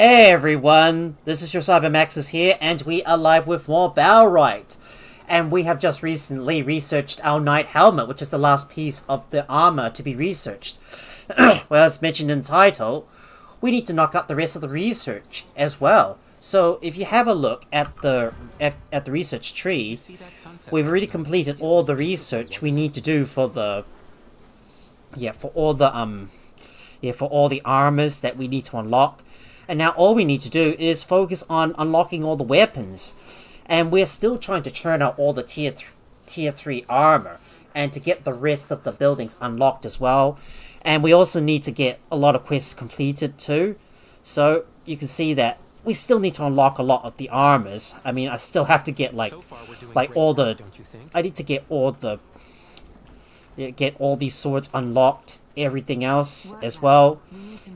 Hey everyone, this is your CyberMaxis here, and we are live with more Bellwright. And we have just recently researched our Knight Helmet, which is the last piece of the armor to be researched. Well, as mentioned in the title, we need to knock out the rest of the research as well. So if you have a look at the research tree, we've already completed all the research we need to do for the for all the armors that we need to unlock. And now all we need to do is focus on unlocking all the weapons. And we're still trying to churn out all the tier 3 armor. And to get the rest of the buildings unlocked as well. And we also need to get a lot of quests completed too. So you can see that we still need to unlock a lot of the armors. I mean, I still have to get all the... I need to get all the... get all these swords unlocked. Everything else as well,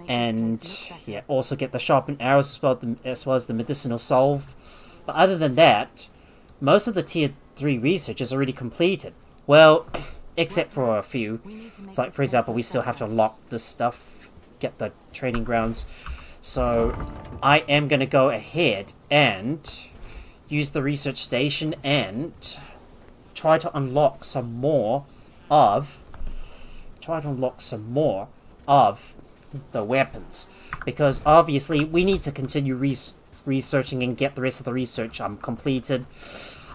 and also get the sharpened arrows as well as the medicinal salve. But other than that, most of the tier 3 research is already completed. Well, except for a few. It's like, for example, we still have to unlock this stuff, get the training grounds. So I am going to go ahead and use the research station and try to unlock some more of the weapons, because obviously we need to continue researching and get the rest of the research completed.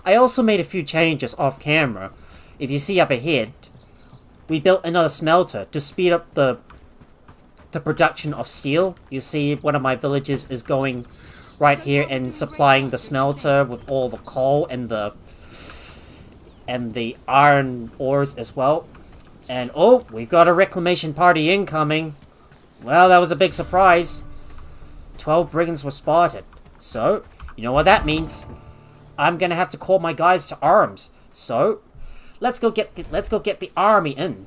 I also made a few changes off camera. If you see up ahead, we built another smelter to speed up the production of steel. You see one of my villages is going right here and supplying the smelter with all the coal and the iron ores as well. And, oh, we've got a reclamation party incoming. Well, that was a big surprise. 12 brigands were spotted. So, you know what that means. I'm gonna have to call my guys to arms. So, let's go get the army in.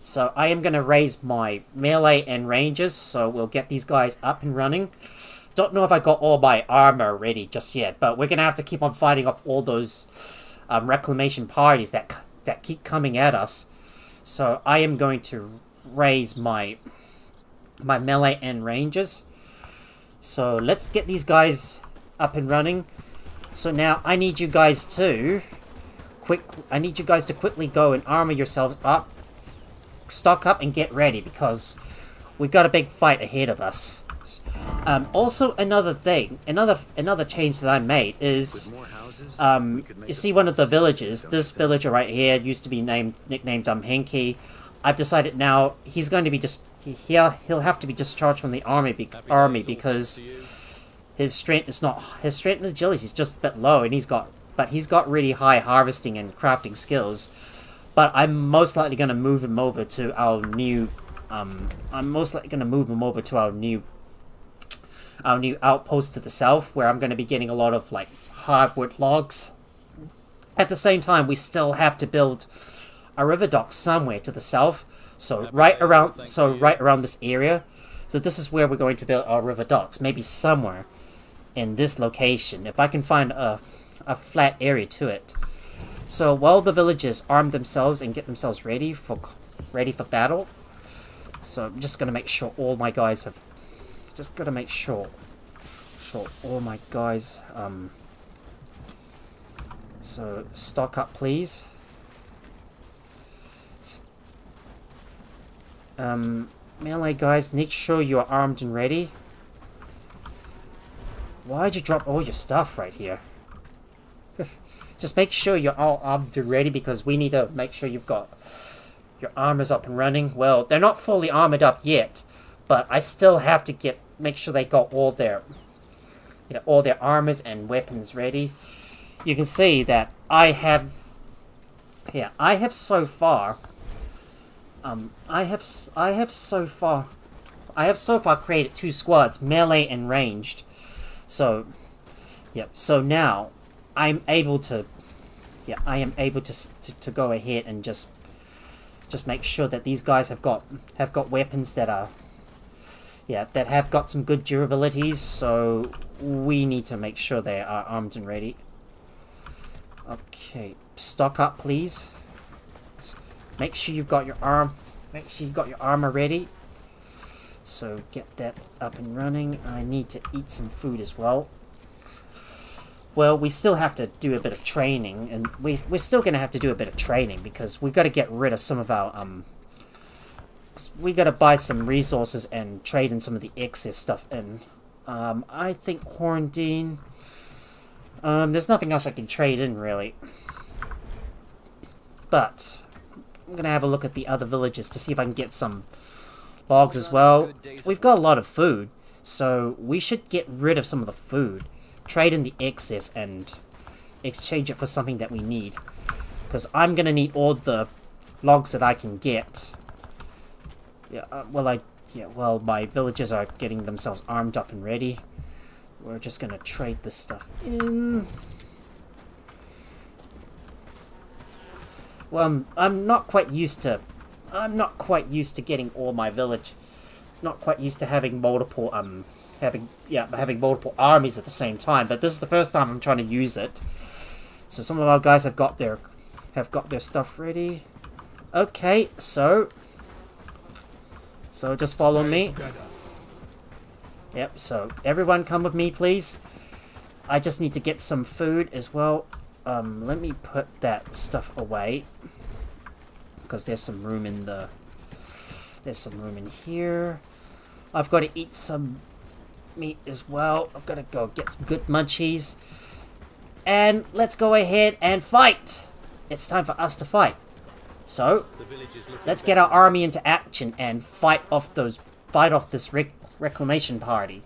So, I am gonna raise my melee and rangers, so we'll get these guys up and running. Don't know if I got all my armor ready just yet, but we're gonna have to keep on fighting off all those reclamation parties that keep coming at us. So I am going to raise my melee and rangers. So let's get these guys up and running. So now I need you guys to quickly go and armor yourselves up, stock up and get ready, because we've got a big fight ahead of us. Also, another thing, another change that I made is, you see one of the villages, this villager right here used to be nicknamed Henke. I've decided now he's going to be he'll have to be discharged from the army because his strength and agility is just a bit low, and he's got really high harvesting and crafting skills. But I'm most likely going to move him over to our new outpost to the south, where I'm going to be getting a lot of hardwood logs. At the same time, we still have to build a river dock somewhere to the south, so right around this area. So this is where we're going to build our river docks, maybe somewhere in this location, if I can find a flat area to it. So while the villagers arm themselves and get themselves ready for battle, so I'm just gonna make sure all my guys have. Just gotta make sure all my guys. So stock up, please. Melee guys, make sure you're armed and ready. Why'd you drop all your stuff right here? Just make sure you're all armed and ready, because we need to make sure you've got your armors up and running. Well, they're not fully armored up yet, but I still have to make sure they got all their armors and weapons ready. You can see that I have so far created 2 squads, melee and ranged. So, so now I'm able to go ahead and just make sure that these guys have got weapons that are that have got some good durabilities. So we need to make sure they are armed and ready. Okay, stock up, please. Make sure you've got your armor ready. So get that up and running. I need to eat some food as well. Well, we still have to do a bit of training, and we're still going to have to do a bit of training because we've got to get rid of some of our, we got to buy some resources and trade in some of the excess stuff in. I think Horndine, there's nothing else I can trade in, really. But I'm going to have a look at the other villages to see if I can get some logs as well. We've got a lot of food, so we should get rid of some of the food. Trade in the excess and exchange it for something that we need. Because I'm going to need all the logs that I can get. Yeah, well, my villagers are getting themselves armed up and ready. We're just going to trade this stuff in. Well, I'm not quite used to getting all my village. Not quite used to having multiple having multiple armies at the same time, but this is the first time I'm trying to use it. So some of our guys have got their stuff ready. Okay, so just follow me. Yep, so everyone come with me, please. I just need to get some food as well. Let me put that stuff away because there's some room in here. I've got to eat some meat as well. I've got to go get some good munchies. And let's go ahead and fight. It's time for us to fight. So, let's get our army into action and fight off this reclamation party.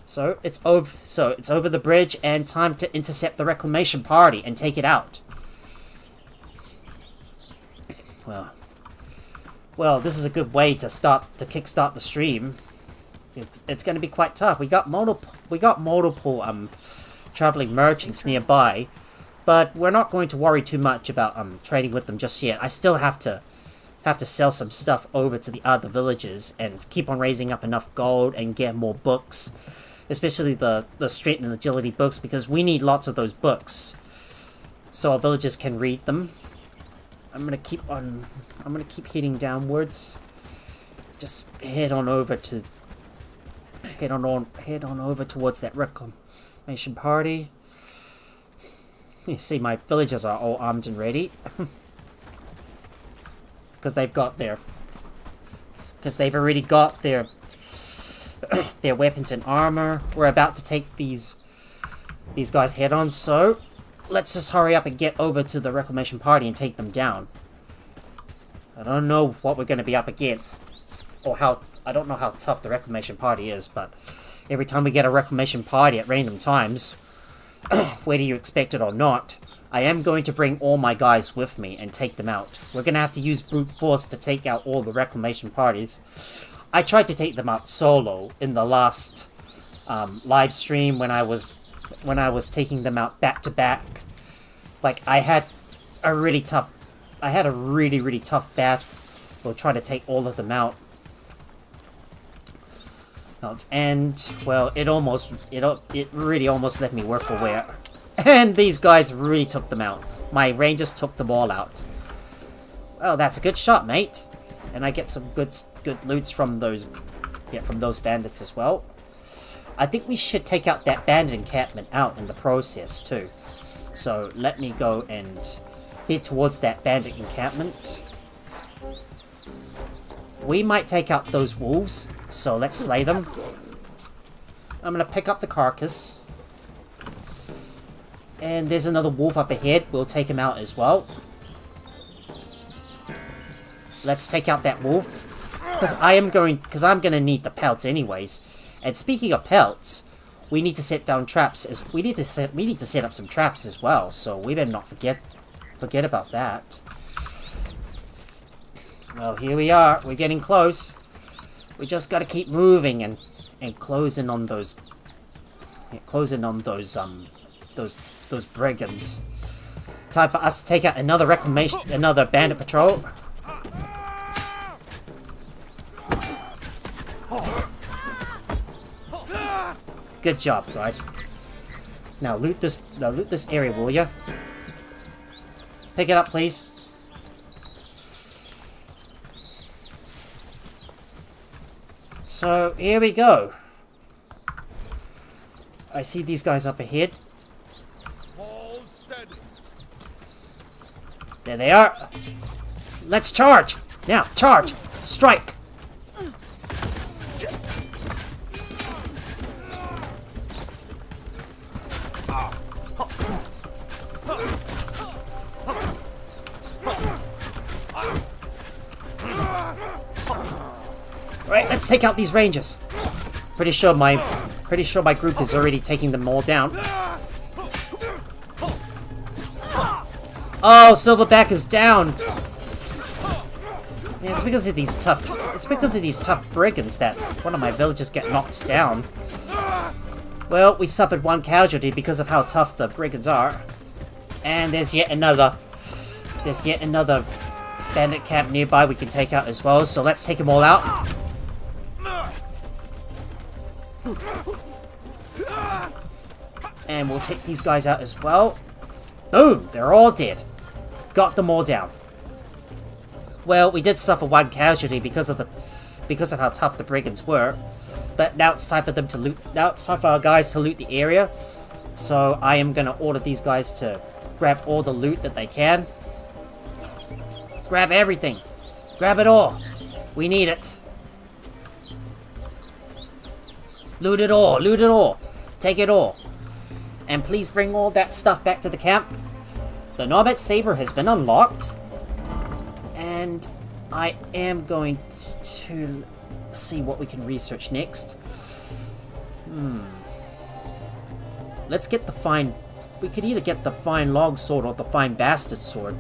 So, it's over the bridge and time to intercept the reclamation party and take it out. Well, this is a good way to kickstart the stream. It's going to be quite tough. We got multiple traveling merchants nearby, but we're not going to worry too much about trading with them just yet. I still have to sell some stuff over to the other villages and keep on raising up enough gold and get more books, especially the strength and agility books, because we need lots of those books so our villagers can read them. I'm gonna keep heading downwards. Just head on over towards that reclamation party. You see, my villagers are all armed and ready because they've already got their weapons and armor. We're about to take these guys head on, so let's just hurry up and get over to the reclamation party and take them down. I don't know what we're going to be up against, or I don't know how tough the reclamation party is, but every time we get a reclamation party at random times, whether you expect it or not, I am going to bring all my guys with me and take them out. We're going to have to use brute force to take out all the reclamation parties. I tried to take them out solo in the last live stream when I was taking them out back to back. Like, I had a really tough battle. We'll try to take all of them out. And, well, it really almost left me worse for wear. And these guys really took them out. My rangers took them all out. Well, that's a good shot, mate. And I get some good loots from those bandits as well. I think we should take out that bandit encampment out in the process, too. So, let me go and head towards that bandit encampment. We might take out those wolves, so let's slay them. I'm gonna pick up the carcass. And there's another wolf up ahead. We'll take him out as well. Let's take out that wolf. Because I'm gonna need the pelts anyways. And speaking of pelts, we need to set down traps we need to set up some traps as well, so we better not forget about that. Well, here we are. We're getting close. We just gotta keep moving and closing on those those brigands. Time for us to take out another bandit patrol. Good job, guys. Now loot this area, will ya? Pick it up, please. So, here we go. I see these guys up ahead. Hold steady. There they are. Let's charge. Now, charge. Strike. Right, let's take out these rangers. Pretty sure my group is already taking them all down. Oh, Silverback is down. Yeah, it's because of these tough brigands that one of my villagers get knocked down. Well, we suffered one casualty because of how tough the brigands are. And there's yet another bandit camp nearby we can take out as well, so let's take them all out. And we'll take these guys out as well. Boom! They're all dead. Got them all down. Well, we did suffer one casualty because of how tough the brigands were. But now it's time for them to loot. Now it's time for our guys to loot the area. So I am gonna order these guys to grab all the loot that they can. Grab everything. Grab it all. We need it. Loot it all. Loot it all. Take it all. And please bring all that stuff back to the camp. The Nomad Saber has been unlocked. And I am going to see what we can research next. Let's get the fine... We could either get the fine long sword or the fine bastard sword.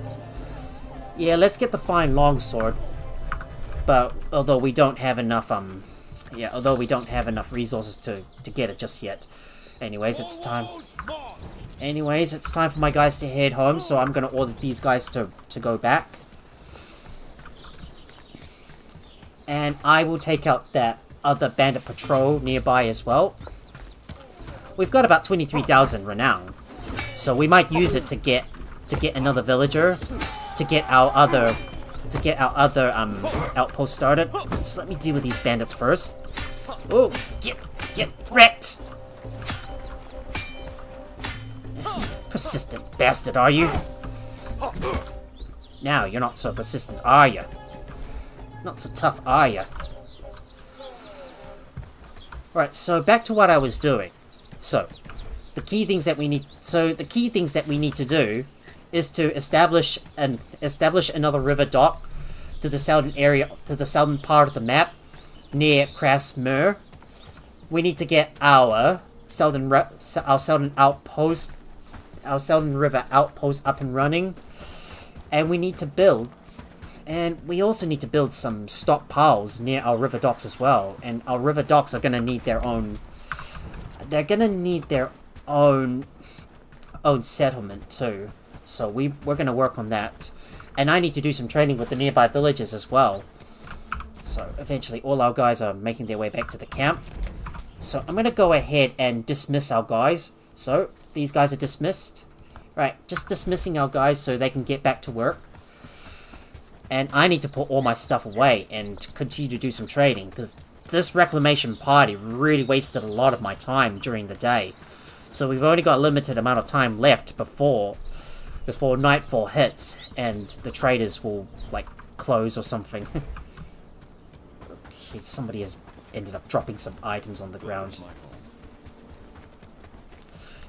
Yeah, let's get the fine long sword. But although we don't have enough resources to get it just yet. Anyways, it's time for my guys to head home, so I'm gonna order these guys to go back. And I will take out that other bandit patrol nearby as well. We've got about 23,000 renown, so we might use it to get another villager, to get our other outpost started. So let me deal with these bandits first. Oh, get wrecked! Persistent bastard, are you? Now you're not so persistent, are you? Not so tough, are you? Right, so back to what I was doing. So, the key things that we need to do is to establish another river dock to the southern part of the map near Krasmir. We need to get our southern river outpost up and running, and we also need to build some stockpiles near our river docks as well. And our river docks are gonna need their own. They're gonna need their own settlement too. So we're gonna work on that, and I need to do some training with the nearby villages as well. So eventually, all our guys are making their way back to the camp. So I'm gonna go ahead and dismiss our guys. So these guys are dismissed. Right, just dismissing our guys so they can get back to work. And I need to put all my stuff away and continue to do some trading, because this reclamation party really wasted a lot of my time during the day. So we've only got a limited amount of time left before nightfall hits and the traders will, like, close or something. Okay, somebody has ended up dropping some items on the ground.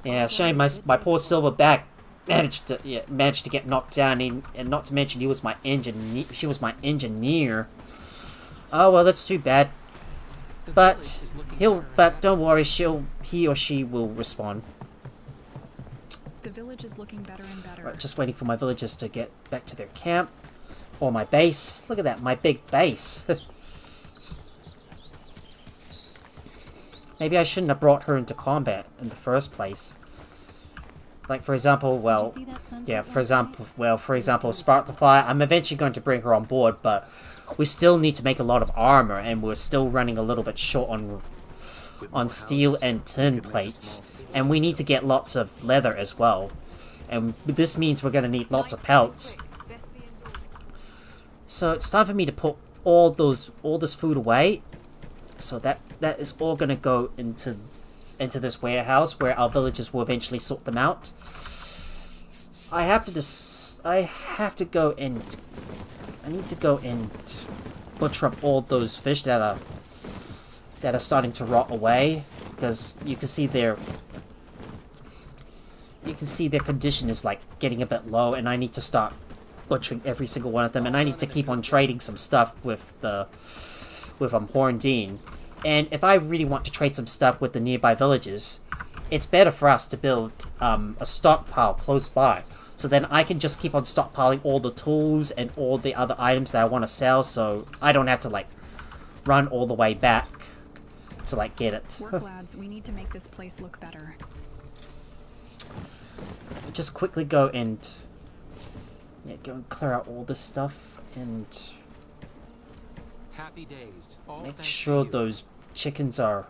Yeah, shame my poor Silverback managed to get knocked down, and not to mention she was my engineer. Oh well, that's too bad. But don't worry, he or she will respond. The village is looking better and better. Right, just waiting for my villagers to get back to their camp or my base. Look at that, my big base. Maybe I shouldn't have brought her into combat in the first place. Like, for example, for example, Spark the Fire, I'm eventually going to bring her on board, but we still need to make a lot of armor, and we're still running a little bit short on steel and tin plates, and we need to get lots of leather as well. And this means we're going to need lots of pelts. So it's time for me to put all this food away. So that is all gonna go into this warehouse where our villagers will eventually sort them out. I have to go and I need to go and butcher up all those fish that are starting to rot away, because you can see their condition is like getting a bit low, and I need to start butchering every single one of them, and I need to keep on trading some stuff with Horndine. And if I really want to trade some stuff with the nearby villages, it's better for us to build a stockpile close by. So then I can just keep on stockpiling all the tools and all the other items that I want to sell, so I don't have to, like, run all the way back to, like, get it. Work, lads. We need to make this place look better. Just quickly go and clear out all this stuff and Happy days. make sure those chickens are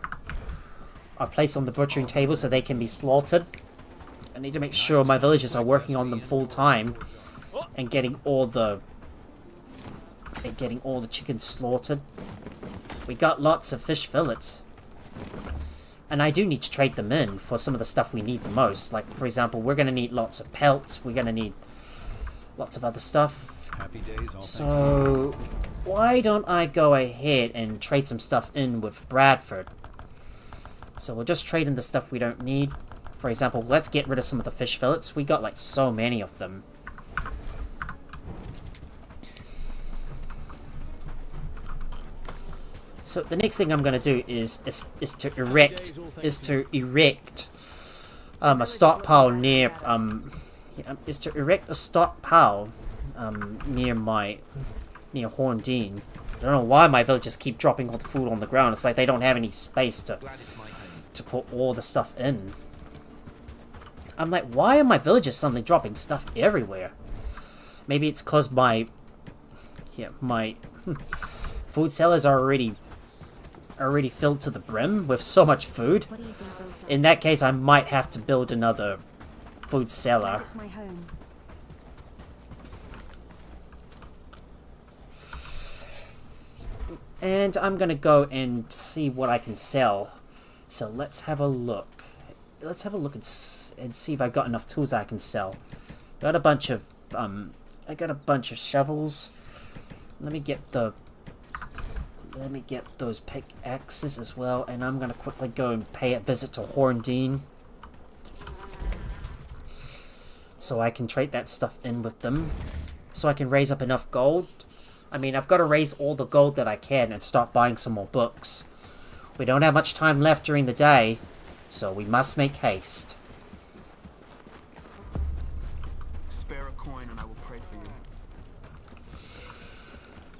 placed on the butchering table so they can be slaughtered. I need to make sure my villagers are working on them full time and getting all the chickens slaughtered. We got lots of fish fillets, and I do need to trade them in for some of the stuff we need the most. Like, for example, we're gonna need lots of pelts. We're gonna need lots of other stuff. Happy days, all So why don't I go ahead and trade some stuff in with Bradford? So we'll just trade in the stuff we don't need. For example, let's get rid of some of the fish fillets. We got like so many of them. So the next thing I'm gonna do is to erect a stockpile near near Horndine. I don't know why my villagers keep dropping all the food on the ground. It's like they don't have any space to put all the stuff in. I'm like, why are my villagers suddenly dropping stuff everywhere? Maybe it's cause my food cellars are already filled to the brim with so much food. In that case, I might have to build another food cellar. It's my home. And I'm gonna go and see what I can sell. So let's have a look. Let's have a look and see if I got enough tools I can sell. Got a bunch of I got a bunch of shovels. Let me get those pickaxes as well, and I'm gonna quickly go and pay a visit to Horndine, so I can trade that stuff in with them, so I can raise up enough gold. I mean, I've got to raise all the gold that I can and start buying some more books. We don't have much time left during the day, so we must make haste. Spare a coin and I will pray for you.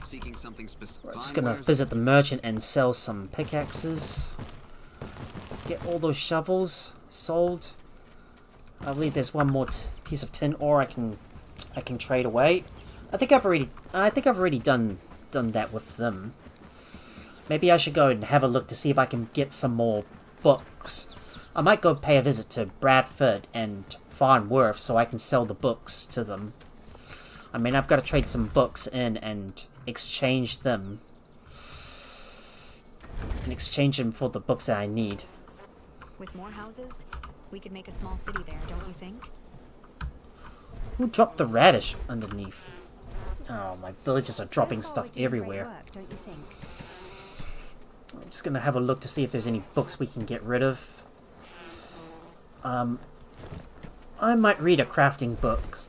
Seeking something specific. We're just gonna visit the merchant and sell some pickaxes. Get all those shovels sold. I believe there's one more piece of tin ore I can trade away. I think I've already done that with them. Maybe I should go and have a look to see if I can get some more books. I might go pay a visit to Bradford and Farnworth so I can sell the books to them. I mean, I've got to trade some books in and exchange them. And exchange them for the books that I need. With more houses, we could make a small city there, don't you think? Who dropped the radish underneath? Oh, my villagers are dropping stuff everywhere. Work, don't you think? I'm just gonna have a look to see if there's any books we can get rid of. I might read a crafting book,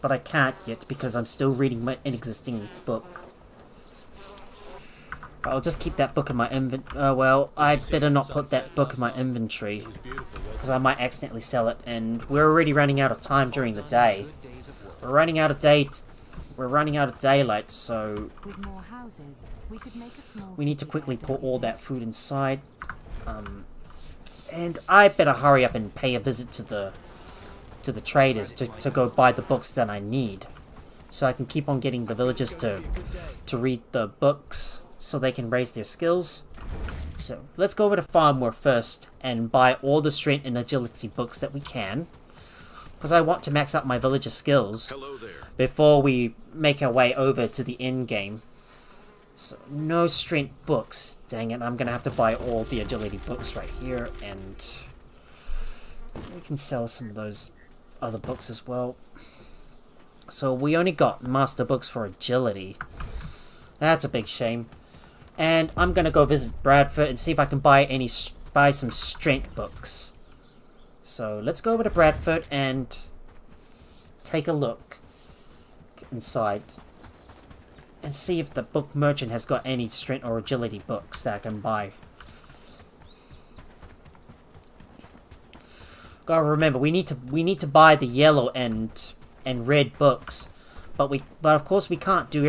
but I can't yet because I'm still reading an existing book. I'll just keep that book in my well, I'd better not put that book in my inventory, because I might accidentally sell it, and we're already running out of time during the day. We're running out of daylight, so With more houses, we could make a small we need to city quickly there, put don't you all think? that food inside. And I better hurry up and pay a visit to the traders to go buy the books that I need, so I can keep on getting the villagers to read the books so they can raise their skills. So let's go over to Farnworth first and buy all the strength and agility books that we can, because I want to max out my villagers' skills Hello there. before we make our way over to the end game. So, no strength books. Dang it, I'm gonna have to buy all the agility books right here, and we can sell some of those other books as well. So we only got master books for agility. That's a big shame. And I'm gonna go visit Bradford and see if I can buy some strength books. So let's go over to Bradford and take a look inside and see if the book merchant has got any strength or agility books that I can buy. Gotta remember, we need to buy the yellow and red books, but of course we can't do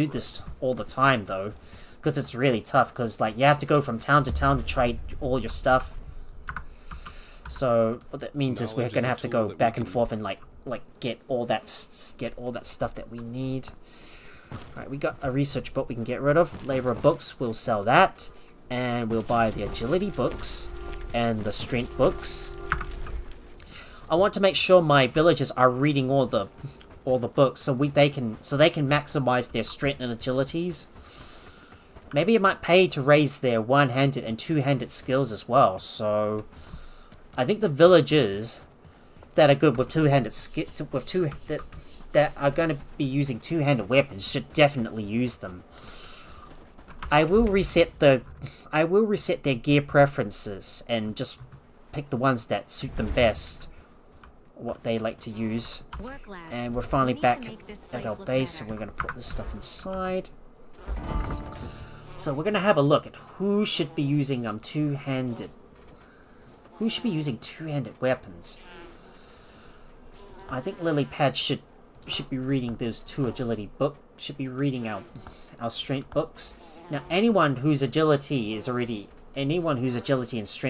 this all the time though, because it's really tough. Because like you have to go from town to town to trade all your stuff. So what that means is we're gonna have to go back and forth and like get all that stuff that we need. Alright, we got a research book we can get rid of. Labor books, we'll sell that, and we'll buy the agility books and the strength books. I want to make sure my villagers are reading all the books so they can maximize their strength and agilities. Maybe it might pay to raise their one-handed and two-handed skills as well. So I think the villagers that are good with that are going to be using two-handed weapons should definitely use them. I will reset their gear preferences and just pick the ones that suit them best, what they like to use. And we're finally back at our base, so we're going to put this stuff inside. So we're going to have a look at who should be using two-handed weapons. I think Lilypad should be reading those two agility books. Should be reading our strength books. Now, anyone whose agility and strength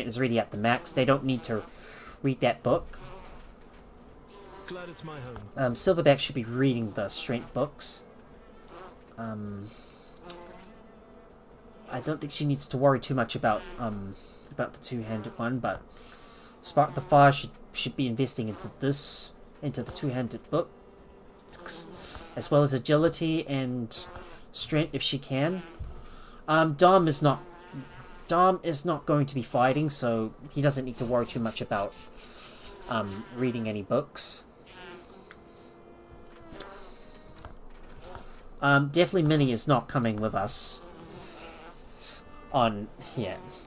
is already at the max, they don't need to read that book. Glad it's my home. Silverback should be reading the strength books. I don't think she needs to worry too much about the two-handed one, but Spark the Fire should be investing into the two-handed books, as well as agility and strength if she can. Dom is not going to be fighting, so he doesn't need to worry too much about reading any books. Definitely Minnie is not coming with us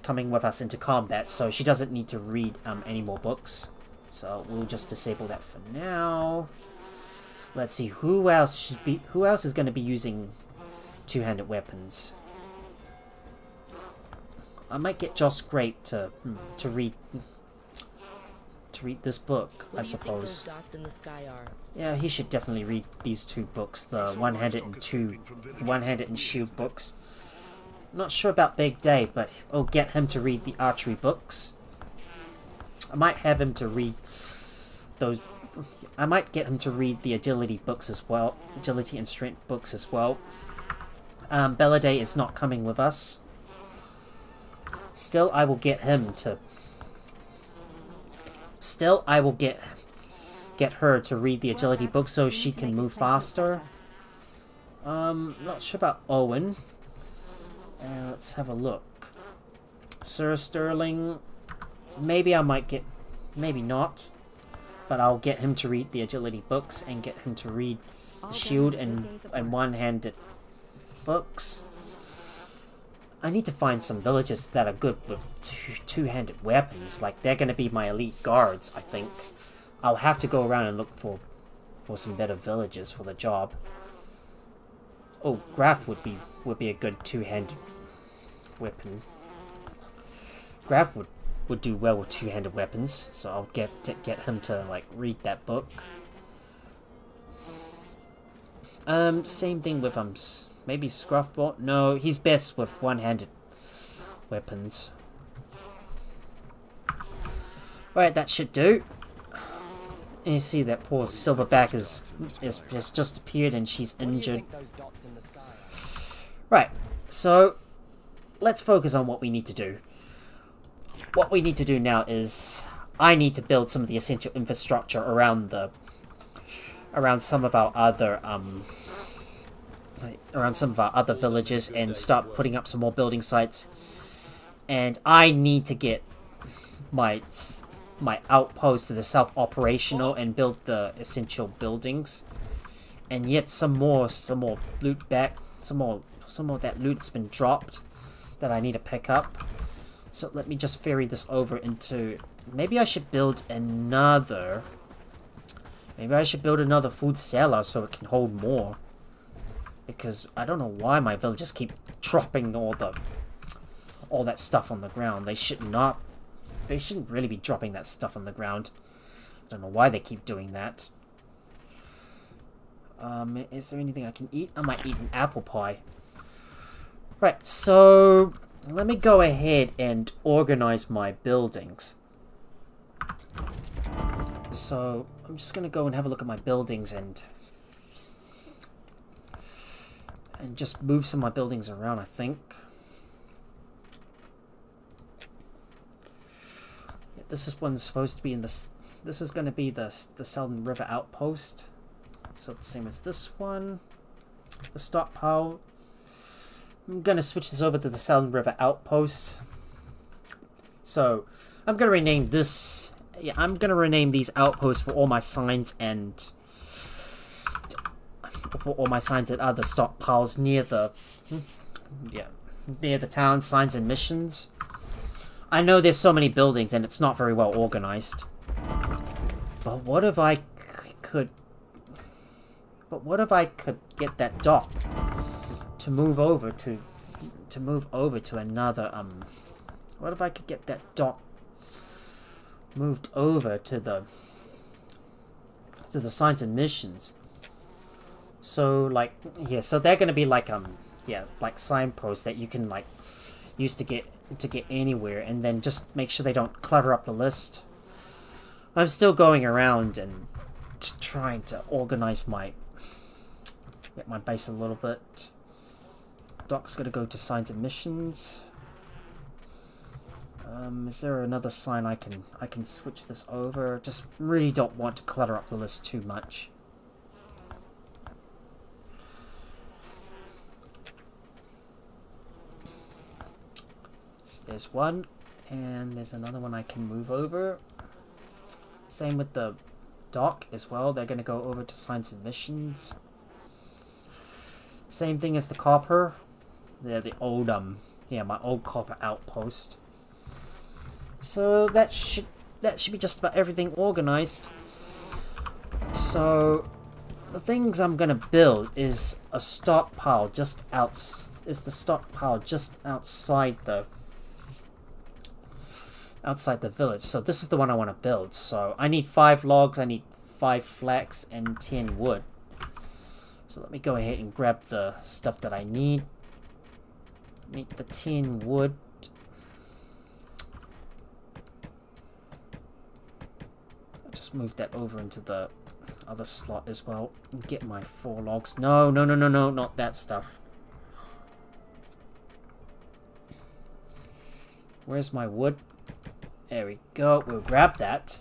coming with us into combat, so she doesn't need to read any more books. So we'll just disable that for now. Let's see who else is going to be using two-handed weapons. I might get Joss Grape to read this book, I suppose. Yeah, he should definitely read these two books, the one-handed and shield books. Not sure about Big Dave, but I'll get him to read the archery books. I might have him to read those. I might get him to read the agility books as well, agility and strength books as well. Belladay is not coming with us. Still, I will get him to. Still, I will get her to read the agility book so she can move faster. Not sure about Owen. Let's have a look. Sir Sterling. Maybe I might get. Maybe not. But I'll get him to read the agility books and get him to read the shield and one-handed books. I need to find some villagers that are good with two-handed weapons. Like, they're going to be my elite guards, I think. I'll have to go around and look for some better villagers for the job. Oh, Graf would be a good two-handed weapon. Graf would do well with two-handed weapons, so I'll get him to like read that book. Same thing with maybe Scruffball. No, he's best with one-handed weapons. Right, that should do. And you see that poor Silverback has just appeared and she's injured. Right, so let's focus on what we need to do. What we need to do now is I need to build some of the essential infrastructure around some of our other around some of our other villages and start putting up some more building sites. And I need to get my outpost to the south operational and build the essential buildings. And yet some more loot back, some more of that loot's been dropped that I need to pick up. So let me just ferry this over into... Maybe I should build another... Maybe I should build another food cellar so it can hold more. Because I don't know why my villagers keep dropping all that stuff on the ground. They shouldn't really be dropping that stuff on the ground. I don't know why they keep doing that. Is there anything I can eat? I might eat an apple pie. Right, so let me go ahead and organize my buildings. So I'm just gonna go and have a look at my buildings and just move some of my buildings around, I think. Yeah, this is one's supposed to be in this. This is gonna be the Southern River Outpost. So the same as this one. The stockpile. I'm gonna switch this over to the Southern River Outpost. So I'm gonna rename this. Yeah, I'm gonna rename these outposts for all my signs and other stockpiles near the near the town signs and missions. I know there's so many buildings and it's not very well organized. But what if I could get that dock to move over to another what if I could get that dock moved over to the signs and missions? So like, yeah, so they're gonna be like like signposts that you can like use to get anywhere, and then just make sure they don't clutter up the list. I'm still going around and trying to organize get my base a little bit. Doc's gonna go to signs and missions. Is there another sign I can switch this over? Just really don't want to clutter up the list too much. So there's one, and there's another one I can move over. Same with the dock as well. They're gonna go over to signs and missions. Same thing as the copper. They're the old my old copper outpost. So that should be just about everything organized. So the things I'm gonna build is a stockpile just outside the village. So this is the one I want to build. So I need 5 logs, I need 5 flax, and 10 wood. So let me go ahead and grab the stuff that I need. Need the 10 wood. I'll just move that over into the other slot as well. And get my 4 logs. No, not that stuff. Where's my wood? There we go. We'll grab that,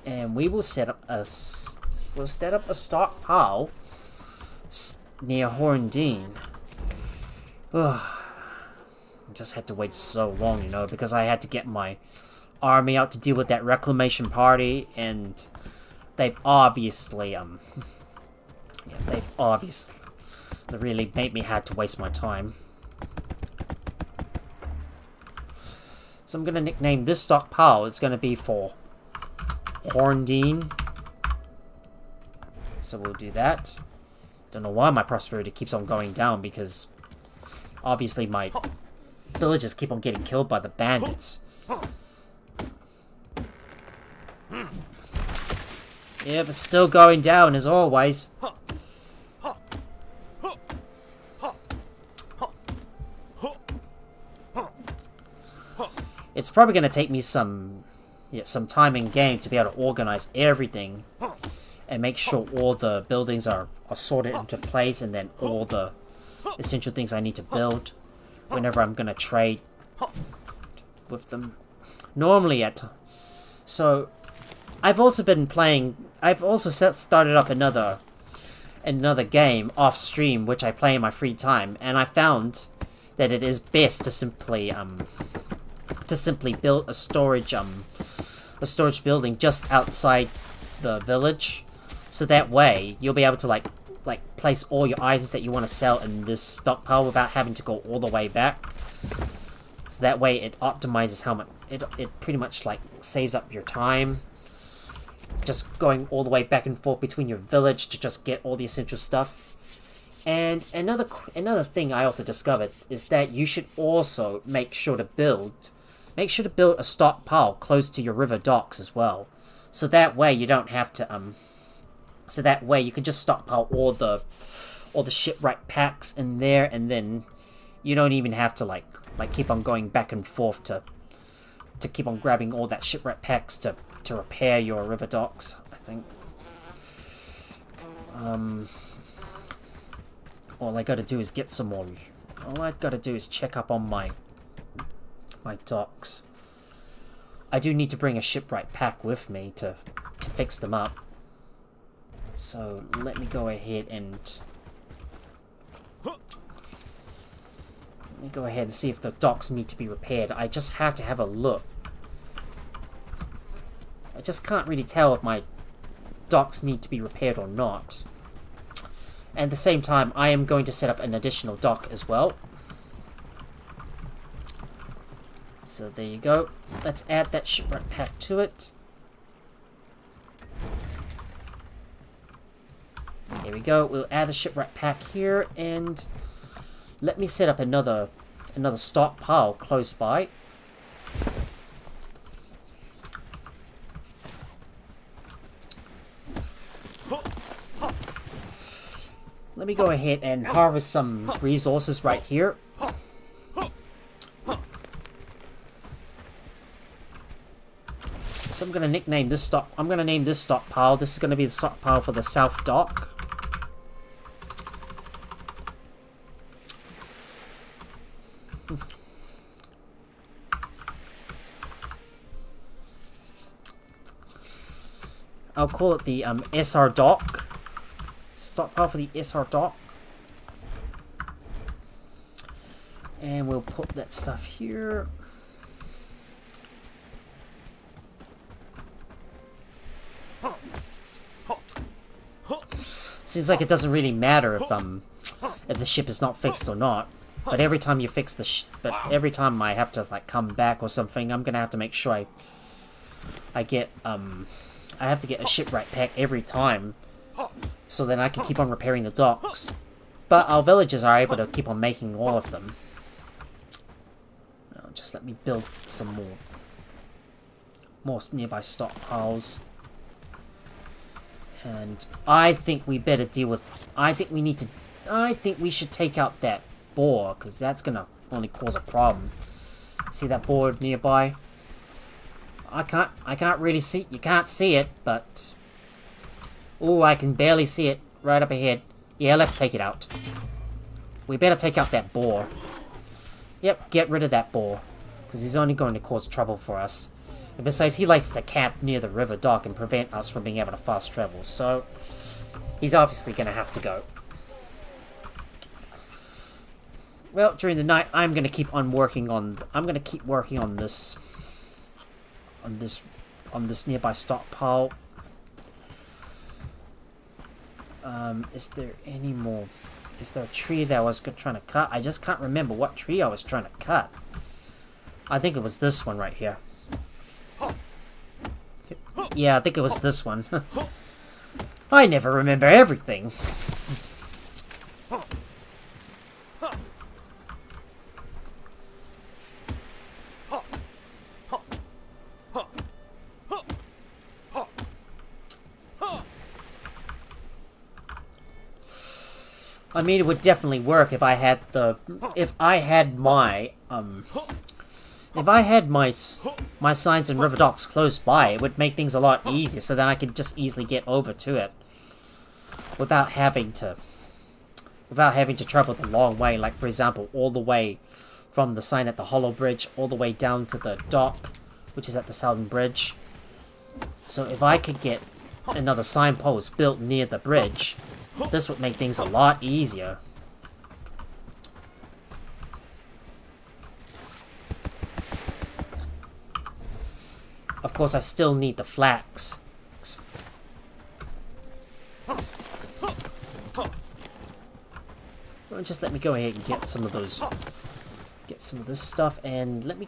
and we will set up a stockpile near Horndine. Ugh. Just had to wait so long, you know, because I had to get my army out to deal with that reclamation party, and they've obviously really made me had to waste my time. So I'm gonna nickname this stockpile. It's gonna be for Horndine. So we'll do that. Don't know why my prosperity keeps on going down, because obviously my villagers keep on getting killed by the bandits. Yeah, but still going down as always. It's probably going to take me some time in game to be able to organize everything and make sure all the buildings are sorted into place, and then all the essential things I need to build whenever I'm going to trade with them. Normally so I've also been playing, started up another another game off stream which I play in my free time, and I found that it is best to simply build a storage building just outside the village, so that way you'll be able to like place all your items that you want to sell in this stockpile without having to go all the way back. So that way it optimizes how much it pretty much like saves up your time just going all the way back and forth between your village to just get all the essential stuff. And another thing I also discovered is that you should also make sure to build a stockpile close to your river docks as well. So that way you don't have to so that way you can just stockpile all the shipwright packs in there, and then you don't even have to like keep on going back and forth to keep on grabbing all that shipwright packs to repair your river docks, I think. All I gotta do is get some more. All I gotta do is check up on my docks. I do need to bring a shipwright pack with me to fix them up. So let me go ahead and see if the docks need to be repaired. I just have to have a look. I just can't really tell if my docks need to be repaired or not. At the same time, I am going to set up an additional dock as well. So there you go. Let's add that shipwright pack to it. There we go. We'll add a shipwright pack here, and let me set up another stockpile close by. Let me go ahead and harvest some resources right here. So I'm gonna name this stockpile. This is gonna be the stockpile for the South Dock. I'll call it the SR Dock. Stockpile for the SR Dock. And we'll put that stuff here. Seems like it doesn't really matter if the ship is not fixed or not. But every time you fix every time I have to like come back or something, I'm gonna have to make sure I have to get a shipwright pack every time, so then I can keep on repairing the docks. But our villagers are able to keep on making all of them. Now, just let me build some more nearby stockpiles. And I think we better deal with. I think we should take out that boar, because that's gonna only cause a problem. See that boar nearby? I can't really see. You can't see it, but oh, I can barely see it right up ahead. Yeah, let's take it out. We better take out that boar. Yep, get rid of that boar, because he's only going to cause trouble for us. And besides, he likes to camp near the river dock and prevent us from being able to fast travel. So he's obviously going to have to go. Well, during the night, I'm going to keep on working on. I'm going to keep working on this. On this nearby stockpile. Is there any more? Is there a tree that I was trying to cut? I just can't remember what tree I was trying to cut. I think it was this one right here. Yeah, I think it was this one. I never remember everything. I mean, it would definitely work if I had my signs and river docks close by. It would make things a lot easier, so then I could just easily get over to it without having to travel the long way. Like, for example, all the way from the sign at the Hollow Bridge all the way down to the dock, which is at the Southern Bridge. So if I could get another signpost built near the bridge, This would make things a lot easier. Of course, I still need the flax. Well, just let me go ahead and get some of those, get some of this stuff, and let me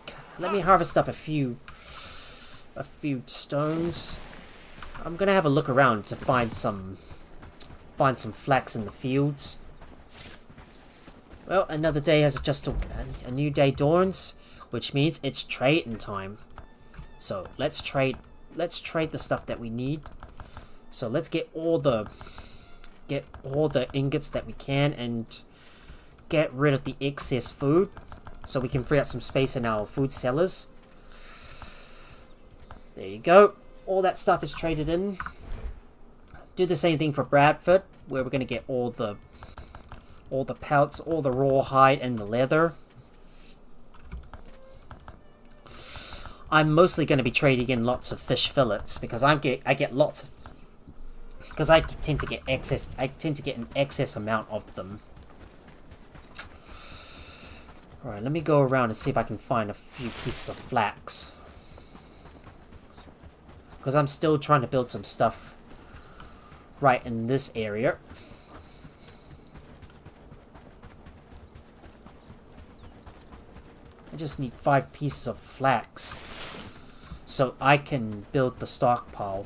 harvest up a few stones. I'm gonna have a look around to find some flax in the fields. Well, another day has just a new day dawns, which means it's trading time. So let's trade the stuff that we need. So let's get all the ingots that we can and get rid of the excess food so we can free up some space in our food cellars. There you go. All that stuff is traded in. Do the same thing for Bradford, where we're going to get all the pelts, all the rawhide and the leather. I'm mostly going to be trading in lots of fish fillets because I get lots, because I tend to get an excess amount of them. All right, let me go around and see if I can find a few pieces of flax, because I'm still trying to build some stuff right in this area. I just need 5 pieces of flax so I can build the stockpile.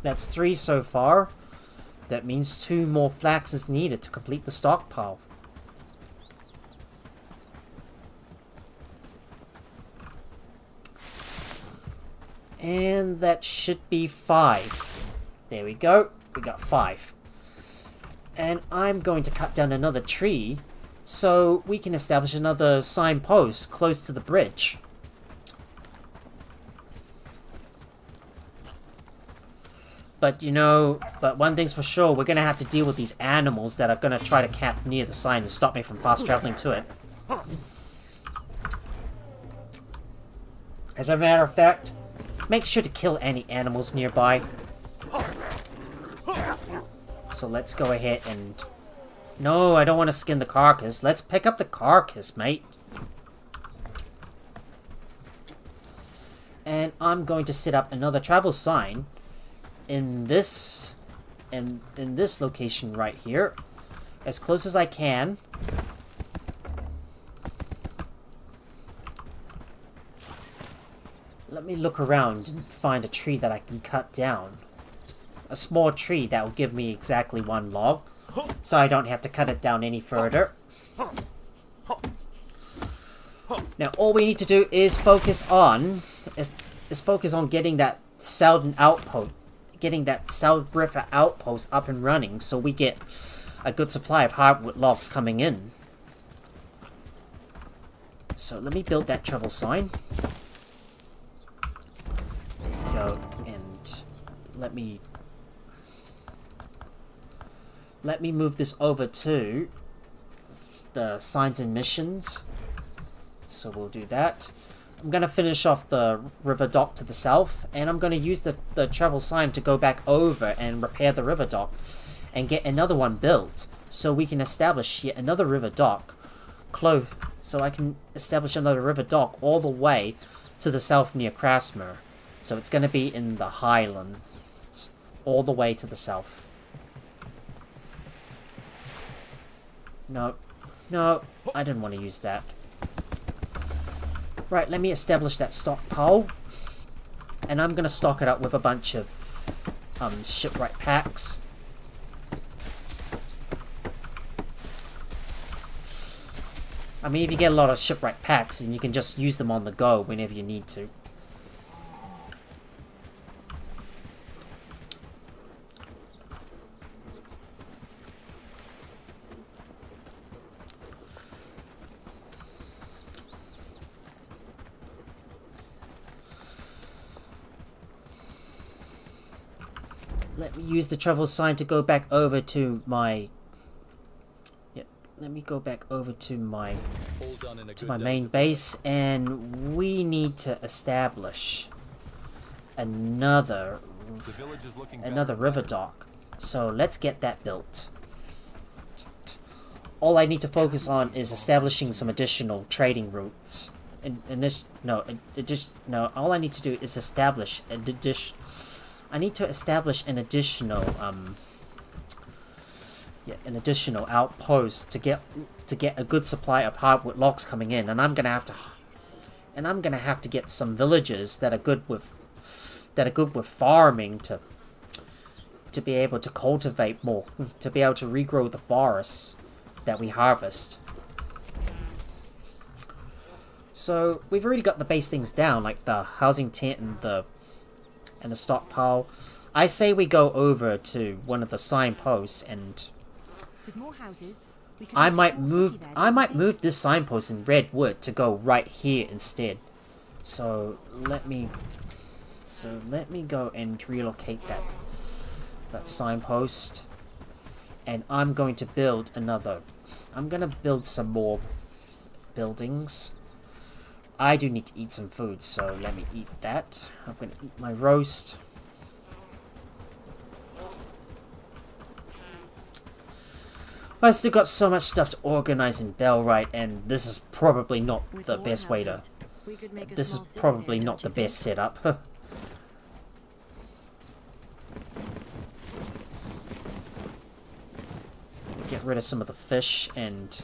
That's 3 so far. That means 2 more flax is needed to complete the stockpile. And that should be 5. There we go. We got 5. And I'm going to cut down another tree so we can establish another signpost close to the bridge. But but one thing's for sure, we're going to have to deal with these animals that are going to try to camp near the sign and stop me from fast traveling to it. As a matter of fact, make sure to kill any animals nearby. So let's go ahead and... No, I don't want to skin the carcass. Let's pick up the carcass, mate. And I'm going to set up another travel sign in this location right here, as close as I can. Let me look around and find a tree that I can cut down. A small tree that will give me exactly 1 log, so I don't have to cut it down any further. Now all we need to do is focus on getting that southern outpost, getting that South River outpost up and running, so we get a good supply of hardwood logs coming in. So let me build that travel sign. Go and let me move this over to the signs and missions. So we'll do that. I'm going to finish off the river dock to the south, and I'm going to use the travel sign to go back over and repair the river dock and get another one built, so we can establish yet another river dock close. So I can establish another river dock all the way to the south near Crasmer. So it's going to be in the Highlands, all the way to the south. No, I didn't want to use that. Right, let me establish that stockpile. And I'm going to stock it up with a bunch of shipwright packs. I mean, if you get a lot of shipwright packs, then you can just use them on the go whenever you need to. Let me use the travel sign to go back over to my... Yep, let me go back over to my main base, and we need to establish another The village is looking another better. river dock. So let's get that built. All I need to focus on is establishing some additional trading routes. All I need to do is establish an addition. I need to establish an additional an additional outpost to get a good supply of hardwood logs coming in, and I'm gonna have to get some villagers that are good with farming to be able to cultivate more, to be able to regrow the forests that we harvest. So we've already got the base things down, like the housing tent and the stockpile. I say we go over to one of the signposts, and With more houses, we can I make a might small move city there, I don't might you move this signpost in redwood to go right here instead. So let me go and relocate that signpost, and I'm going to build some more buildings. I do need to eat some food, so let me eat that. I'm going to eat my roast. I still got so much stuff to organize in Bellwright, and this is probably not With the more best way to... houses, we could make a This is small city probably there, not the don't you best think? setup. Get rid of some of the fish and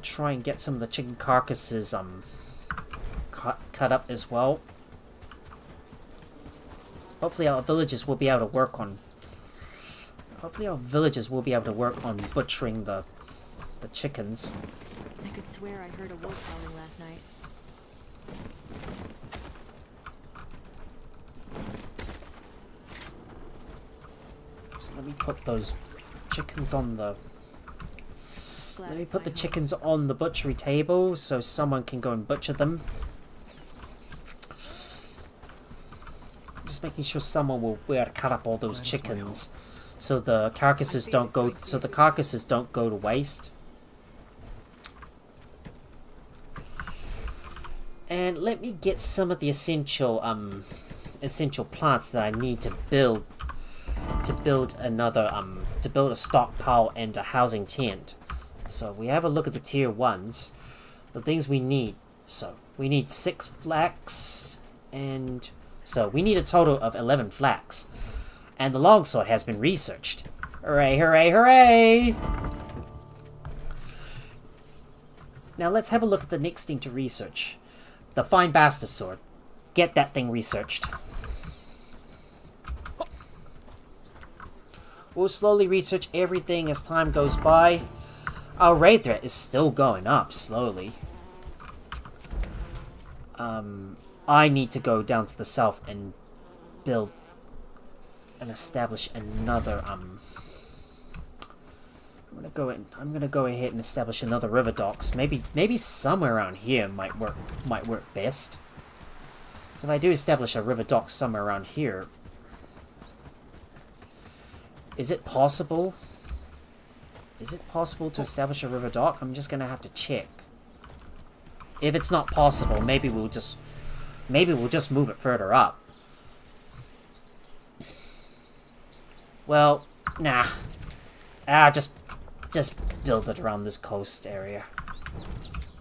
try and get some of the chicken carcasses cut up as well. Hopefully our villagers will be able to work on butchering the chickens. I could swear I heard a wolf howling last night. So let me put those chickens on the Glad Let me it's put the my home. chickens on the butchery table so someone can go and butcher them. Just making sure someone will be able to cut up all those chickens so the carcasses don't go to waste. And let me get some of the essential plants that I need to build a stockpile and a housing tent. So we have a look at the tier 1s. The things we need. So we need 6 flax, and so we need a total of 11 flax. And the longsword has been researched. Hooray, hooray, hooray! Now let's have a look at the next thing to research. The fine bastard sword. Get that thing researched. We'll slowly research everything as time goes by. Our raid threat is still going up slowly. I need to go down to the south and build and establish another I'm gonna go ahead and establish another river docks. Maybe somewhere around here might work best. So if I do establish a river dock somewhere around here, is it possible? Is it possible to establish a river dock? I'm just gonna have to check. If it's not possible, maybe we'll just move it further up. Well, nah. Just build it around this coast area.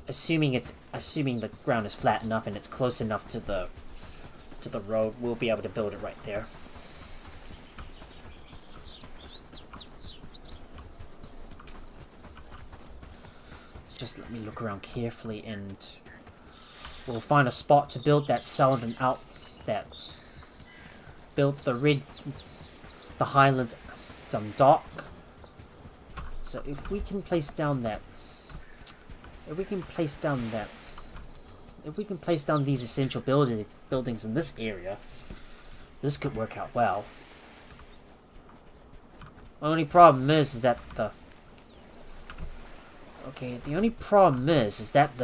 Assuming the ground is flat enough and it's close enough to the road, we'll be able to build it right there. Just let me look around carefully, and we'll find a spot to build that southern build the Highlands dock. So if we can place down these essential buildings in this area, this could work out well. The only problem is that the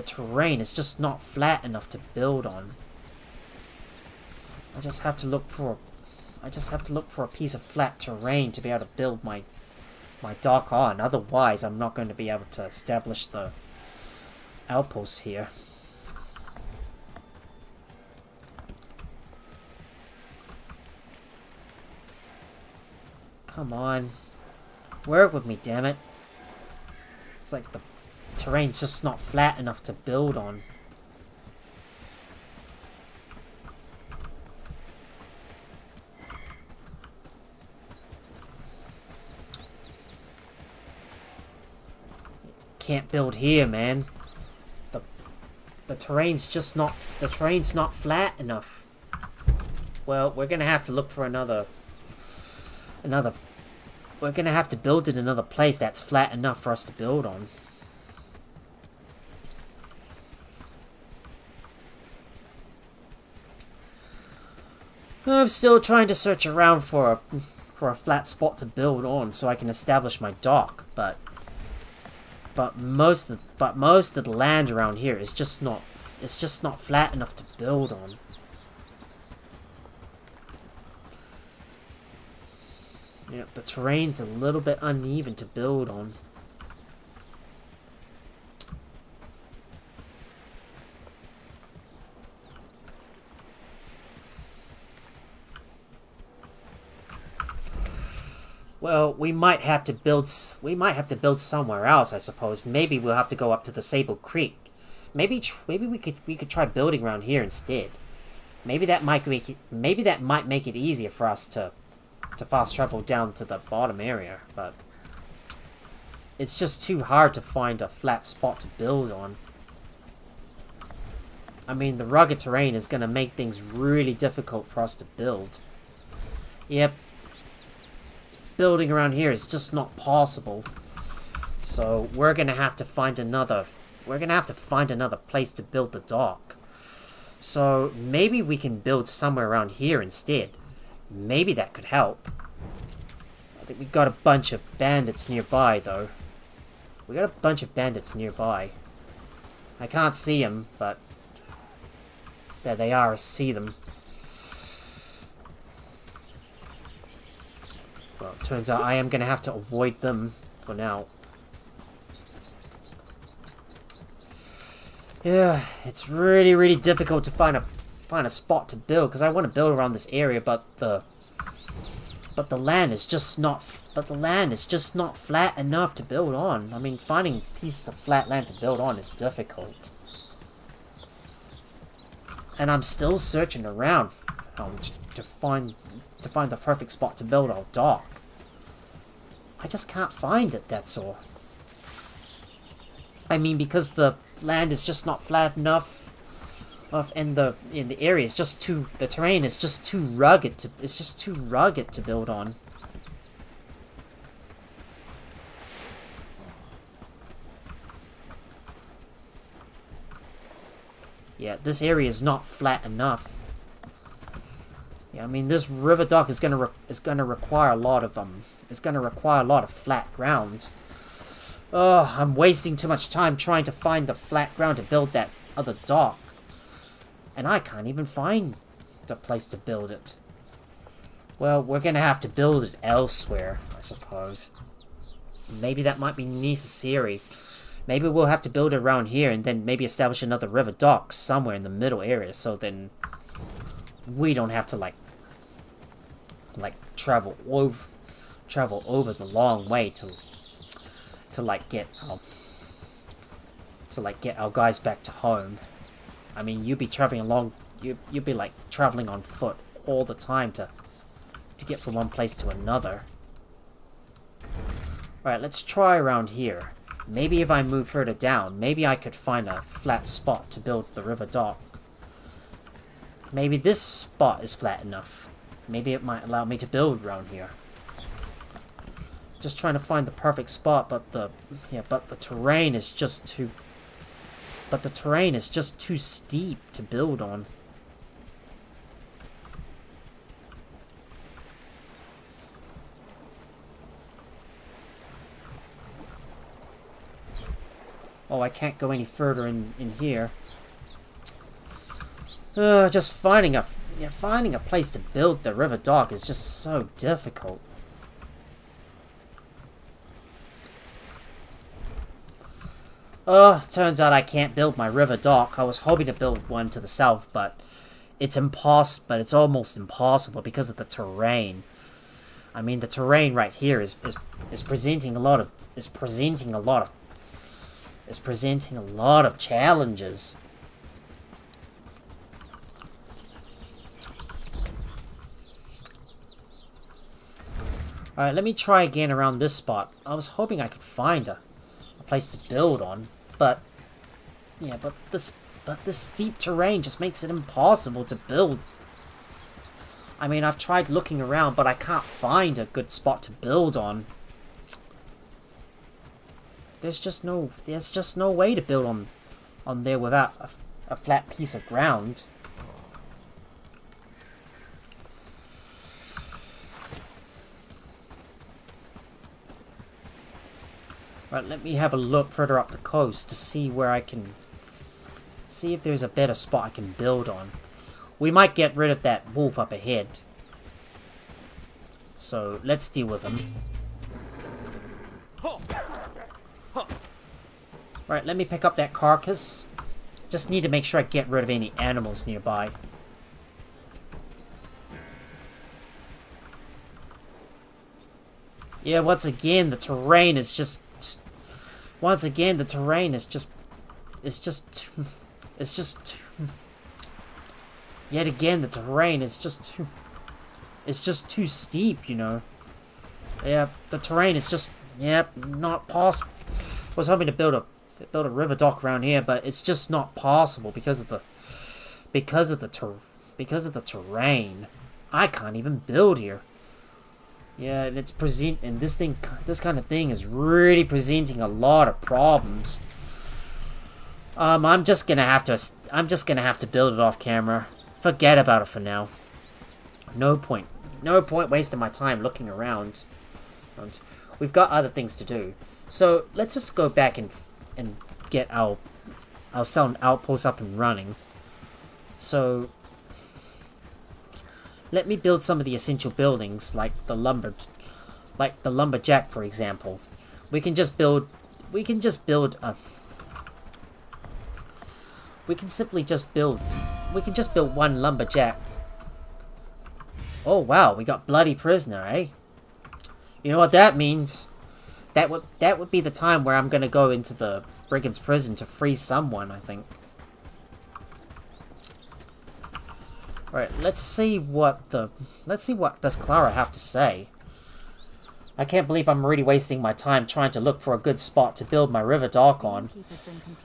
terrain is just not flat enough to build on. I just have to look for a piece of flat terrain to be able to build my dock on. Otherwise, I'm not going to be able to establish the outposts here. Come on. Work with me, damn it. It's like the terrain's just not flat enough to build on. Can't build here, man. The terrain's just not flat enough. Well, we're gonna have to look for another. We're gonna have to build it in another place that's flat enough for us to build on. I'm still trying to search around for a flat spot to build on so I can establish my dock, but most of the land around here is just not flat enough to build on. You know, the terrain's a little bit uneven to build on. Well, we might have to build somewhere else, I suppose. Maybe we'll have to go up to the Sable Creek. Maybe we could try building around here instead. Maybe that might make it easier for us to fast travel down to the bottom area, but it's just too hard to find a flat spot to build on. I mean, the rugged terrain is going to make things really difficult for us to build. Yep. Building around here is just not possible. So we're going to have to find another place to build the dock. So maybe we can build somewhere around here instead. Maybe that could help. I think we got a bunch of bandits nearby, though. We got a bunch of bandits nearby. I can't see them, but there they are. I see them. Well, it turns out I am going to have to avoid them for now. Yeah, it's really, really difficult to find a spot to build, because I want to build around this area, but the land is just not flat enough to build on. I mean, finding pieces of flat land to build on is difficult. And I'm still searching around to find the perfect spot to build our dock. I just can't find it, that's all. I mean, because the land is just not flat enough, and the area is just too, the terrain is just too rugged to build on. Yeah, this area is not flat enough. Yeah, I mean, this river dock is gonna require a lot of flat ground. Oh, I'm wasting too much time trying to find the flat ground to build that other dock. And I can't even find the place to build it. Well, we're gonna have to build it elsewhere, I suppose. Maybe that might be necessary. Maybe we'll have to build it around here and then maybe establish another river dock somewhere in the middle area, so then we don't have to like travel over the long way to get our guys back to home. I mean, you'd be traveling along, you'd be like traveling on foot all the time to get from one place to another. Alright, let's try around here. Maybe if I move further down, maybe I could find a flat spot to build the river dock. Maybe this spot is flat enough. Maybe it might allow me to build around here. Just trying to find the perfect spot, but the terrain is just too steep to build on. Oh, I can't go any further in here. Just finding a place to build the river dock is just so difficult. Turns out I can't build my river dock. I was hoping to build one to the south, but it's almost impossible because of the terrain. I mean, the terrain right here is presenting a lot of challenges. Alright, let me try again around this spot. I was hoping I could find a place to build on, but yeah, but this steep terrain just makes it impossible to build. I mean, I've tried looking around, but I can't find a good spot to build on. There's just no way to build on there without a flat piece of ground. Right, let me have a look further up the coast to see where I can see if there's a better spot I can build on. We might get rid of that wolf up ahead. So let's deal with him. Right, let me pick up that carcass. Just need to make sure I get rid of any animals nearby. Yeah, once again, the terrain is just... Once again, the terrain is just... It's just Yet again, the terrain is just too... It's just too steep, you know. Yeah, the terrain is just... Yeah, not possible. I was hoping to build a river dock around here, but it's just not possible because of the terrain. I can't even build here. Yeah, and this kind of thing is really presenting a lot of problems. I'm just gonna have to build it off camera. Forget about it for now. No point wasting my time looking around. We've got other things to do. So let's just go back and get our sound outpost up and running. So let me build some of the essential buildings, like the lumberjack, for example. We can just build one lumberjack. Oh wow, we got bloody prisoner, eh? You know what that means? That would be the time where I'm gonna go into the brigand's prison to free someone, I think. Alright, let's see what does Clara have to say. I can't believe I'm already wasting my time trying to look for a good spot to build my river dock on.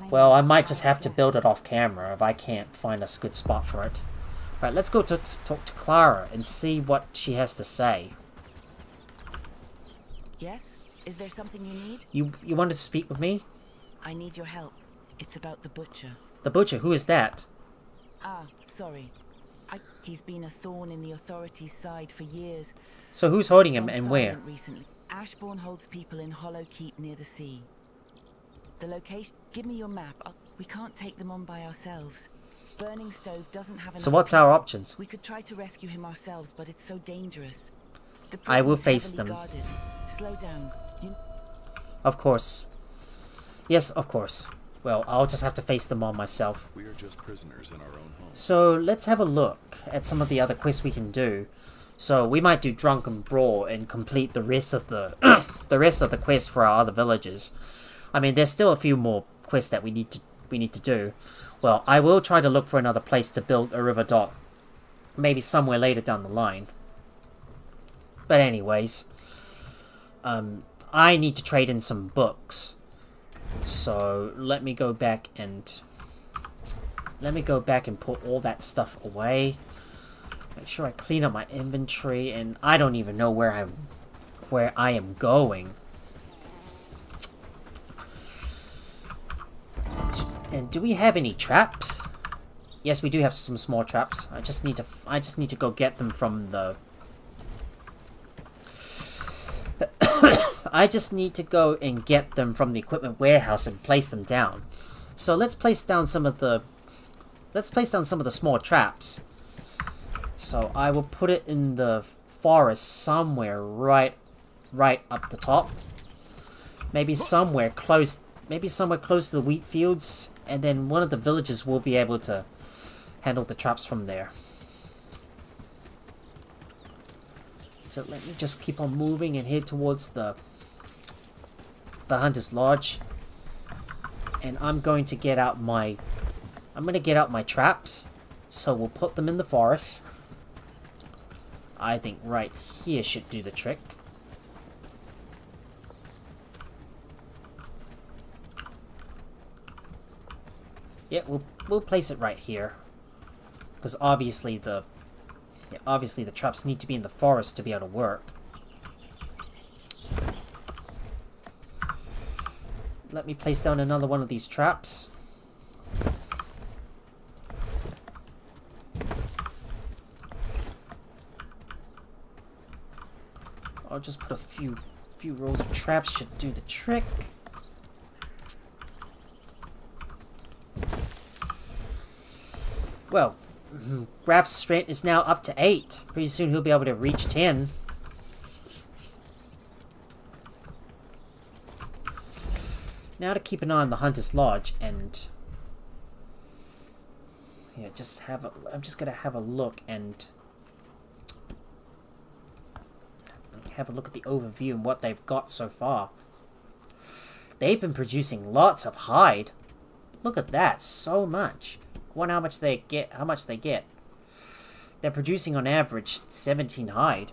Well, I might just have to build it off camera if I can't find a good spot for it. Alright, let's go talk to Clara and see what she has to say. Yes? Is there something you need? You wanted to speak with me? I need your help. It's about the butcher. The butcher? Who is that? Ah, sorry. He's been a thorn in the authorities' side for years. So who's holding him and where? Recently. Ashbourne holds people in Hollow Keep near the sea. The location... Give me your map. We can't take them on by ourselves. Burning Stove doesn't have enough... So what's our options? We could try to rescue him ourselves, but it's so dangerous. I will face them. Guarded. Slow down. Of course. Yes, of course. Well, I'll just have to face them all myself. We are just prisoners in our own home. So let's have a look at some of the other quests we can do. So we might do Drunken Brawl and complete the rest of the the quests for our other villages. I mean, there's still a few more quests that we need to do. Well, I will try to look for another place to build a river dock, maybe somewhere later down the line. But anyways, I need to trade in some books. So let me go back and put all that stuff away. Make sure I clean up my inventory, and I don't even know where I am going. And do we have any traps? Yes, we do have some small traps. I just need to go get them from the I just need to go and get them from the equipment warehouse and place them down. So let's place down some of the small traps. So I will put it in the forest somewhere right up the top. Maybe somewhere close to the wheat fields, and then one of the villagers will be able to handle the traps from there. So let me just keep on moving and head towards the Hunter's Lodge. And I'm going to get out my traps. So we'll put them in the forest. I think right here should do the trick. Yeah, we'll place it right here. Because obviously the traps need to be in the forest to be able to work. Let me place down another one of these traps. I'll just put a few rows of traps, should do the trick. Well, Raph's strength is now up to 8. Pretty soon he'll be able to reach 10. Now to keep an eye on the Hunter's Lodge and... yeah, I'm just gonna have a look and... have a look at the overview and what they've got so far. They've been producing lots of hide. Look at that, so much. I wonder how much they get. They're producing on average 17 hide.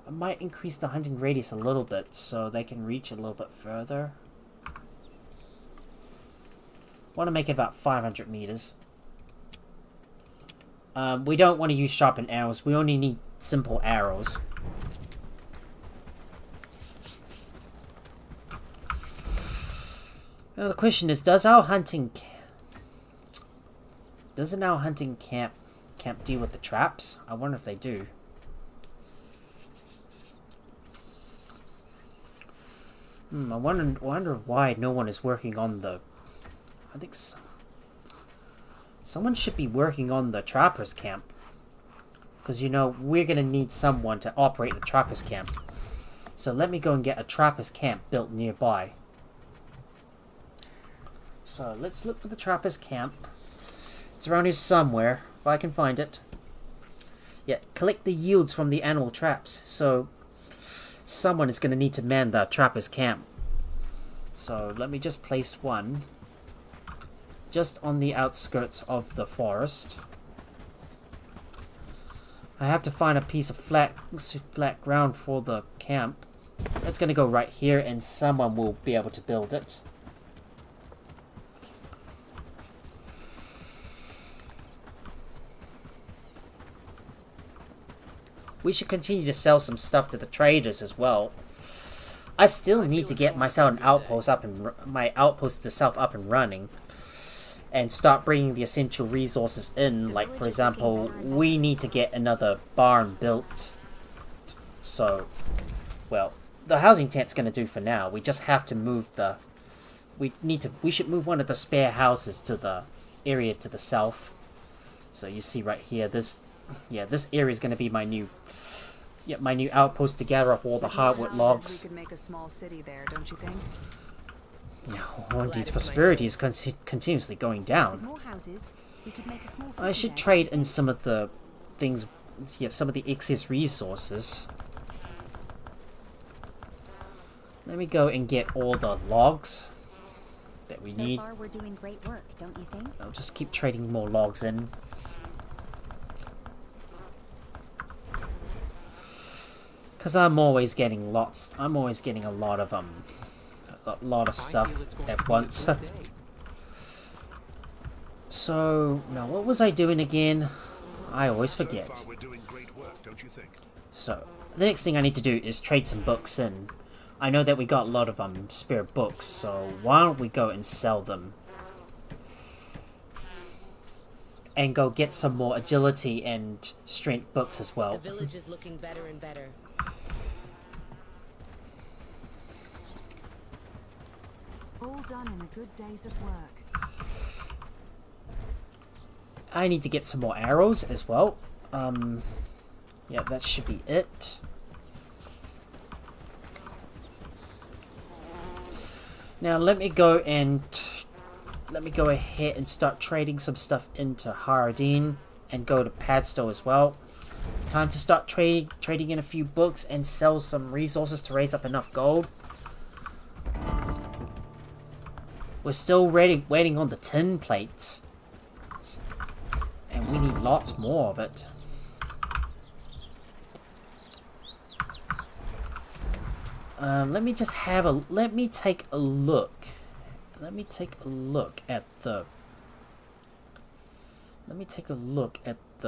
I might increase the hunting radius a little bit so they can reach a little bit further. Want to make it about 500 meters. We don't want to use sharpened arrows. We only need simple arrows. Now the question is, doesn't our hunting camp deal with the traps? I wonder if they do. I wonder why no one is working on the... I think someone should be working on the trappers camp. Because, you know, we're going to need someone to operate the trappers camp. So let me go and get a trappers camp built nearby. So let's look for the trappers camp. It's around here somewhere, if I can find it. Yeah, collect the yields from the animal traps. So someone is going to need to man the trappers camp. So let me just place one just on the outskirts of the forest. I have to find a piece of flat ground for the camp. It's going to go right here and someone will be able to build it. We should continue to sell some stuff to the traders as well. I still need to get myself an outpost my outpost itself up and running. And start bringing the essential resources in. Like, for example, we need to get another barn built. So, well, the housing tent's going to do for now. We just have to move the... We should move one of the spare houses to the area to the south. So you see right here, this area is going to be my new outpost to gather up all the hardwood logs. We could make a small city there, don't you think? Yeah, Horndeed's prosperity is continuously going down. More houses, we could make a small city I should there. trade in some of the things, some of the excess resources. Let me go and get all the logs that we need. So far, we're doing great work, don't you think? I'll just keep trading more logs in. Because I'm always getting a lot of stuff at once. So, now what was I doing again? I always forget. So, the next thing I need to do is trade some books in. I know that we got a lot of spare books, so why don't we go and sell them? And go get some more agility and strength books as well. The village is looking better and better. All done in a good day's of work. I need to get some more arrows as well. Yeah, that should be it. Now let me go and let me go ahead and start trading some stuff into Haradine and go to Padstow as well. Time to start trading in a few books and sell some resources to raise up enough gold. We're still waiting on the tin plates. And we need lots more of it. Let me take a look. Let me take a look at the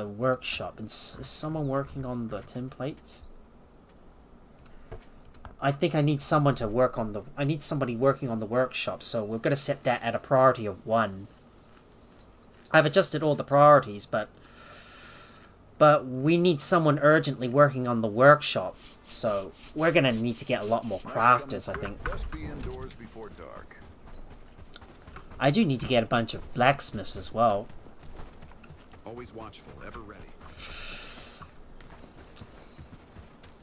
workshop. Is someone working on the tin plates? I think I need someone to work on the... I need somebody working on the workshop, so we're going to set that at a priority of 1. I've adjusted all the priorities, but we need someone urgently working on the workshop, so we're going to need to get a lot more crafters, I think. Best be indoors before dark. I do need to get a bunch of blacksmiths as well. Always watchful, ever ready.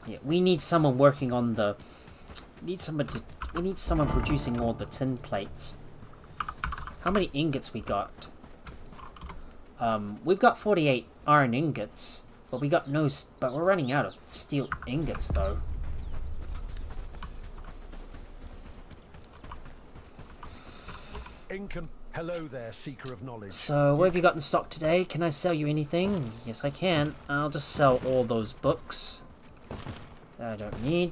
Yeah, we need someone working on the... we need someone producing all the tin plates. How many ingots we got? We've got 48 iron ingots, but but we're running out of steel ingots though. Incan, hello there, seeker of knowledge. So, what have you got in stock today? Can I sell you anything? Yes, I can. I'll just sell all those books that I don't need.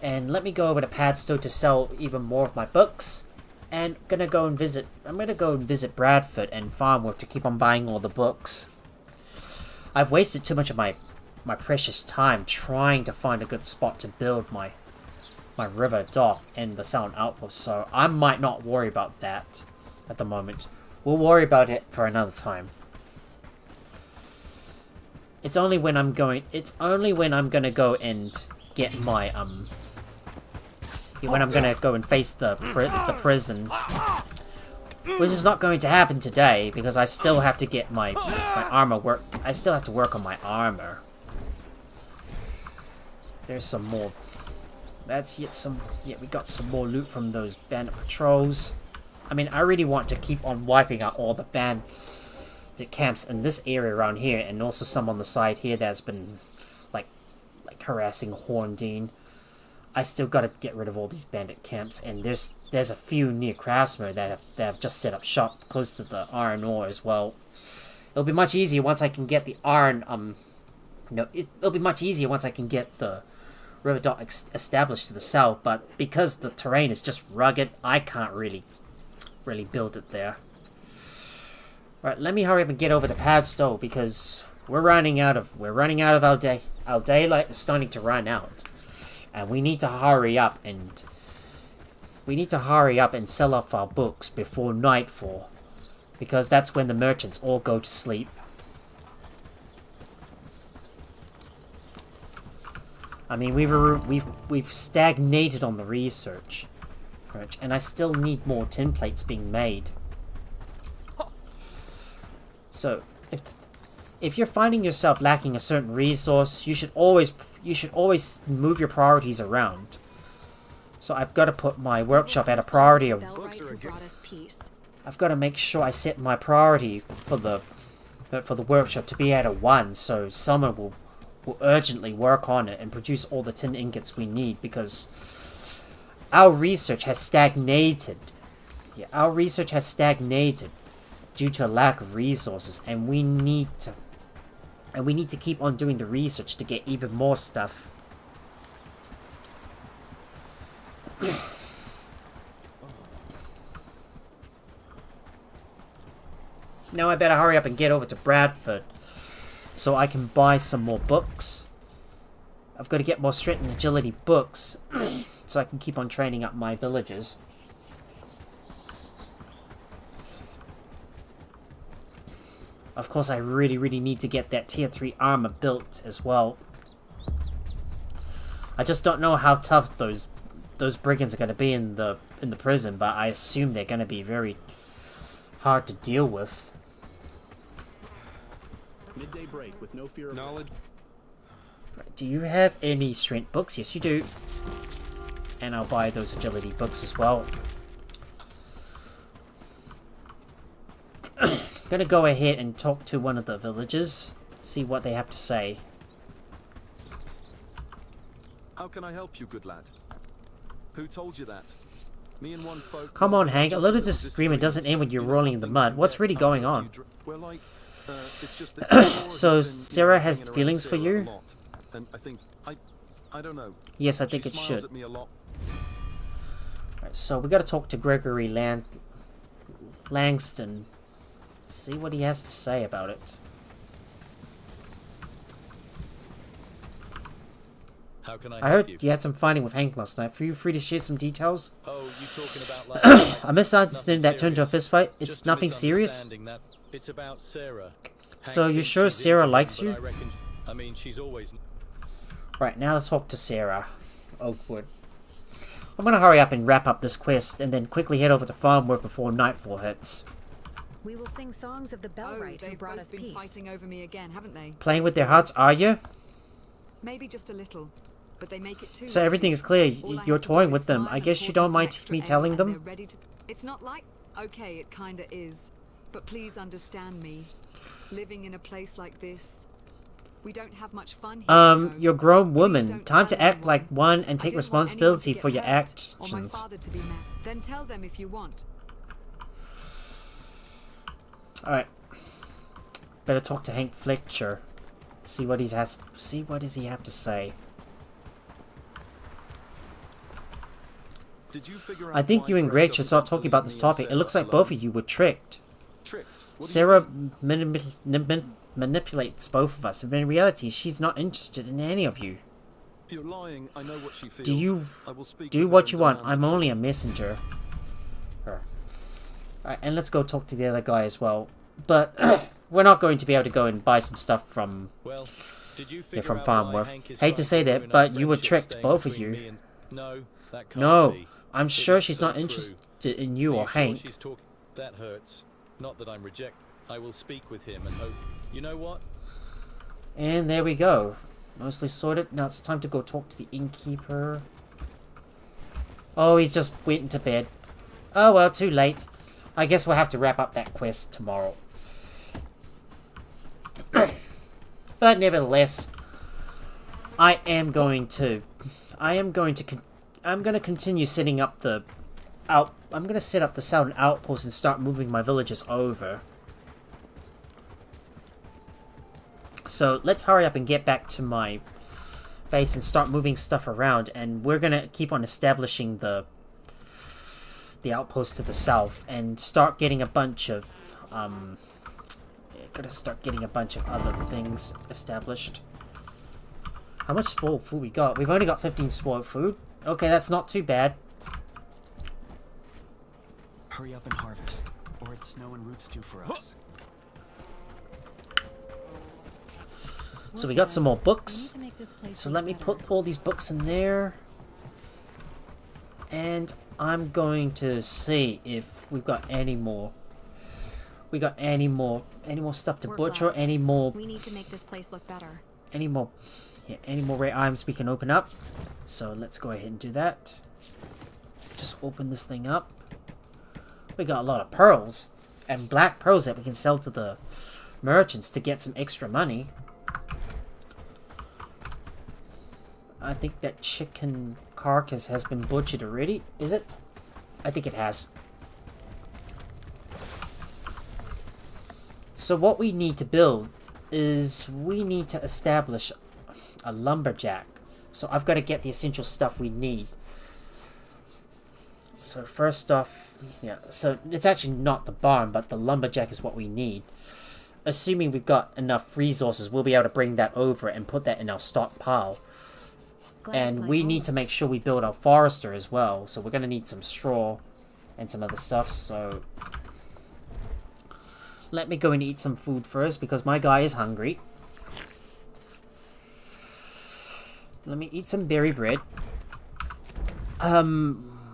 And let me go over to Padstow to sell even more of my books. And I'm gonna go and visit Bradford and Farmwork to keep on buying all the books. I've wasted too much of my precious time trying to find a good spot to build my river dock and the sound outpost, so I might not worry about that at the moment. We'll worry about it for another time. It's only when I'm gonna go and get my when I'm gonna go and face the prison, which is not going to happen today because I still have to get my armor work. I still have to work on my armor. There's some more. That's yet some. Yeah, we got some more loot from those bandit patrols. I mean, I really want to keep on wiping out all the bandit camps in this area around here, and also some on the side here that's been like harassing Horndine. I still gotta get rid of all these bandit camps, and there's a few near Krasmer that have just set up shop close to the iron ore as well. It'll be much easier once I can get the iron. It'll be much easier once I can get the river dock established to the south. But because the terrain is just rugged, I can't really build it there. Right, let me hurry up and get over to Padstow because we're running out of our day. Our daylight is starting to run out. And we need to hurry up and sell off our books before nightfall, because that's when the merchants all go to sleep. I mean, we've stagnated on the research, and I still need more tin plates being made. So, if you're finding yourself lacking a certain resource, you should always move your priorities around. So I've got to put my workshop at a priority of... I've got to make sure I set my priority for the workshop to be at a 1, so someone will urgently work on it and produce all the tin ingots we need, because our research has stagnated. Yeah, our research has stagnated due to a lack of resources, and we need to keep on doing the research to get even more stuff. Now I better hurry up and get over to Bradford so I can buy some more books. I've got to get more strength and agility books so I can keep on training up my villagers. Of course, I really need to get that tier 3 armor built as well. I just don't know how tough those brigands are going to be in the prison, but I assume they're going to be very hard to deal with. Midday break with no fear of knowledge. Right, do you have any strength books? Yes, you do. And I'll buy those agility books as well. gonna go ahead and talk to one of the villagers, see what they have to say. How can I help you, good lad? Who told you that? Me and one folk. Come on, Hank. A little disagreement doesn't end when you're rolling in the mud. What's really going on? Well, like, it's just that So Sarah has feelings for you? And I think I don't know. Yes, I think She it smiles should. at me a lot. Right, so we gotta talk to Gregory Langston. See what he has to say about it. How can I heard you had some fighting with Hank last night. Are you free to share some details? Oh, you talking about last night? I misunderstood that turned into a fist fight. It's Just a nothing serious. misunderstanding that it's about Sarah. So Hank you're thinks sure she's Sarah into him, likes but you? I mean, she's always. Right, now let's talk to Sarah Oakwood. I'm gonna hurry up and wrap up this quest and then quickly head over to farm work before nightfall hits. We will sing songs of the Bellwright who they've brought both us been peace. fighting over me again, haven't they? Playing with their hearts, are you? Maybe just a little, but they make it too. So everything is clear. You're toying with them. I guess you don't mind me telling them? It's not like... Okay, it kinda is. But please understand me. Living in a place like this... We don't have much fun here, you know. You're a grown Please woman. don't Time to tell act anyone. like one and I take didn't want responsibility anyone to for get your hurt, or my actions. father to be mad. Then tell them if you want. Alright. Better talk to Hank Fletcher. See what he has to say. Did you figure out I think why you and Greg Greg should doesn't start want to talking leave about this me and topic. It Sarah looks like alone? both of you were tricked. Tricked? What do you Sarah mean? manipulates both of us, and in reality, she's not interested in any of you. You're lying. I know what she feels. Do you I will speak do with her what and you want? demand I'm the only a truth. messenger. Alright, and let's go talk to the other guy as well. But we're not going to be able to go and buy some stuff from Well, did you figure from out Farm why Worth. Hank is Hate to trying say that, ruin but our you were friendship tricked, staying both of between you. me and... No, that can't No, be. I'm It sure was she's so not true. interested in you Are or you sure Hank. she's talking? That hurts. Not that I'm reject. I will speak with him and hope. You know what? And there we go. Mostly sorted. Now it's time to go talk to the innkeeper. Oh, he just went into bed. Oh well, too late. I guess we'll have to wrap up that quest tomorrow. But nevertheless, I'm going to continue setting up the I'm going to set up the southern outpost and start moving my villagers over. So let's hurry up and get back to my base and start moving stuff around, and we're going to keep on establishing the outpost to the south and start getting a bunch of other things established. How much spoiled food we got? We've only got 15 spoiled food. Okay, that's not too bad. Hurry up and harvest, or it's snow and roots too for us. So we got some more books. So let me put all these books in there. And I'm going to see if we've got any more. We got any more stuff to butcher, any more. We need to make this place look better. Any more rare items we can open up. So let's go ahead and do that. Just open this thing up. We got a lot of pearls and black pearls that we can sell to the merchants to get some extra money. I think that chicken carcass has been butchered already. Is it? I think it has. So what we need to build is we need to establish a lumberjack. So I've got to get the essential stuff we need. So first off, yeah, so it's actually not the barn, but the lumberjack is what we need. Assuming we've got enough resources, we'll be able to bring that over and put that in our stockpile. And we need to make sure we build our forester as well. So we're going to need some straw and some other stuff. So let me go and eat some food first because my guy is hungry. Let me eat some berry bread.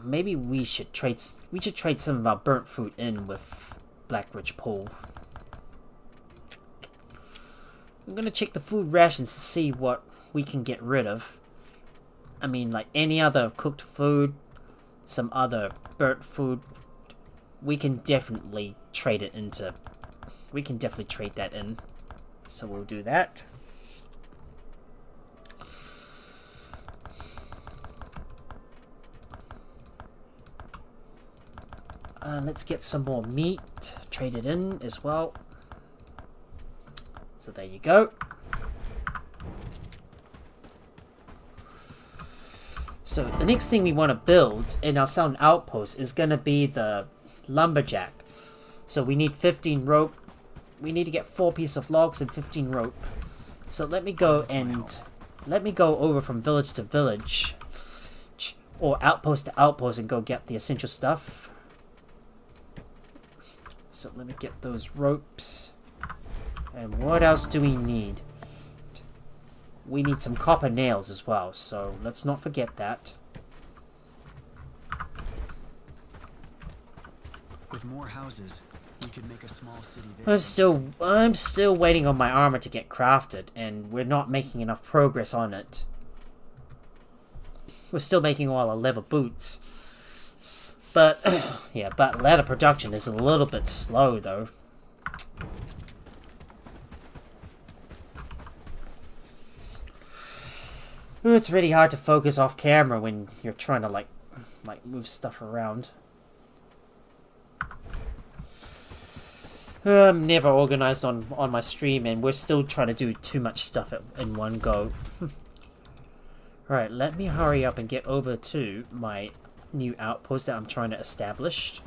Maybe we should trade some of our burnt food in with Blackridge Pool. I'm gonna check the food rations to see what we can get rid of. I mean, like any other cooked food, some other burnt food, we can definitely trade it into We can definitely trade that in. So we'll do that. Let's get some more meat. Trade it in as well. So there you go. So the next thing we want to build in our sound outpost is going to be the lumberjack. So we need 15 rope. We need to get 4 pieces of logs and 15 rope. So let me go over from village to village, or outpost to outpost, and go get the essential stuff. So let me get those ropes. And what else do we need? We need some copper nails as well, so let's not forget that. With more houses, we could make a small city there. I'm still waiting on my armor to get crafted, and we're not making enough progress on it. We're still making all our leather boots. But yeah, but leather production is a little bit slow though. It's really hard to focus off camera when you're trying to like move stuff around. I'm never organized on my stream, and we're still trying to do too much stuff in one go. Alright, let me hurry up and get over to my new outpost that I'm trying to establish.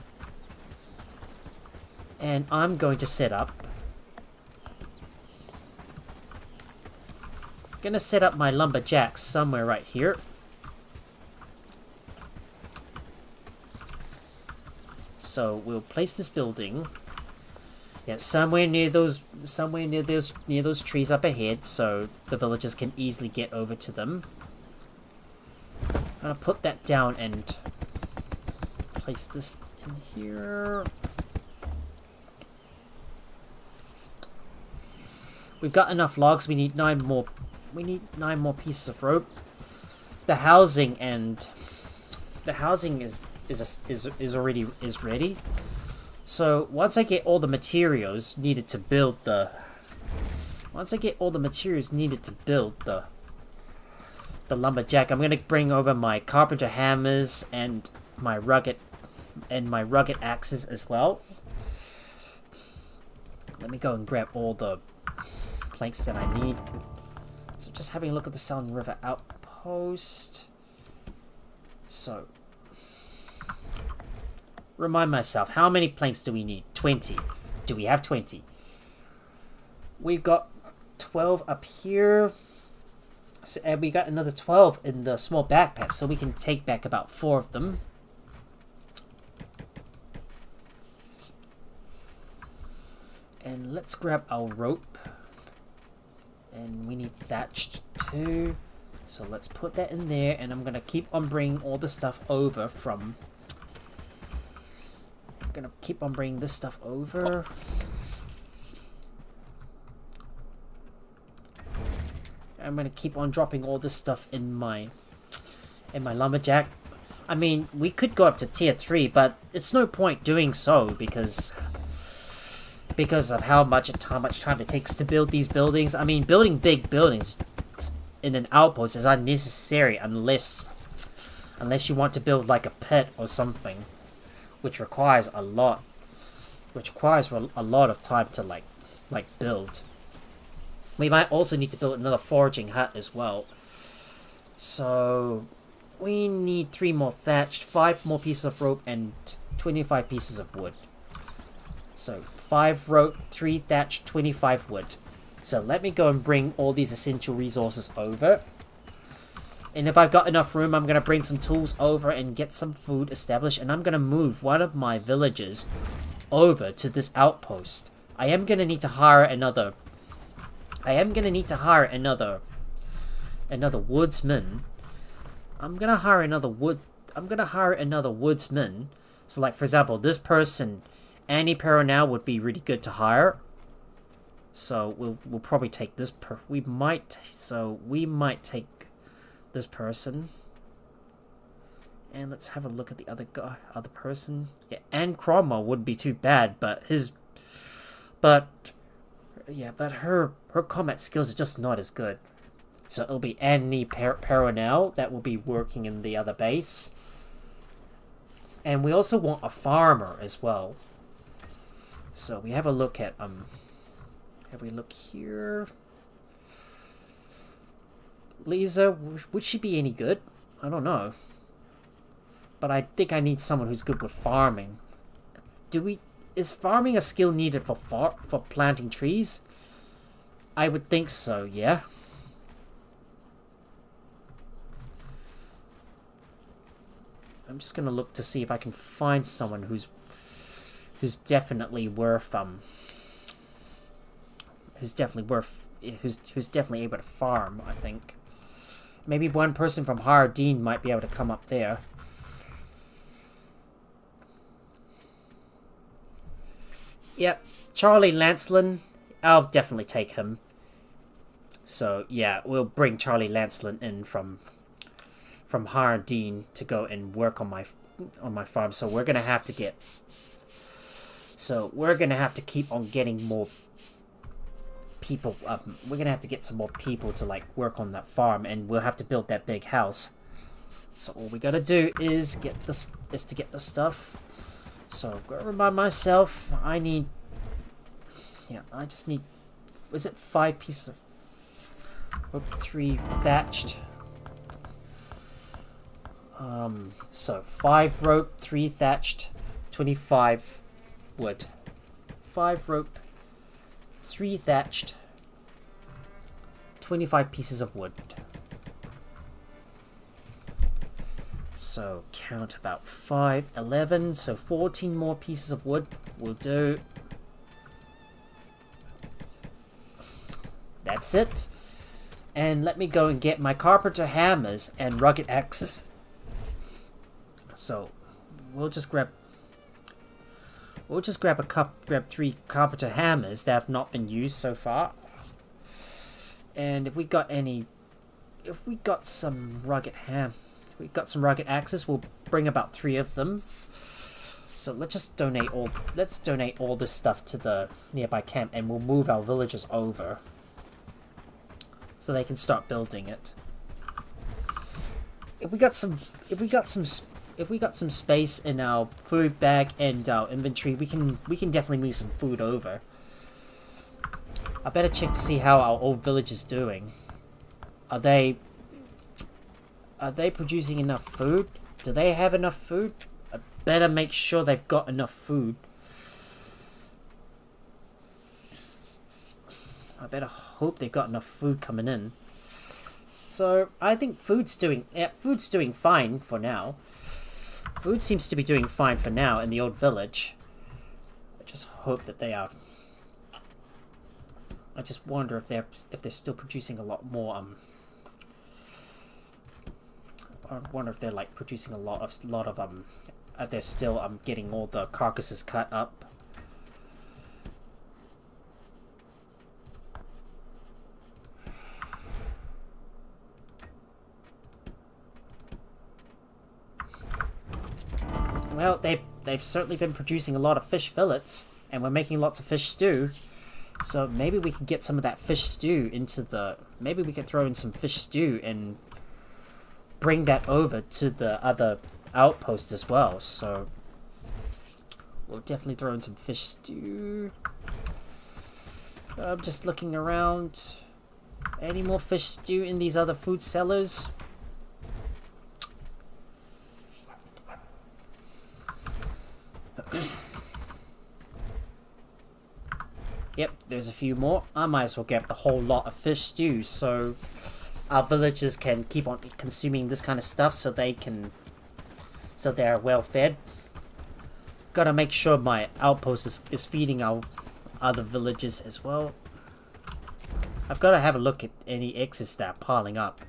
And I'm going to set up... gonna set up my lumberjacks somewhere right here. So we'll place this building, yeah, somewhere near those trees up ahead, so the villagers can easily get over to them. I'm gonna put that down and place this in here. We've got enough logs. We need 9 more. We need 9 more pieces of rope. The housing is already ready. So once I get all the materials needed to build the lumberjack, I'm gonna bring over my carpenter hammers and my rugged axes as well. Let me go and grab all the planks that I need. So just having a look at the Sound River outpost. So remind myself, how many planks do we need? 20. Do we have 20? We've got 12 up here. So, and we got another 12 in the small backpack, so we can take back about 4 of them. And let's grab our rope. And we need thatched too. So let's put that in there, and I'm going to keep on bringing all the stuff over from... I'm going to keep on bringing this stuff over. I'm going to keep on dropping all this stuff in my lumberjack. I mean, we could go up to tier 3, but it's no point doing so because of how much time it takes to build these buildings. I mean, building big buildings in an outpost is unnecessary unless you want to build like a pit or something, which requires a lot of time to like build. We might also need to build another foraging hut as well. So we need 3 more thatched, 5 more pieces of rope, and 25 pieces of wood. So 5 rope, 3 thatched, 25 wood. So let me go and bring all these essential resources over. And if I've got enough room, I'm going to bring some tools over and get some food established. And I'm going to move one of my villagers over to this outpost. I am going to need to hire another woodsman. I'm going to hire another woodsman. So like, for example, this person, Annie Peronel, would be really good to hire. So we'll probably take this we might take this person. And let's have a look at the other person. Yeah, Anne Cromwell wouldn't be too bad, but But yeah, but her combat skills are just not as good. So it'll be Annie Peronel that will be working in the other base. And we also want a farmer as well. So we have a look at have we look here? Lisa, would she be any good? I don't know. But I think I need someone who's good with farming. Is farming a skill needed for planting trees? I would think so, yeah. I'm just gonna look to see if I can find someone who's definitely worth who's definitely able to farm, I think. Maybe one person from Hardeen might be able to come up there. Yep, Charlie Lancelin, I'll definitely take him. So yeah, we'll bring Charlie Lancelin in from Hardeen to go and work on my farm. So we're gonna have to keep on getting more people. We're gonna have to get some more people to like work on that farm, and we'll have to build that big house. So all we gotta do is get the stuff. So I'm gonna remind myself, I just need, was it 5 pieces of rope, 3 thatched? So 5 rope, 3 thatched, 25 wood. 5 rope, 3 thatched, 25 pieces of wood. So count about 5, 11, so 14 more pieces of wood will do. That's it. And let me go and get my carpenter hammers and rugged axes. So we'll just grab 3 carpenter hammers that have not been used so far. And if we got some rugged axes, we'll bring about 3 of them. So let's donate all this stuff to the nearby camp, and we'll move our villagers over so they can start building it. If we got some space in our food bag and our inventory, we can definitely move some food over. I better check to see how our old village is doing. Are they producing enough food? Do they have enough food? I better make sure they've got enough food. I better hope they've got enough food coming in. So I think food's doing fine for now. Food seems to be doing fine for now in the old village. I just hope that they are. I just wonder if they're still producing a lot more. I wonder if they're like producing a lot of they're still getting all the carcasses cut up. Well, they've certainly been producing a lot of fish fillets, and we're making lots of fish stew. So maybe we can get some of that fish stew into the. Maybe we can throw in some fish stew and bring that over to the other outpost as well. So we'll definitely throw in some fish stew. I'm just looking around. Any more fish stew in these other food cellars? Yep, there's a few more. I might as well get the whole lot of fish stew so our villagers can keep on consuming this kind of stuff so they're well fed. Gotta make sure my outpost is feeding our other villagers as well. I've got to have a look at any excess that are piling up.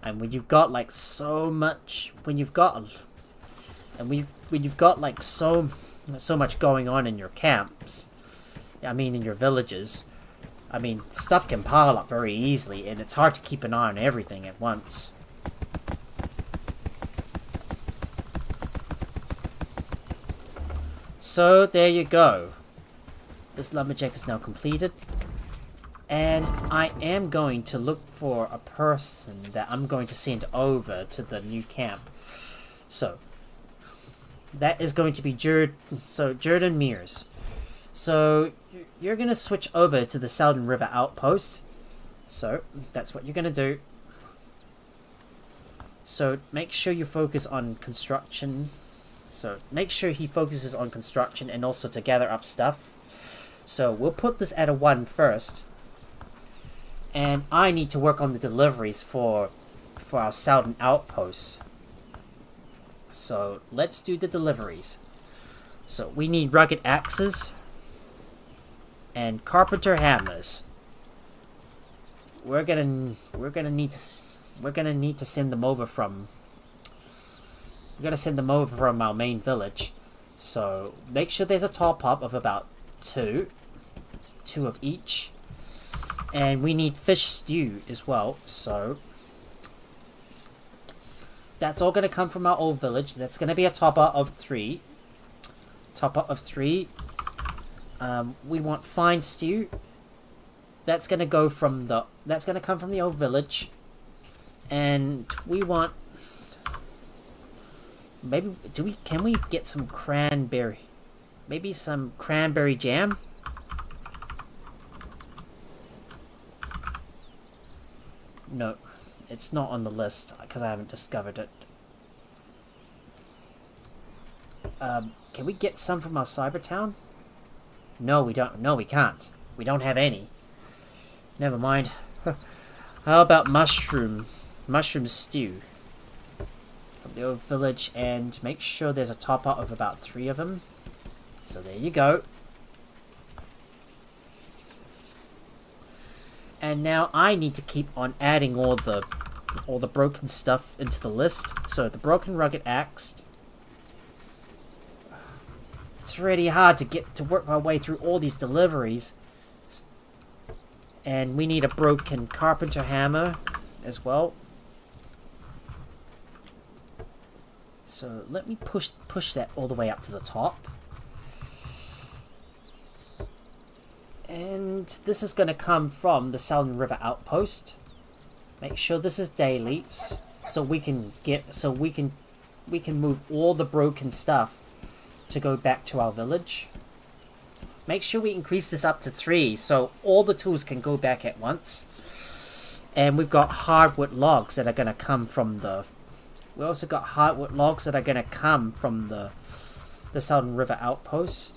And when you've got like so much, when you've got like so much going on in your camps, I mean in your villages, I mean stuff can pile up very easily, and it's hard to keep an eye on everything at once. So there you go. This lumberjack is now completed. And I am going to look for a person that I'm going to send over to the new camp. So, that is going to be Jordan Mears. So, you're going to switch over to the Southern River Outpost. So, that's what you're going to do. So, make sure you focus on construction. So, make sure he focuses on construction and also to gather up stuff. So, we'll put this at a 1 first. And I need to work on the deliveries for our Southern Outposts. So, let's do the deliveries. So, we need rugged axes and carpenter hammers. We're gonna need to send them over from. We're gonna send them over from our main village. So make sure there's a top up of about 2 of each, and we need fish stew as well. So that's all gonna come from our old village. That's gonna be a top up of 3. We want fine stew. That's gonna come from the old village, and we want can we get some cranberry? Maybe some cranberry jam. No, it's not on the list because I haven't discovered it. Can we get some from our cyber town? No, we don't. No, we can't. We don't have any. Never mind. How about mushroom stew from the old village, and make sure there's a top up of about 3 of them. So there you go. And now I need to keep on adding all the broken stuff into the list. So the broken rugged axe. It's really hard to work my way through all these deliveries. And we need a broken carpenter hammer as well. So let me push that all the way up to the top. And this is going to come from the Southern River Outpost. Make sure this is day leaps so we can move all the broken stuff to go back to our village. Make sure we increase this up to 3 so all the tools can go back at once. And we've got hardwood logs that are going to come from the... We also got hardwood logs that are going to come from the Southern River Outpost.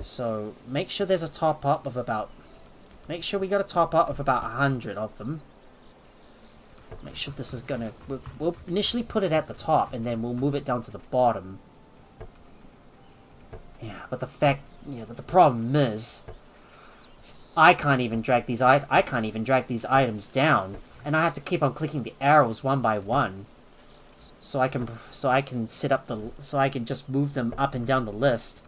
So make sure there's a top up of about... Make sure we got a top up of about 100 of them. Make sure this is going to... We'll initially put it at the top and then we'll move it down to the bottom. Yeah, but the problem is, I can't even drag these items down, and I have to keep on clicking the arrows one by one, so I can just move them up and down the list,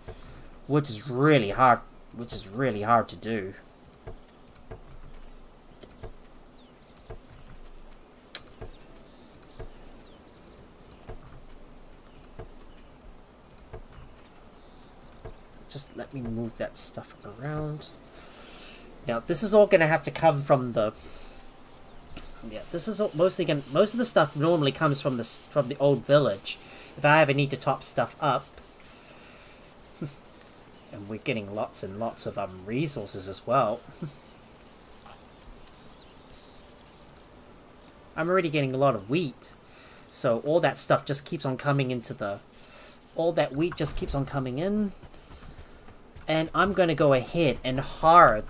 which is really hard to do. Just let me move that stuff around. Now, this is all going to have to come from the... Yeah, this is all most of the stuff normally comes from the old village. If I ever need to top stuff up. And we're getting lots and lots of resources as well. I'm already getting a lot of wheat. So all that stuff just keeps on coming into the... All that wheat just keeps on coming in. And I'm going to go ahead and hire...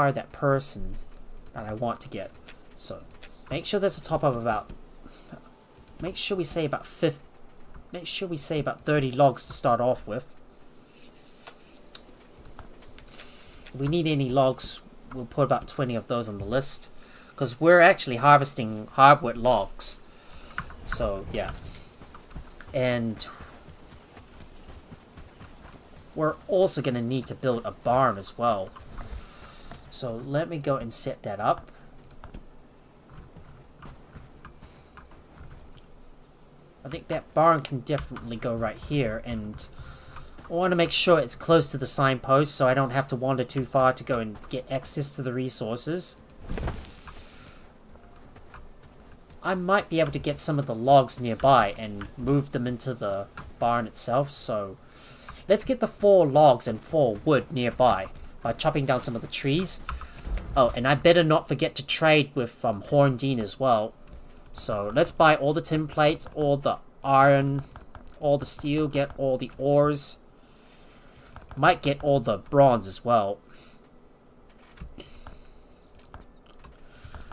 that person that I want to get. So, make sure there's a top of about... Make sure we say about 30 logs to start off with. If we need any logs, we'll put about 20 of those on the list. Because we're actually harvesting hardwood logs. So, yeah. And we're also going to need to build a barn as well. So let me go and set that up. I think that barn can definitely go right here, and I want to make sure it's close to the signpost so I don't have to wander too far to go and get access to the resources. I might be able to get some of the logs nearby and move them into the barn itself, so let's get the 4 logs and 4 wood nearby by chopping down some of the trees. Oh, and I better not forget to trade with Horndine as well. So let's buy all the tin plates, all the iron, all the steel, get all the ores. Might get all the bronze as well.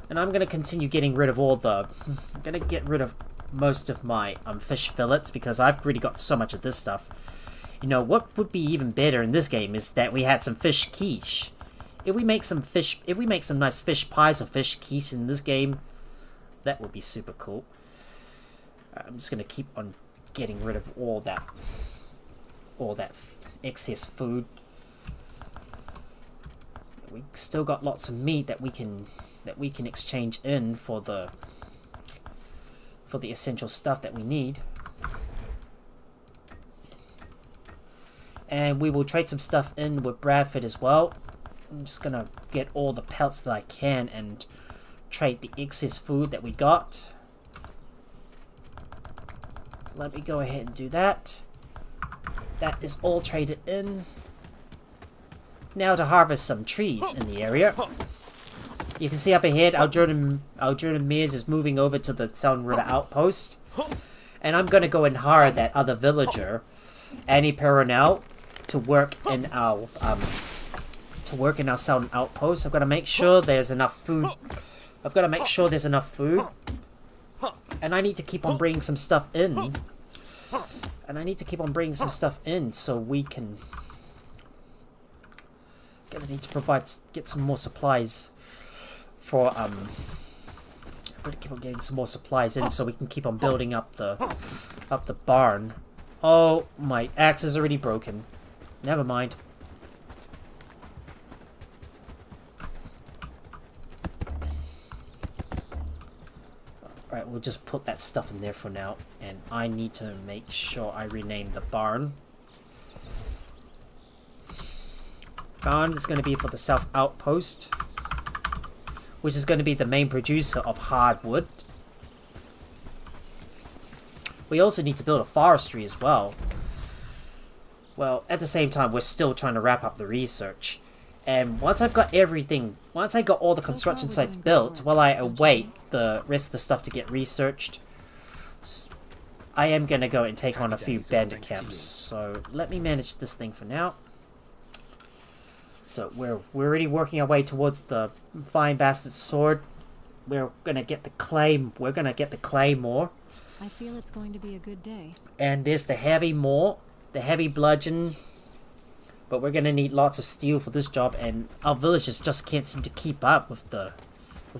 And I'm going to continue getting rid of all the... I'm going to get rid of most of my fish fillets because I've already got so much of this stuff. You know, what would be even better in this game is that we had some fish quiche. If we make some nice fish pies or fish quiche in this game, that would be super cool. I'm just going to keep on getting rid of all that excess food. We still got lots of meat that we can exchange in for the essential stuff that we need. And we will trade some stuff in with Bradford as well. I'm just gonna get all the pelts that I can and trade the excess food that we got. Let me go ahead and do that. That is all traded in. Now to harvest some trees in the area. You can see up ahead, Algernon Mears is moving over to the Southern River Outpost. And I'm going to go and hire that other villager, Annie Peronel, to work in our Southern Outpost. I've got to make sure there's enough food. And I need to keep on bringing some stuff in. So we can... Gonna need to get some more supplies for, I'm gonna keep on getting some more supplies in so we can keep on building up the barn. Oh, my axe is already broken. Never mind. Alright, we'll just put that stuff in there for now. And I need to make sure I rename the barn. Barn is going to be for the South Outpost, which is going to be the main producer of hardwood. We also need to build a forestry as well. Well, at the same time, we're still trying to wrap up the research. And once I got all the construction sites built, while I await the rest of the stuff to get researched, I am going to go and take on a few bandit camps. So let me manage this thing for now. So we're already working our way towards the Fine Bastard Sword. We're gonna get the clay. We're gonna get the claymore. I feel it's going to be a good day. And there's the heavy maul, the heavy bludgeon. But we're gonna need lots of steel for this job, and our villagers just can't seem to keep up with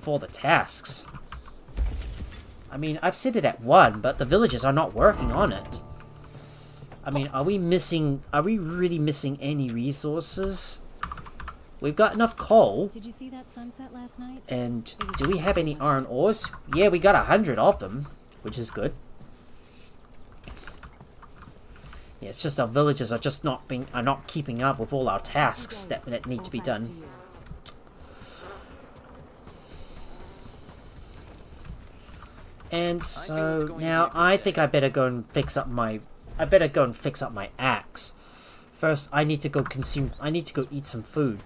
all the tasks. I mean, I've set it at 1, but the villagers are not working on it. I mean, are we really missing any resources? We've got enough coal. Did you see that sunset last night? And do we have any iron ores? Yeah, we got 100 of them, which is good. Yeah, it's just our villagers are just not keeping up with all our tasks that need to be done. And so now I think I better go and fix up my axe. First, I need to go eat some food.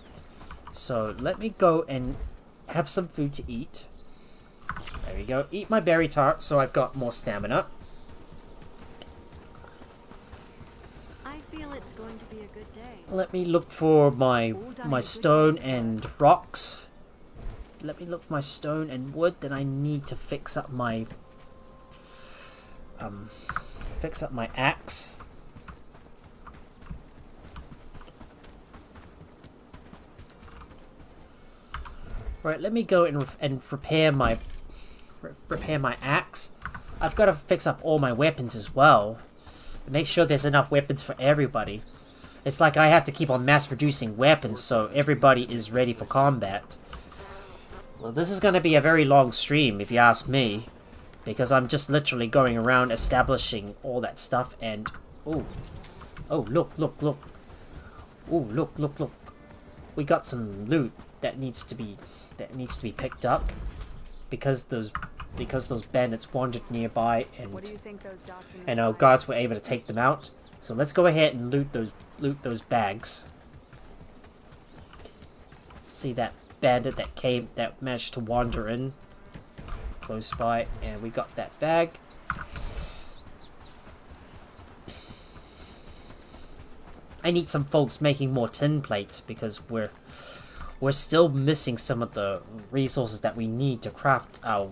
So let me go and have some food to eat. There we go. Eat my berry tart so I've got more stamina. I feel it's going to be a good day. Let me look for my stone and rocks. Let me look for my stone and wood. Then I need to fix up my axe. Right, let me go and repair my axe. I've got to fix up all my weapons as well. Make sure there's enough weapons for everybody. It's like I have to keep on mass producing weapons so everybody is ready for combat. Well, this is going to be a very long stream if you ask me. because I'm just literally going around establishing all that stuff. And oh, look, look, we got some loot that needs to be picked up because those bandits wandered nearby, and What do you think those dots in the our sky? guards were able to take them out. So let's go ahead and loot those bags. See that bandit that managed to wander in close by, and we got that bag. I need some folks making more tin plates because we're still missing some of the resources that we need to craft our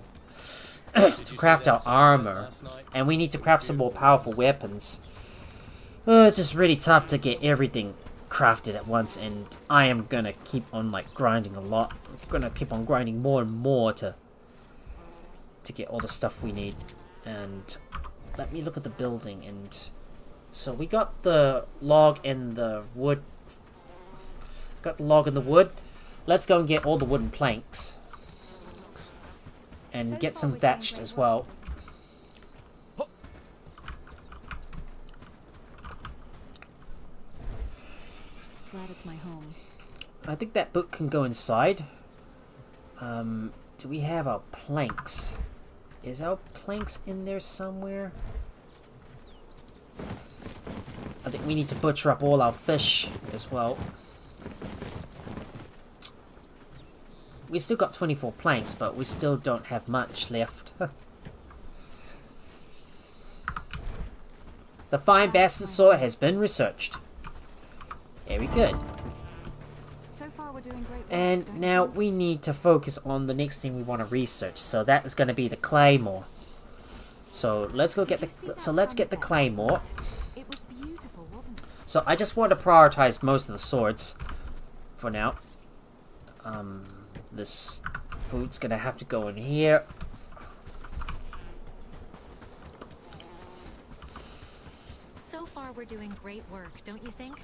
armor, and we need to craft some more powerful weapons. It's just really tough to get everything crafted at once, and I am gonna keep on grinding a lot. I'm gonna keep on grinding more and more to get all the stuff we need. And let me look at the building. And so we got the log and the wood. Let's go and get all the wooden planks and get some thatched as well. Glad it's my home. I think that book can go inside. Do we have our planks? Is our planks in there somewhere? I think we need to butcher up all our fish as well. We still got 24 planks, but we still don't have much left. The fine bastard saw has been researched. Very good. So far we're doing great work, And don't now you? we need to focus on the next thing we want to research. So that is going to be the claymore. So let's go get Did you see the that let's get the sunset claymore. last night? It was beautiful, wasn't it? So I just want to prioritize most of the swords for now. This food's gonna have to go in here. So far, we're doing great work, don't you think?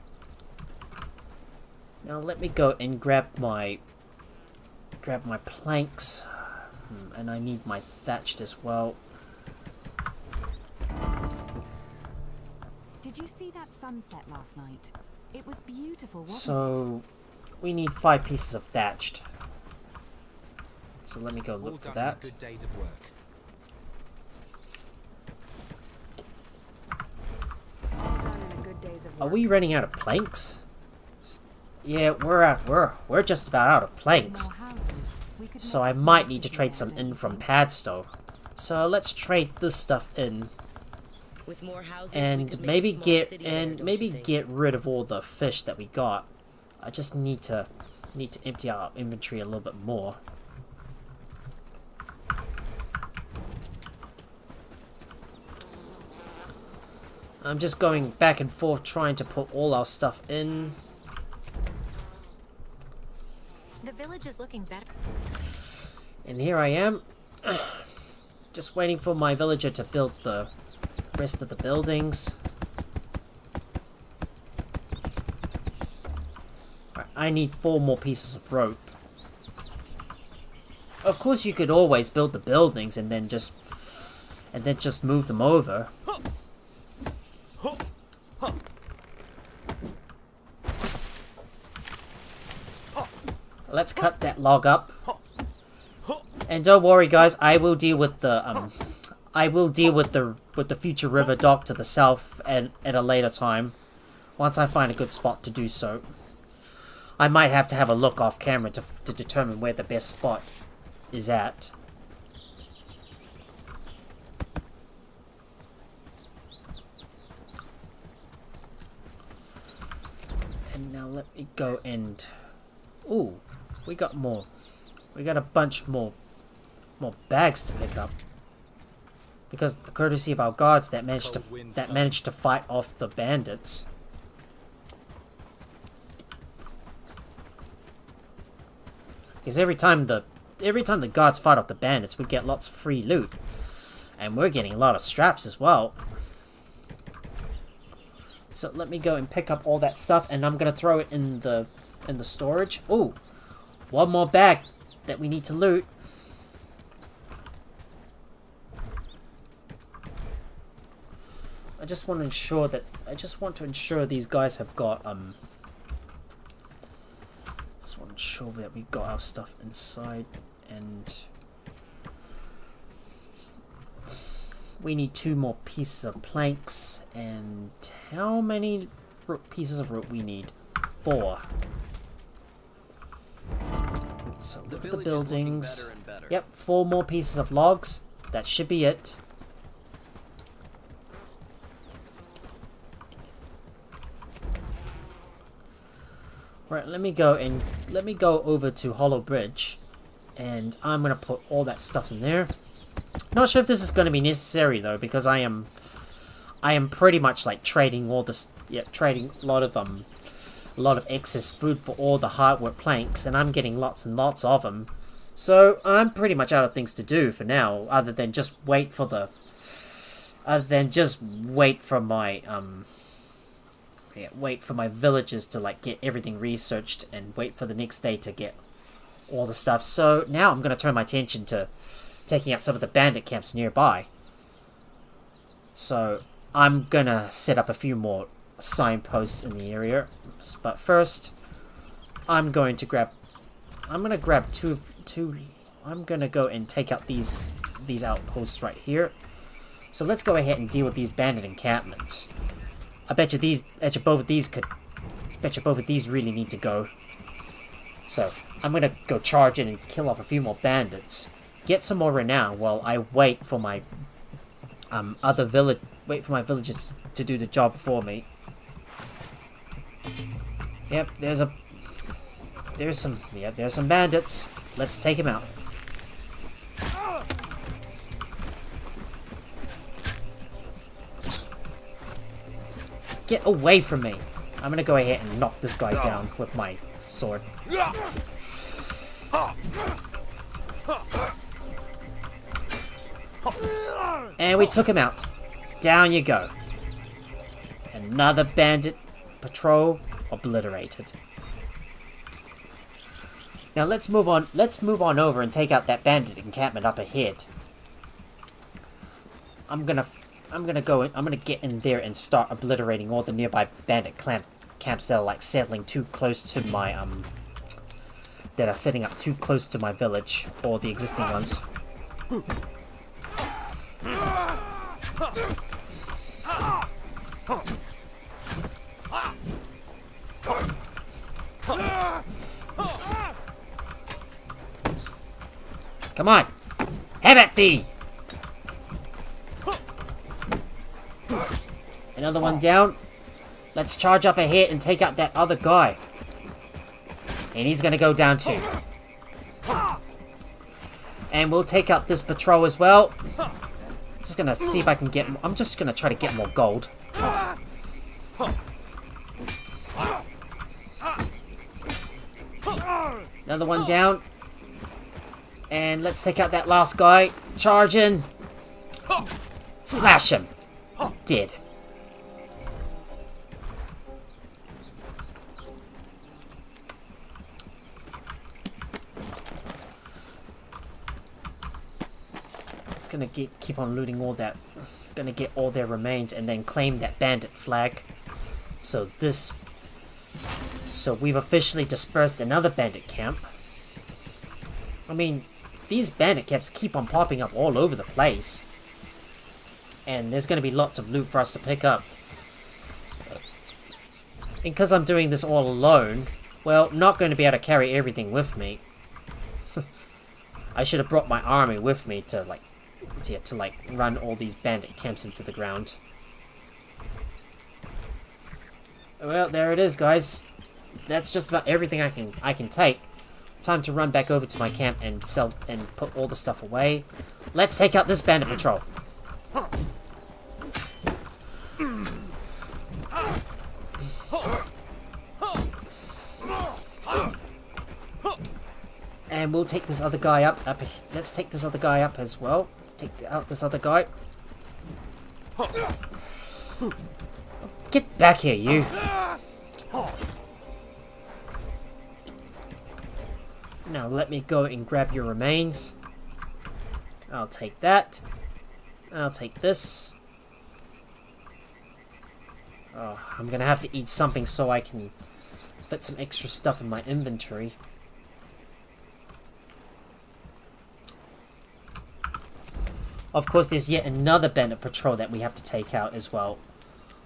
Now let me go and grab my planks, and I need my thatched as well. Did you see that sunset last night? It was beautiful, wasn't it? So we need 5 pieces of thatched. So let me go look for that. Good days of work. All done in a good day's of Are work. we running out of planks? Yeah, we're just about out of planks. More houses. We could So make I a small might need to city trade there, some don't in you from think? Padstow. So let's trade this stuff in, With more houses, we and could make a maybe small get city there, don't you think? get rid of all the fish that we got. I just need to empty out our inventory a little bit more. I'm just going back and forth trying to put all our stuff in. The village is looking better. And here I am, just waiting for my villager to build the rest of the buildings. I need 4 more pieces of rope. Of course, you could always build the buildings and then just move them over. Let's cut that log up. And don't worry, guys. I will deal with the future river dock to the south and at a later time, once I find a good spot to do so. I might have to have a look off camera to determine where the best spot is at. And now let me go and... Ooh, we got more. We got a bunch more bags to pick up. Because the courtesy of our guards that managed to fight off the bandits. Because every time the guards fight off the bandits, we get lots of free loot. And we're getting a lot of straps as well. So let me go and pick up all that stuff, and I'm gonna throw it in the storage. Ooh, 1 more bag that we need to loot. I just want to ensure these guys have got just want to ensure that we got our stuff inside, and we need 2 more pieces of planks. And how many pieces of rope we need? 4. So look at the buildings. Better and better. Yep, 4 more pieces of logs. That should be it. Right, let me go over to Hollow Bridge, and I'm gonna put all that stuff in there. Not sure if this is gonna be necessary though, because I am pretty much like trading all this, trading a lot of excess food for all the hardwood planks, and I'm getting lots and lots of them. So I'm pretty much out of things to do for now, other than just wait for my villagers to like get everything researched, and wait for the next day to get all the stuff. So now I'm going to turn my attention to taking out some of the bandit camps nearby. So I'm going to set up a few more signposts in the area. But first, I'm going to go and take out these outposts right here. So let's go ahead and deal with these bandit encampments. I bet you both of these really need to go. So I'm gonna go charge in and kill off a few more bandits, get some more renown while I wait for my villagers to do the job for me. Yep, there's some bandits. Let's take him out. Get away from me! I'm gonna go ahead and knock this guy down with my sword. And we took him out. Down you go. Another bandit patrol obliterated. Now let's move on over and take out that bandit encampment up ahead. I'm gonna get in there and start obliterating all the nearby bandit camps that are like settling too close to my that are setting up too close to my village, or the existing ones. Come on! Have at thee! Another one down. Let's charge up ahead and take out that other guy. And he's gonna go down too. And we'll take out this patrol as well. Just gonna see if I can get... I'm just gonna try to get more gold. Another one down. And let's take out that last guy. Charge in. Slash him. Dead. Gonna keep on looting all that. Gonna get all their remains and then claim that bandit flag. So we've officially dispersed another bandit camp. I mean, these bandit camps keep on popping up all over the place. And there's gonna be lots of loot for us to pick up. And because I'm doing this all alone, well, not going to be able to carry everything with me. I should have brought my army with me to run all these bandit camps into the ground. Well, there it is, guys. That's just about everything I can take. Time to run back over to my camp and sell and put all the stuff away. Let's take out this bandit patrol. And we'll take this other guy up. Let's take this other guy up as well. Take out this other guy. Get back here, you. Now let me go and grab your remains. I'll take that. I'll take this. Oh, I'm gonna have to eat something so I can fit some extra stuff in my inventory. Of course, there's yet another bandit patrol that we have to take out as well.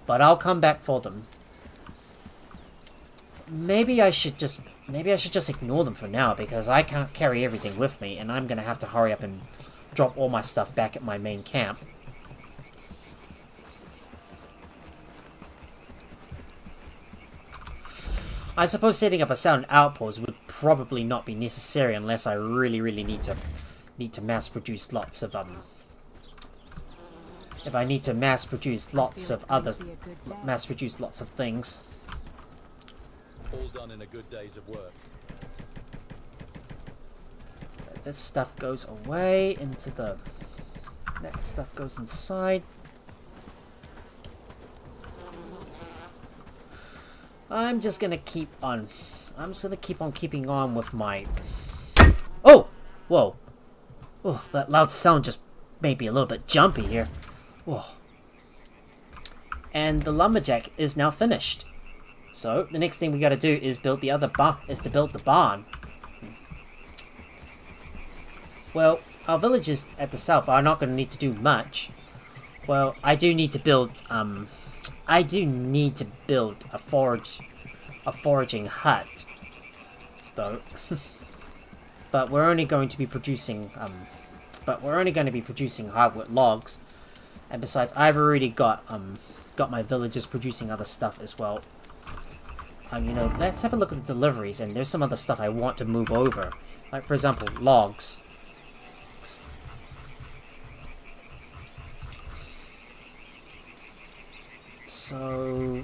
But I'll come back for them. Maybe I should just ignore them for now, because I can't carry everything with me, and I'm gonna have to hurry up and drop all my stuff back at my main camp. I suppose setting up a sound outpost would probably not be necessary unless I really need to mass produce lots of if I need to mass produce lots of things. All done in a good days of work. This stuff goes away into the next stuff goes inside. I'm just gonna keep on keeping on with my... Oh! Whoa. Oh, that loud sound just made me a little bit jumpy here. Whoa. And the lumberjack is now finished. So, the next thing we gotta do is build the other build the barn. Well, our villagers at the south are not gonna need to do much. Well, I do need to build, a foraging hut, though. But we're only going to be producing, hardwood logs. And besides, I've already got my villagers producing other stuff as well. You know, let's have a look at the deliveries, and there's some other stuff I want to move over. Like, for example, logs. So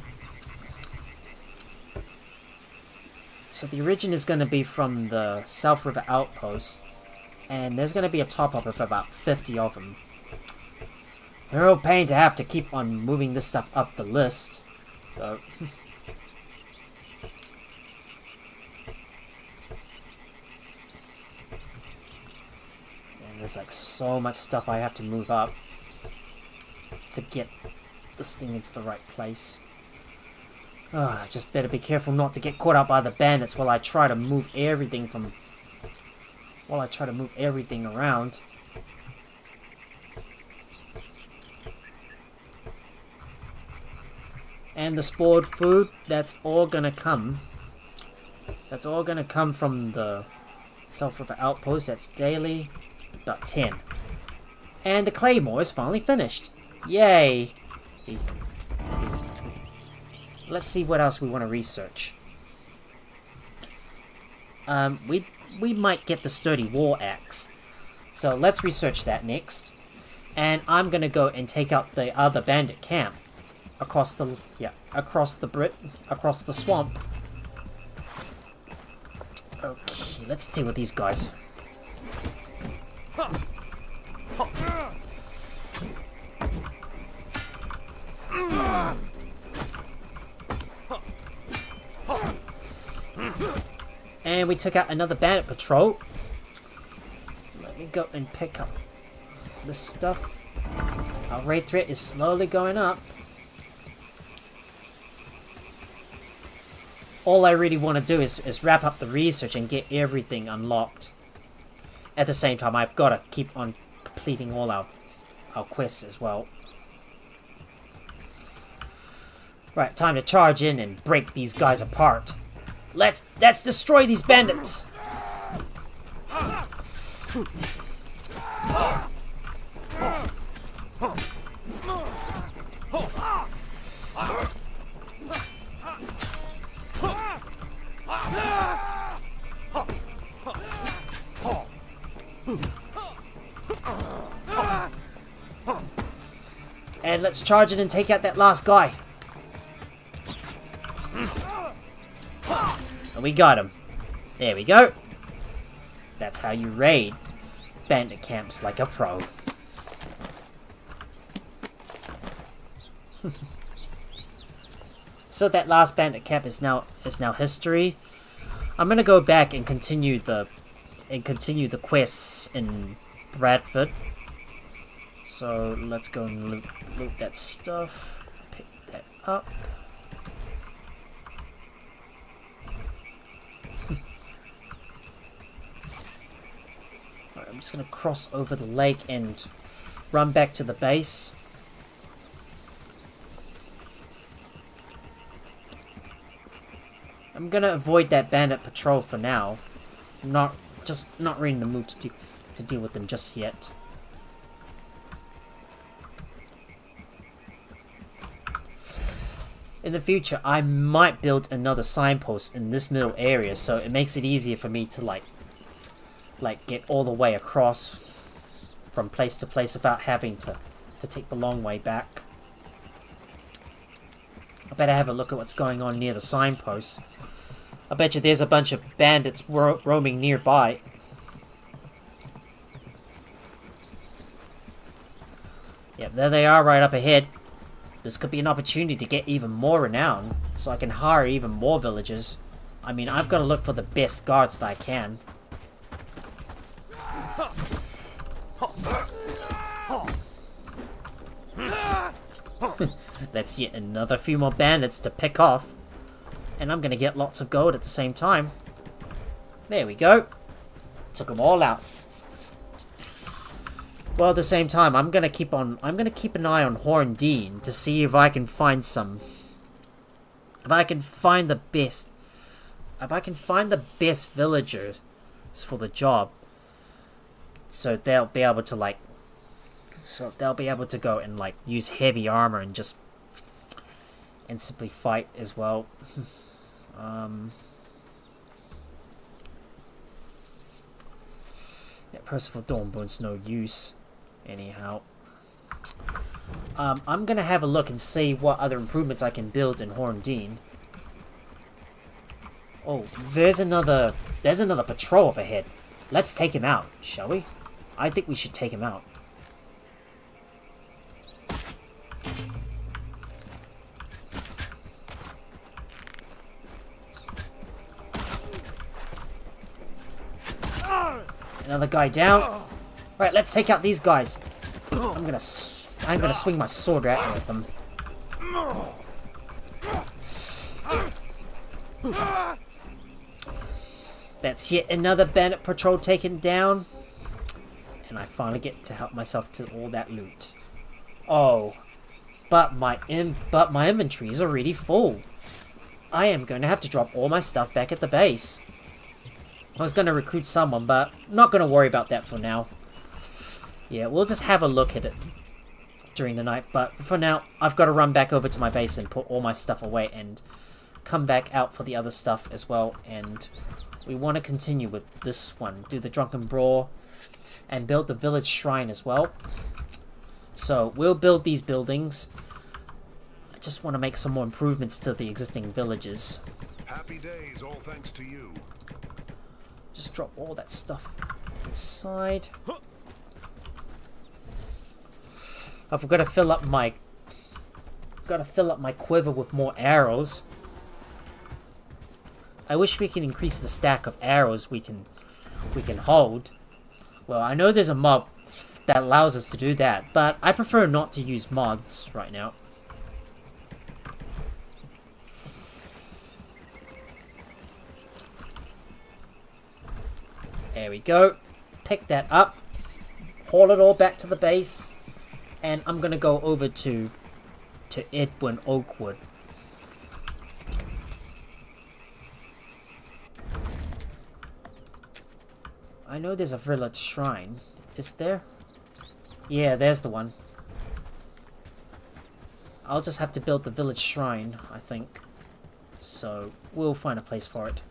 the origin is going to be from the South River Outpost, and there's going to be a top-up of about 50 of them. A real pain to have to keep on moving this stuff up the list, though. And there's like so much stuff I have to move up to get this thing into the right place. Oh, just better be careful not to get caught out by the bandits while I try to move everything around. And the spoiled food, that's all gonna come from the South River Outpost. That's daily, about 10. And the claymore is finally finished. Yay! Let's see what else we want to research. We might get the sturdy war axe. So let's research that next. And I'm gonna go and take out the other bandit camp across the swamp. Okay, let's deal with these guys. And we took out another bandit patrol. Let me go and pick up this stuff. Our raid threat is slowly going up. All I really want to do is wrap up the research and get everything unlocked. At the same time, I've got to keep on completing all our quests as well. Right, time to charge in and break these guys apart. Let's destroy these bandits. And let's charge in and take out that last guy. And we got him. There we go. That's how you raid bandit camps like a pro. So that last bandit camp is now history. I'm gonna go back and continue the quests in Bradford. So let's go and loot that stuff. Pick that up. I'm just gonna cross over the lake and run back to the base. I'm gonna avoid that bandit patrol for now. I'm not really in the mood to deal with them just yet. In the future, I might build another signpost in this middle area, so it makes it easier for me to like get all the way across from place to place without having to take the long way back. I better have a look at what's going on near the signpost. I bet you there's a bunch of bandits roaming nearby. Yep, there they are right up ahead. This could be an opportunity to get even more renown, so I can hire even more villagers. I mean, I've got to look for the best guards that I can. That's yet another few more bandits to pick off. And I'm going to get lots of gold at the same time. There we go. Took them all out. Well, at the same time, I'm gonna keep an eye on Horndean to see if I can find the best villagers for the job. So they'll be able to go and like use heavy armor and just simply fight as well. Yeah, Percival Dawnbone's no use. Anyhow, I'm gonna have a look and see what other improvements I can build in Horndean. Oh, there's another patrol up ahead. Let's take him out, shall we? I think we should take him out. Another guy down. Right, let's take out these guys. I'm gonna swing my sword at them. That's yet another bandit patrol taken down, and I finally get to help myself to all that loot. Oh, but my inventory is already full. I am going to have to drop all my stuff back at the base. I was going to recruit someone, but not going to worry about that for now. Yeah, we'll just have a look at it during the night, but for now, I've got to run back over to my base and put all my stuff away and come back out for the other stuff as well. And we want to continue with this one, do the Drunken Brawl, and build the village shrine as well. So we'll build these buildings. I just want to make some more improvements to the existing villages. Happy days, all thanks to you. Just drop all that stuff inside. I've got to fill up my quiver with more arrows. I wish we can increase the stack of arrows we can hold. Well, I know there's a mob that allows us to do that, but I prefer not to use mods right now. There we go. Pick that up. Haul it all back to the base. And I'm going to go over to Edwin Oakwood. I know there's a village shrine. Is there? Yeah, there's the one. I'll just have to build the village shrine, I think. So, we'll find a place for it.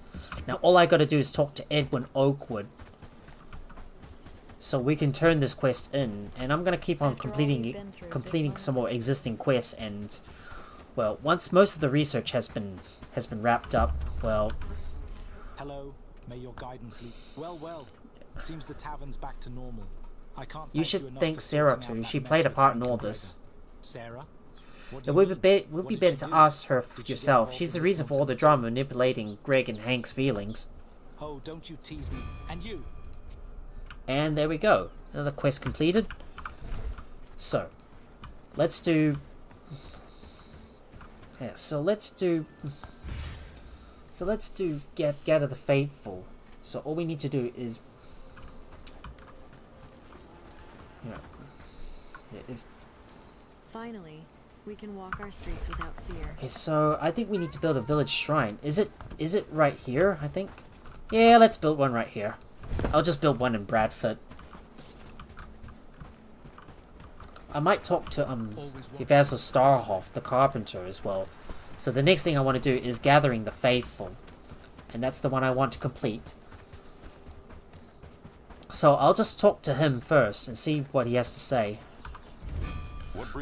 Now, all I gotta do is talk to Edwin Oakwood. So we can turn this quest in. And I'm gonna keep on completing some more existing quests. And, well, once most of the research has been wrapped up, well... Hello, may your guidance lead... Well. Seems the tavern's back to normal. I can't You should thank Sarah too. She played a part in all this. Sarah? It would be better to ask her yourself. She's the reason for all the drama manipulating Greg and Hank's feelings. Oh, don't you tease me. And you? And there we go. Another quest completed. So, let's do... Yeah, so let's do Gather the Faithful. So all we need to do is Yeah. It is. Finally, we can walk our streets without fear. Okay, so I think we need to build a village shrine. Is it right here, I think? Yeah, let's build one right here. I'll just build one in Bradford. I might talk to Evaso Starhoff, the carpenter, as well. So the next thing I want to do is Gathering the Faithful. And that's the one I want to complete. So I'll just talk to him first and see what he has to say.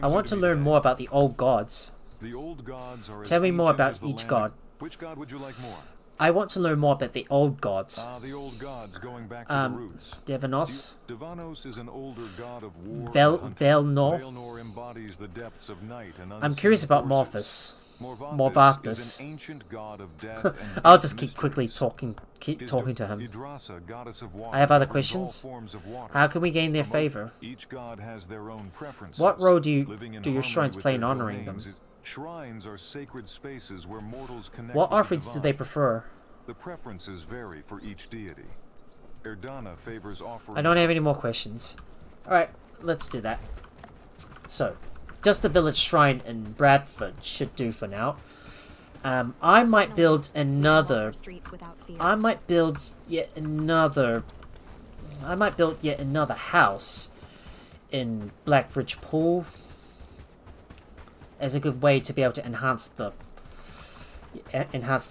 I want to learn more about the old gods. The old gods are Tell me more about each god. Which god would you like more? I want to learn more about the old gods. The old gods going back to the roots. Devanos. Devanos is an older god of war. Velnor. Velnor embodies the depths of night and I'm curious about forces. Morvathus. Is an ancient god of death and I'll just keep talking to him. Yggdrasil, goddess of water, I have other all questions. forms of water. How can we gain their favor? Each god has their own preferences. What role do your harmony shrines with play in their honoring them? domains. Shrines are sacred spaces where mortals connect What with the offerings do divine. they prefer? The preferences vary for each deity. Erdana favors offerings. I don't have any more questions. Alright, let's do that. So, just the village shrine in Bradford should do for now. I might build another... I might build yet another house in Blackbridge Pool as a good way to be able to enhance the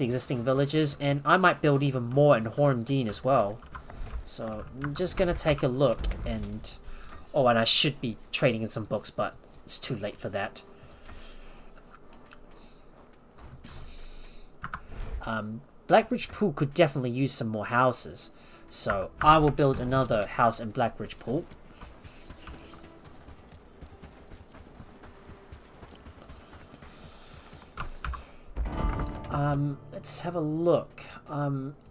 existing villages, and I might build even more in Horndean as well. So I'm just gonna take a look, and and I should be trading in some books, but it's too late for that. Blackbridge Pool could definitely use some more houses, so I will build another house in Blackbridge Pool. Let's have a look.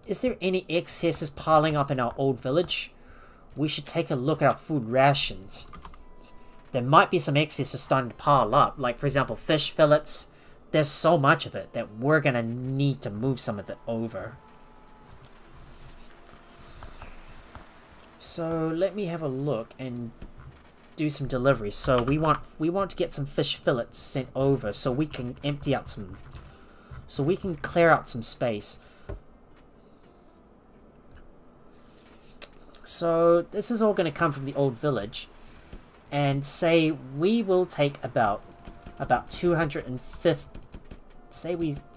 Is there any excesses piling up in our old village? We should take a look at our food rations. There might be some excesses starting to pile up, like for example fish fillets. There's so much of it that we're gonna need to move some of it over. So let me have a look and do some deliveries. So we want to get some fish fillets sent over so we can empty out some, so we can clear out some space. So this is all going to come from the old village, and say we will take about 250.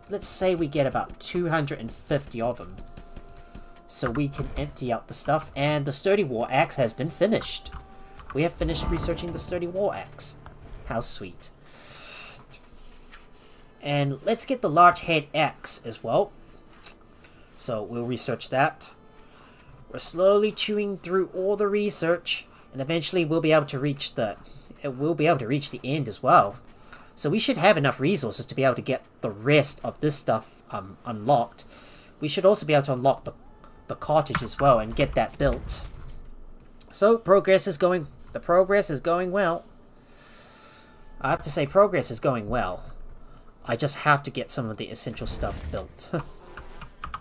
Let's say we get about 250 of them, so we can empty out the stuff. And the sturdy war axe has been finished. We have finished researching the sturdy war axe. How sweet! And let's get the large head axe as well. So we'll research that. We're slowly chewing through all the research, and eventually we'll be able to reach the end as well. So we should have enough resources to be able to get the rest of this stuff unlocked. We should also be able to unlock the cottage as well and get that built. So the progress is going well. I have to say progress is going well. I just have to get some of the essential stuff built.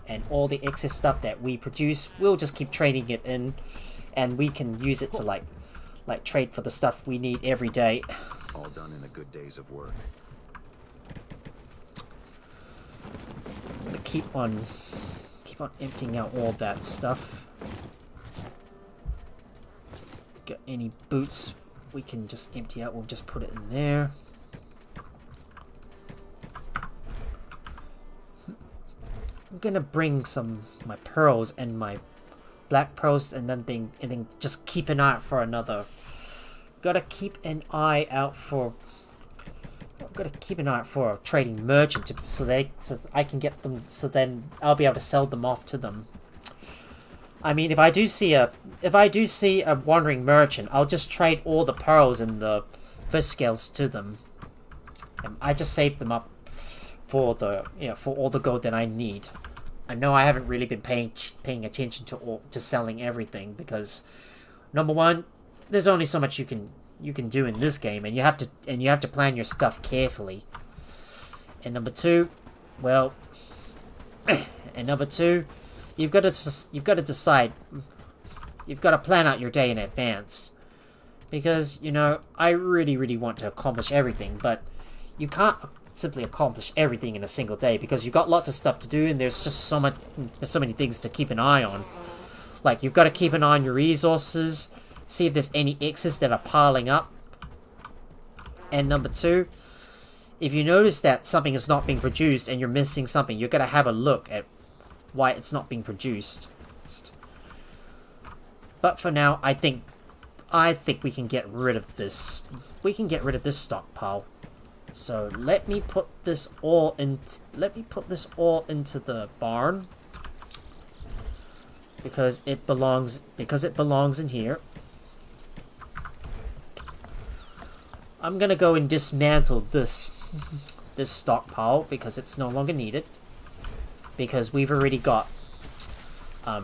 And all the excess stuff that we produce, we'll just keep trading it in, and we can use it to like trade for the stuff we need every day. All done in a good days of work. I'm gonna keep on emptying out all that stuff. Got any boots we can just empty out, we'll just put it in there. I'm gonna bring some my pearls and my black pearls, and then just keep an eye out for another. Gotta keep an eye out for. I've got to keep an eye out for a trading merchant so I can get them. So then I'll be able to sell them off to them. I mean, if I do see a wandering merchant, I'll just trade all the pearls and the fish scales to them. I just save them up for all the gold that I need. I know I haven't really been paying attention to selling everything, because number one, there's only so much you can do in this game, and you have to plan your stuff carefully. And number two, you've got to decide. You've got to plan out your day in advance. Because, you know, I really want to accomplish everything, but you can't simply accomplish everything in a single day because you've got lots of stuff to do and there's just so many things to keep an eye on. Like, you've got to keep an eye on your resources, see if there's any X's that are piling up. And number 2, if you notice that something is not being produced and you're missing something, you're going to have a look at why it's not being produced. But for now, I think we can get rid of this. We can get rid of this stockpile. So let me put this all into the barn because it belongs in here. I'm gonna go and dismantle this stockpile because it's no longer needed. Because we've already got our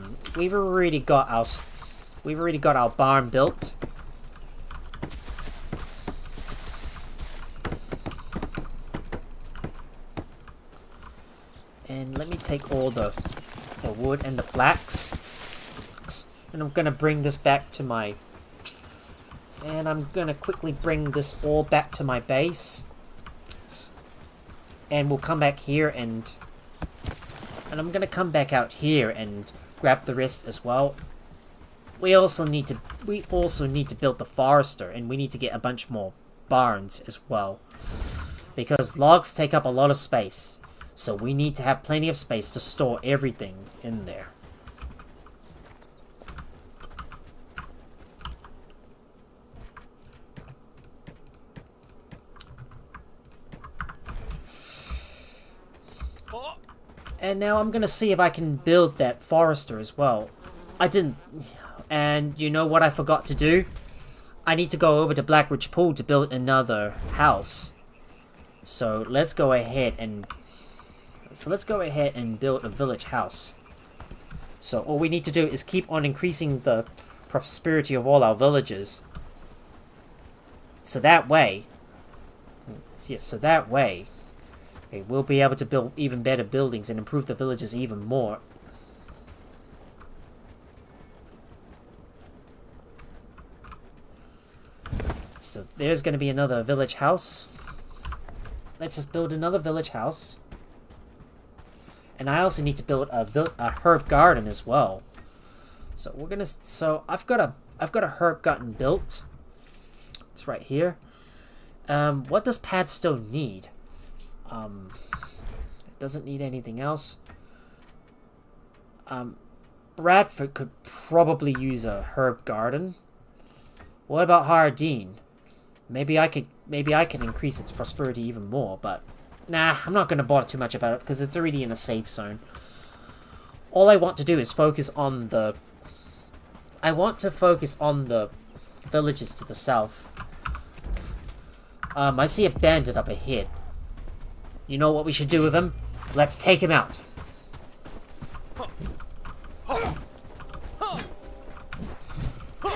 barn built. And let me take all the wood and the flax. And I'm gonna bring this back to my... And I'm gonna quickly bring this all back to my base. And we'll come back here and I'm gonna come back out here and grab the rest as well. We also need to build the forester, and we need to get a bunch more barns as well. Because logs take up a lot of space. So we need to have plenty of space to store everything in there. And now I'm gonna see if I can build that forester as well. I didn't... And you know what I forgot to do? I need to go over to Blackridge Pool to build another house. So let's go ahead and build a village house. So all we need to do is keep on increasing the prosperity of all our villages. So that way, we'll be able to build even better buildings and improve the villages even more. So there's going to be another village house. Let's just build another village house. And I also need to build a herb garden as well. So we're gonna. So I've got a herb garden built. It's right here. What does Padstone need? It doesn't need anything else. Bradford could probably use a herb garden. What about Hardeen? Maybe I can increase its prosperity even more, but nah, I'm not going to bother too much about it because it's already in a safe zone. All I want to do is focus on the... I want to focus on the villages to the south. I see a bandit up ahead. You know what we should do with him? Let's take him out.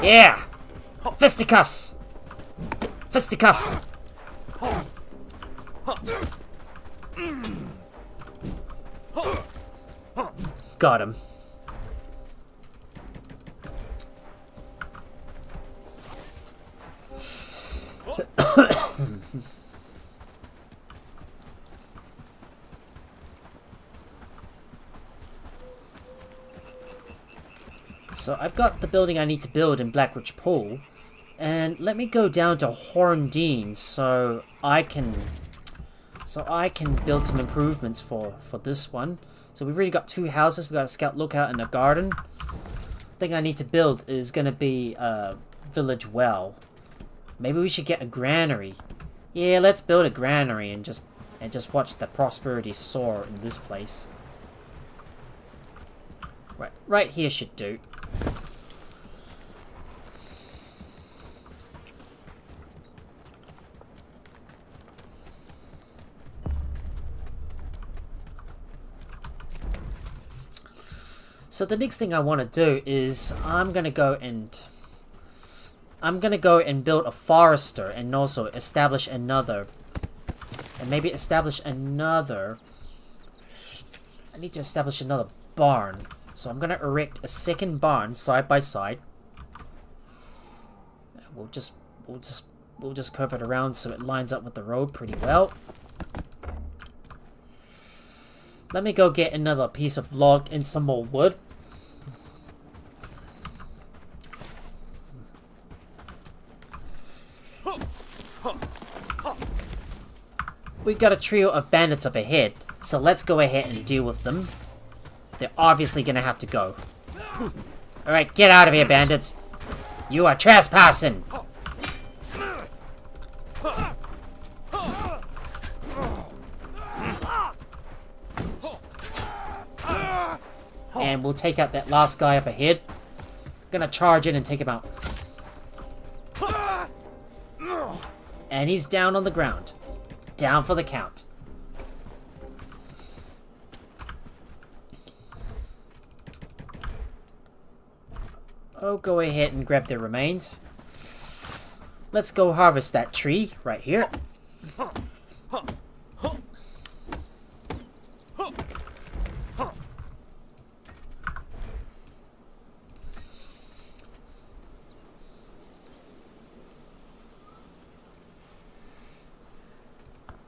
Yeah! Fisticuffs! Fisticuffs! Got him. So I've got the building I need to build in Blackridge Pool, and let me go down to Horndean so I can build some improvements for this one. So we've already got 2 houses. We've got a scout lookout and a garden. The thing I need to build is going to be a village well. Maybe we should get a granary. Yeah, let's build a granary and just watch the prosperity soar in this place. Right here should do. So the next thing I want to do is I'm gonna go and build a forester and also establish another. And maybe establish another. I need to establish another barn. So I'm gonna erect a second barn side by side. We'll just we'll just curve it around so it lines up with the road pretty well. Let me go get another piece of log and some more wood. We got a trio of bandits up ahead, so let's go ahead and deal with them. They're obviously gonna have to go. Alright, get out of here, bandits. You are trespassing! And we'll take out that last guy up ahead. Gonna charge in and take him out. And he's down on the ground. Down for the count. Oh, go ahead and grab their remains. Let's go harvest that tree right here.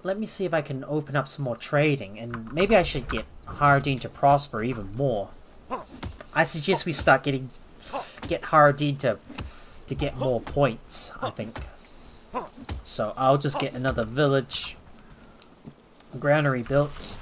Let me see if I can open up some more trading, and maybe I should get Hardeen to prosper even more. I suggest we start get Hardeen to get more points, I think. So I'll just get another village granary built.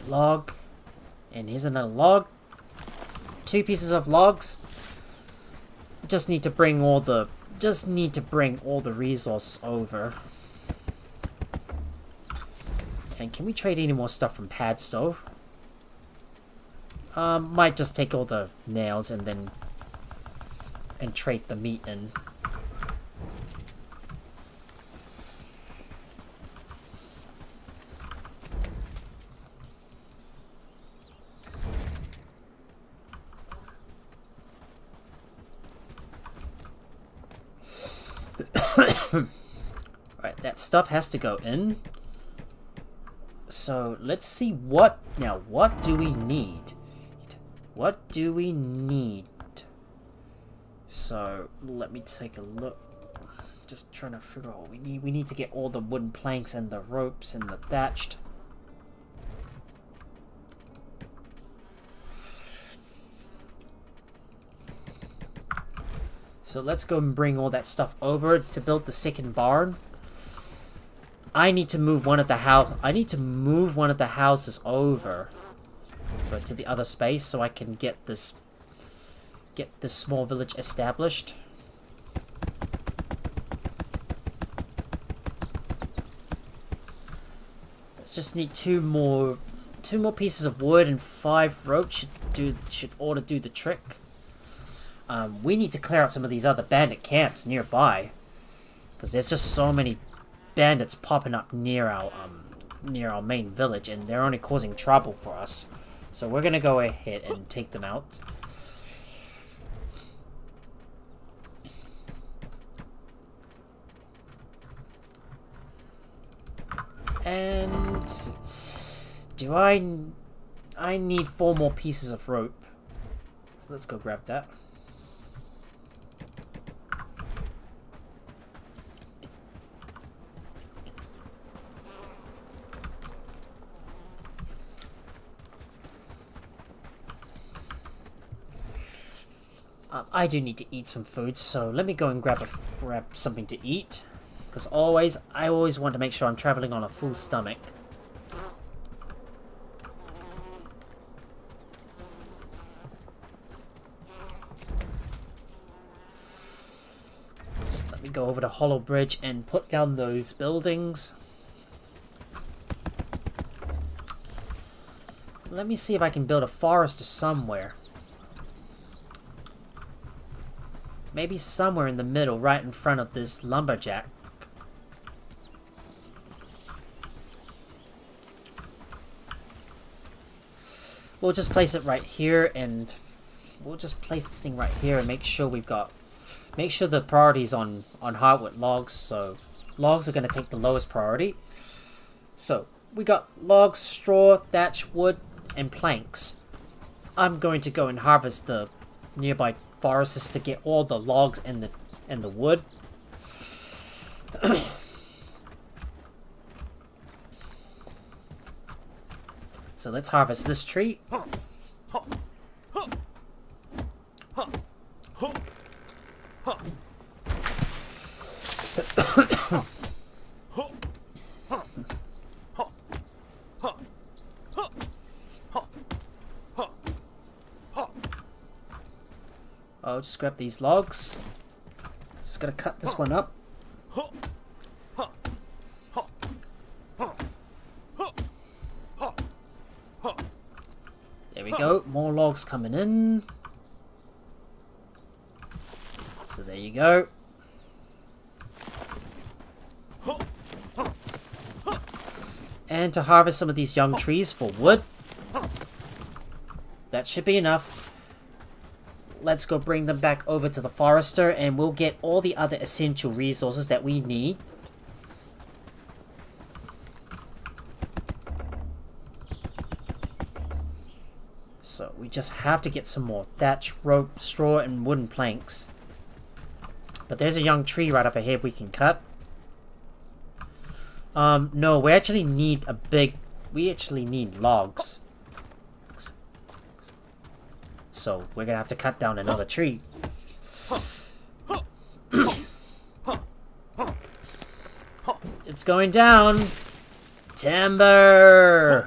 Log, and here's another log. 2 pieces of logs. Just need to bring all the resources over. And can we trade any more stuff from Pad Stove? Might just take all the nails and trade the meat in. Right, that stuff has to go in. So let's see what do we need? What do we need? So let me take a look. Just trying to figure out what we need. We need to get all the wooden planks and the ropes and the thatched. So let's go and bring all that stuff over to build the second barn. I need to move one of the houses over to the other space so I can get this small village established. Let's just need two more pieces of wood and 5 ropes should ought to do the trick. We need to clear out some of these other bandit camps nearby, because there's just so many bandits popping up near our main village, and they're only causing trouble for us. So we're gonna go ahead and take them out. And do I need 4 more pieces of rope. So let's go grab that. I do need to eat some food, so let me go and grab something to eat. Because I always want to make sure I'm traveling on a full stomach. Just let me go over to Hollow Bridge and put down those buildings. Let me see if I can build a forest somewhere. Maybe somewhere in the middle, right in front of this lumberjack. We'll just place it right here, and we'll just place this thing right here and make sure the priority's on hardwood logs. So logs are going to take the lowest priority. So, we got logs, straw, thatch, wood, and planks. I'm going to go and harvest the nearby forests to get all the logs and the wood. So let's harvest this tree. I'll just grab these logs. Just gotta cut this one up. There we go. More logs coming in. So there you go. And to harvest some of these young trees for wood. That should be enough. Let's go bring them back over to the forester and we'll get all the other essential resources that we need. So we just have to get some more thatch, rope, straw, and wooden planks. But there's a young tree right up ahead we can cut. No, we actually need we actually need logs. So we're gonna have to cut down another tree. It's going down. Timber.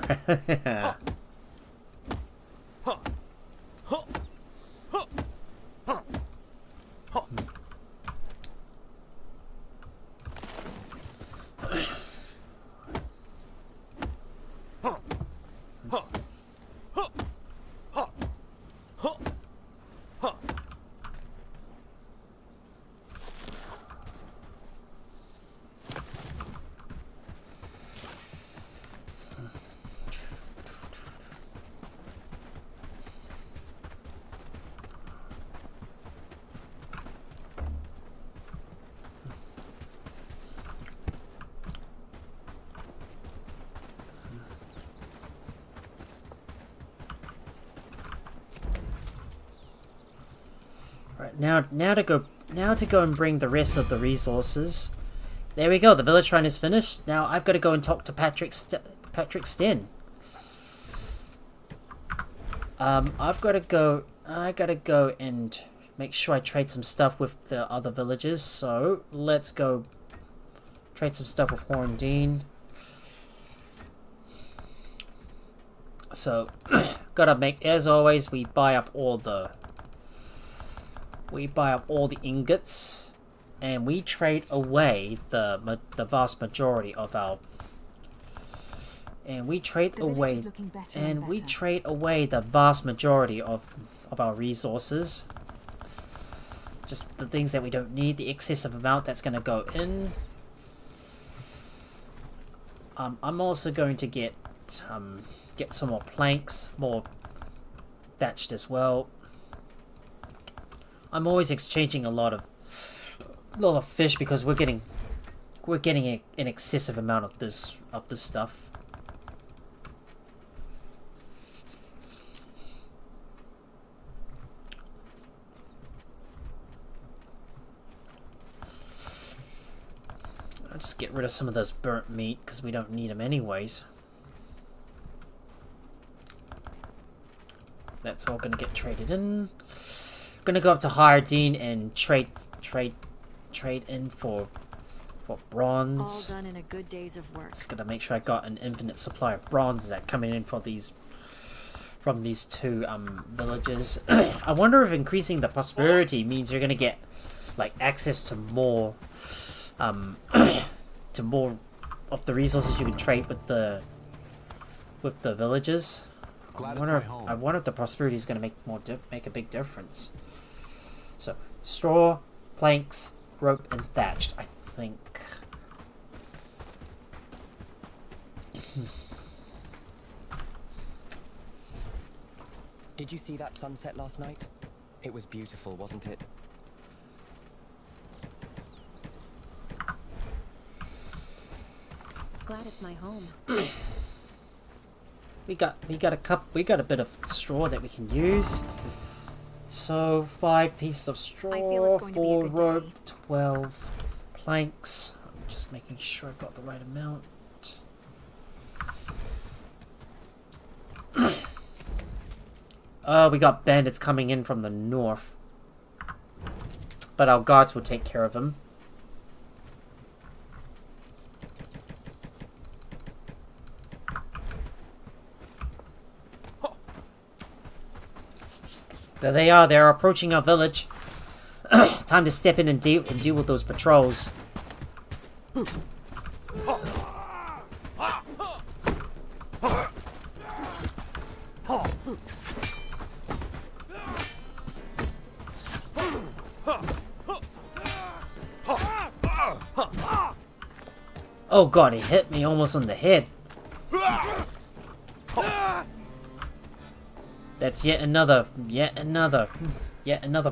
Right, now to go and bring the rest of the resources. There we go. The village shrine is finished. Now I've got to go and talk to Patrick Sten. I gotta go and make sure I trade some stuff with the other villagers. So let's go trade some stuff with Horndine. So gotta make, as always, we buy up all the ingots, and we trade away the vast majority of our. And we trade away the vast majority of our resources. Just the things that we don't need, the excessive amount that's going to go in. I'm also going to get some more planks, more thatched as well. I'm always exchanging a lot of fish because we're getting an excessive amount of this stuff. I'll just get rid of some of this burnt meat because we don't need them anyways. That's all gonna get traded in. Gonna go up to Hardine and trade in for bronze. All done in a good days of work. Just gotta make sure I got an infinite supply of bronze that coming in from these two villages. I wonder if increasing the prosperity means you're gonna get like access to more to more of the resources you can trade with the villages. I wonder if the prosperity is going to make a big difference. So, straw, planks, rope, and thatched, I think. Did you see that sunset last night? It was beautiful, wasn't it? Glad it's my home. We got a bit of straw that we can use. So 5 pieces of straw, 4 rope, 12 planks. I'm just making sure I got the right amount. We got bandits coming in from the north. But our guards will take care of them. There they are. They're approaching our village. Time to step in and deal with those patrols. Oh god, he hit me almost on the head. That's yet another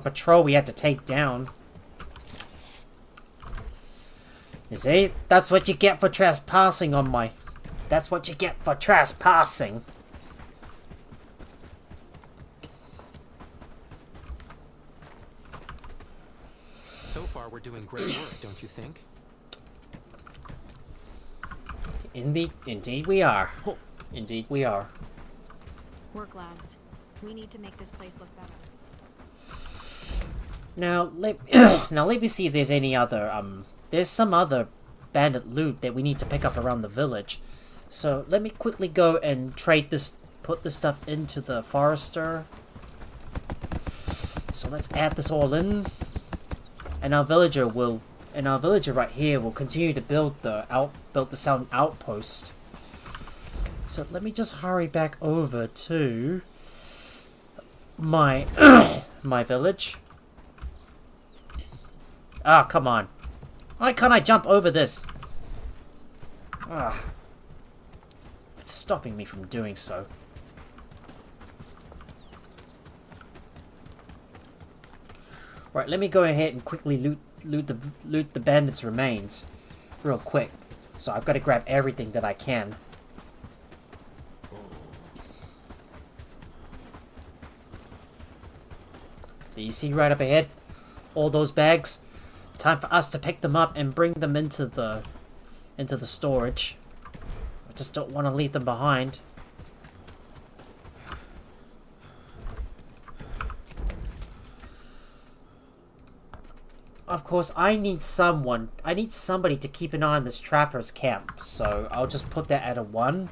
patrol we had to take down. You see? That's what you get for trespassing on my... That's what you get for trespassing. So far, we're doing great work, don't you think? Indeed we are. Indeed we are. Work, lads. We need to make this place look better. Now let me see if there's any other there's some other bandit loot that we need to pick up around the village. So let me quickly go and put this stuff into the forester. So let's add this all in. And our villager right here will continue to build the sound outpost. So let me just hurry back over to my my village. Ah, come on. Why can't I jump over this? Ah. It's stopping me from doing so. Right, let me go ahead and quickly loot the bandits' remains real quick. So I've got to grab everything that I can. Do you see right up ahead? All those bags? Time for us to pick them up and bring them into the storage. I just don't want to leave them behind. Of course, I need somebody to keep an eye on this trapper's camp. So I'll just put that at a 1.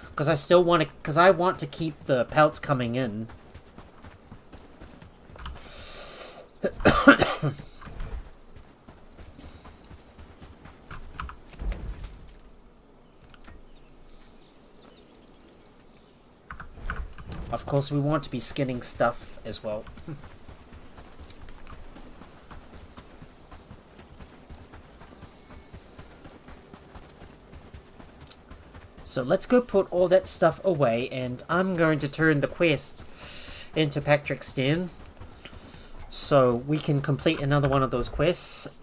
Because I want to keep the pelts coming in. Of course, we want to be skinning stuff as well. So let's go put all that stuff away, and I'm going to turn the quest into Patrick's Den, so we can complete another one of those quests.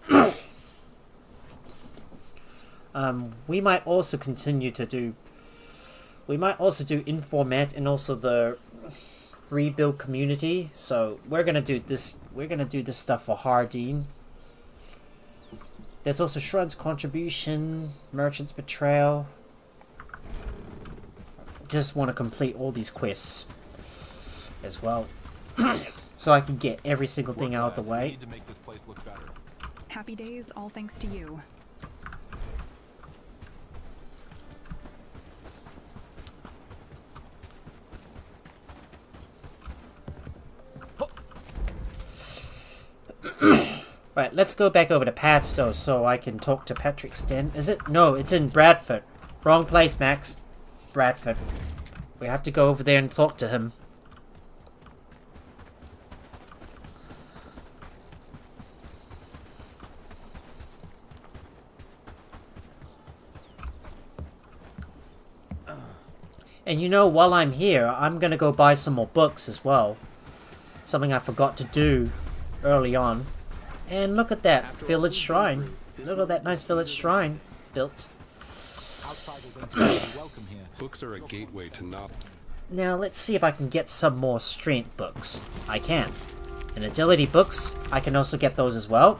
We might also continue to do... We might also do Informat and also the rebuild community. So we're gonna do this. We're gonna do this stuff for Hardeen. There's also Shrun's contribution, Merchant's betrayal. Just want to complete all these quests as well, so I can get every single thing out of the way. Happy days, all thanks to you. Right, let's go back over to Padstow so I can talk to Patrick's Den. Is it? No, it's in Bradford. Wrong place, Max. Bradford. We have to go over there and talk to him. And you know, while I'm here, I'm gonna go buy some more books as well. Something I forgot to do early on. And look at that village shrine. Look at that nice village shrine built. Outsiders ain't really welcome here. Books are a gateway to knowledge. Now let's see if I can get some more strength books. I can. And agility books, I can also get those as well.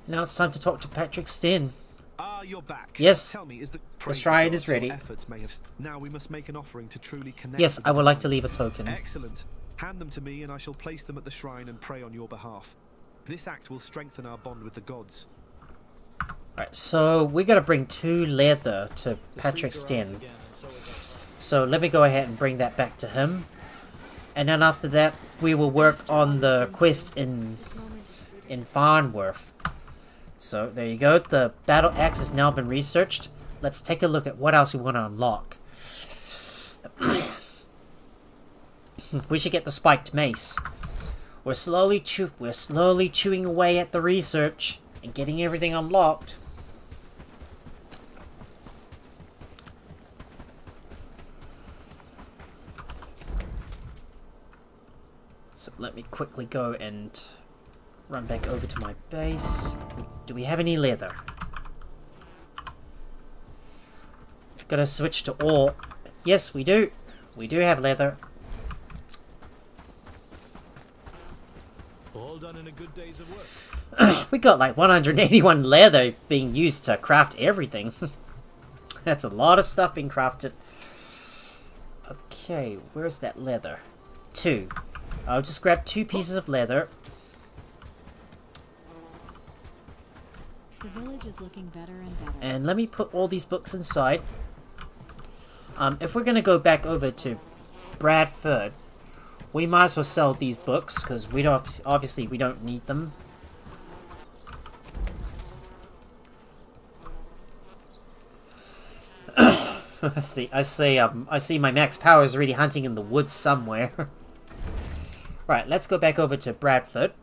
Now it's time to talk to Patrick Steen. Ah, you're back. Yes, Tell me, is the shrine is ready. Efforts may have... Now we must make an offering to truly connect. Yes, I would like to leave a token. Excellent. Hand them to me and I shall place them at the shrine and pray on your behalf. This act will strengthen our bond with the gods. Right, so we gotta bring 2 leather to Patrick Steen. So let me go ahead and bring that back to him. And then after that, we will work on the quest in Farnworth. So there you go, the battle axe has now been researched. Let's take a look at what else we want to unlock. We should get the spiked mace. We're slowly chewing away at the research and getting everything unlocked. So let me quickly go and run back over to my base. Do we have any leather? Gotta switch to ore. Yes, we do. We do have leather. All done in a good day's of work. We got like 181 leather being used to craft everything. That's a lot of stuff being crafted. Okay, where's that leather? 2. I'll just grab 2 pieces of leather. The village is looking better and better. And let me put all these books inside. If we're gonna go back over to Bradford, we might as well sell these books because we don't obviously we don't need them. I see my max power is already hunting in the woods somewhere. Right, let's go back over to Bradford.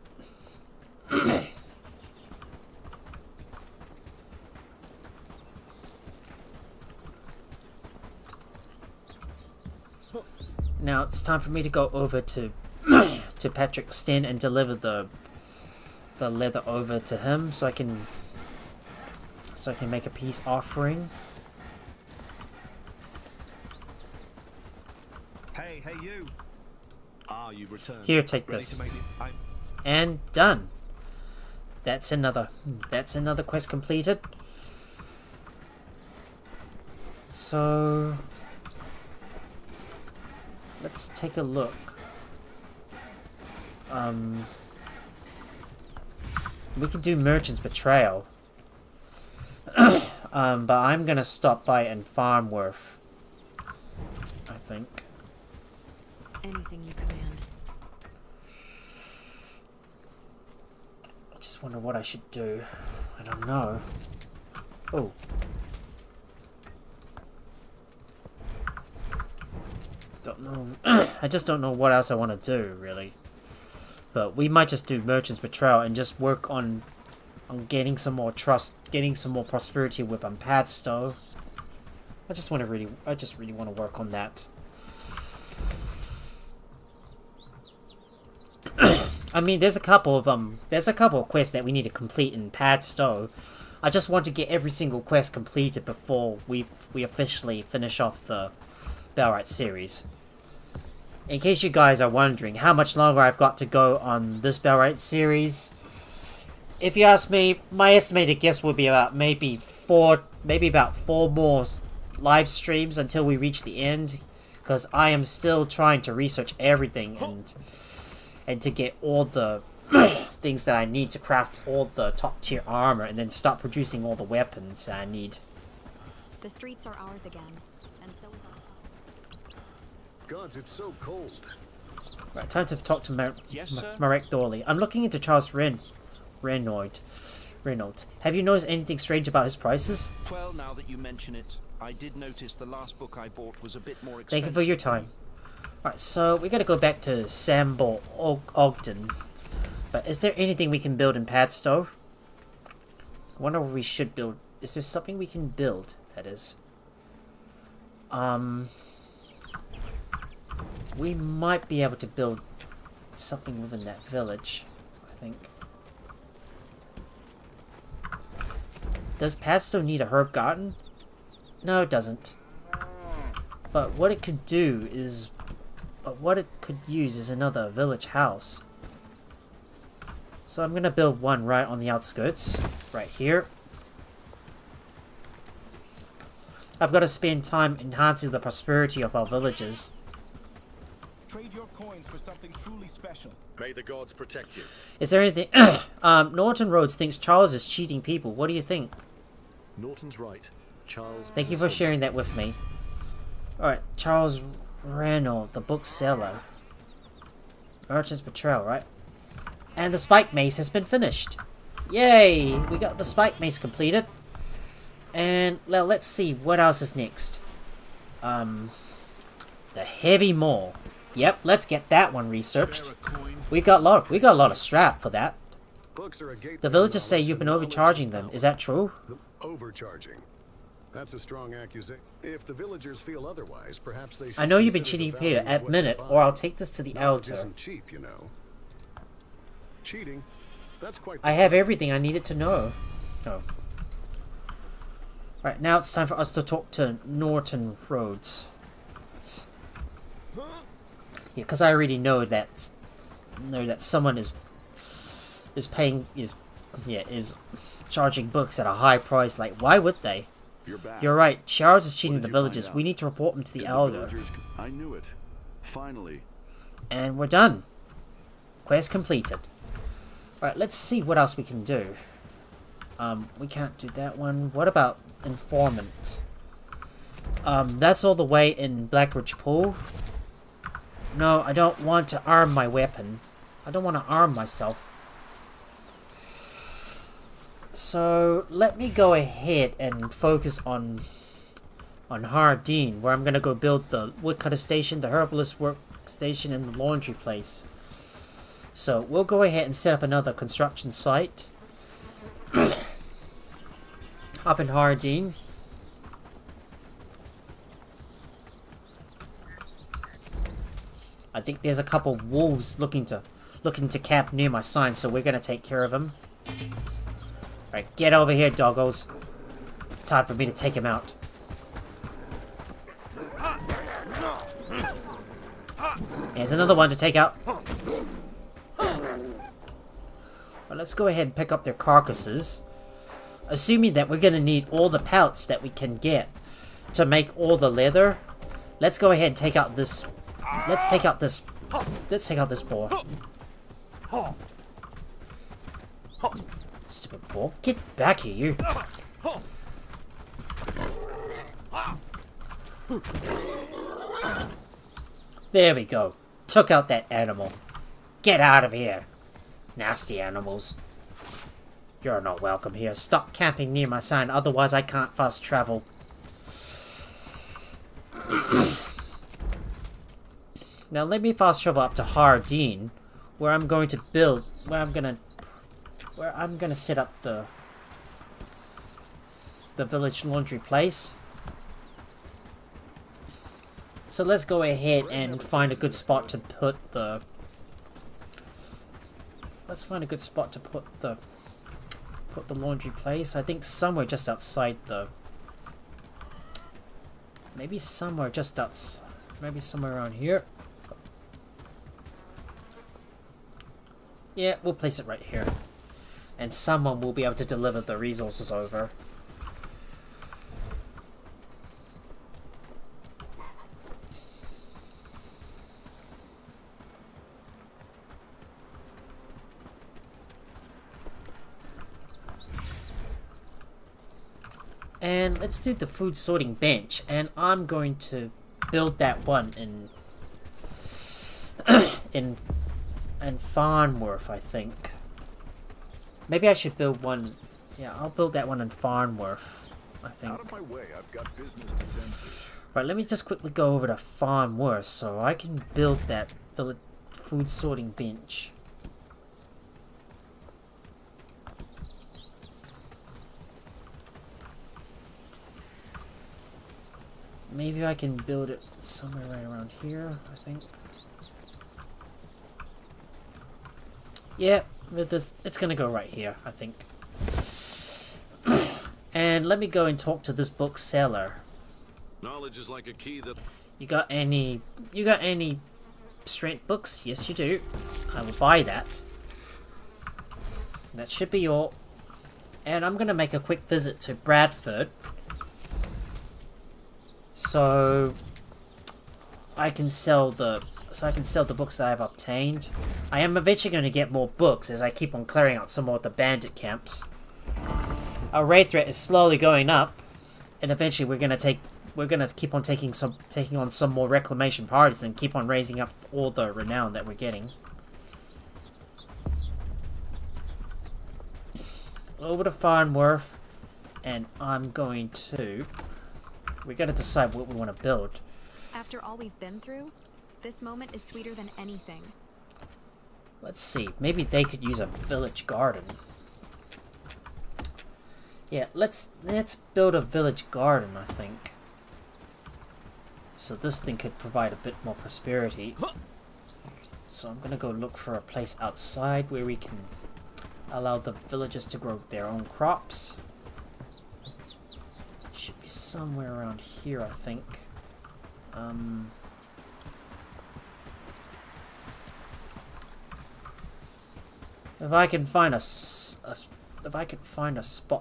Now it's time for me to go over to to Patrick Steen and deliver the leather over to him so I can make a peace offering. Hey, you! Ah, you've returned. Here, take Ready this. to make the... And done. That's another quest completed. So let's take a look. We can do Merchant's Betrayal. But I'm gonna stop by in Farnworth, I think. Anything you command. I just wonder what I should do. I don't know. Oh. Don't know. I just don't know what else I want to do, really. But we might just do Merchant's Betrayal and just work on gaining some more trust, getting some more prosperity with Padstow. I just really want to work on that. I mean, there's a couple of quests that we need to complete in Padstow. I just want to get every single quest completed before we officially finish off the Bellwright series. In case you guys are wondering how much longer I've got to go on this Bellwright series, if you ask me, my estimated guess would be about maybe about 4 more live streams until we reach the end, because I am still trying to research everything and to get all the things that I need to craft all the top tier armor and then start producing all the weapons that I need. The streets are ours again, and so is our... Gods, it's so cold. Right, time to talk to Yes, sir? Marek Dorley. I'm looking into Charles Renaud. Have you noticed anything strange about his prices? Well, now that you mention it, I did notice the last book I bought was a bit more expensive. Thank you for your time. Alright, so we gotta go back to Sambor Ogden. But is there anything we can build in Padstow? I wonder what we should build. Is there something we can build, that is? We might be able to build something within that village, I think. Does Padstone need a herb garden? No, it doesn't. But what it could do is... But what it could use is another village house. So I'm gonna build one right on the outskirts. Right here. I've got to spend time enhancing the prosperity of our villages. Trade your coins for something truly special. May the gods protect you. Is there anything... Norton Rhodes thinks Charles is cheating people. What do you think? Norton's right. Charles... Thank you for sharing that with me. Alright, Charles Reynolds, the bookseller. Merchant's Betrayal, right? And the spike mace has been finished. Yay! We got the spike mace completed. And well, let's see what else is next. The heavy maul. Yep, let's get that one researched. We got a lot of strap for that. The villagers say you've been overcharging them. Is that true? Overcharging. That's a strong accusation. If the villagers feel otherwise, perhaps they should. I know you've been cheating Peter. Admit it, or I'll take this to the elder. Isn't cheap, you know. Cheating. That's quite. I have everything I needed to know. Oh. Right, now it's time for us to talk to Norton Rhodes. Yeah, because I already know that someone is charging books at a high price. Like, why would they? You're right. Charles is cheating the villagers. We need to report him to the elder. I knew it. Finally. And we're done. Quest completed. Alright, let's see what else we can do. We can't do that one. What about Informant? That's all the way in Blackridge Pool. No, I don't want to arm my weapon. I don't want to arm myself. So, let me go ahead and focus on Hardeen, where I'm going to go build the woodcutter station, the herbalist workstation, and the laundry place. So, we'll go ahead and set up another construction site. Up in Hardeen. I think there's a couple of wolves looking to camp near my sign, so we're gonna take care of them. Right, get over here, doggos. Time for me to take him out. Here's another one to take out. Well, let's go ahead and pick up their carcasses. Assuming that we're gonna need all the pelts that we can get to make all the leather. Let's go ahead and take out this. Let's take out this boar. Stupid boar. Get back here, you. There we go. Took out that animal. Get out of here. Nasty animals. You're not welcome here. Stop camping near my sign, otherwise I can't fast travel. Now let me fast travel up to Hardeen, where I'm going to build, where I'm gonna set up the village laundry place. So let's go ahead and find a good spot to put the. Let's find a good spot to put the laundry place. I think somewhere just outside the. Maybe somewhere just outside. Maybe somewhere around here. Yeah, we'll place it right here. And someone will be able to deliver the resources over. And let's do the food sorting bench. And I'm going to build that one in Farnworth, I think. Maybe I should build one. Yeah, I'll build that one in Farnworth, I think. Out of my way, I've got business to tend to. Right, let me just quickly go over to Farnworth so I can build that food sorting bench. Maybe I can build it somewhere right around here, I think. Yeah, with this, it's gonna go right here, I think. And let me go and talk to this bookseller. Knowledge is like a key that... You got any strength books? Yes, you do. I will buy that. That should be all. And I'm gonna make a quick visit to Bradford, so I can sell the books that I've obtained. I am eventually going to get more books as I keep on clearing out some more of the bandit camps. Our raid threat is slowly going up, and eventually we're gonna keep on taking on some more reclamation parties and keep on raising up all the renown that we're getting. Over to Farnworth, and I'm going to... We gotta decide what we want to build. After all we've been through, this moment is sweeter than anything. Let's see, maybe they could use a village garden. Yeah, let's build a village garden, I think. So this thing could provide a bit more prosperity. So I'm gonna go look for a place outside where we can allow the villagers to grow their own crops. Should be somewhere around here, I think. If I can find a spot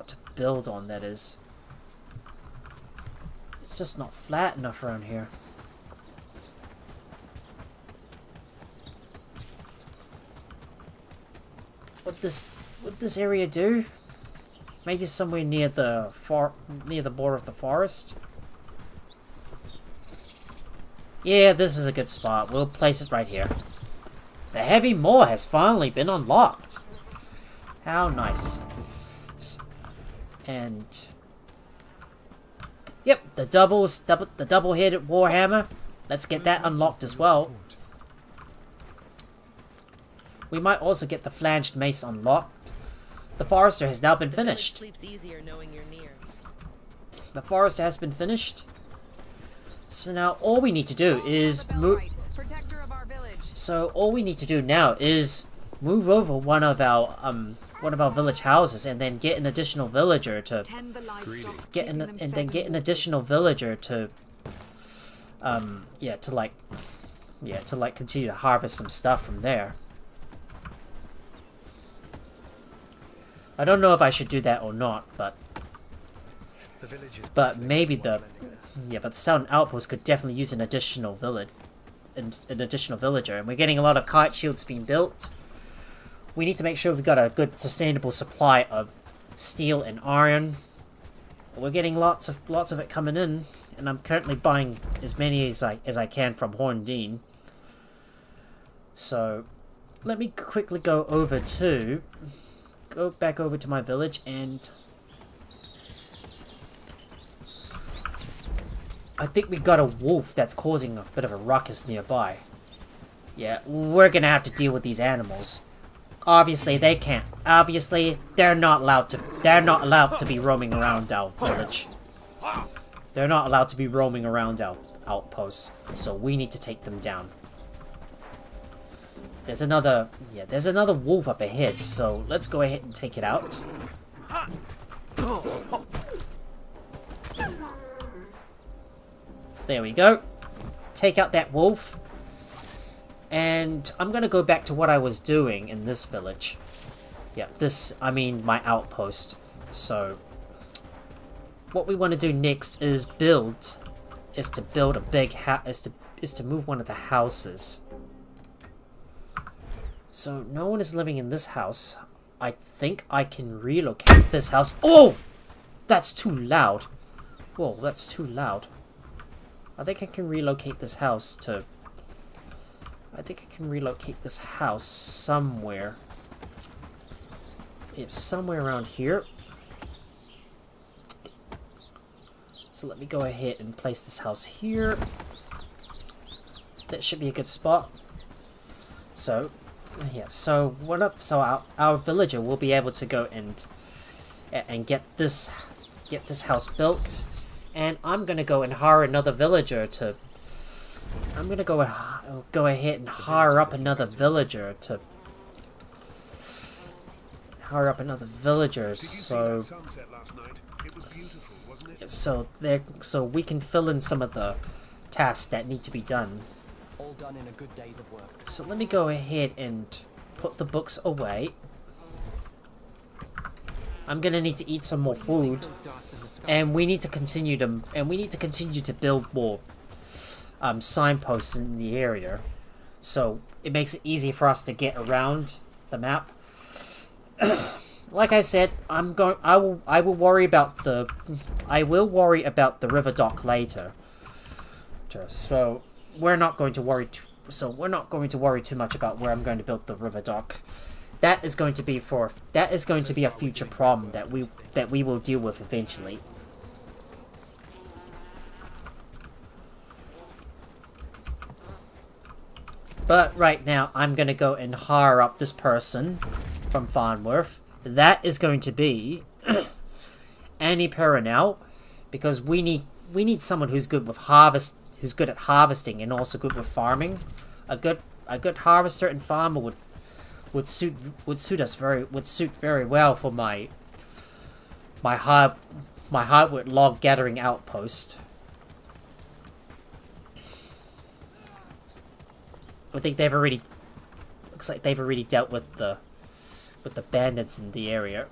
to build on, that is. It's just not flat enough around here. What this area do? Maybe somewhere near the border of the forest. Yeah, this is a good spot. We'll place it right here. The heavy moor has finally been unlocked. How nice. And yep, the double-headed warhammer. Let's get that unlocked as well. We might also get the flanged mace unlocked. The forester has now been finished. Sleeps easier knowing you're near. The forester has been finished. So now all we need to do is move. So all we need to do now is move over one of our village houses and then get an additional villager to get an additional villager to continue to harvest some stuff from there. I don't know if I should do that or not, but maybe the Southern Outpost could definitely use an additional villager, and we're getting a lot of kite shields being built. We need to make sure we've got a good sustainable supply of steel and iron. We're getting lots of it coming in, and I'm currently buying as many as I can from Horndean. So let me quickly go back over to my village, and I think we got a wolf that's causing a bit of a ruckus nearby. Yeah, we're gonna have to deal with these animals. Obviously, they can't. Obviously, they're not allowed to be roaming around our village. They're not allowed to be roaming around our outposts, so we need to take them down. There's another wolf up ahead, so let's go ahead and take it out. There we go. Take out that wolf. And I'm gonna go back to what I was doing in this village. Yeah, my outpost. So what we want to do next is to build a big house, is to move one of the houses. So no one is living in this house. I think I can relocate this house. Oh! That's too loud. Whoa, that's too loud. I think I can relocate this house to... somewhere. It's somewhere around here. So let me go ahead and place this house here. That should be a good spot. So... yeah, so our villager will be able to go and get this house built, and I'm gonna go and hire another villager to. I'm gonna go ahead and hire up another villager to. So beautiful, wasn't it? So we can fill in some of the tasks that need to be done. All done in a good days of work. So let me go ahead and put the books away. I'm gonna need to eat some more food, and we need to continue to build more signposts in the area, so it makes it easy for us to get around the map. Like I said, I will worry about the river dock later. So we're not going to worry too much about where I'm going to build the river dock. That is going to be a future problem that we will deal with eventually. But right now, I'm going to go and hire up this person from Farnworth. That is going to be Annie Perenelle, because we need someone who's good with who's good at harvesting and also good with farming. A good harvester and farmer would suit very well for my hardwood log gathering outpost. I think looks like they've already dealt with the bandits in the area.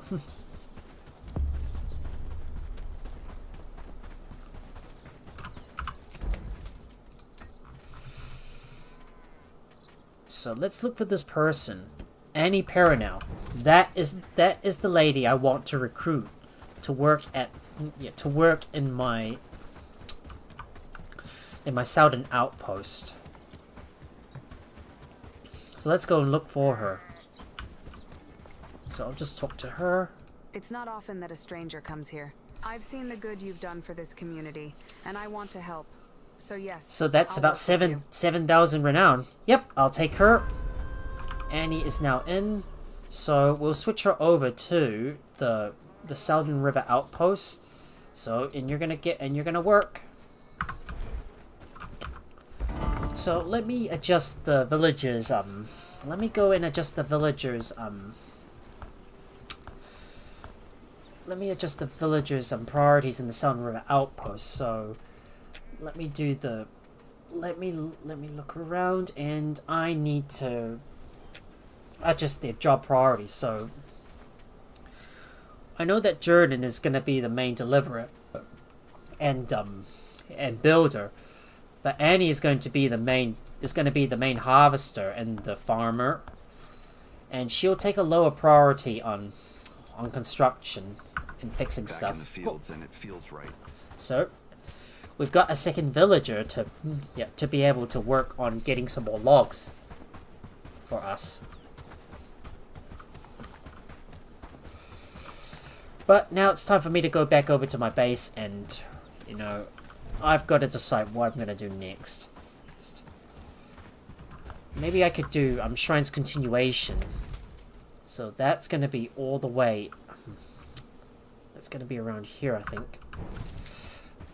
So let's look for this person, Annie Perenelle. That is the lady I want to recruit to work in my southern outpost. So let's go and look for her. So I'll just talk to her. It's not often that a stranger comes here. I've seen the good you've done for this community, and I want to help. So yes. So that's about 7,000 renown. Yep, I'll take her. Annie is now in. So we'll switch her over to the Southern River Outpost. So and you're gonna work. So let me adjust the villagers. Let me go and adjust the villagers. Let me adjust the villagers' priorities in the Southern River Outpost. So let me do the. Let me look around, and I need to adjust their job priorities. So I know that Jordan is going to be the main deliverer and builder, but Annie is going to be the main harvester and the farmer, and she'll take a lower priority on construction and fixing Back stuff. in the fields, and it feels right. So we've got a second villager to be able to work on getting some more logs for us. But now it's time for me to go back over to my base, and I've got to decide what I'm gonna do next. Maybe I could do Shrine's Continuation. So that's gonna be all the way. That's gonna be around here, I think.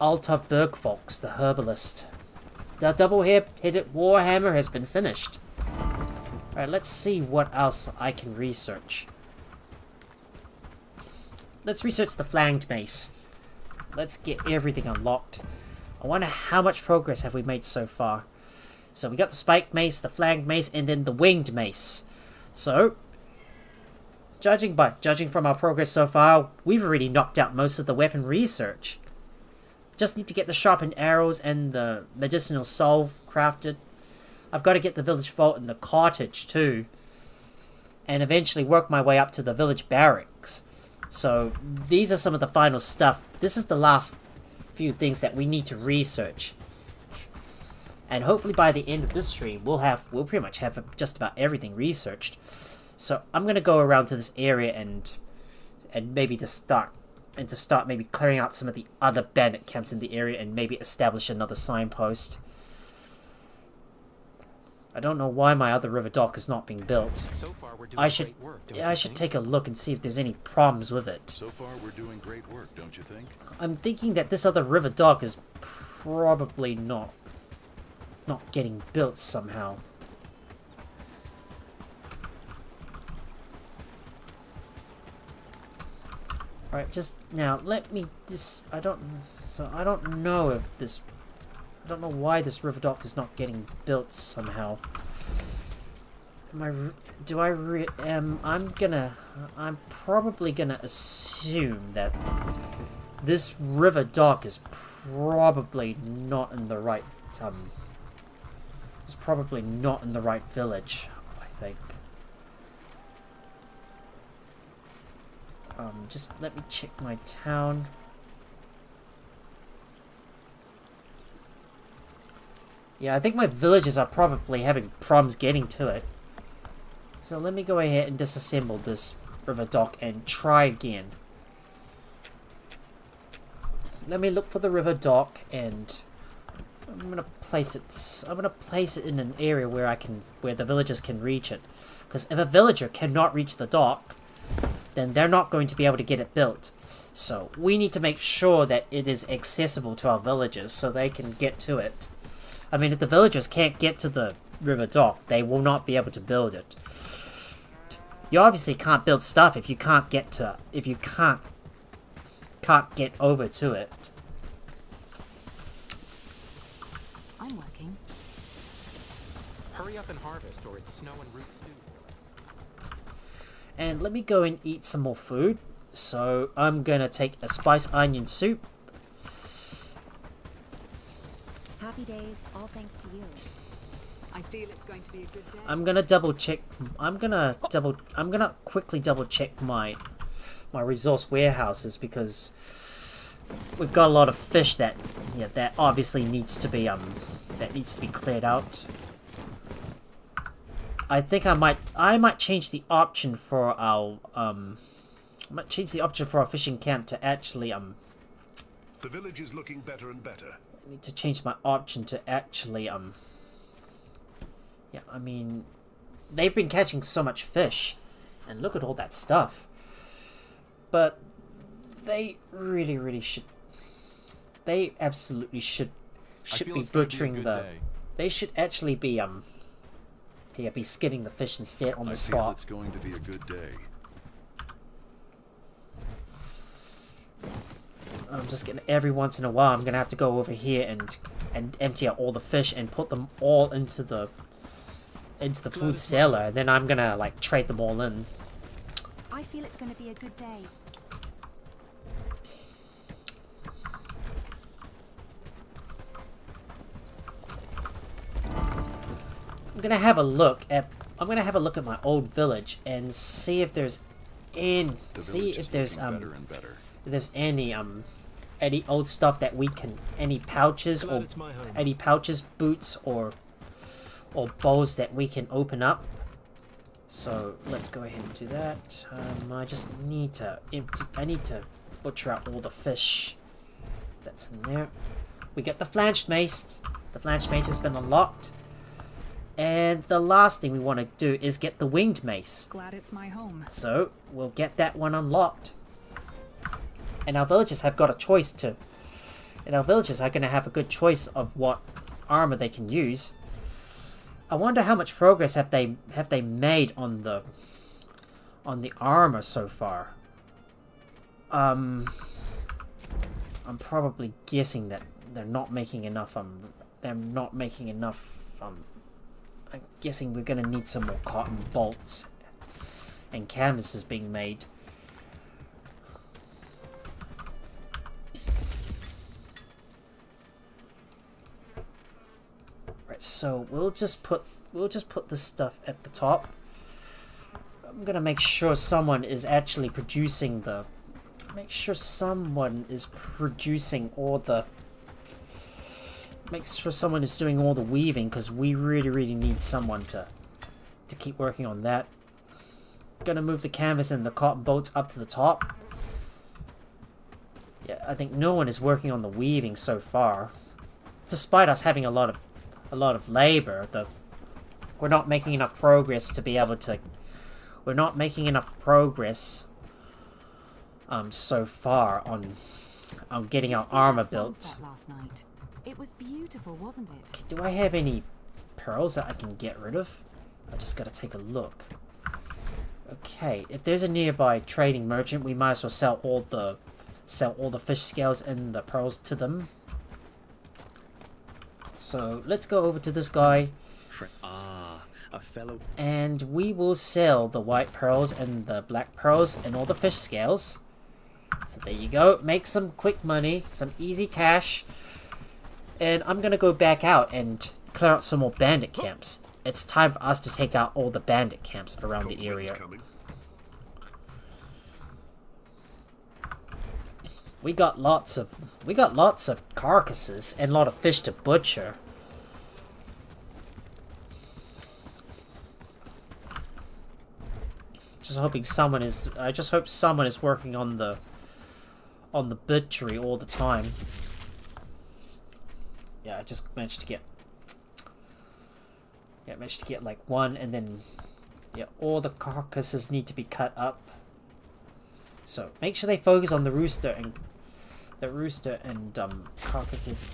Alta Bergfox, the herbalist. The double-headed warhammer has been finished. Alright, let's see what else I can research. Let's research the flanged mace. Let's get everything unlocked. I wonder how much progress have we made so far. So we got the spiked mace, the flanged mace, and then the winged mace. So judging from our progress so far, we've already knocked out most of the weapon research. Just need to get the sharpened arrows and the medicinal salve crafted. I've got to get the village vault and the cottage too. And eventually work my way up to the village barracks. So these are some of the final stuff. This is the last few things that we need to research. And hopefully by the end of this stream, we'll pretty much have just about everything researched. So I'm gonna go around to this area and maybe to start maybe clearing out some of the other bandit camps in the area and maybe establish another signpost. I don't know why my other river dock is not being built. So far we're doing I should great work, don't I you should think? take a look and see if there's any problems with it. So far, we're doing great work, don't you think? I'm thinking that this other river dock is probably not getting built somehow. Alright, just now let me I don't know if this, I don't know why this river dock is not getting built somehow. I'm probably gonna assume that this river dock is probably not in the right village, I think. Just let me check my town. Yeah, I think my villagers are probably having problems getting to it. So let me go ahead and disassemble this river dock and try again. Let me look for the river dock, and I'm gonna place it in an area where the villagers can reach it. Because if a villager cannot reach the dock, then they're not going to be able to get it built. So we need to make sure that it is accessible to our villagers so they can get to it. I mean, if the villagers can't get to the river dock, they will not be able to build it. You obviously can't build stuff if you can't get over to it. I'm working. Hurry up and harvest, or it's snow and root stew for us. And let me go and eat some more food. So I'm gonna take a spice onion soup. Happy days, all thanks to you. I feel it's going to be a good day. I'm gonna quickly double check my resource warehouses, because we've got a lot of fish that obviously needs to be cleared out. I think I might change the option for our fishing camp to actually The village is looking better and better. I need to change my option to actually yeah, I mean, they've been catching so much fish, and look at all that stuff. But they really should. They absolutely should be butchering the. They should actually be be skinning the fish instead on the spot. I feel it's going to be a good day. I'm just gonna, every once in a while, I'm gonna have to go over here and empty out all the fish and put them all into the food cellar, and then I'm gonna like trade them all in. I feel it's going to be a good day. I'm gonna have a look at my old village and see if there's any any old stuff that we can, any pouches boots or bows that we can open up. So let's go ahead and do that. I just need to butcher out all the fish that's in there. We get the flanged mace. The flanged mace has been unlocked. And the last thing we want to do is get the winged mace. Glad it's my home. So we'll get that one unlocked. And our villagers have got a choice to. And our villagers are going to have a good choice of what armor they can use. I wonder how much progress have they made on the armor so far. I'm probably guessing that they're not making enough. I'm guessing we're gonna need some more cotton bolts and canvases being made. Right, so we'll just put this stuff at the top. I'm gonna make sure someone is actually producing the. Make sure someone is doing all the weaving, because we really need someone to keep working on that. Gonna move the canvas and the cotton bolts up to the top. Yeah, I think no one is working on the weaving so far, despite us having a lot of labor. We're not making enough progress to be able to. We're not making enough progress. So far on getting our armor built. Last night? It was beautiful, wasn't it? Okay, do I have any pearls that I can get rid of? I just gotta take a look. Okay, if there's a nearby trading merchant, we might as well sell all the fish scales and the pearls to them. So let's go over to this guy. A fellow. And we will sell the white pearls and the black pearls and all the fish scales. So there you go. Make some quick money, some easy cash. And I'm gonna go back out and clear out some more bandit camps. It's time for us to take out all the bandit camps around the area. We got lots of carcasses and a lot of fish to butcher. I just hope someone is working on the butchery all the time. Yeah, I just managed to get like one, and then yeah, all the carcasses need to be cut up. So make sure they focus on the rooster and carcasses.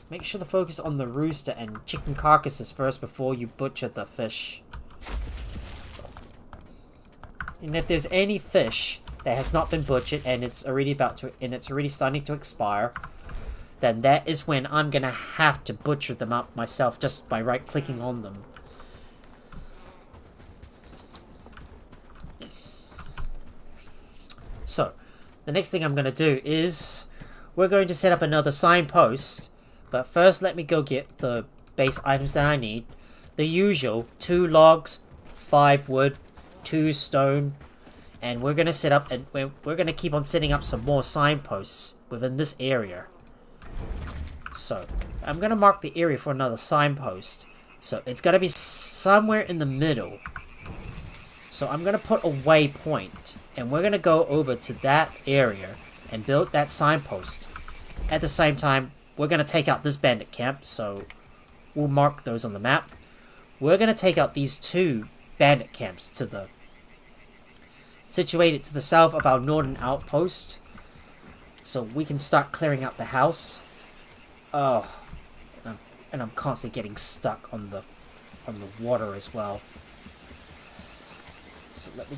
Make sure to focus on the rooster and chicken carcasses first before you butcher the fish. And if there's any fish that has not been butchered and it's already starting to expire, then that is when I'm gonna have to butcher them up myself just by right-clicking on them. So, the next thing I'm gonna do is we're going to set up another signpost, but first let me go get the base items that I need. The usual 2 logs, 5 wood, 2 stone, and we're gonna set up and we're gonna keep on setting up some more signposts within this area. So I'm gonna mark the area for another signpost. So it's gonna be somewhere in the middle. So I'm gonna put a waypoint, and we're gonna go over to that area and build that signpost. At the same time, we're gonna take out this bandit camp, so we'll mark those on the map. We're gonna take out these 2 bandit camps situated to the south of our northern outpost, so we can start clearing out the house. Oh, and I'm constantly getting stuck on the water as well. So let me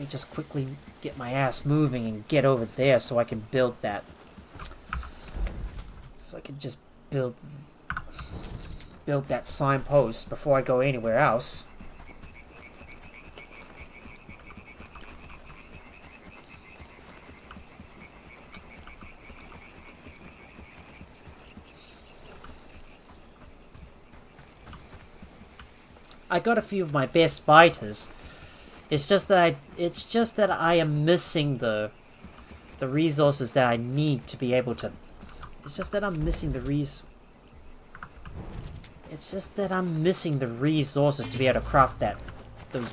just quickly get my ass moving and get over there so I can build that. So I can just build that signpost before I go anywhere else. I got a few of my best fighters. It's just that I am missing the resources that I need to be able to. It's just that I'm missing the resources to be able to craft those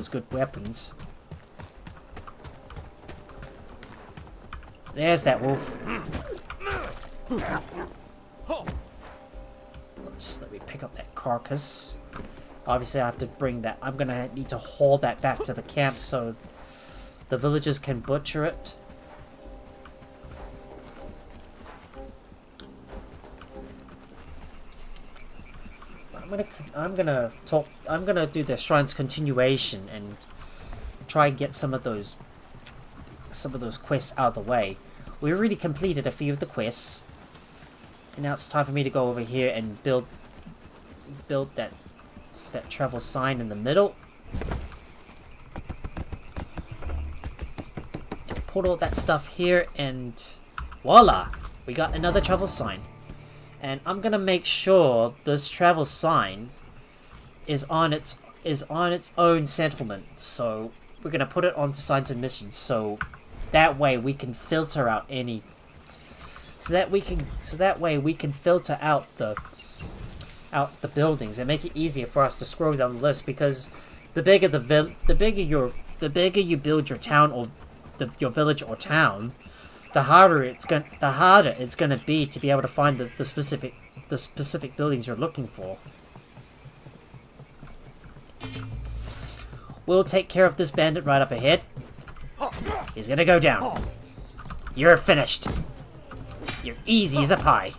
good weapons. There's that wolf. Just let me pick up that carcass. Obviously, I have to bring that. I'm gonna need to haul that back to the camp so the villagers can butcher it. I'm gonna do the shrine's continuation and try and get some of those quests out of the way. We already completed a few of the quests, and now it's time for me to go over here and build that travel sign in the middle. Put all that stuff here, and voila, we got another travel sign. And I'm gonna make sure this travel sign is on its own settlement. So we're gonna put it onto signs and missions, so that way we can filter out any. So that way we can filter out the buildings and make it easier for us to scroll down the list, because the bigger you build your town or your village or town, the harder it's gonna be to be able to find the specific buildings you're looking for. We'll take care of this bandit right up ahead. He's gonna go down. You're finished. You're easy as a pie.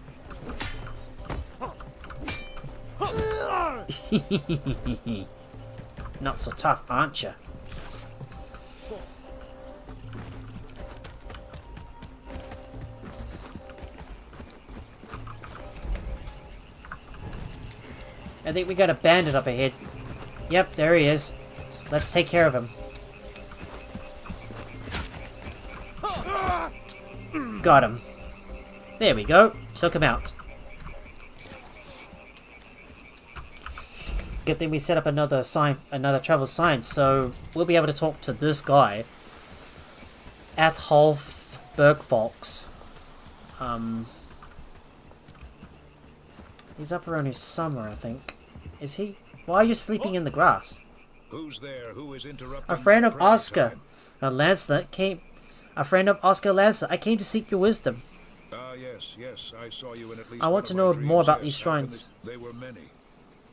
Not so tough, aren't you? I think we got a bandit up ahead. Yep, there he is. Let's take care of him. Got him. There we go. Took him out. Good thing we set up another travel sign, so we'll be able to talk to this guy. Atholf Bergfolks. He's up around here somewhere, I think. Is he? Why are you sleeping in the grass? Who's there? Who is interrupting? A friend my of prayer Oscar. time? A Lancelot came. A friend of Oscar Lancelot. I came to seek your wisdom. Ah, yes. I saw you in at least I want to know more about these shrines. They were many.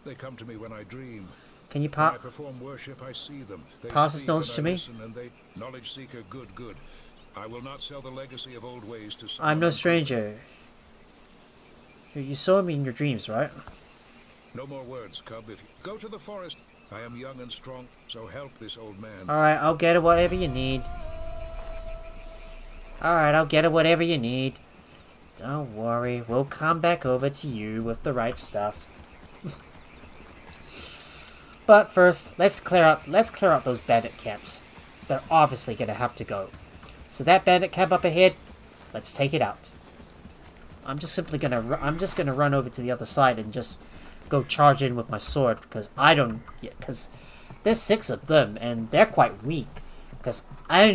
They come to me when I dream. Can you When I perform worship, I see them. They pass this speak knowledge and to I me? listen, and they knowledge seeker, good. I will not sell the legacy of old ways to someone I'm no unproven. stranger. You saw me in your dreams, right? No more words, cub. If you go to the forest, I am young and strong, so help this old man. Alright, I'll get it whatever you need. Alright, I'll get it whatever you need. Don't worry, we'll come back over to you with the right stuff. But first, let's clear out those bandit camps. They're obviously gonna have to go. So that bandit camp up ahead, let's take it out. I'm just gonna run over to the other side and just go charge in with my sword because because there's 6 of them and they're quite weak. Because I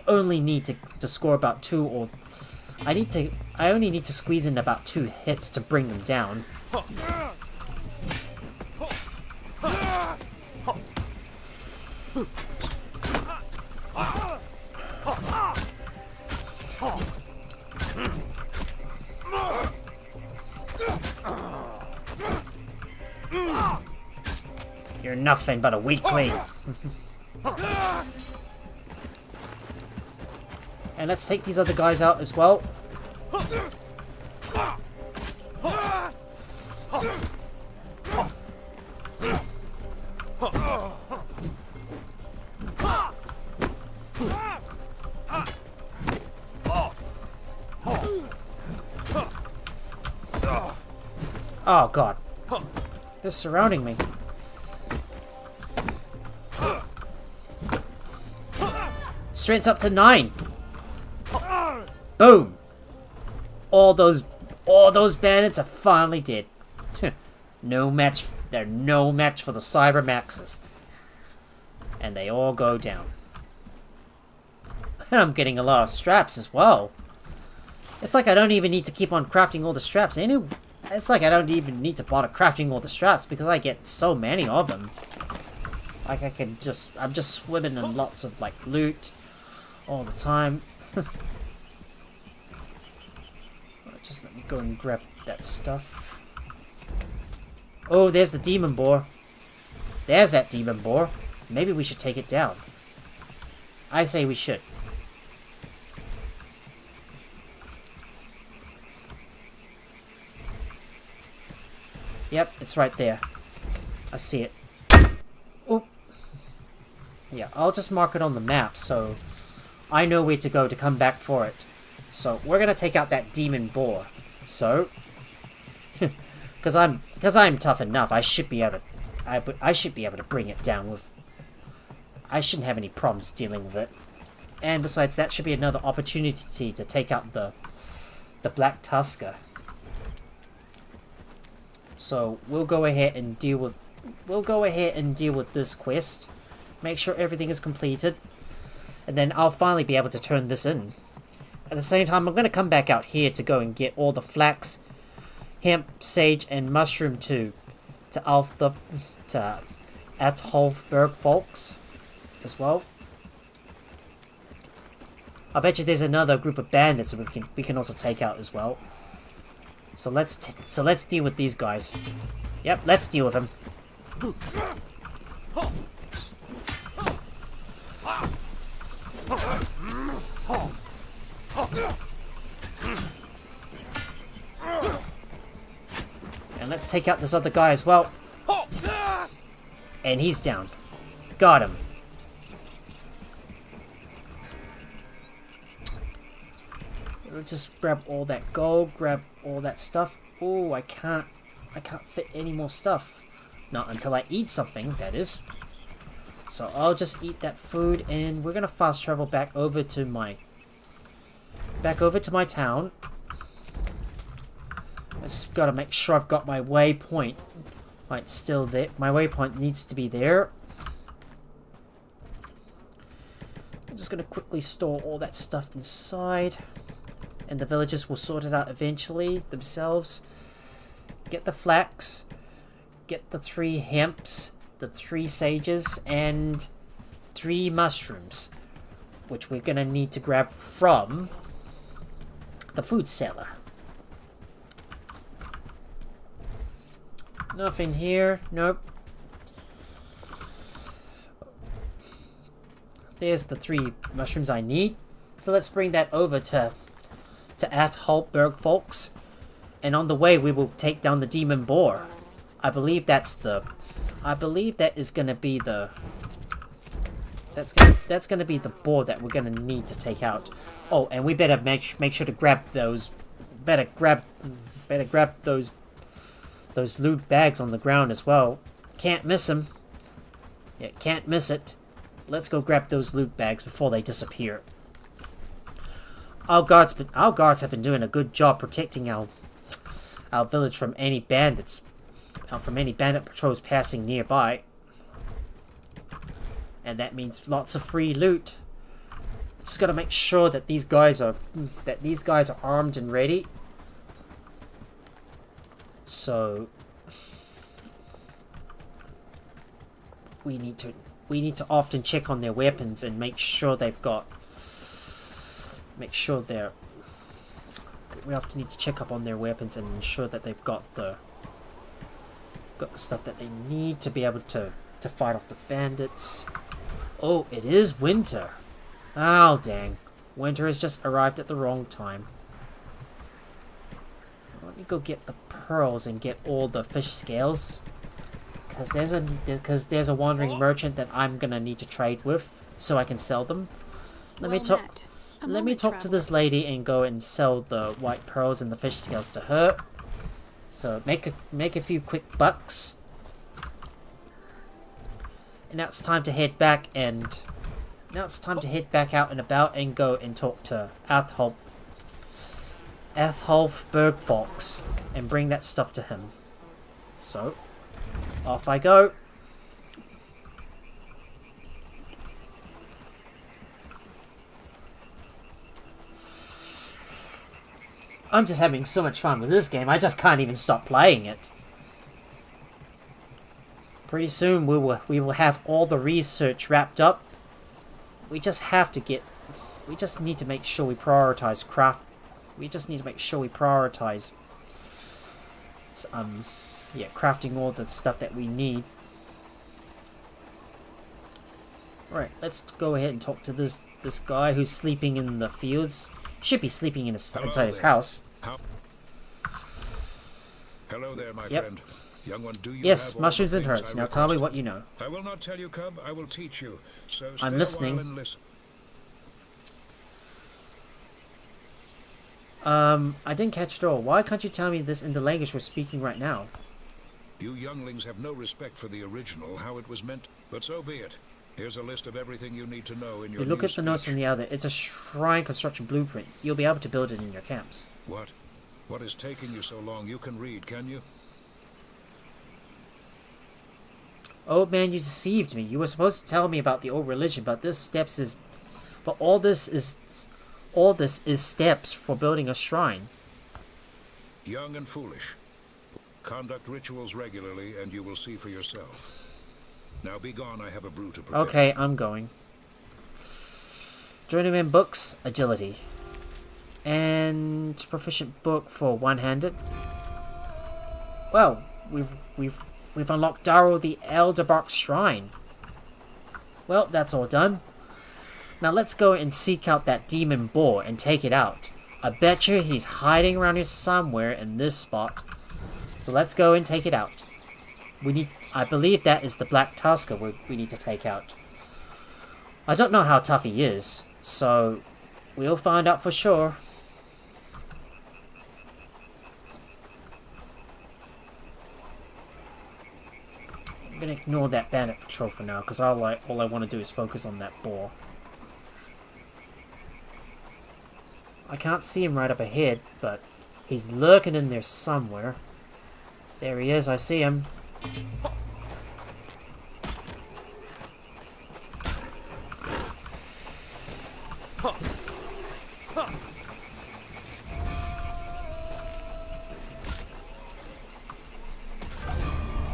only need to score about 2 or I only need to squeeze in about 2 hits to bring them down. You're nothing but a weakling. And let's take these other guys out as well. Oh god. They're surrounding me. Strength's up to 9. Boom. All those bandits are finally dead. No match. They're no match for the Cyber Maxes. And they all go down. And I'm getting a lot of straps as well. It's like I don't even need to keep on crafting all the straps. It's like I don't even need to bother crafting all the straps because I get so many of them. Like I'm just swimming in lots of like loot all the time. Just let me go and grab that stuff. Oh, there's the demon boar. There's that demon boar. Maybe we should take it down. I say we should. Yep, it's right there. I see it. Oh. Yeah, I'll just mark it on the map so I know where to go to come back for it. So we're gonna take out that demon boar. So, because I'm tough enough, I should be able to bring it down with. I shouldn't have any problems dealing with it. And besides, that should be another opportunity to take out the Black Tusker. So we'll go ahead and deal with this quest. Make sure everything is completed, and then I'll finally be able to turn this in. At the same time, I'm going to come back out here to go and get all the flax, hemp, sage, and mushroom to Atholf Bergfolks as well. I bet you there's another group of bandits that we can also take out as well. So let's deal with these guys. Yep, let's deal with them. And let's take out this other guy as well. And he's down. Got him. Let's just grab all that gold, grab all that stuff. Oh, I can't I can't fit any more stuff. Not until I eat something, that is. So I'll just eat that food, and we're gonna fast travel back over to my town. I just gotta make sure I've got my waypoint. It's still there. My waypoint needs to be there. I'm just gonna quickly store all that stuff inside, and the villagers will sort it out eventually themselves. Get the flax, get the 3 hemps, the 3 sages, and 3 mushrooms, which we're gonna need to grab from the food cellar. Nothing here. Nope. There's the 3 mushrooms I need. So let's bring that over to Atholberg, folks. And on the way, we will take down the demon boar. I believe that is gonna be the. That's gonna be the boar that we're gonna need to take out. Oh, and we better make sure to grab those. Better grab those loot bags on the ground as well. Can't miss them. Yeah, can't miss it. Let's go grab those loot bags before they disappear. Our guards have been doing a good job protecting our village from any bandit patrols passing nearby. And that means lots of free loot. Just gotta make sure that these guys are armed and ready. So we need to often check on their weapons and make sure they've got. We often need to check up on their weapons and ensure that they've got the stuff that they need to be able to fight off the bandits. Oh, it is winter. Oh, dang. Winter has just arrived at the wrong time. Let me go get the pearls and get all the fish scales. Because there's a wandering merchant that I'm gonna need to trade with so I can sell them. Let me talk to this lady and go and sell the white pearls and the fish scales to her. So make a few quick bucks. And now it's time to head back out and about and go and talk to Atholf Bergfolks and bring that stuff to him. So off I go. I'm just having so much fun with this game, I just can't even stop playing it. Pretty soon we will have all the research wrapped up. We just need to make sure we prioritize craft. We just need to make sure we prioritize crafting all the stuff that we need. Right, let's go ahead and talk to this guy who's sleeping in the fields. Should be sleeping inside his house. Hello there, my Yep. friend. Young one, do you Yes, have all mushrooms the and things herbs. I Now tell me requested? what you know. I will not tell you, cub. I will teach you. So stay I'm a listening. while and listen. I didn't catch it all. Why can't you tell me this in the language we're speaking right now? You younglings have no respect for the original, how it was meant, but so be it. Here's a list of everything you need to know in your You look new at the notes speech. on the other. It's a shrine construction blueprint. You'll be able to build it in your camps. What? What is taking you so long? You can read, can you? Old man, you deceived me. You were supposed to tell me about the old religion, but all this is steps for building a shrine. Young and foolish. Conduct rituals regularly, and you will see for yourself. Now be gone, I have a brew to prepare. Okay, I'm going. Journeyman books, agility. And proficient book for one-handed. Well, we've unlocked Darrow the Elderbark Shrine. Well, that's all done. Now let's go and seek out that demon boar and take it out. I bet you he's hiding around here somewhere in this spot. So let's go and take it out. I believe that is the Black Tusker we need to take out. I don't know how tough he is, so we'll find out for sure. I'm gonna ignore that bandit patrol for now, because all I want to do is focus on that boar. I can't see him right up ahead, but he's lurking in there somewhere. There he is, I see him.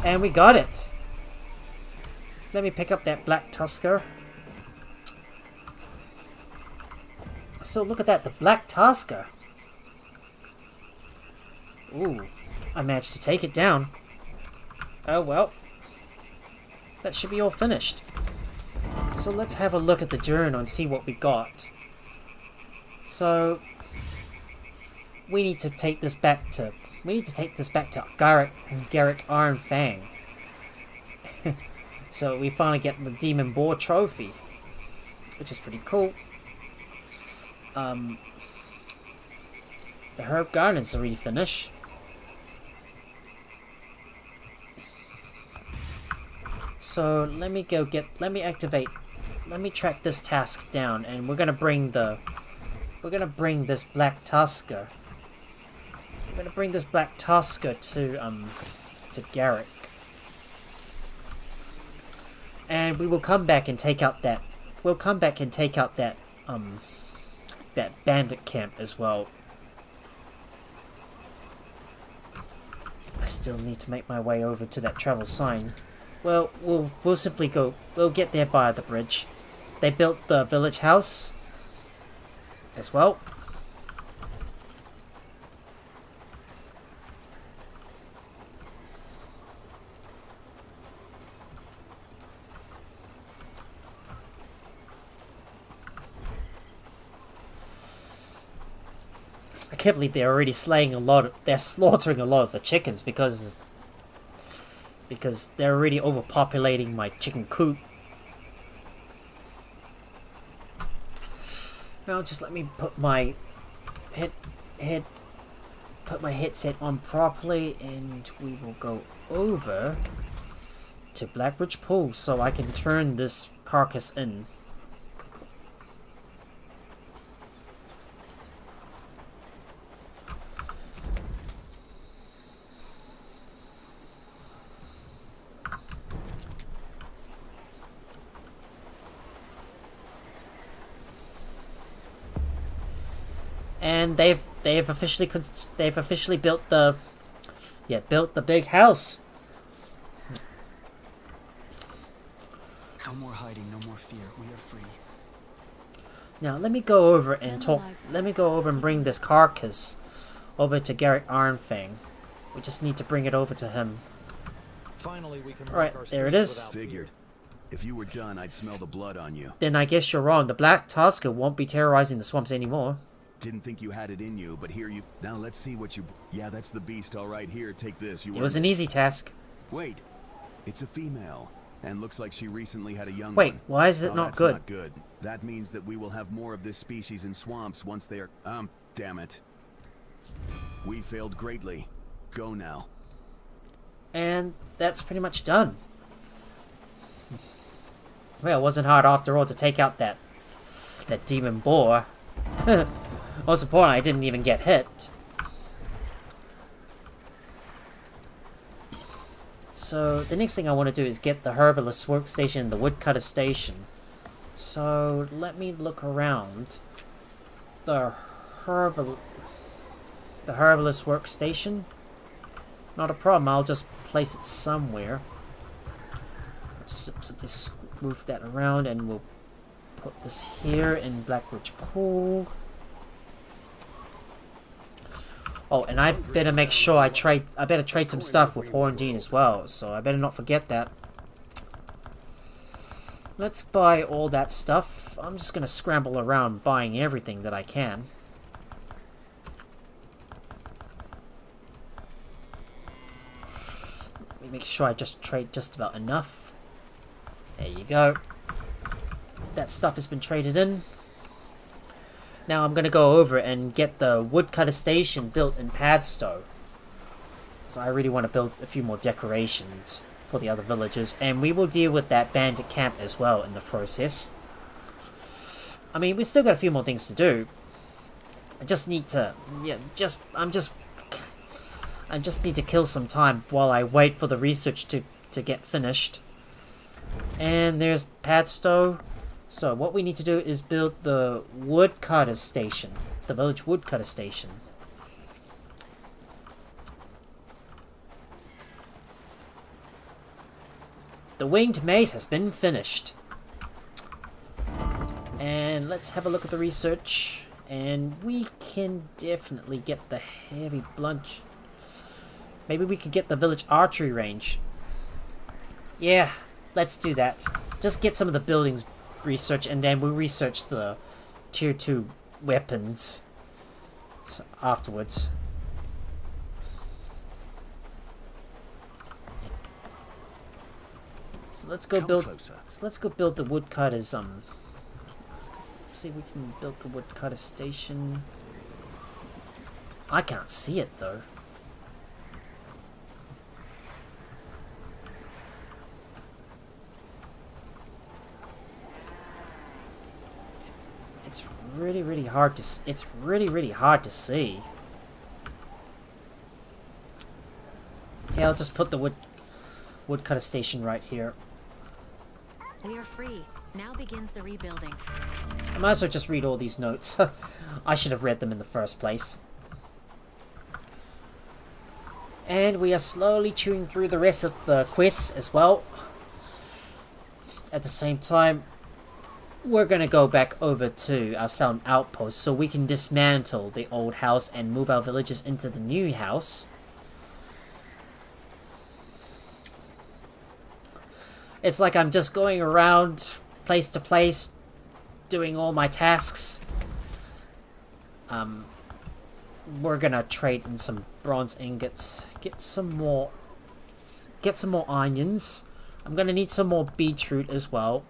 And we got it! Let me pick up that black tusker. So look at that, the black tusker. Ooh, I managed to take it down. Oh well. That should be all finished. So let's have a look at the journal and see what we got. So we need to take this back to Garrick Iron Fang. So we finally get the Demon Boar trophy, which is pretty cool. The Herb Garden's already finished. So let me track this task down, and we're gonna bring this black tusker. We're gonna bring this black tusker to Garrick. And we will come back and take out that that bandit camp as well. I still need to make my way over to that travel sign. Well, we'll simply go. We'll get there by the bridge. They built the village house as well. I can't believe they're already slaughtering a lot of the chickens because they're already overpopulating my chicken coop. Now just let me put my headset on properly, and we will go over to Blackbridge Pool so I can turn this carcass in. And they've officially built the big house. No more hiding, no more fear. We are free. Now let me go over and talk. Let me go over and bring this carcass over to Garrick Ironfang. We just need to bring it over to him. Finally, we can. Right, there it is. Figured. If you were done, I'd smell the blood on you. Then I guess you're wrong. The Black Tusker won't be terrorizing the swamps anymore. Didn't think you had it in you, but here you... Now let's see what you... Yeah, that's the beast, all right. Here, take this. It was an easy task. Wait. It's a female. And looks like she recently had a young one. Wait, why is it not good? Not good. That means that we will have more of this species in swamps once they are... damn it. We failed greatly. Go now. And that's pretty much done. Well, it wasn't hard after all to take out that demon boar. Most important, I didn't even get hit. So the next thing I want to do is get the herbalist workstation and the woodcutter station. So let me look around. The herbalist workstation. Not a problem. I'll just place it somewhere. Just simply move that around, and we'll put this here in Blackbridge Pool. Oh, and I better make sure I better trade some stuff with Horndine as well, so I better not forget that. Let's buy all that stuff. I'm just gonna scramble around buying everything that I can. Let me make sure I just trade just about enough. There you go. That stuff has been traded in. Now I'm going to go over and get the woodcutter station built in Padstow. So I really want to build a few more decorations for the other villagers, and we will deal with that bandit camp as well in the process. I mean, we still got a few more things to do. I just need to, I just need to kill some time while I wait for the research to get finished. And there's Padstow. So what we need to do is build the woodcutter station, the village woodcutter station. The winged maze has been finished. And let's have a look at the research. And we can definitely get the heavy blunt. Maybe we could get the village archery range. Yeah, let's do that. Just get some of the buildings research, and then we'll research the tier 2 weapons afterwards. So let's go build. So let's go build the woodcutters. Let's see if we can build the woodcutter station. I can't see it though. It's really hard to. It's really hard to see. Okay, I'll just put the woodcutter station right here. We are free. Now begins the rebuilding. I might as well just read all these notes. I should have read them in the first place. And we are slowly chewing through the rest of the quests as well. At the same time, we're gonna go back over to our southern outpost so we can dismantle the old house and move our villagers into the new house. It's like I'm just going around place to place doing all my tasks. We're gonna trade in some bronze ingots, get some more onions. I'm gonna need some more beetroot as well.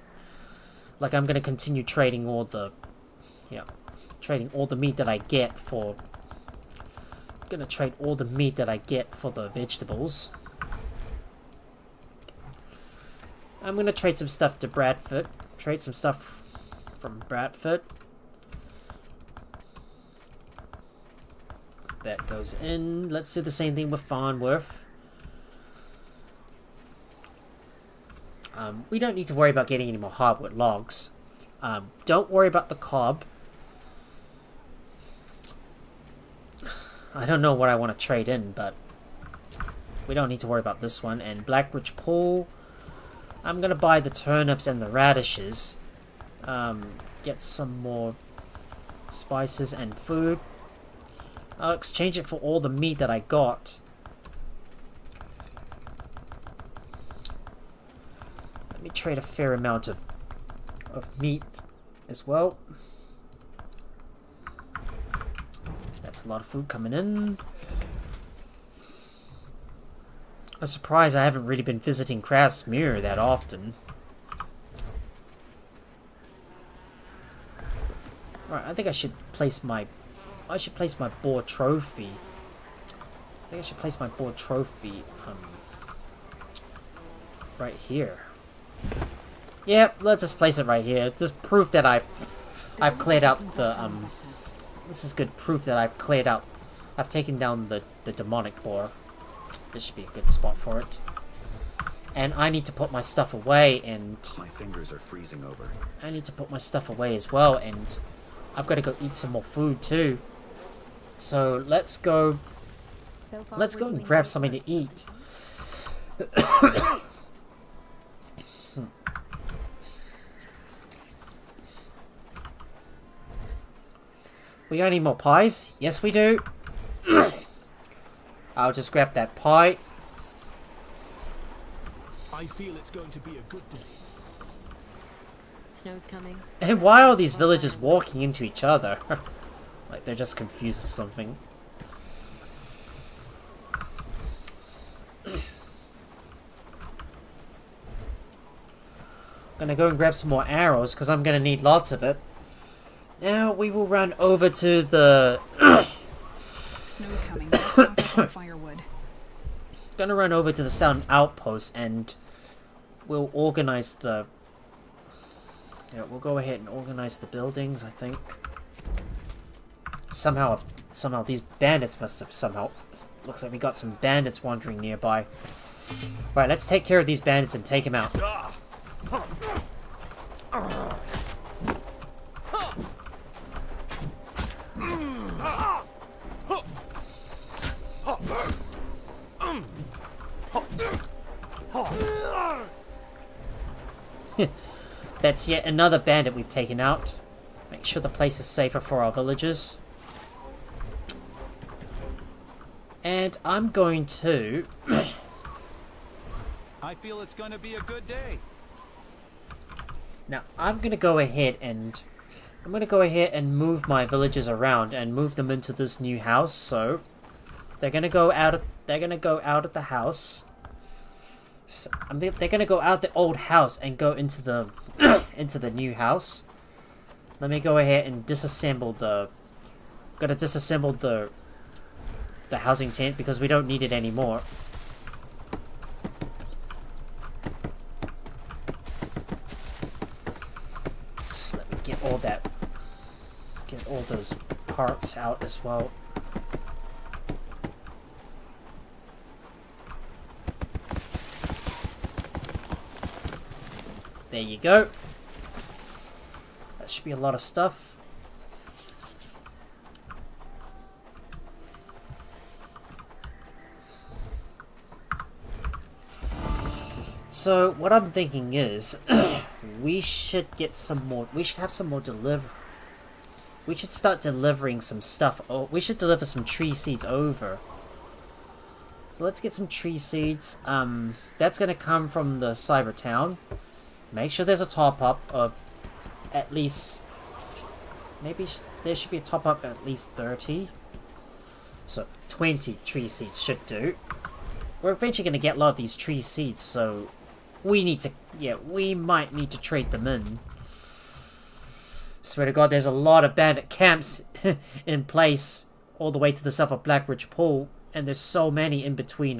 Like, I'm gonna continue trading all the meat that I get for. I'm gonna trade all the meat that I get for the vegetables. I'm gonna trade some stuff to Bradford. Trade some stuff from Bradford. That goes in. Let's do the same thing with Farnworth. We don't need to worry about getting any more hardwood logs. Don't worry about the cob. I don't know what I want to trade in, but we don't need to worry about this one. And Blackbridge Pool. I'm going to buy the turnips and the radishes. Get some more spices and food. I'll exchange it for all the meat that I got. Let me trade a fair amount of meat as well. That's a lot of food coming in. I'm surprised I haven't really been visiting Krasmir that often. Right, I think I should place my boar trophy. I think I should place my boar trophy right here. Yep, let's just place it right here. This is proof that I've cleared out the this is good proof that I've cleared out. I've taken down the demonic boar. This should be a good spot for it. And I need to put my stuff away, and my fingers are freezing over. I need to put my stuff away as well, and I've got to go eat some more food too. So let's go and grab something to eat. We got any more pies? Yes, we do. I'll just grab that pie. I feel it's going to be a good day. Snow's coming. And why are these villagers walking into each other? Like they're just confused or something. Gonna go and grab some more arrows because I'm gonna need lots of it. Now we will run over to the Snow's coming. Firewood. gonna run over to the southern outpost and we'll organize the... Yeah, we'll go ahead and organize the buildings, I think. Somehow these bandits must have somehow... Looks like we got some bandits wandering nearby. Right, let's take care of these bandits and take them out. That's yet another bandit we've taken out. Make sure the place is safer for our villagers. And I'm going to... I feel it's going to be a good day. Now, I'm going to go ahead and... move my villagers around and move them into this new house. So, they're going to go out of the house. So, they're going to go out of the old house and go into the into the new house. Let me go ahead and disassemble the... Gotta disassemble the housing tent because we don't need it anymore. Just let me get all that... Get all those parts out as well. There you go. That should be a lot of stuff. So what I'm thinking is we should get some more. We should have some more We should start delivering some stuff. Oh, we should deliver some tree seeds over. So let's get some tree seeds. That's gonna come from the cyber town. Make sure there's a top up of at least... Maybe there should be a top up of at least 30. So 20 tree seeds should do. We're eventually going to get a lot of these tree seeds, so we need to... Yeah, we might need to trade them in. Swear to God, there's a lot of bandit camps in place all the way to the south of Blackridge Pool, and there's so many in between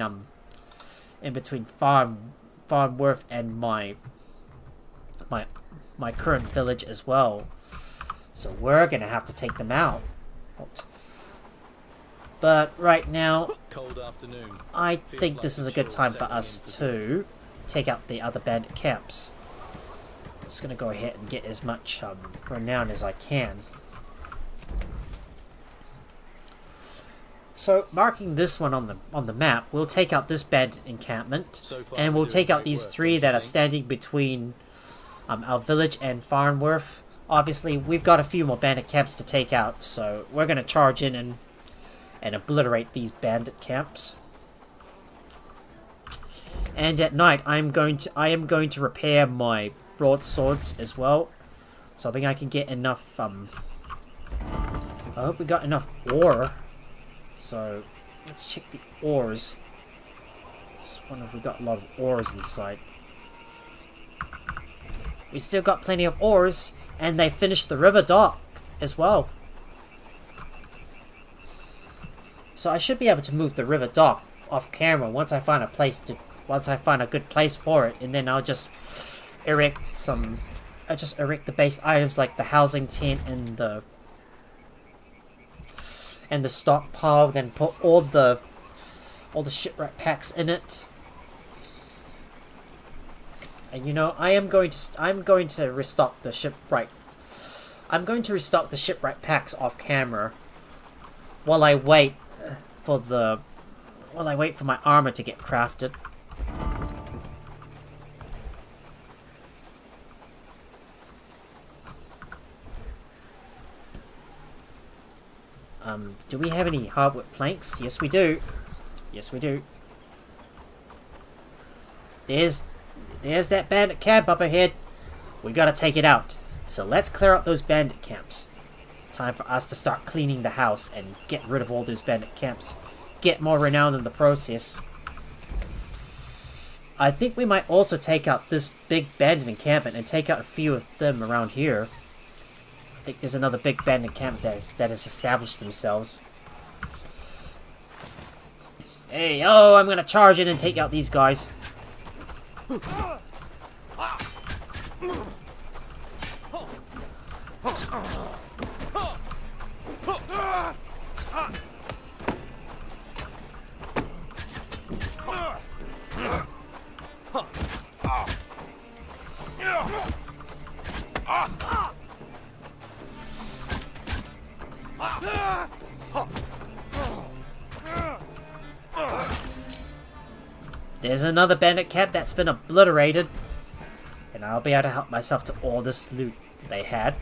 Farnworth and my current village as well. So we're gonna have to take them out. But right now, Cold afternoon. I think this is a good time for us to take out the other bandit camps. I'm just gonna go ahead and get as much renown as I can. So marking this one on the map, we'll take out this bandit encampment, and we'll take out these three that are standing between our village and Farnworth. Obviously, we've got a few more bandit camps to take out, so we're going to charge in and obliterate these bandit camps. And at night, I am going to repair my broadswords as well. So I think I can get enough. I hope we got enough ore. So let's check the ores. Just wonder if we got a lot of ores inside. We still got plenty of ores, and they finished the river dock as well. So I should be able to move the river dock off camera once I find a good place for it, and then I'll just erect the base items like the housing tent and the stockpile, then put all the shipwreck packs in it. And you know, I'm going to restock the shipwright. I'm going to restock the shipwright packs off camera while I wait for my armor to get crafted. Do we have any hardwood planks? Yes, we do. Yes, we do. There's that bandit camp up ahead. We gotta take it out. So let's clear out those bandit camps. Time for us to start cleaning the house and get rid of all those bandit camps. Get more renown in the process. I think we might also take out this big bandit encampment and take out a few of them around here. I think there's another big bandit encampment that has established themselves. Hey, oh, I'm gonna charge in and take out these guys. There's another bandit camp that's been obliterated. And I'll be able to help myself to all this loot they had.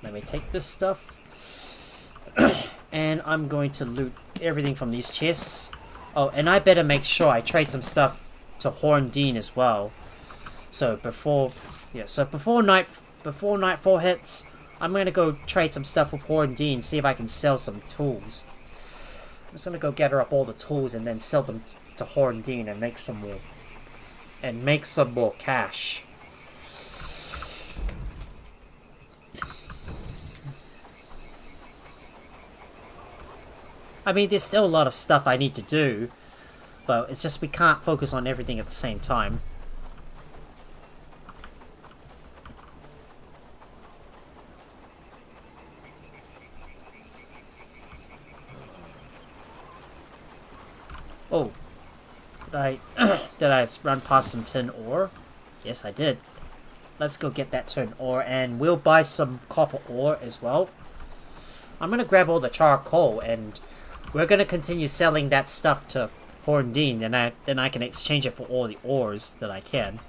Let me take this stuff. And I'm going to loot everything from these chests. Oh, and I better make sure I trade some stuff to Horndean as well. So before nightfall hits, I'm gonna go trade some stuff with Horndean, see if I can sell some tools. I'm just gonna go gather up all the tools and then sell them to Horndean and make some more cash. I mean, there's still a lot of stuff I need to do, but it's just we can't focus on everything at the same time. Oh, did I run past some tin ore? Yes, I did. Let's go get that tin ore, and we'll buy some copper ore as well. I'm gonna grab all the charcoal, and we're gonna continue selling that stuff to Horndean, and then I can exchange it for all the ores that I can.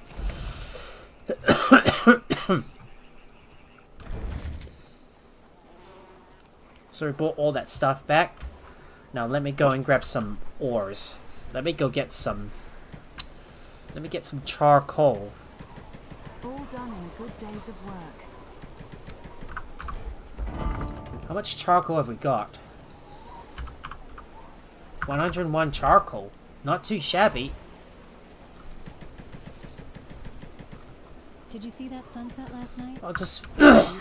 So we brought all that stuff back. Now let me go and grab some ores. Let me get some charcoal. All done in a good days of work. How much charcoal have we got? 101 charcoal. Not too shabby. Did you see that sunset last night?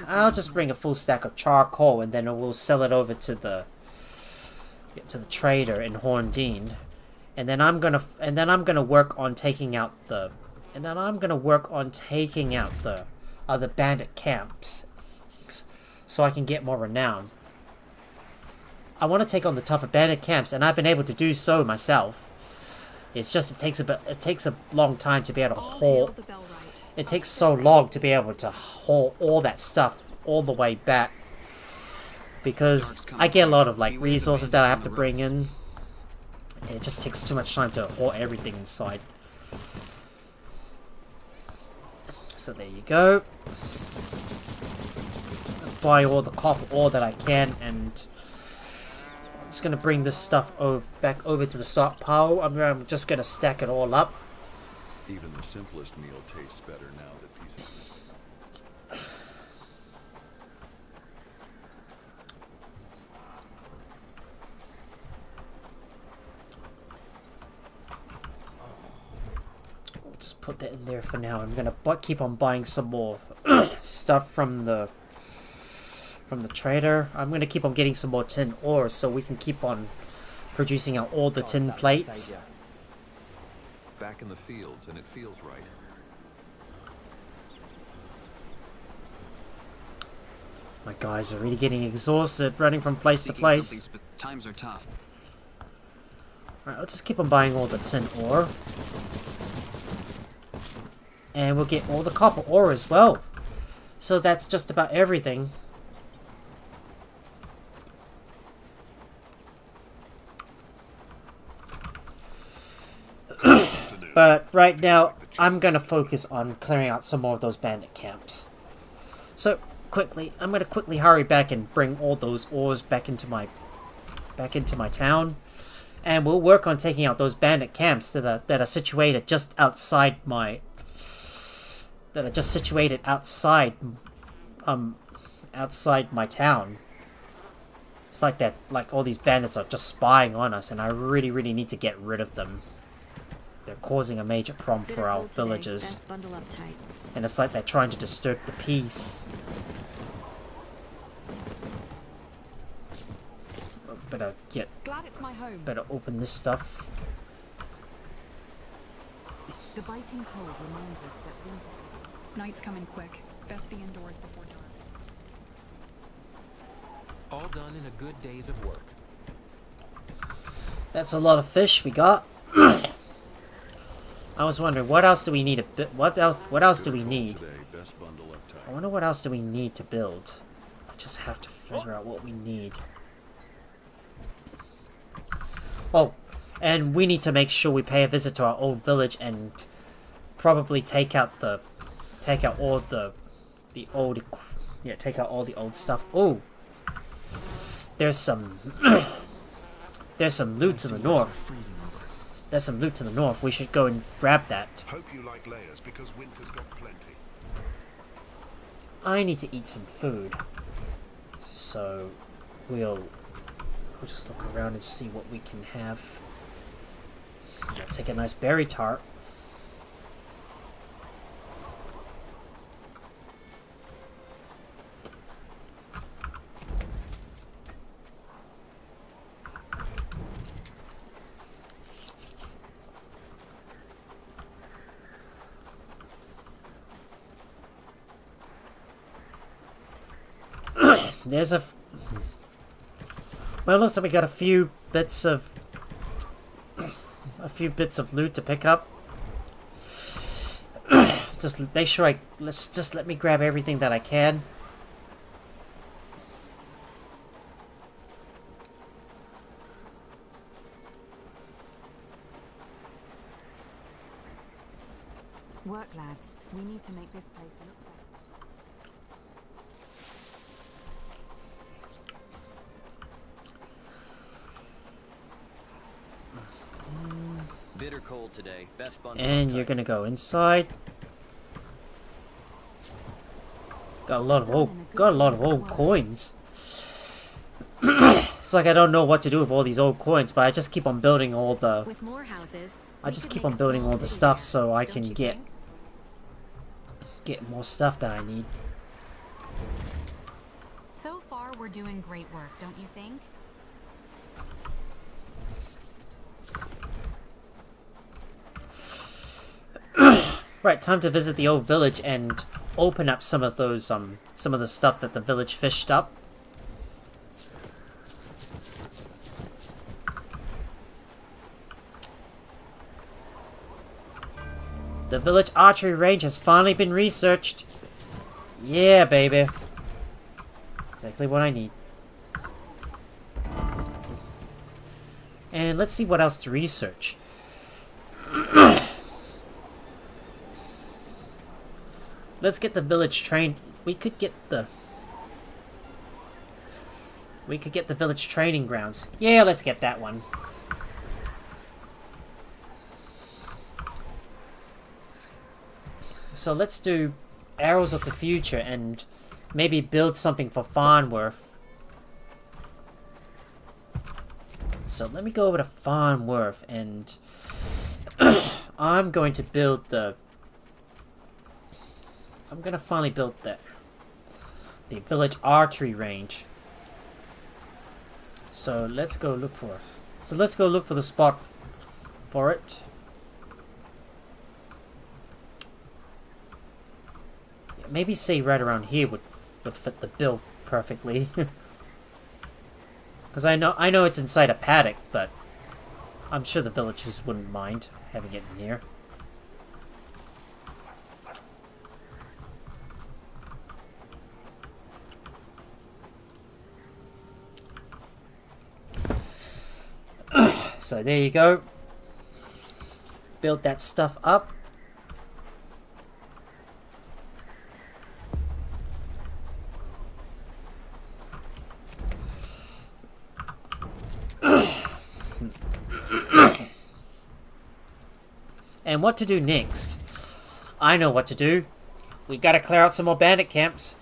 I'll just bring a full stack of charcoal, and then we'll sell it over to the trader in Horndean. And then I'm gonna work on taking out the other bandit camps, so I can get more renown. I want to take on the tougher bandit camps, and I've been able to do so myself. It's just it takes a long time to be able to haul. It takes so long to be able to haul all that stuff all the way back, because I get a lot of like resources that I have to bring in. It just takes too much time to haul everything inside. So there you go. Buy all the copper ore that I can, and I'm just gonna bring this stuff back over to the stockpile. I'm just gonna stack it all up. Even the simplest meal tastes better now that pieces. Just put that in there for now. I'm gonna keep on buying some more stuff from the trader. I'm gonna keep on getting some more tin ore so we can keep on producing out all the tin plates. Back in the fields, and it feels right. My guys are really getting exhausted running from place to place. Times are tough. Alright, I'll just keep on buying all the tin ore. And we'll get all the copper ore as well. So that's just about everything. But right now, I'm going to focus on clearing out some more of those bandit camps. So, I'm going to quickly hurry back and bring all those ores back into my town. And we'll work on taking out those bandit camps that are situated just outside my... outside my town. It's like that, like all these bandits are just spying on us, and I really, really need to get rid of them. they're causing a major problem for our villagers. Best bundle up tight. And it's like they're trying to disturb the peace. Better get... Glad it's my home. Better open this stuff. The biting cold reminds us that winter is... Night's coming quick. Best be indoors before dark. All done in a good days of work. That's a lot of fish we got. I was wondering, what else do we need? What else do we need? I wonder what else do we need to build. I just have to figure out what we need. Oh, and we need to make sure we pay a visit to our old village and probably take out all the old stuff. Oh, there's some loot to the north. There's some loot to the north. We should go and grab that. Hope you like layers because winter's got plenty. I need to eat some food. So we'll just look around and see what we can have. I'll take a nice berry tart. There's a... Well, it looks like we got a few bits of loot to pick up. Just make sure let me grab everything that I can. Work, lads. We need to make this place look better. Bitter cold today. Best bundle. And you're gonna go inside. Got a lot of old coins. It's like I don't know what to do with all these old coins, but I just keep on building all the. With more houses, I just keep on building all the stuff so I can get more stuff that I need. So far, we're doing great work, don't you think? Right, time to visit the old village and open up some of those some of the stuff that the village fished up. The village archery range has finally been researched. Yeah, baby. Exactly what I need. And let's see what else to research. Let's get the village trained. We could get the village training grounds. Yeah, let's get that one. So let's do Arrows of the Future and maybe build something for Farnworth. So let me go over to Farnworth and I'm going to build the... I'm gonna finally build the village archery range. So let's go look for it. So let's go look for the spot for it. Yeah, maybe say right around here would fit the bill perfectly. Because I know it's inside a paddock, but I'm sure the villagers wouldn't mind having it in here. So there you go. Build that stuff up. And what to do next? I know what to do. We gotta clear out some more bandit camps.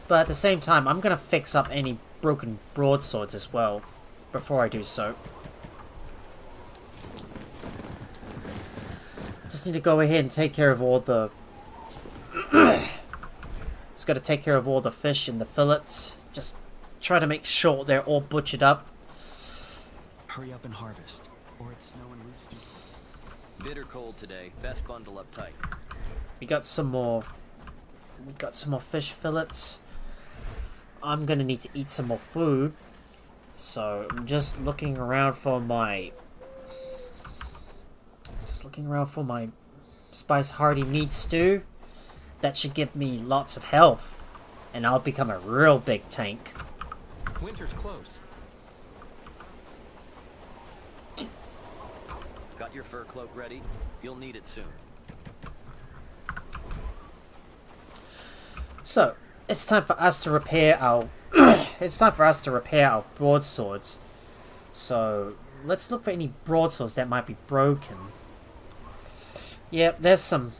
But at the same time, I'm gonna fix up any broken broadswords as well before I do so. Just need to go ahead and take care of all the... Just gotta take care of all the fish and the fillets. Just try to make sure they're all butchered up. Hurry up and harvest, or it's snow and roots too. Bitter cold today. Best bundle up tight. We got some more fish fillets. I'm gonna need to eat some more food. So I'm just looking around for my spice hearty meat stew. That should give me lots of health, and I'll become a real big tank. Winter's close. Got your fur cloak ready? You'll need it soon. So it's time for us to repair our broadswords. So let's look for any broadswords that might be broken. Yeah, there's some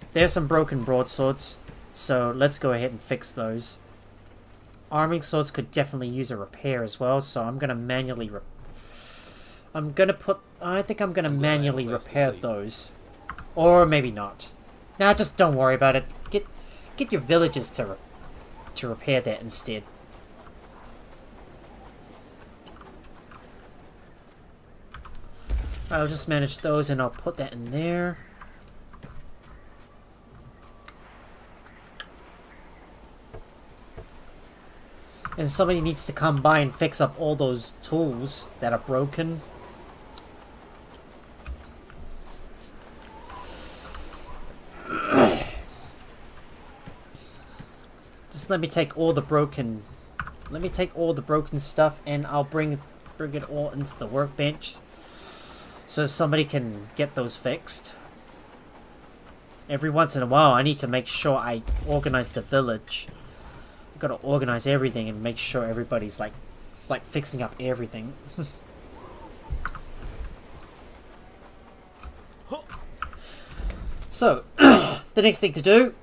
broken broadswords. So let's go ahead and fix those. Arming swords could definitely use a repair as well. So I'm gonna manually I think I'm gonna manually repair those, or maybe not. Nah, just don't worry about it. Get your villagers to repair that instead. I'll just manage those and I'll put that in there. And somebody needs to come by and fix up all those tools that are broken. Just let me take all the broken stuff and I'll bring it all into the workbench so somebody can get those fixed. Every once in a while I need to make sure I organize the village. I've got to organize everything and make sure everybody's like fixing up everything. So the next thing to do,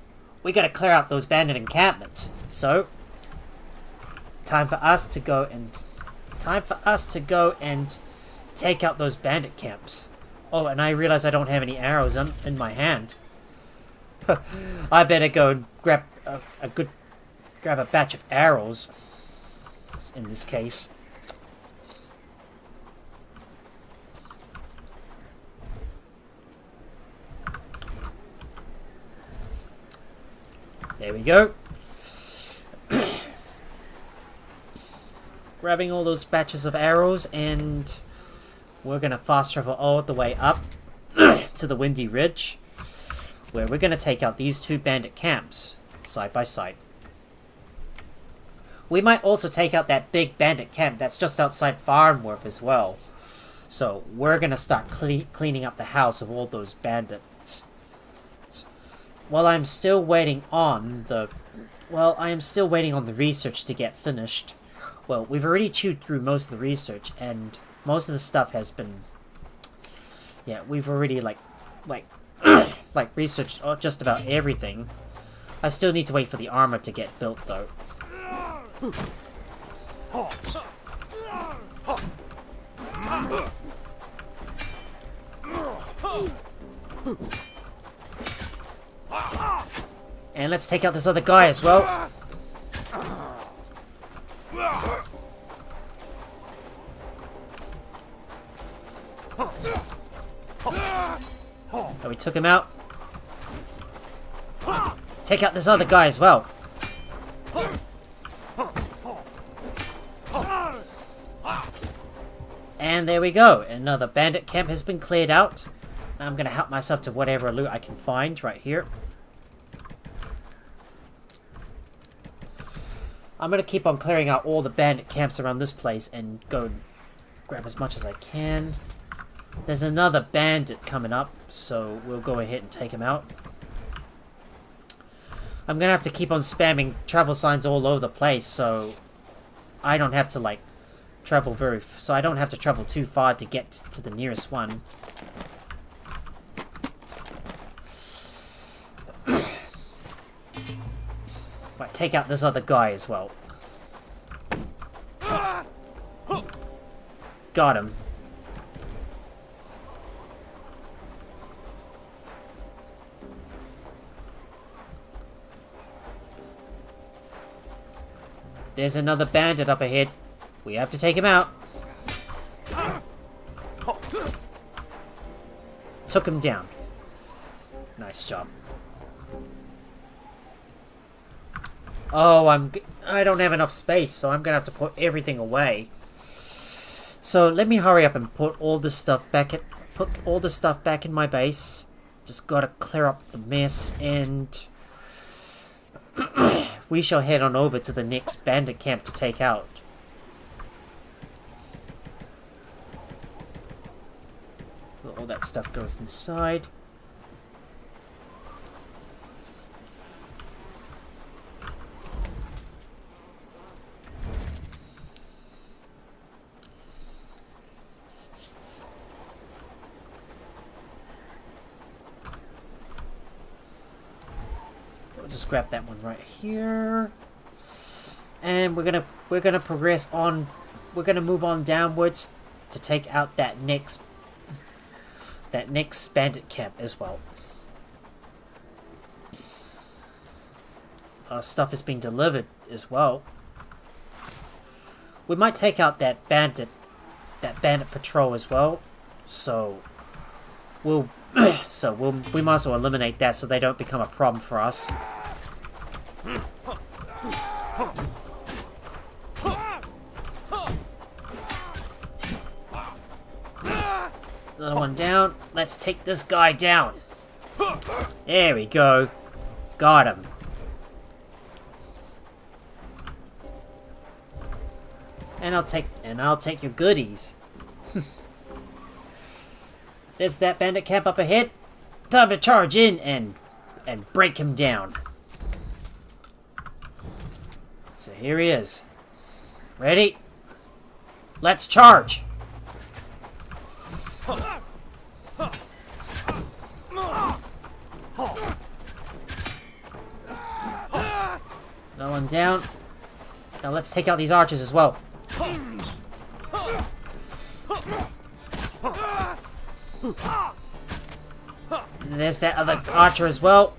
we gotta clear out those bandit encampments. So time for us to go and take out those bandit camps. Oh, and I realize I don't have any arrows in my hand. I better go and grab a batch of arrows in this case. There we go. Grabbing all those batches of arrows, and we're gonna fast travel all the way up to the Windy Ridge, where we're gonna take out these two bandit camps side by side. We might also take out that big bandit camp that's just outside Farnworth as well. So we're gonna start cleaning up the house of all those bandits. While I'm still waiting on the research to get finished. Well, we've already chewed through most of the research, and most of the stuff has been... Yeah, we've already, researched just about everything. I still need to wait for the armor to get built, though. And let's take out this other guy as well. Oh, we took him out. Take out this other guy as well. And there we go. Another bandit camp has been cleared out. Now I'm going to help myself to whatever loot I can find right here. I'm going to keep on clearing out all the bandit camps around this place and go and grab as much as I can. There's another bandit coming up, so we'll go ahead and take him out. I'm going to have to keep on spamming travel signs all over the place, so I don't have to, travel too far to get to the nearest one. Right, take out this other guy as well. Got him. There's another bandit up ahead. We have to take him out. Took him down. Nice job. Oh, I don't have enough space, so I'm gonna have to put everything away. So let me hurry up and put all this stuff back in my base. Just gotta clear up the mess, and we shall head on over to the next bandit camp to take out. All that stuff goes inside. We'll just grab that one right here, and we're gonna progress on. We're gonna move on downwards to take out that next bandit camp as well. Our stuff is being delivered as well. We might take out that bandit patrol as well. So we might as well eliminate that so they don't become a problem for us. Another one down. Let's take this guy down. There we go. Got him. And I'll take your goodies. There's that bandit camp up ahead. Time to charge in and break him down. So here he is. Ready? Let's charge. Another one down. Now let's take out these archers as well. And there's that other archer as well.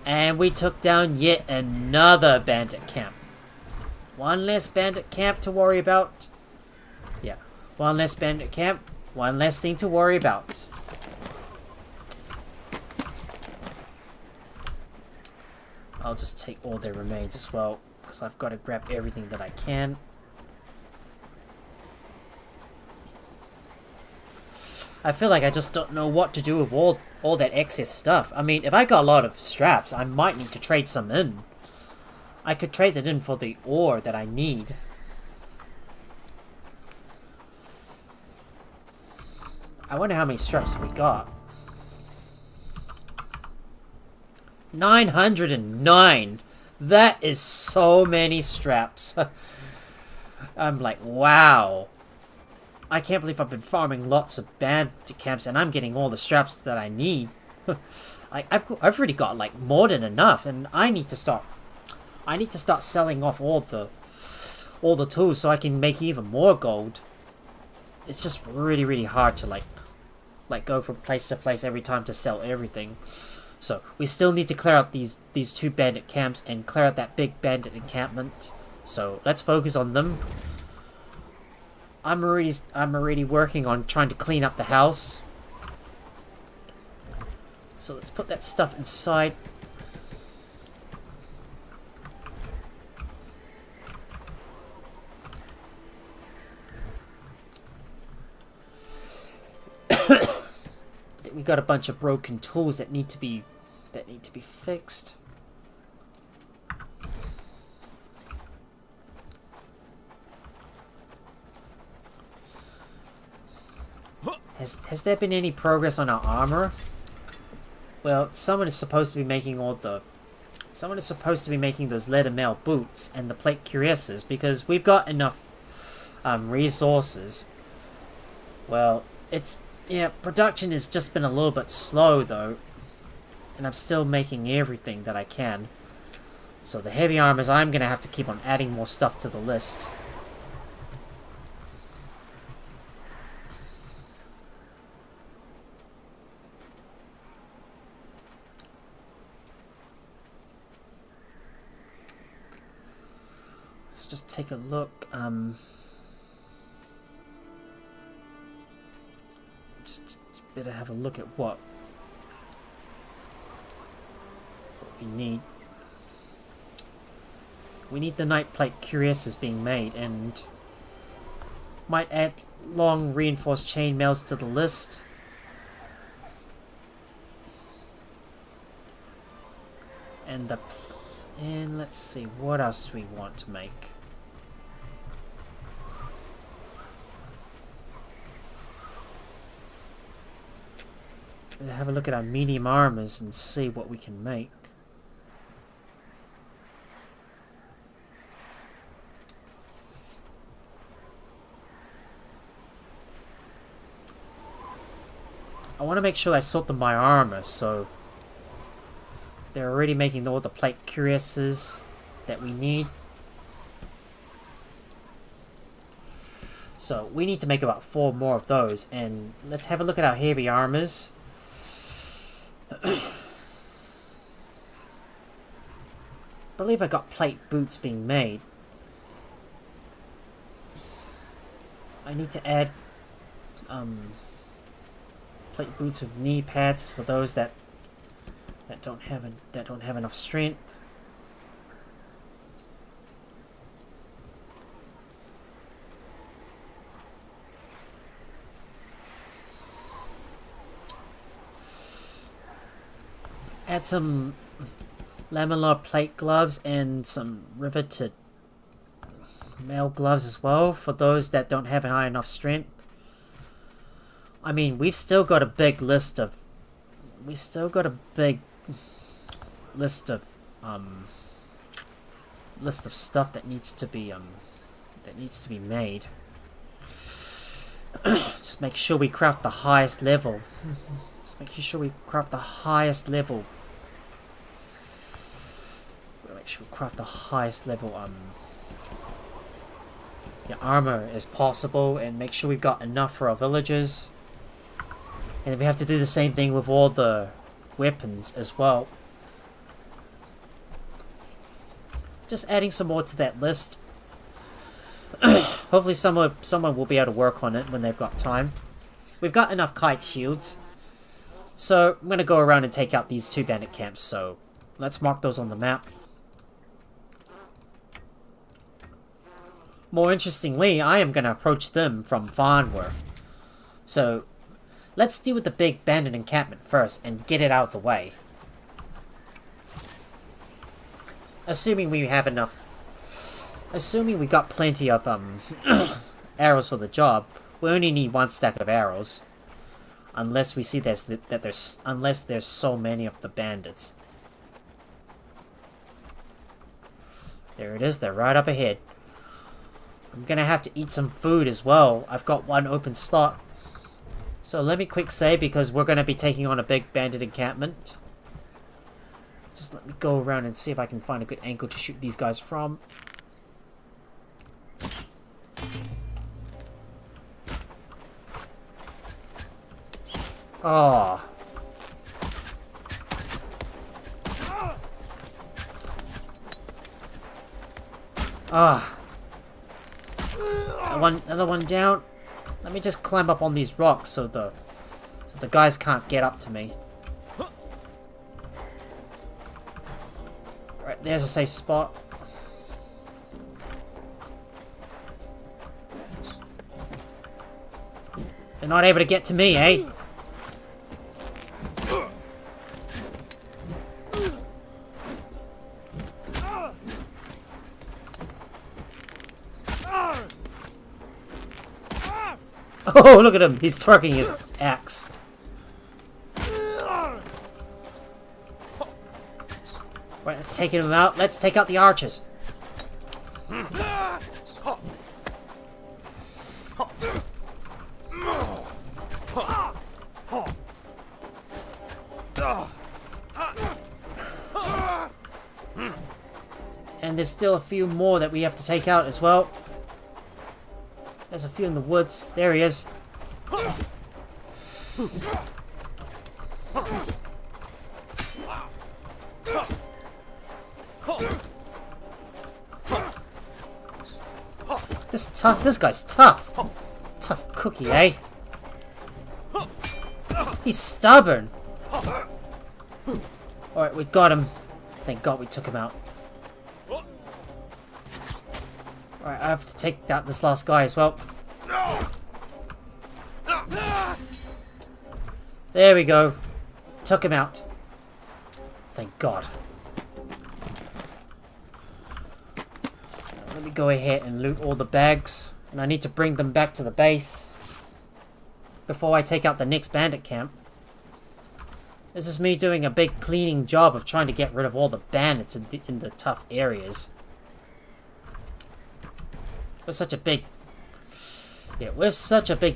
And we took down yet another bandit camp. One less bandit camp to worry about. Yeah, one less bandit camp. One less thing to worry about. I'll just take all their remains as well, because I've got to grab everything that I can. I feel like I just don't know what to do with all that excess stuff. I mean, if I got a lot of straps, I might need to trade some in. I could trade that in for the ore that I need. I wonder how many straps we got. 909! That is so many straps. I'm like, wow. I can't believe I've been farming lots of bandit camps and I'm getting all the straps that I need. I've already got like more than enough, and I need to start selling off all the tools so I can make even more gold. It's just really hard to like go from place to place every time to sell everything. So we still need to clear out these two bandit camps and clear out that big bandit encampment. So let's focus on them. I'm already working on trying to clean up the house. So let's put that stuff inside. We got a bunch of broken tools that need to be fixed. Has there been any progress on our armor? Well, someone is supposed to be making those leather mail boots and the plate cuirasses because we've got enough resources. Well, production has just been a little bit slow though, and I'm still making everything that I can. So the heavy armors, I'm gonna have to keep on adding more stuff to the list. Let's just take a look. Just better have a look at what we need. We need the Night Plate cuirasses being made, and might add long reinforced chainmails to the list. And let's see, what else do we want to make? Have a look at our medium armors and see what we can make. I want to make sure I sort them by armor, so they're already making all the plate cuirasses that we need. So we need to make about 4 more of those, and let's have a look at our heavy armors. I believe I got plate boots being made. I need to add plate boots with knee pads for those that don't have enough strength. Add some lamellar plate gloves and some riveted mail gloves as well for those that don't have high enough strength. I mean, we've still got a big list of stuff that needs to be made. Just make sure we craft the highest level. Make sure we craft the highest level armor as possible, and make sure we've got enough for our villagers. And then we have to do the same thing with all the weapons as well. Just adding some more to that list. Hopefully someone will be able to work on it when they've got time. We've got enough kite shields. So I'm going to go around and take out these 2 bandit camps, so let's mark those on the map. More interestingly, I am going to approach them from Farnworth. So let's deal with the big bandit encampment first and get it out of the way. Assuming we have enough... Assuming we got plenty of arrows for the job, we only need 1 stack of arrows. Unless we see unless there's so many of the bandits. There it is, they're right up ahead. I'm gonna have to eat some food as well. I've got 1 open slot. So let me quick say, because we're gonna be taking on a big bandit encampment. Just let me go around and see if I can find a good angle to shoot these guys from. Oh. Ah. Another one down. Let me just climb up on these rocks so the guys can't get up to me. Right, there's a safe spot. They're not able to get to me, eh? Oh, look at him! He's twerking his axe. Right, let's take him out. Let's take out the archers. And there's still a few more that we have to take out as well. There's a few in the woods. There he is. This guy's tough. Tough cookie, eh? He's stubborn. Alright, we got him. Thank God we took him out. Alright, I have to take out this last guy as well. There we go. Took him out. Thank God. Let me go ahead and loot all the bags. And I need to bring them back to the base before I take out the next bandit camp. This is me doing a big cleaning job of trying to get rid of all the bandits in the tough areas. With such a big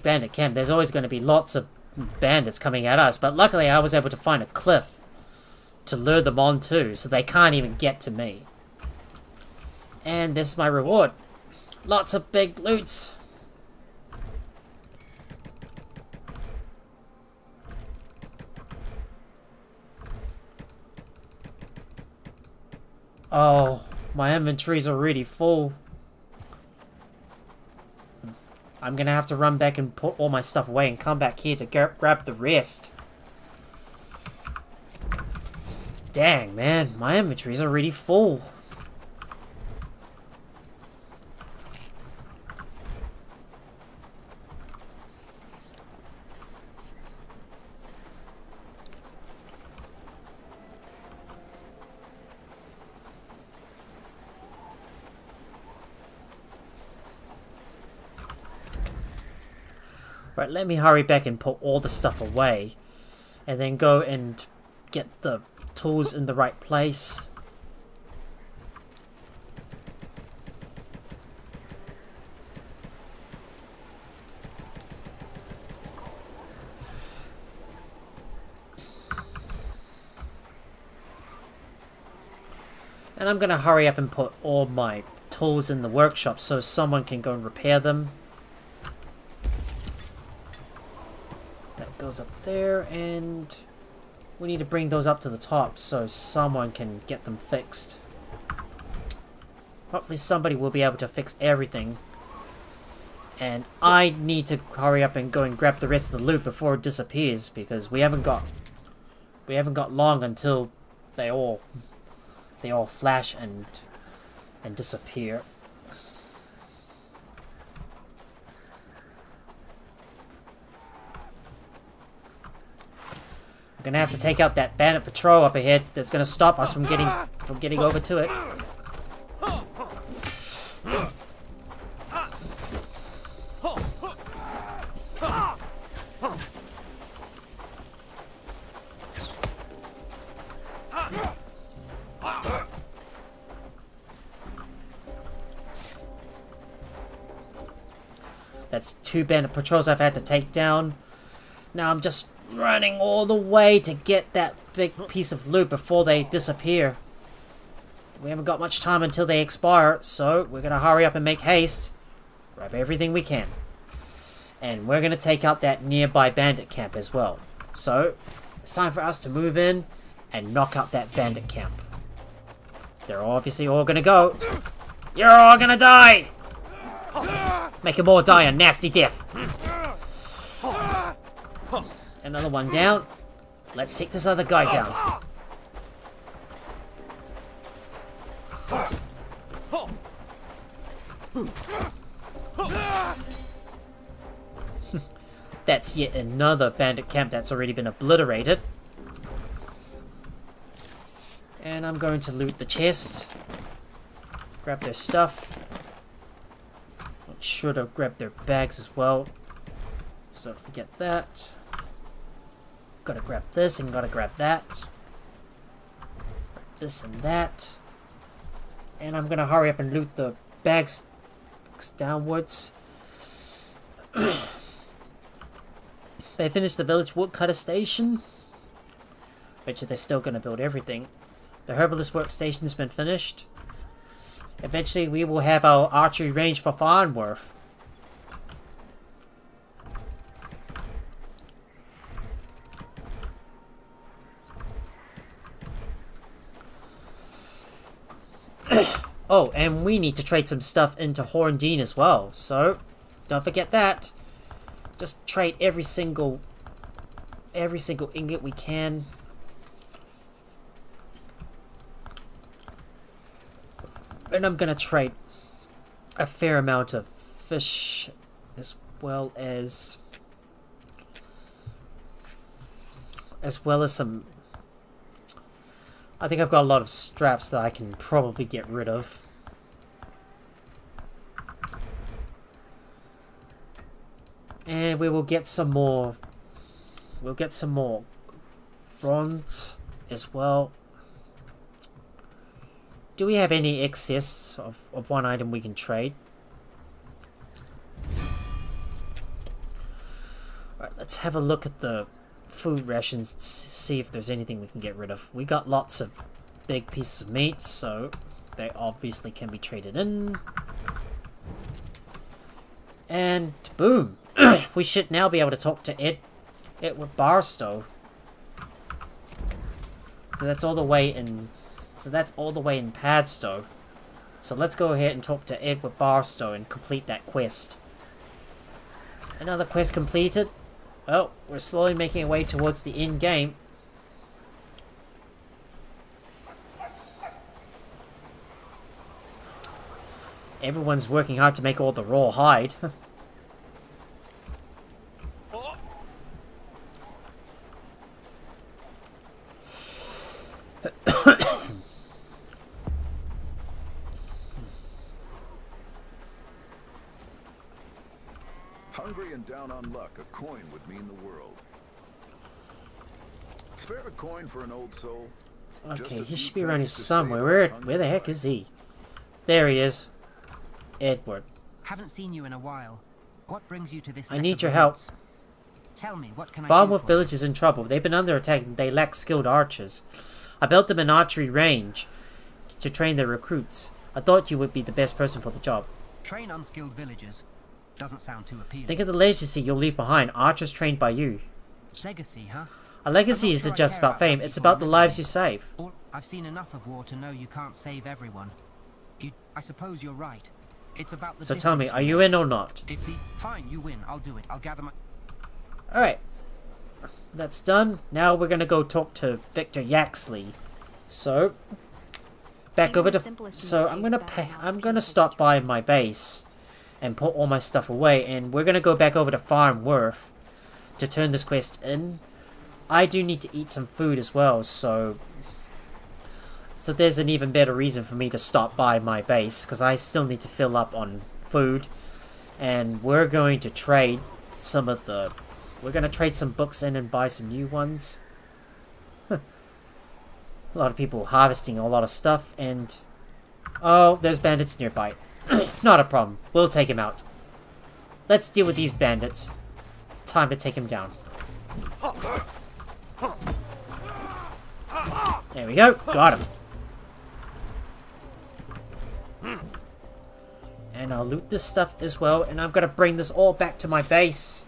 bandit camp, there's always going to be lots of bandits coming at us. But luckily I was able to find a cliff to lure them onto, so they can't even get to me. And this is my reward. Lots of big loots. Oh, my inventory's already full. I'm gonna have to run back and put all my stuff away and come back here to grab the rest. Dang, man, my inventory's already full. Right, let me hurry back and put all the stuff away. And then go and get the tools in the right place. And I'm going to hurry up and put all my tools in the workshop so someone can go and repair them. Goes up there, and we need to bring those up to the top so someone can get them fixed. Hopefully somebody will be able to fix everything. And I need to hurry up and go and grab the rest of the loot before it disappears, because we haven't got long until they all flash and disappear. I'm gonna have to take out that bandit patrol up ahead that's gonna stop us from getting over to it. That's 2 bandit patrols I've had to take down. Now I'm just running all the way to get that big piece of loot before they disappear. We haven't got much time until they expire, so we're gonna hurry up and make haste. Grab everything we can. And we're gonna take out that nearby bandit camp as well. So, it's time for us to move in and knock out that bandit camp. They're obviously all gonna go. You're all gonna die! Make them all die a nasty death. Another one down. Let's take this other guy down. That's yet another bandit camp that's already been obliterated. And I'm going to loot the chest. Grab their stuff. Make sure to grab their bags as well. So don't forget that. Gotta grab this and gotta grab that. Grab this and that. And I'm gonna hurry up and loot the bags downwards. They finished the village woodcutter station. Bet you they're still gonna build everything. The herbalist workstation's been finished. Eventually we will have our archery range for Farnworth. Oh, and we need to trade some stuff into Horndine as well. So, don't forget that. Just trade every single ingot we can. And I'm gonna trade a fair amount of fish as well as some. I think I've got a lot of straps that I can probably get rid of. And we will get some more. We'll get some more bronze as well. Do we have any excess of one item we can trade? Alright, let's have a look at the food rations to see if there's anything we can get rid of. We got lots of big pieces of meat, so they obviously can be traded in. And boom! We should now be able to talk to Edward Barstow. So that's all the way in. So that's all the way in Padstow. So let's go ahead and talk to Edward Barstow and complete that quest. Another quest completed. Oh, we're slowly making our way towards the end game. Everyone's working hard to make all the raw hide. Hungry and down on luck, a coin would mean the world. Spare a coin for an old soul. Okay, he should be around here somewhere. Where the heck is he? There he is. Edward. Haven't seen you in a while. What brings you to this? I need your help. Tell me, what can I do? Farmworth village is in trouble. They've been under attack and they lack skilled archers. I built them an archery range to train their recruits. I thought you would be the best person for the job. Train unskilled villagers. Doesn't sound too appealing. Think of the legacy you'll leave behind. Archers trained by you. Legacy, huh? A legacy isn't just about fame. It's about the lives you save. I've seen enough of war to know you can't save everyone. I suppose you're right. It's about the. So tell me, are you in or not? Fine, you win. I'll do it. I'll gather my. Alright. That's done. Now we're gonna go talk to Victor Yaxley. So back over to. So I'm gonna stop by my base and put all my stuff away, and we're gonna go back over to Farmworth to turn this quest in. I do need to eat some food as well, so there's an even better reason for me to stop by my base, because I still need to fill up on food, and we're going to trade some of the. We're gonna trade some books in and buy some new ones. A lot of people harvesting a lot of stuff, and oh, there's bandits nearby. Not a problem. We'll take him out. Let's deal with these bandits. Time to take him down. There we go. Got him. And I'll loot this stuff as well, and I'm gonna bring this all back to my base.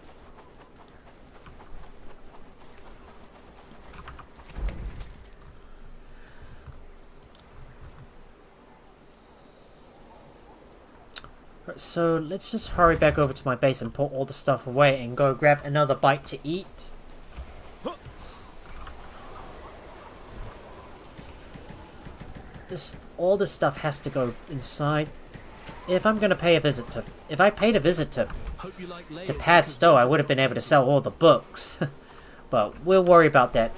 So let's just hurry back over to my base and put all the stuff away and go grab another bite to eat. All this stuff has to go inside. If I'm gonna pay a visit to, if I paid a visit to Padstow, I would have been able to sell all the books. But we'll worry about that.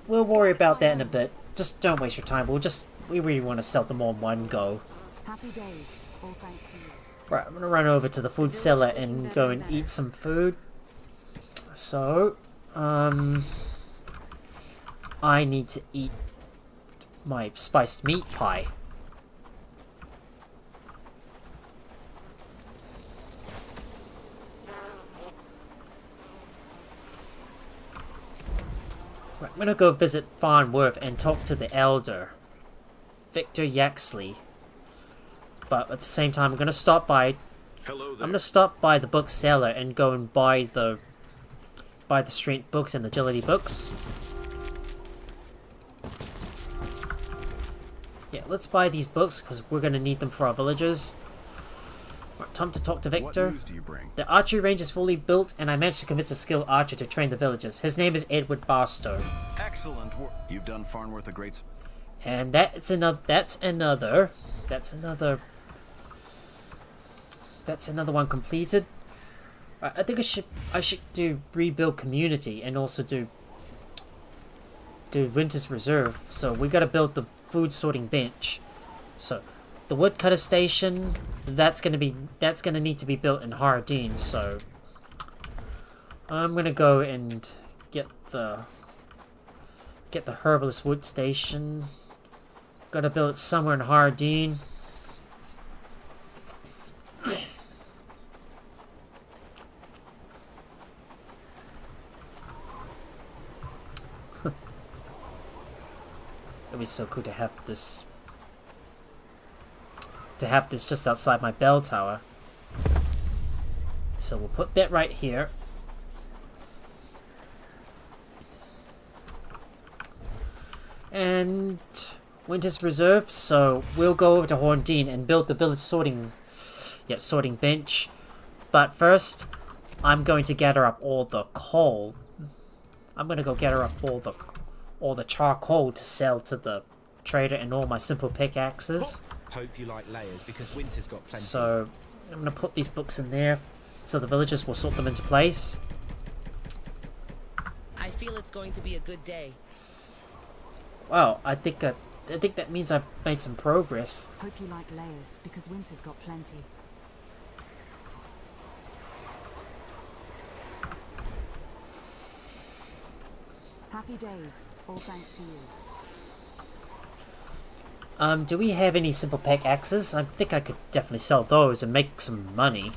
We'll worry about that in a bit. Just don't waste your time. We really want to sell them all in one go. Happy days. All thanks to you. Right, I'm gonna run over to the food cellar and go and eat some food. So, I need to eat my spiced meat pie. Right, I'm gonna go visit Farnworth and talk to the elder, Victor Yaxley. But at the same time, I'm gonna stop by. I'm gonna stop by the bookseller and go and buy the strength books and agility books. Yeah, let's buy these books because we're going to need them for our villagers. Right, time to talk to Victor. What news do you bring? The archery range is fully built, and I managed to convince a skilled archer to train the villagers. His name is Edward Barstow. Excellent work. You've done Farnworth a great... And that's another one completed. I think I should do rebuild community and also do Winter's Reserve. So we got to build the food sorting bench. So the woodcutter station, that's gonna need to be built in Hardin. So I'm gonna go and get the herbalist wood station. Gotta build it somewhere in Hardin. It'd be so cool to have this. Just outside my bell tower. So we'll put that right here. And Winter's Reserve, so we'll go over to Horndine and build the village sorting bench. But first, I'm going to gather up all the coal. I'm going to go gather up all the charcoal to sell to the trader and all my simple pickaxes. Hope you like layers because Winter's got plenty. So I'm going to put these books in there so the villagers will sort them into place. I feel it's going to be a good day. Wow, I think that means I've made some progress. Hope you like layers because Winter's got plenty. Happy days, all thanks to you. Do we have any simple pickaxes? I think I could definitely sell those and make some money.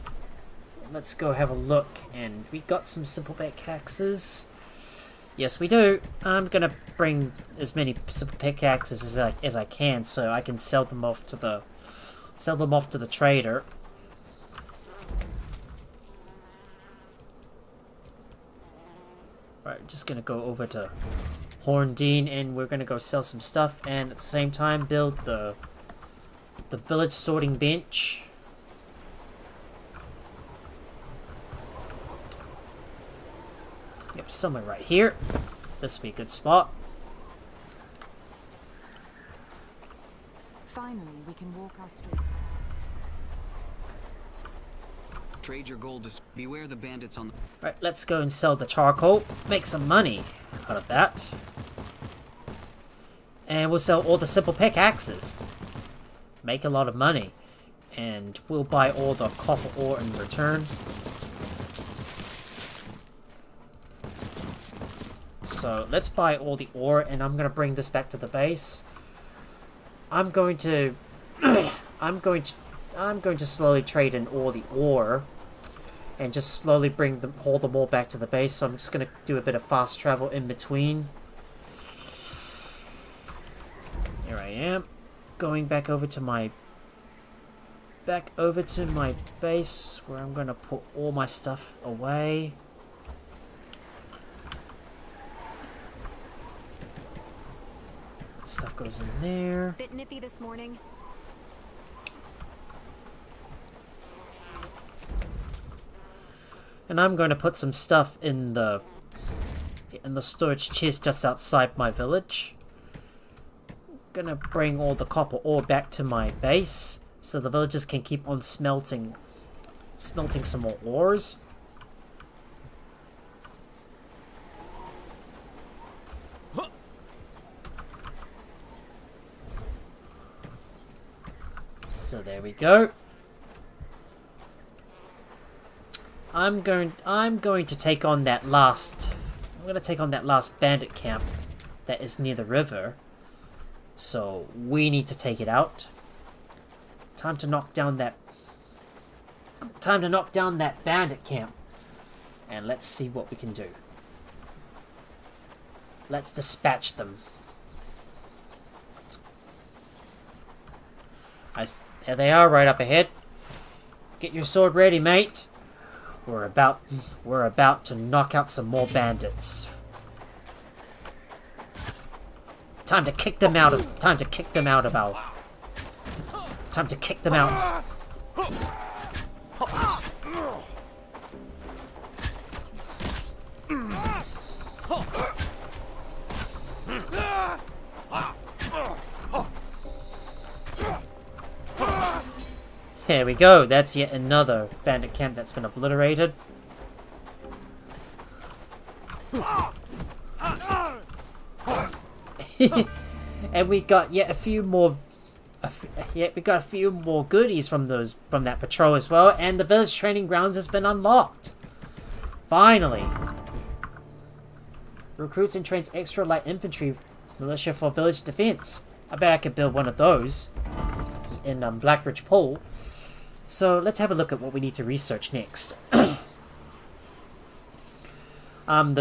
Let's go have a look. And we got some simple pickaxes. Yes, we do. I'm gonna bring as many simple pickaxes as I can, so I can sell them off to the trader. Right, just gonna go over to Horndine and we're gonna go sell some stuff, and at the same time build the village sorting bench. Yep, somewhere right here. This will be a good spot. Finally, we can walk our streets. Trade your gold to... Beware the bandits on the... Right, let's go and sell the charcoal. Make some money out of that. And we'll sell all the simple pickaxes. Make a lot of money. And we'll buy all the copper ore in return. So let's buy all the ore, and I'm gonna bring this back to the base. I'm going to slowly trade in all the ore, and just slowly haul them all back to the base. So I'm just gonna do a bit of fast travel in between. Here I am, going back over to my base, where I'm gonna put all my stuff away. Stuff goes in there. Bit nippy this morning. And I'm going to put some stuff in the storage chest just outside my village. Gonna bring all the copper ore back to my base so the villagers can keep on smelting some more ores. So there we go. I'm going to take on that last bandit camp that is near the river. So we need to take it out. Time to knock down that bandit camp. And let's see what we can do. Let's dispatch them. There they are, right up ahead. Get your sword ready, mate. We're about to knock out some more bandits. Time to kick them out of our Time to kick them out. Here we go. That's yet another bandit camp that's been obliterated. And we got yet a few more. We got a few more goodies from that patrol as well, and the village training grounds has been unlocked. Finally, recruits and trains extra light infantry militia for village defense. I bet I could build one of those in Blackridge Pool. So let's have a look at what we need to research next. The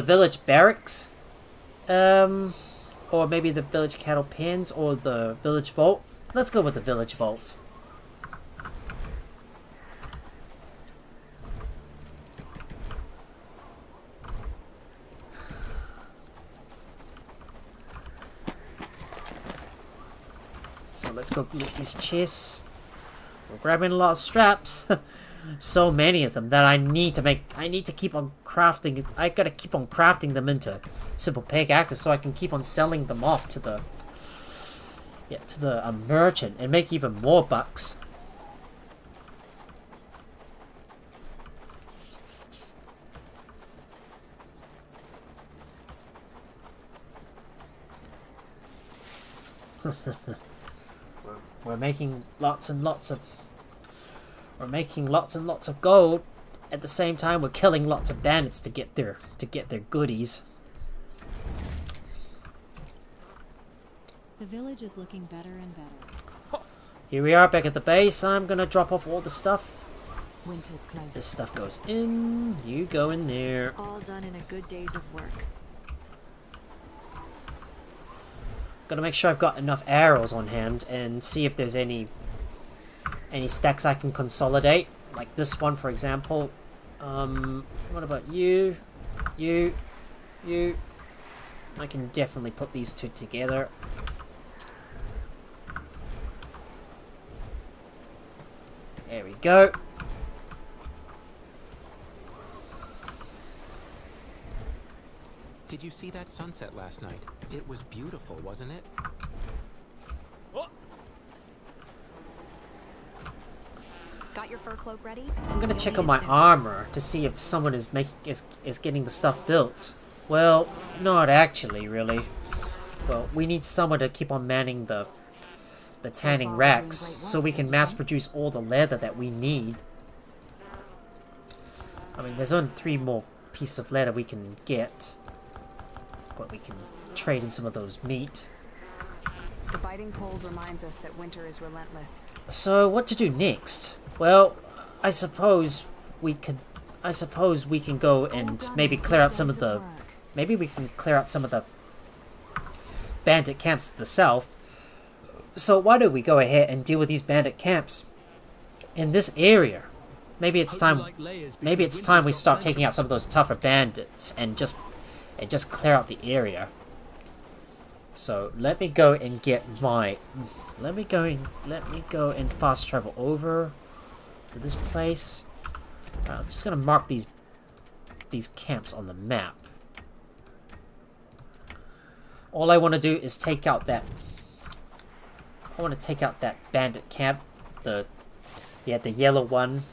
village barracks, or maybe the village cattle pens, or the village vault. Let's go with the village vault. So let's go loot these chests. We're grabbing a lot of straps. So many of them that I need to keep on crafting. I gotta keep on crafting them into simple pickaxes so I can keep on selling them off to the merchant and make even more bucks. We're making lots and lots of gold. At the same time, we're killing lots of bandits to get their goodies. The village is looking better and better. Here we are back at the base. I'm gonna drop off all the stuff. Winter's close. This stuff goes in. You go in there. All done in a good days of work. Gotta make sure I've got enough arrows on hand and see if there's any stacks I can consolidate. Like this one, for example. What about you? You. I can definitely put these two together. There we go. Did you see that sunset last night? It was beautiful, wasn't it? Got your fur cloak ready? I'm gonna check on my armor to see if someone is getting the stuff built. Well, not actually, really. Well, we need someone to keep on manning the tanning racks so we can mass produce all the leather that we need. I mean, there's only 3 more pieces of leather we can get, but we can trade in some of those meat. The biting cold reminds us that winter is relentless. So, what to do next? Well, I suppose we can go and maybe clear out some of the... Maybe we can clear out some of the bandit camps to the south. So why don't we go ahead and deal with these bandit camps in this area? Maybe it's time we start taking out some of those tougher bandits and just clear out the area. So let me go and get my let me go and fast travel over to this place. I'm just gonna mark these camps on the map. All I want to do is take out that. I want to take out that bandit camp, the yellow one.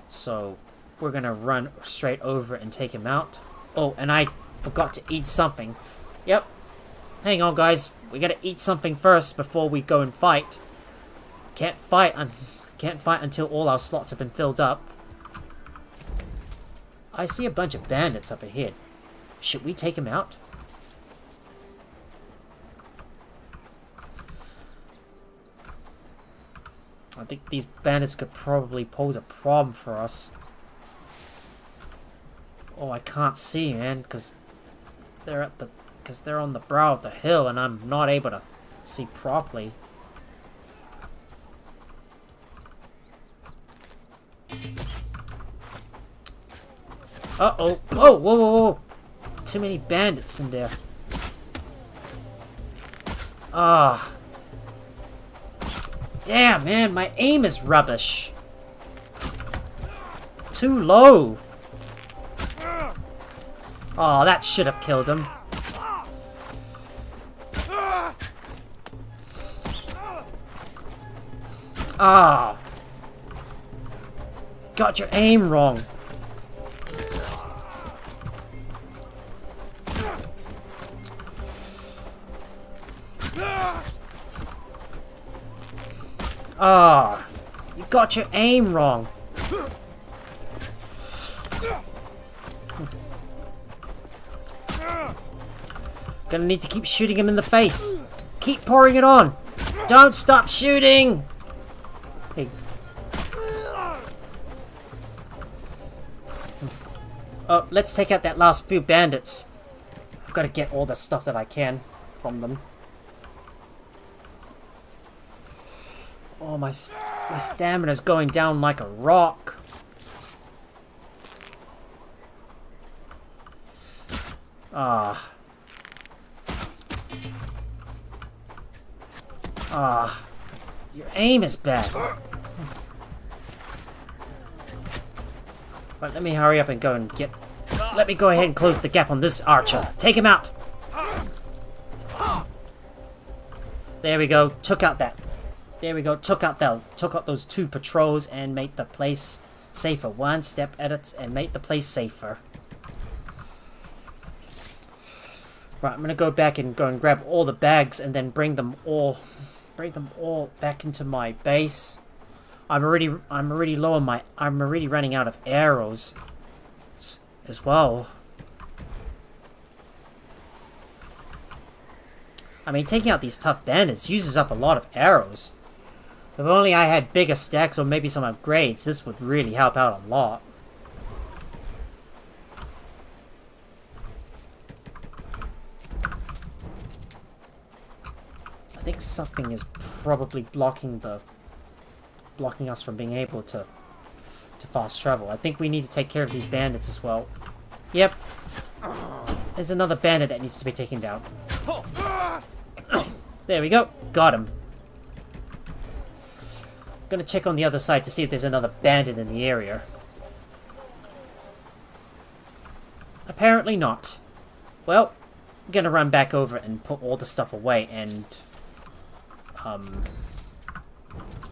So we're gonna run straight over and take him out. Oh, and I forgot to eat something. Yep. Hang on, guys. We gotta eat something first before we go and fight. Can't fight until all our slots have been filled up. I see a bunch of bandits up ahead. Should we take him out? I think these bandits could probably pose a problem for us. Oh, I can't see, man, because they're on the brow of the hill, and I'm not able to see properly. Uh-oh. Oh, whoa, whoa, whoa. Too many bandits in there. Ah. Damn, man, my aim is rubbish. Too low. Oh, that should have killed him. Ah. Got your aim wrong. Ah. You got your aim wrong. Gonna need to keep shooting him in the face. Keep pouring it on. Don't stop shooting. Hey. Oh, let's take out that last few bandits. I've got to get all the stuff that I can from them. Oh, my stamina's going down like a rock. Ah. Ah. Your aim is bad. Right, let me hurry up and go and get... Let me go ahead and close the gap on this archer. Take him out! There we go. Took out that. There we go. Took out those 2 patrols and made the place safer. One step at it and made the place safer. Right, I'm gonna go back and grab all the bags and then bring them all back into my base. I'm already low on my... I'm already running out of arrows as well. I mean, taking out these tough bandits uses up a lot of arrows. If only I had bigger stacks or maybe some upgrades, this would really help out a lot. I think something is probably blocking us from being able to fast travel. I think we need to take care of these bandits as well. Yep. There's another bandit that needs to be taken down. There we go. Got him. Gonna check on the other side to see if there's another bandit in the area. Apparently not. Well, I'm gonna run back over and put all the stuff away and...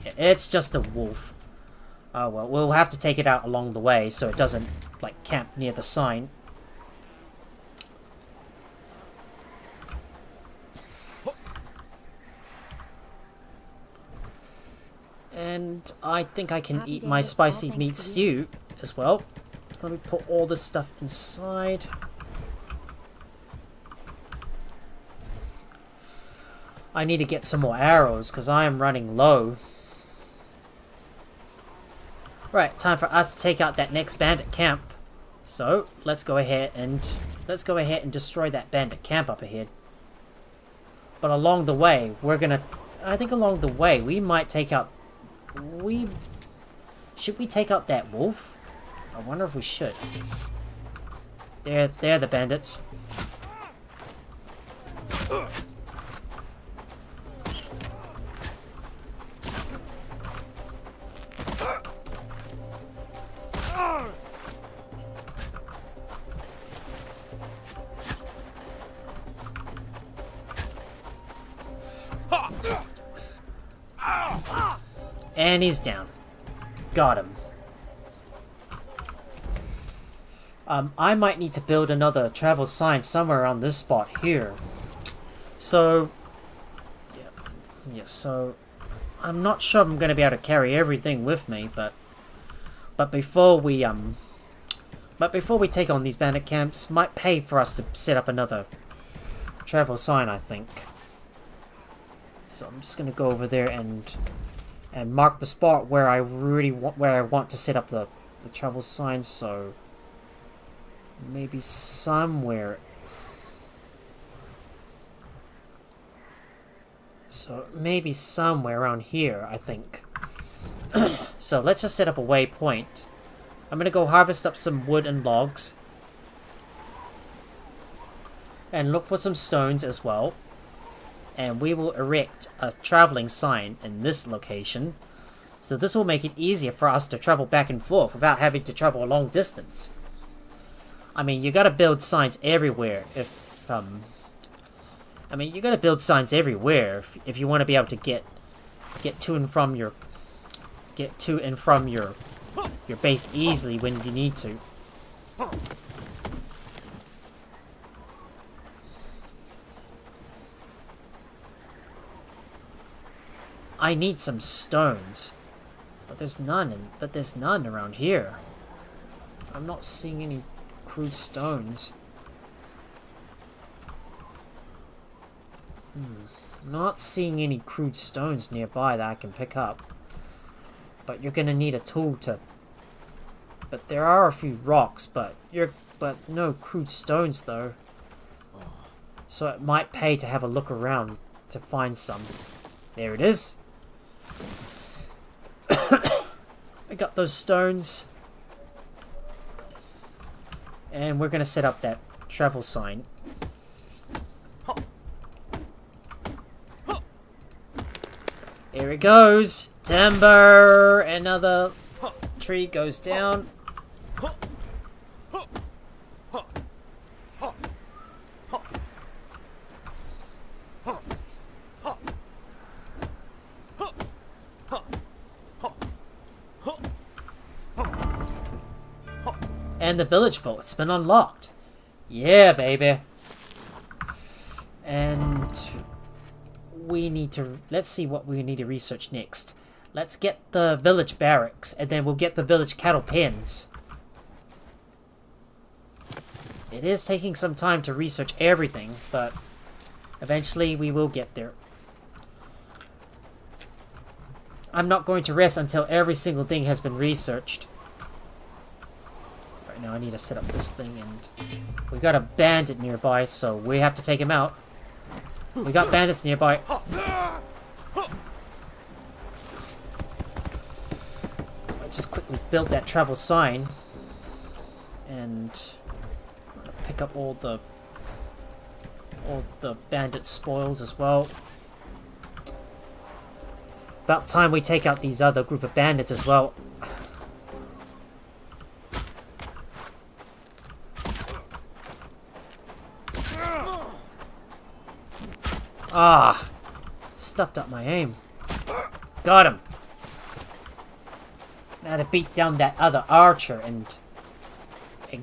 yeah, it's just a wolf. Oh well, we'll have to take it out along the way so it doesn't, like, camp near the sign. And I think I can eat my spicy meat stew as well. Let me put all this stuff inside. I need to get some more arrows because I am running low. Right, time for us to take out that next bandit camp. So let's go ahead and destroy that bandit camp up ahead. But along the way, I think along the way we might take out. Should we take out that wolf? I wonder if we should. They're the bandits. And he's down. Got him. I might need to build another travel sign somewhere around this spot here. So, yeah, so I'm not sure I'm going to be able to carry everything with me, but before we take on these bandit camps, might pay for us to set up another travel sign, I think. So I'm just going to go over there and mark the spot where I want to set up the travel sign. So maybe somewhere. So maybe somewhere around here, I think. So let's just set up a waypoint. I'm gonna go harvest up some wood and logs. And look for some stones as well. And we will erect a traveling sign in this location. So this will make it easier for us to travel back and forth without having to travel a long distance. I mean, you gotta build signs everywhere you gotta build signs everywhere if you want to be able to get to and from your base easily when you need to. I need some stones, but there's none around here. I'm not seeing any crude stones. Not seeing any crude stones nearby that I can pick up. But you're gonna need a tool to. But there are a few rocks, but no crude stones though. So it might pay to have a look around to find some. There it is. I got those stones. And we're gonna set up that travel sign. Here it goes. Timber. Another tree goes down. And the village vault's been unlocked. Yeah, baby. And we need to... Let's see what we need to research next. Let's get the village barracks, and then we'll get the village cattle pens. It is taking some time to research everything, but eventually we will get there. I'm not going to rest until every single thing has been researched. Right now I need to set up this thing, and we got a bandit nearby, so we have to take him out. We got bandits nearby. I just quickly built that travel sign, and I'm gonna pick up all the bandit spoils as well. About time we take out these other group of bandits as well. Ah, stuffed up my aim. Got him. Now to beat down that other archer and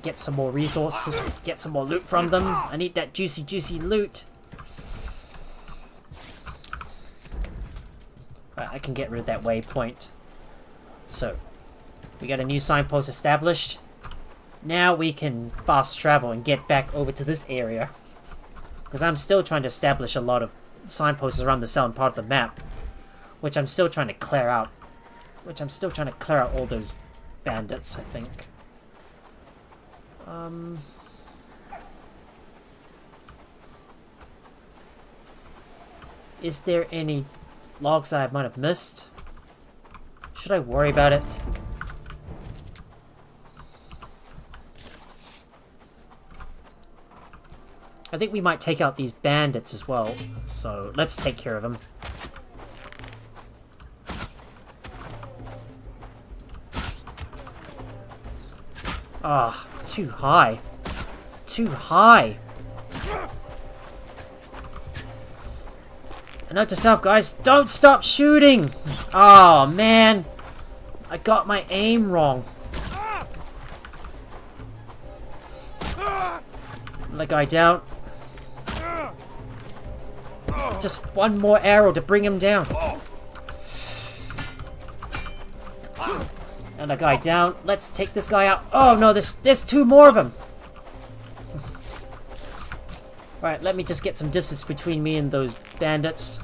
get some more resources, get some more loot from them. I need that juicy loot. Right, I can get rid of that waypoint. So, we got a new signpost established. Now we can fast travel and get back over to this area. Because I'm still trying to establish a lot of signposts around the southern part of the map. Which I'm still trying to clear out. All those bandits, I think. Is there any logs I might have missed? Should I worry about it? I think we might take out these bandits as well, so let's take care of them. Ah, too high. Too high. And note to self, guys, don't stop shooting! Oh, man. I got my aim wrong. Let guy down. Just one more arrow to bring him down. And a guy down. Let's take this guy out. Oh no, there's two more of them. Right, let me just get some distance between me and those bandits.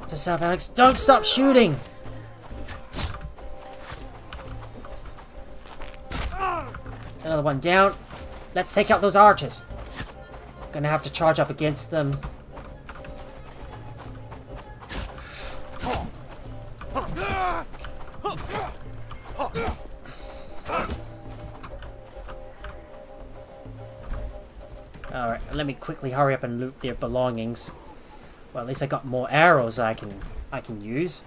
To South Alex, don't stop shooting! Another one down. Let's take out those archers. Gonna have to charge up against them. Alright, let me quickly hurry up and loot their belongings. Well, at least I got more arrows I can use.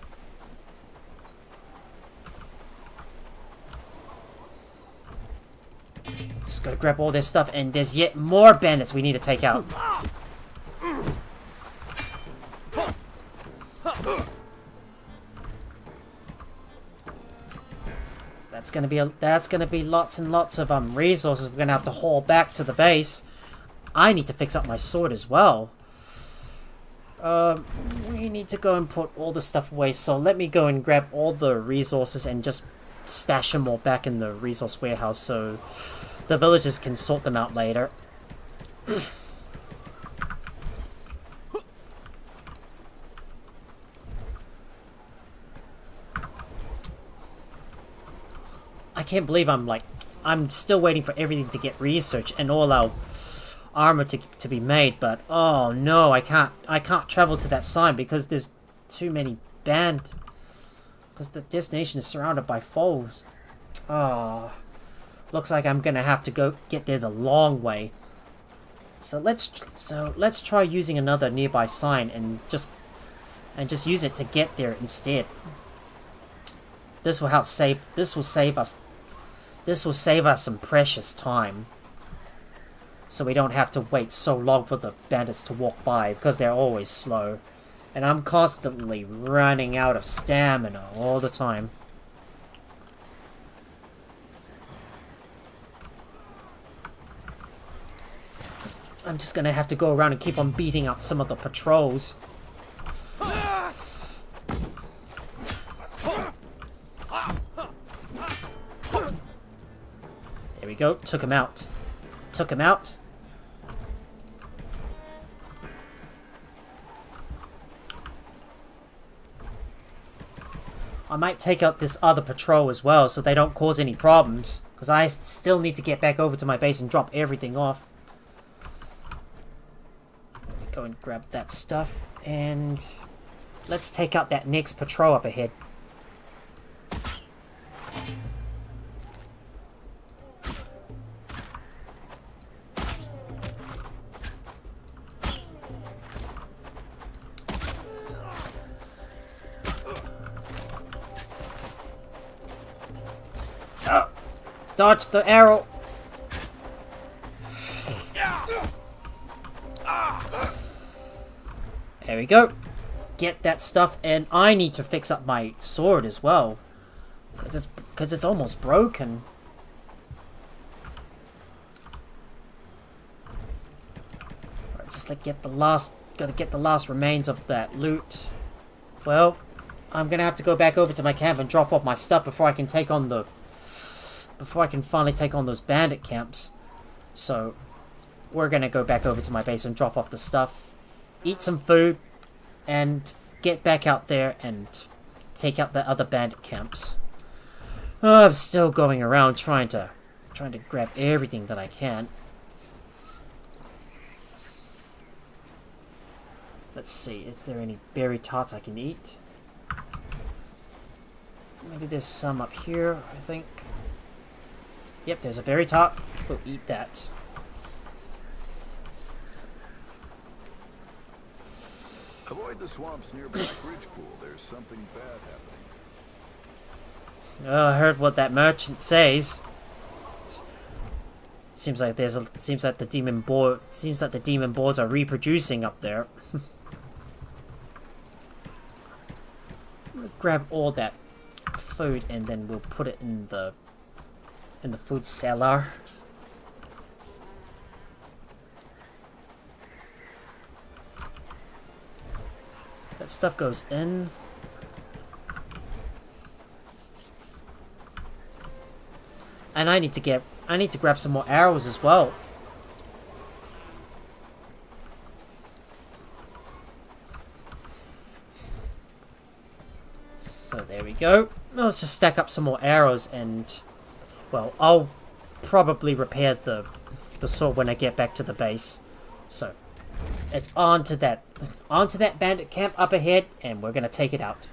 Just gotta grab all their stuff, and there's yet more bandits we need to take out. That's gonna be lots and lots of resources we're gonna have to haul back to the base. I need to fix up my sword as well. We need to go and put all the stuff away, so let me go and grab all the resources and just stash them all back in the resource warehouse so the villagers can sort them out later. I can't believe I'm still waiting for everything to get researched and all our armor to be made, but oh no, I can't travel to that sign because there's too many because the destination is surrounded by foes. Oh, looks like I'm gonna have to go get there the long way. So let's try using another nearby sign and just use it to get there instead. This will save us some precious time. So we don't have to wait so long for the bandits to walk by because they're always slow. And I'm constantly running out of stamina all the time. I'm just gonna have to go around and keep on beating up some of the patrols. There we go, took him out. Took him out. I might take out this other patrol as well so they don't cause any problems. Because I still need to get back over to my base and drop everything off. Let me go and grab that stuff. And let's take out that next patrol up ahead. Dodge the arrow. There we go. Get that stuff, and I need to fix up my sword as well, because it's almost broken. Alright, just gotta get the last remains of that loot. Well, I'm gonna have to go back over to my camp and drop off my stuff before I can finally take on those bandit camps. So we're gonna go back over to my base and drop off the stuff, eat some food, and get back out there and take out the other bandit camps. I'm still going around trying to grab everything that I can. Let's see, is there any berry tarts I can eat? Maybe there's some up here, I think. Yep, there's a berry tart. We'll eat that. Avoid the swamps near Black Ridge Pool. There's something bad happening. Oh, I heard what that merchant says. Seems like the demon boars are reproducing up there. We'll grab all that food and then we'll put it in the food cellar. That stuff goes in. And I need to grab some more arrows as well. So there we go. Let's just stack up some more arrows and, well, I'll probably repair the sword when I get back to the base. So it's on to that bandit camp up ahead, and we're gonna take it out.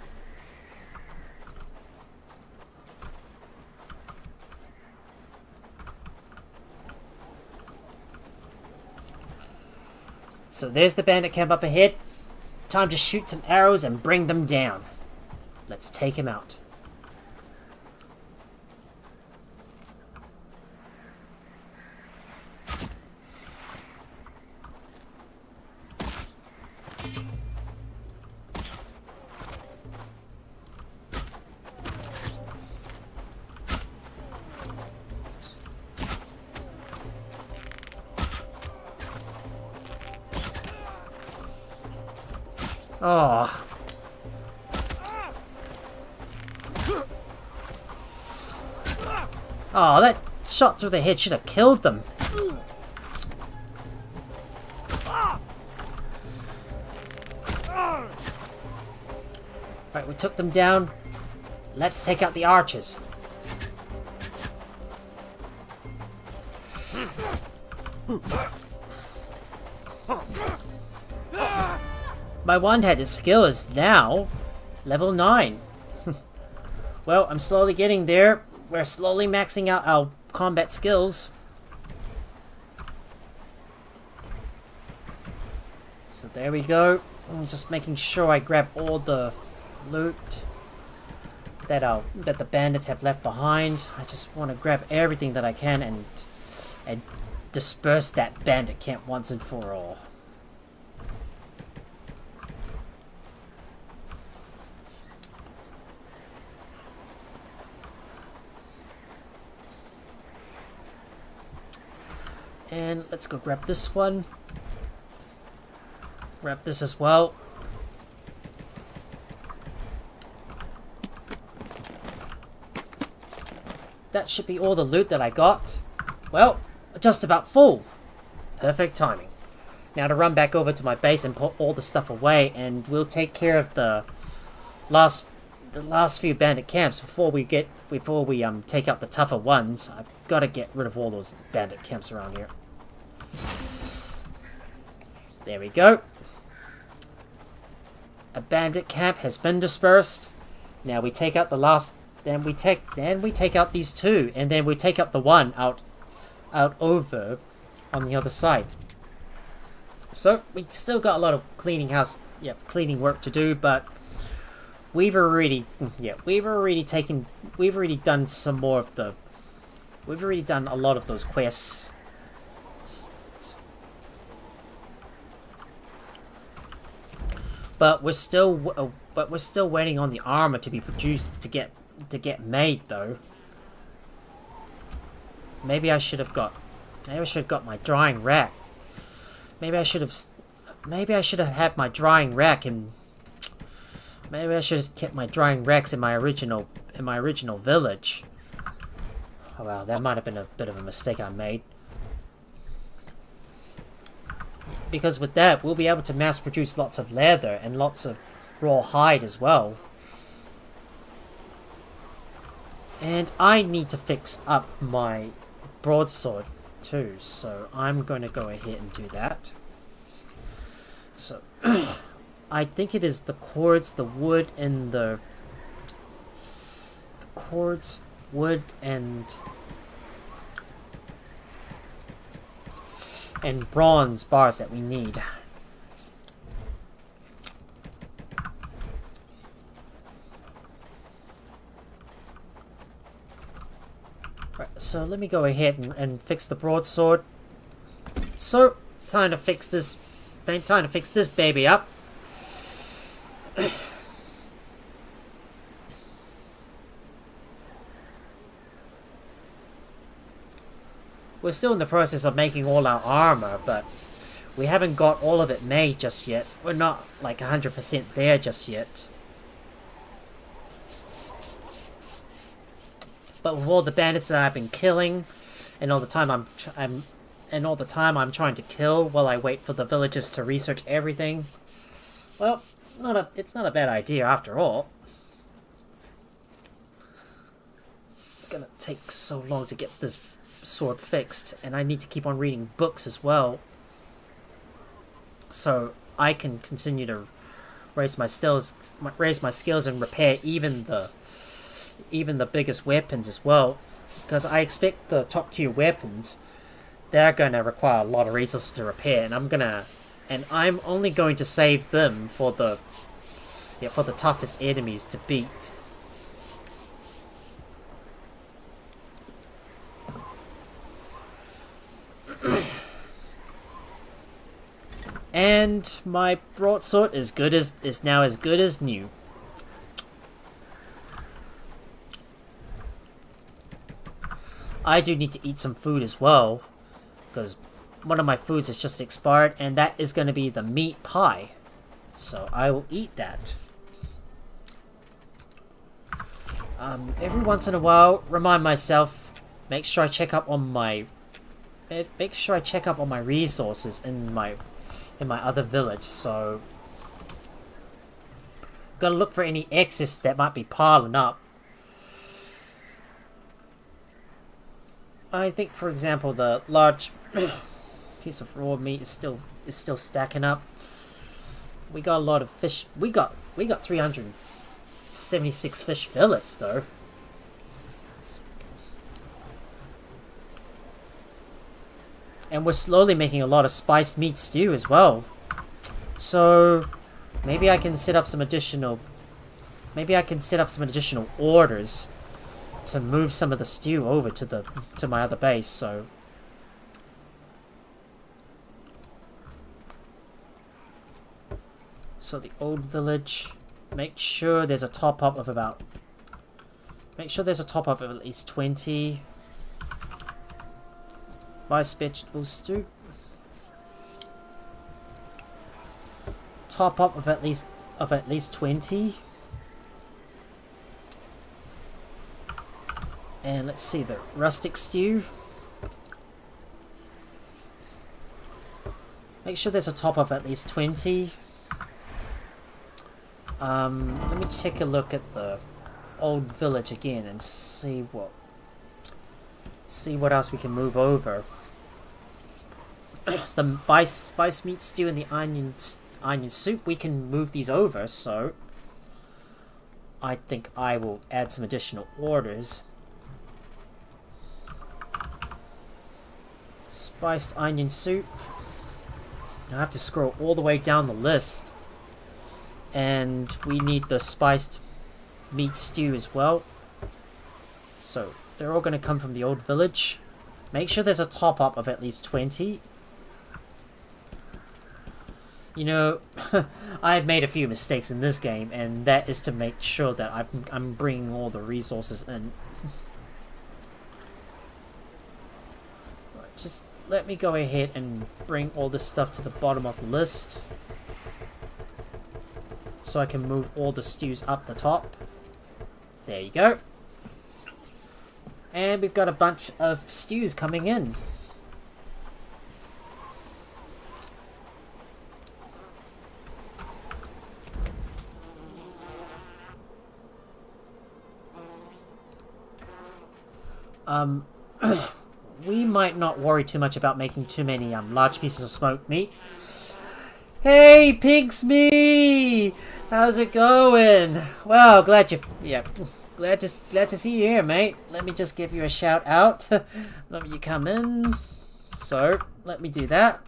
So there's the bandit camp up ahead. Time to shoot some arrows and bring them down. Let's take him out. Oh. Oh, that shot through the head should have killed them. Right, we took them down. Let's take out the archers. My one-handed skill is now level 9. Well, I'm slowly getting there. We're slowly maxing out our combat skills. So there we go. I'm just making sure I grab all the loot that the bandits have left behind. I just want to grab everything that I can and disperse that bandit camp once and for all. And let's go grab this one. Grab this as well. That should be all the loot that I got. Well, just about full. Perfect timing. Now to run back over to my base and put all the stuff away, and we'll take care of the last few bandit camps before we take out the tougher ones. I've got to get rid of all those bandit camps around here. There we go. A bandit camp has been dispersed. Now we take out the last. Then we take out these two, and then we take up the one out over on the other side. So we still got a lot of cleaning work to do, but we've already done a lot of those quests. But we're still waiting on the armor to be produced to get made though. Maybe I should have got my drying rack. Maybe I should have had my drying rack, and maybe I should have kept my drying racks in my original village. Oh wow, that might have been a bit of a mistake I made. Because with that, we'll be able to mass produce lots of leather and lots of raw hide as well. And I need to fix up my broadsword too, so I'm going to go ahead and do that. So, I think it is the cords, the wood, and the cords, wood, and bronze bars that we need. Right, so let me go ahead and fix the broadsword. So, time to fix this baby up. We're still in the process of making all our armor, but we haven't got all of it made just yet. We're not like 100% there just yet. But with all the bandits that I've been killing, and all the time I'm trying to kill while I wait for the villagers to research everything, well, it's not a bad idea after all. It's gonna take so long to get this sword fixed, and I need to keep on reading books as well, so I can continue to raise my skills and repair even the biggest weapons as well, because I expect the top tier weapons, they're going to require a lot of resources to repair, and I'm gonna And I'm only going to save them for the toughest enemies to beat. And my broadsword is now as good as new. I do need to eat some food as well, because one of my foods has just expired, and that is going to be the meat pie. So I will eat that. Every once in a while, remind myself, make sure I check up on my resources in my other village. So gotta look for any excess that might be piling up. I think, for example, the large piece of raw meat is still stacking up. We got a lot of fish. We got 376 fish fillets though. And we're slowly making a lot of spiced meat stew as well. So maybe I can set up some additional orders to move some of the stew over to my other base. So the old village, make sure there's a top up of at least 20 rice vegetable stew. Top up of at least 20. And let's see, the rustic stew. Make sure there's a top of at least 20. Let me take a look at the old village again and see what else we can move over. The spice meat stew and the onion soup, we can move these over, so I think I will add some additional orders. Spiced onion soup. I have to scroll all the way down the list. And we need the spiced meat stew as well. So they're all going to come from the old village. Make sure there's a top up of at least 20. You know, I've made a few mistakes in this game, and that is to make sure that I'm bringing all the resources in. Right, just let me go ahead and bring all this stuff to the bottom of the list, so I can move all the stews up the top. There you go. And we've got a bunch of stews coming in. We might not worry too much about making too many large pieces of smoked meat. Hey, Pigsme! How's it going? Well, glad to see you here, mate. Let me just give you a shout out. Let you come in. So, let me do that.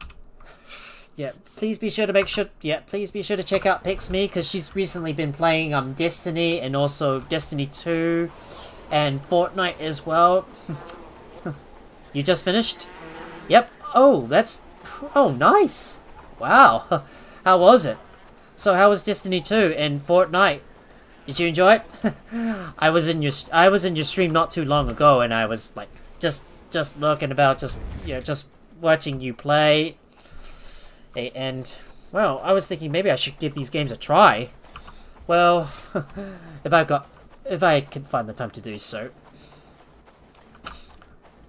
Yeah, please be sure to check out Pigsme, because she's recently been playing Destiny, and also Destiny 2 and Fortnite as well. You just finished? Yep. Oh, nice. Wow. How was it? So how was Destiny 2 and Fortnite? Did you enjoy it? I was in your stream not too long ago, and I was like just looking about, just watching you play. And well, I was thinking maybe I should give these games a try. Well, if I can find the time to do so.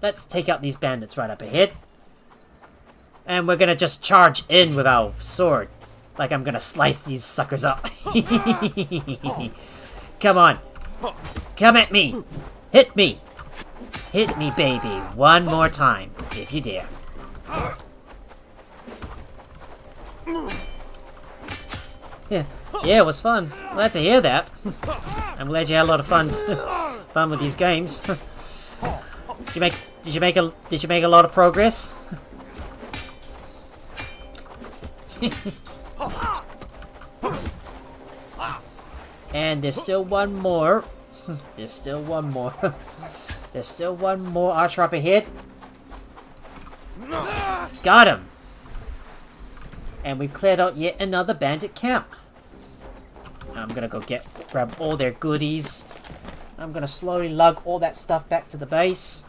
Let's take out these bandits right up ahead. And we're gonna just charge in with our sword. Like I'm gonna slice these suckers up. Come on. Come at me. Hit me. Hit me, baby. One more time, if you dare. Yeah, it was fun. Glad to hear that. I'm glad you had a lot of fun with these games. Did you make a lot of progress? And there's still one more. There's still one more. There's still one more archer up ahead. Got him! And we cleared out yet another bandit camp. I'm gonna go grab all their goodies. I'm gonna slowly lug all that stuff back to the base.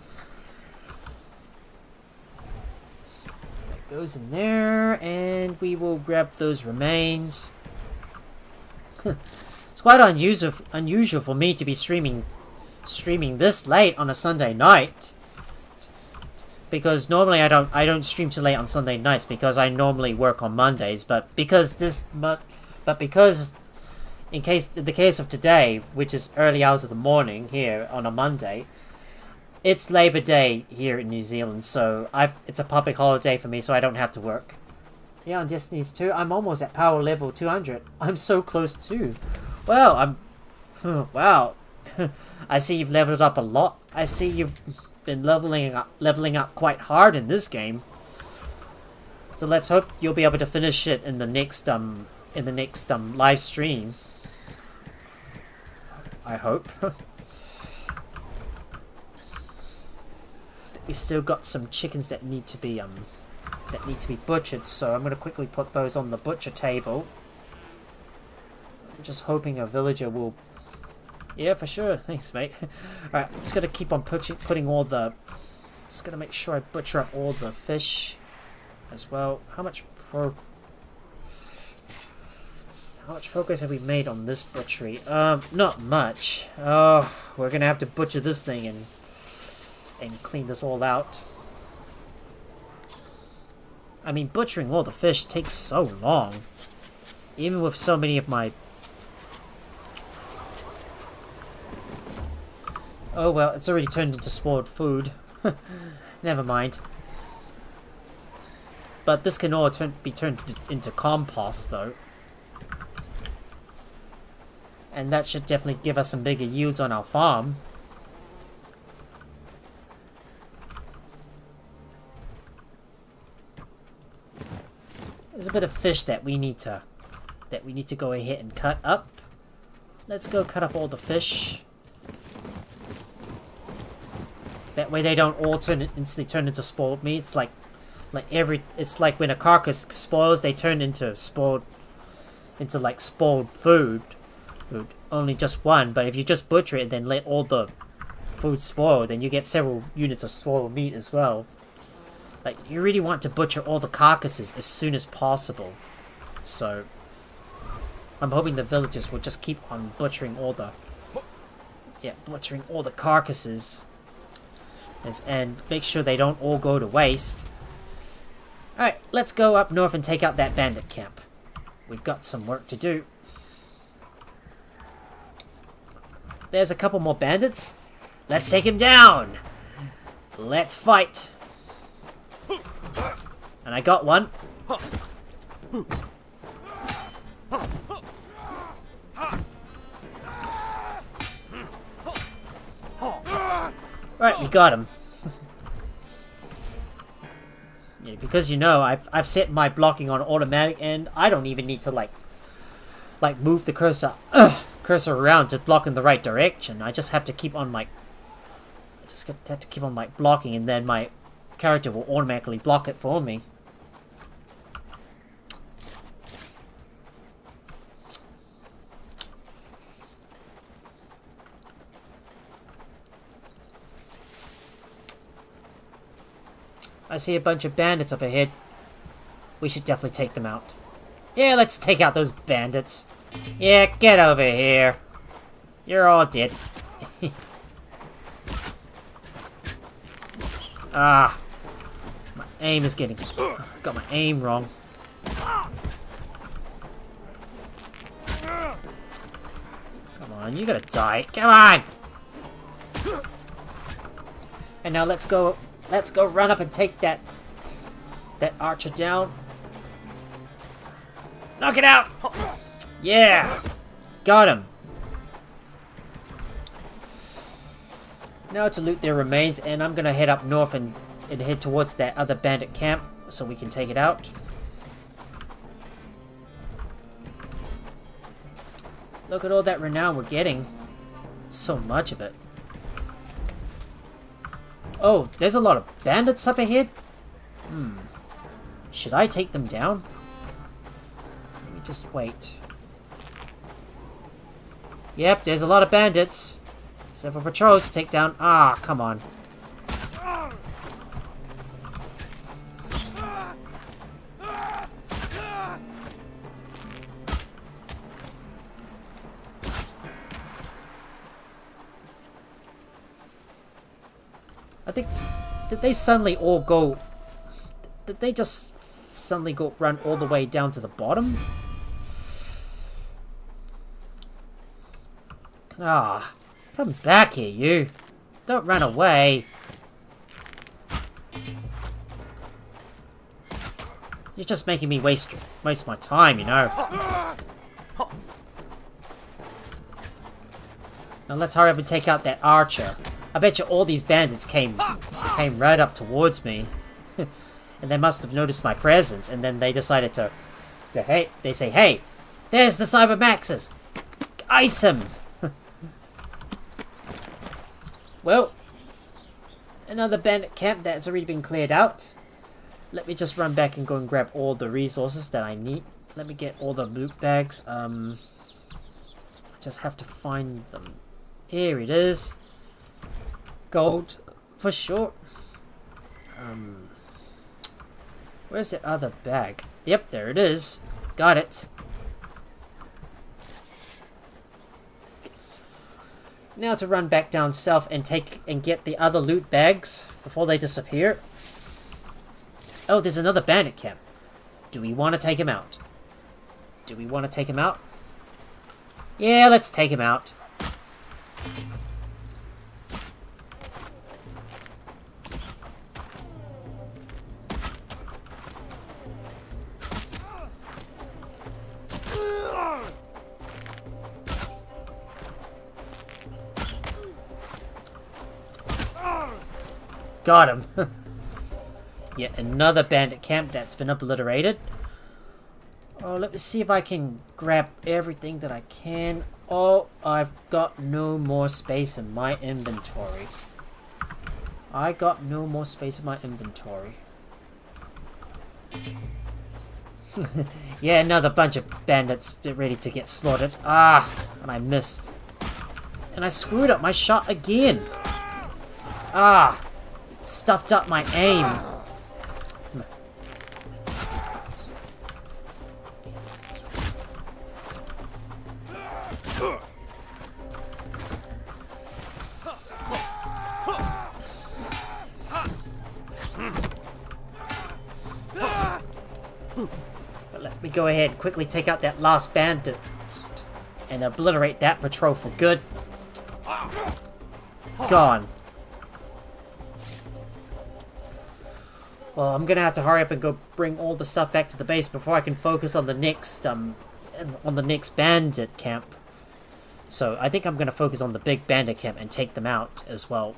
That goes in there, and we will grab those remains. It's quite unusual for me to be streaming this late on a Sunday night, because normally I don't stream too late on Sunday nights because I normally work on Mondays. But because in the case of today, which is early hours of the morning here on a Monday, it's Labor Day here in New Zealand, so it's a public holiday for me, so I don't have to work. Yeah, on Destiny's 2, I'm almost at power level 200. I'm so close too. Well, wow. I see you've leveled up a lot. I see you've been leveling up quite hard in this game. So let's hope you'll be able to finish it in the next live stream. I hope. We still got some chickens that need to be butchered, so I'm gonna quickly put those on the butcher table. I'm just hoping a villager will. Yeah, for sure. Thanks, mate. Alright, I'm just gonna keep on putting all the. Just gonna make sure I butcher up all the fish as well. How much progress have we made on this butchery? Not much. Oh, we're gonna have to butcher this thing and clean this all out. I mean, butchering all the fish takes so long. Even with so many of my... Oh well, it's already turned into spoiled food. Never mind. But this can all be turned into compost, though. And that should definitely give us some bigger yields on our farm. There's a bit of fish that we need to go ahead and cut up. Let's go cut up all the fish. That way they don't all instantly turn into spoiled meat. It's like when a carcass spoils, they turn into spoiled food. Only just one, but if you just butcher it and then let all the food spoil, then you get several units of spoiled meat as well. Like, you really want to butcher all the carcasses as soon as possible. So, I'm hoping the villagers will just keep on butchering all the carcasses. And make sure they don't all go to waste. Alright, let's go up north and take out that bandit camp. We've got some work to do. There's a couple more bandits. Let's take him down. Let's fight. And I got one. Right, we got him. Yeah, because I've set my blocking on automatic, and I don't even need to like move the cursor around to block in the right direction. I just have to keep on blocking, and then my character will automatically block it for me. I see a bunch of bandits up ahead. We should definitely take them out. Yeah, let's take out those bandits. Yeah, get over here. You're all dead. Ah. My aim is getting... Got my aim wrong. Come on, you gotta die. Come on! And now let's go run up and take that archer down. Knock it out! Yeah! Got him! Now to loot their remains, and I'm gonna head up north and head towards that other bandit camp so we can take it out. Look at all that renown we're getting. So much of it. Oh, there's a lot of bandits up ahead? Should I take them down? Let me just wait. Yep, there's a lot of bandits. Several patrols to take down. Ah, come on. I think, did they suddenly all go, did they just suddenly go run all the way down to the bottom? Ah, come back here, you. Don't run away. You're just making me waste my time, you know. Now let's hurry up and take out that archer. I bet you all these bandits came right up towards me. And they must have noticed my presence, and then they decided to hey, they say, hey, there's the Cybermaxes! Ice him! Well, another bandit camp that's already been cleared out. Let me just run back and go and grab all the resources that I need. Let me get all the loot bags. Just have to find them. Here it is. Gold, for sure. Where's that other bag? Yep, there it is. Got it. Now to run back down south and get the other loot bags before they disappear. Oh, there's another bandit camp. Do we want to take him out? Do we want to take him out? Yeah, let's take him out. Got him. Yet another bandit camp that's been obliterated. Oh, let me see if I can grab everything that I can. Oh, I've got no more space in my inventory. I got no more space in my inventory. Yeah, another bunch of bandits ready to get slaughtered. Ah, and I missed. And I screwed up my shot again. Ah, stuffed up my aim. But let me go ahead and quickly take out that last bandit and obliterate that patrol for good. Gone. Well, I'm gonna have to hurry up and go bring all the stuff back to the base before I can focus on the next bandit camp. So I think I'm gonna focus on the big bandit camp and take them out as well.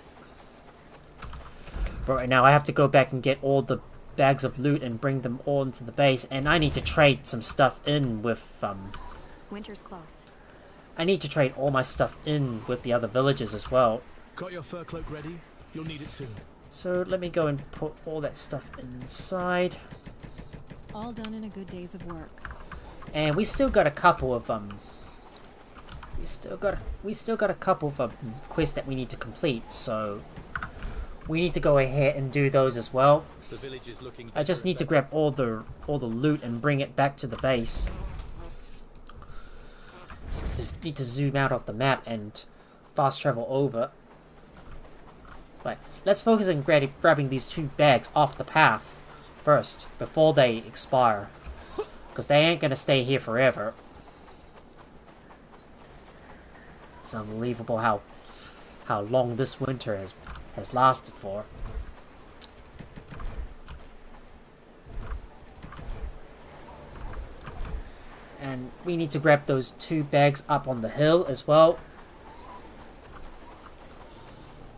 But right now I have to go back and get all the bags of loot and bring them all into the base, and I need to trade some stuff in with Winter's close. I need to trade all my stuff in with the other villagers as well. Got your fur cloak ready? You'll need it soon. So let me go and put all that stuff inside. All done in a good day's of work. And we still got a couple of we still got a couple of quests that we need to complete, so we need to go ahead and do those as well. The village is looking. I just need to grab all the loot and bring it back to the base. Just need to zoom out of the map and fast travel over. Right, let's focus on grabbing these two bags off the path first before they expire, because they ain't gonna stay here forever. It's unbelievable how long this winter has lasted for. And we need to grab those two bags up on the hill as well.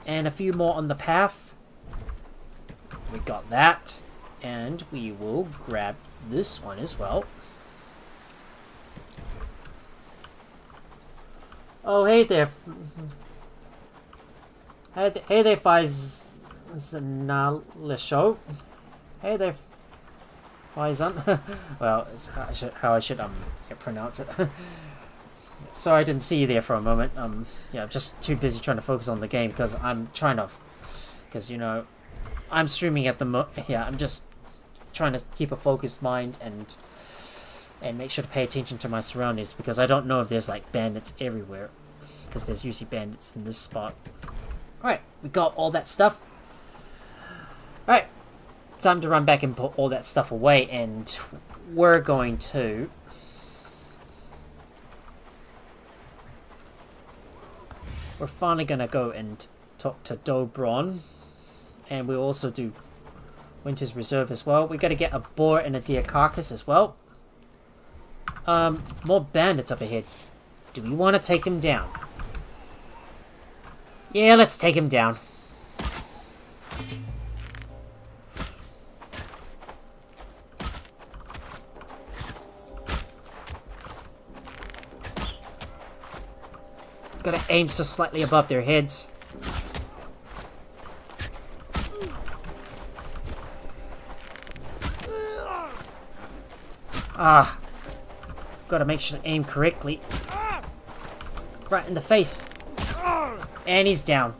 And a few more on the path. We got that. And we will grab this one as well. Oh, hey there. Hey there, Faisalisho. Hey there, Faizan. Well, it's how I should pronounce it. Sorry, I didn't see you there for a moment. Yeah, I'm just too busy trying to focus on the game because you know, I'm streaming at the yeah, I'm just trying to keep a focused mind and make sure to pay attention to my surroundings because I don't know if there's like bandits everywhere because there's usually bandits in this spot. Alright, we got all that stuff. Alright, time to run back and put all that stuff away, and we're going to we're finally gonna go and talk to Dobron, and we'll also do Winter's Reserve as well. We gotta get a boar and a deer carcass as well. More bandits up ahead. Do we want to take him down? Yeah, let's take him down. Gotta aim so slightly above their heads. Ah. Gotta make sure to aim correctly. Right in the face. And he's down.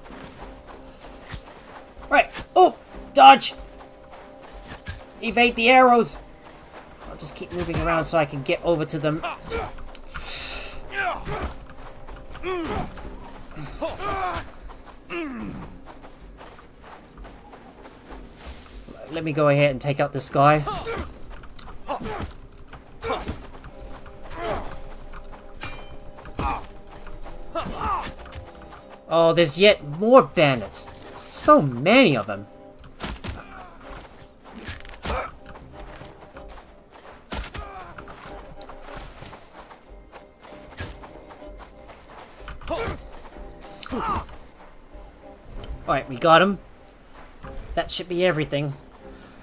Right. Oh! Dodge! Evade the arrows! I'll just keep moving around so I can get over to them. Let me go ahead and take out this guy. Oh, there's yet more bandits. So many of them. Alright, we got him. That should be everything.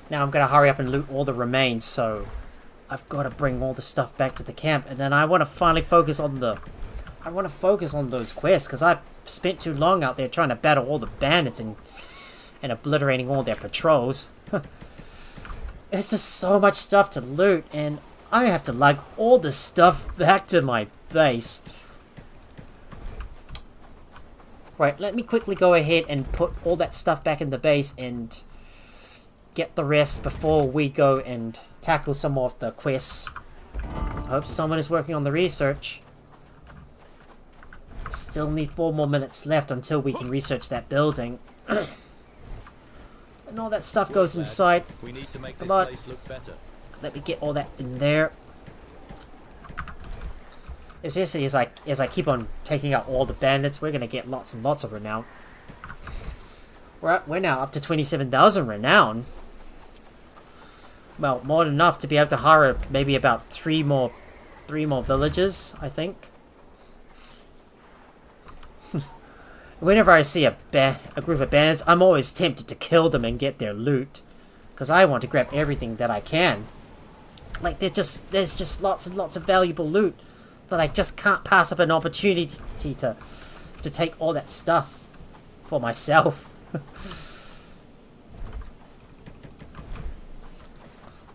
Now I'm gonna hurry up and loot all the remains, so I've got to bring all the stuff back to the camp, and then I want to finally focus on those quests, because I've spent too long out there trying to battle all the bandits and obliterating all their patrols. It's just so much stuff to loot, and I have to lug all this stuff back to my base. Right, let me quickly go ahead and put all that stuff back in the base and get the rest before we go and tackle some of the quests. I hope someone is working on the research. Still need 4 more minutes left until we can research that building. And all that stuff goes inside. We need to make this Come on. place look better. Let me get all that in there. Especially as I keep on taking out all the bandits, we're gonna get lots and lots of renown. We're now up to 27,000 renown. Well, more than enough to be able to hire maybe about 3 more villages, I think. Whenever I see a group of bandits, I'm always tempted to kill them and get their loot, because I want to grab everything that I can. Like there's just lots and lots of valuable loot that I just can't pass up an opportunity to take all that stuff for myself.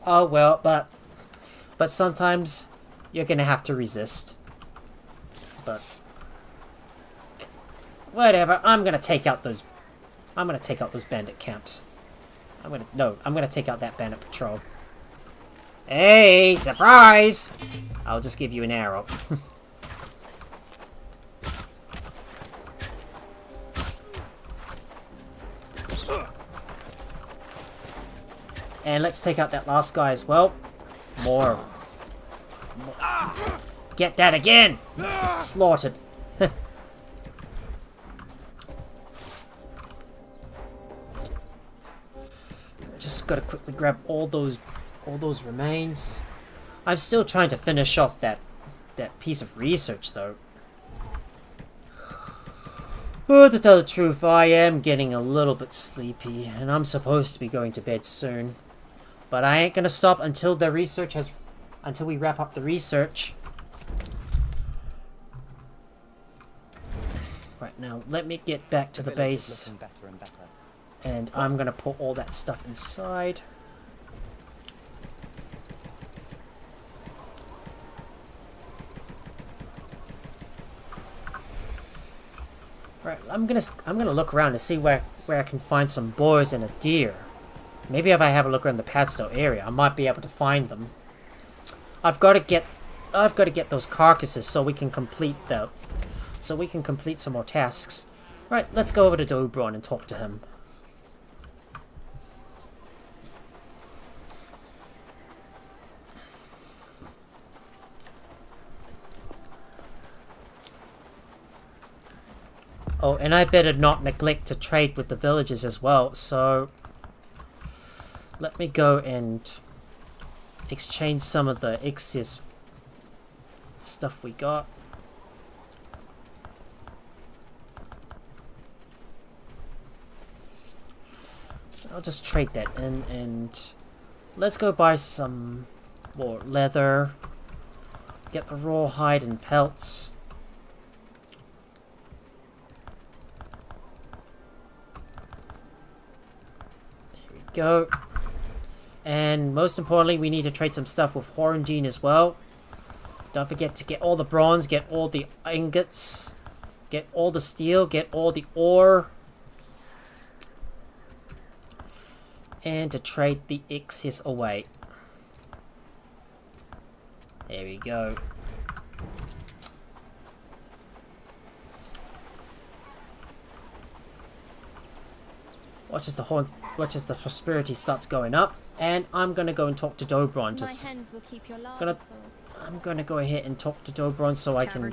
Oh well, but sometimes you're gonna have to resist. But whatever, I'm gonna take out those bandit camps. I'm gonna take out that bandit patrol. Hey, surprise! I'll just give you an arrow. And let's take out that last guy as well. More. Get that again! Slaughtered. Just gotta quickly grab all those remains. I'm still trying to finish off that piece of research though. Oh, to tell the truth, I am getting a little bit sleepy, and I'm supposed to be going to bed soon. But I ain't gonna stop until we wrap up the research. Right, now let me get back to the base. Looking better and better. And I'm gonna put all that stuff inside. Right, I'm gonna look around to see where I can find some boars and a deer. Maybe if I have a look around the Padstow area, I might be able to find them. I've got to get those carcasses so we can complete some more tasks. Right, let's go over to Dobron and talk to him. Oh, and I better not neglect to trade with the villagers as well, so let me go and exchange some of the excess stuff we got. I'll just trade that in, and let's go buy some more leather, get the raw hide and pelts. Go. And most importantly, we need to trade some stuff with Horndine as well. Don't forget to get all the bronze, get all the ingots, get all the steel, get all the ore. And to trade the excess away. There we go. Watch as the prosperity starts going up, and I'm gonna go and talk to Dobron. I'm gonna go ahead and talk to Dobron so I can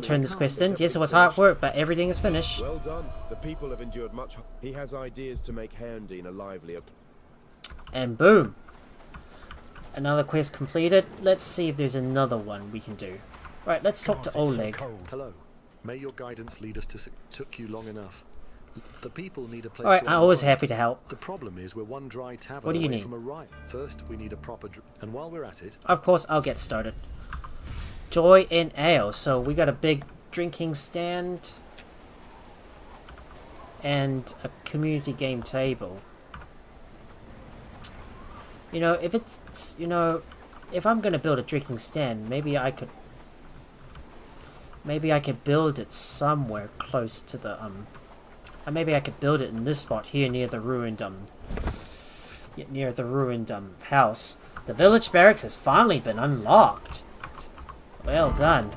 turn this quest in. Yes, it was hard work, but everything is finished. Well done. The people have endured much. He has ideas to make Herndine a livelier. And boom, another quest completed. Let's see if there's another one we can do. Right, let's talk to Oleg. Hello. May your guidance lead us to. Took you long enough. The people need a place. Alright, to I'm always happy to help. The problem is we're one dry tavern What do you away need? from a riot. First, we need a proper and while we're at it, Of course, I'll get started. Joy in ale. So we got a big drinking stand and a community game table. You know, if I'm gonna build a drinking stand, maybe I could build it somewhere close to the maybe I could build it in this spot here near the ruined house. The village barracks has finally been unlocked. Well done.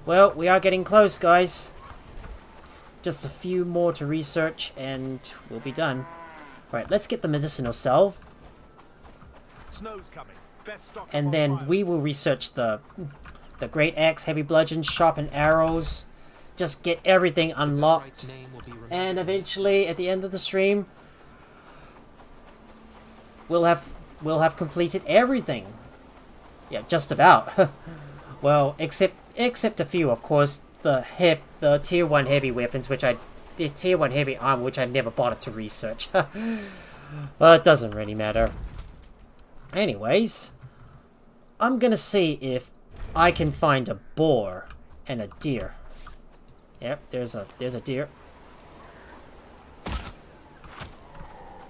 Well, we are getting close, guys. Just a few more to research and we'll be done. Right, let's get the medicinal salve. Snow's coming. Best stock And then we will research the great axe, heavy bludgeon, sharpened arrows. Just get everything unlocked. And eventually, at the end of the stream, we'll have completed everything. Yeah, just about. Well, except a few, of course. The tier 1 heavy weapons, the tier 1 heavy armor, which I never bothered to research. Well, it doesn't really matter. Anyways, I'm gonna see if I can find a boar and a deer. Yep, there's a deer.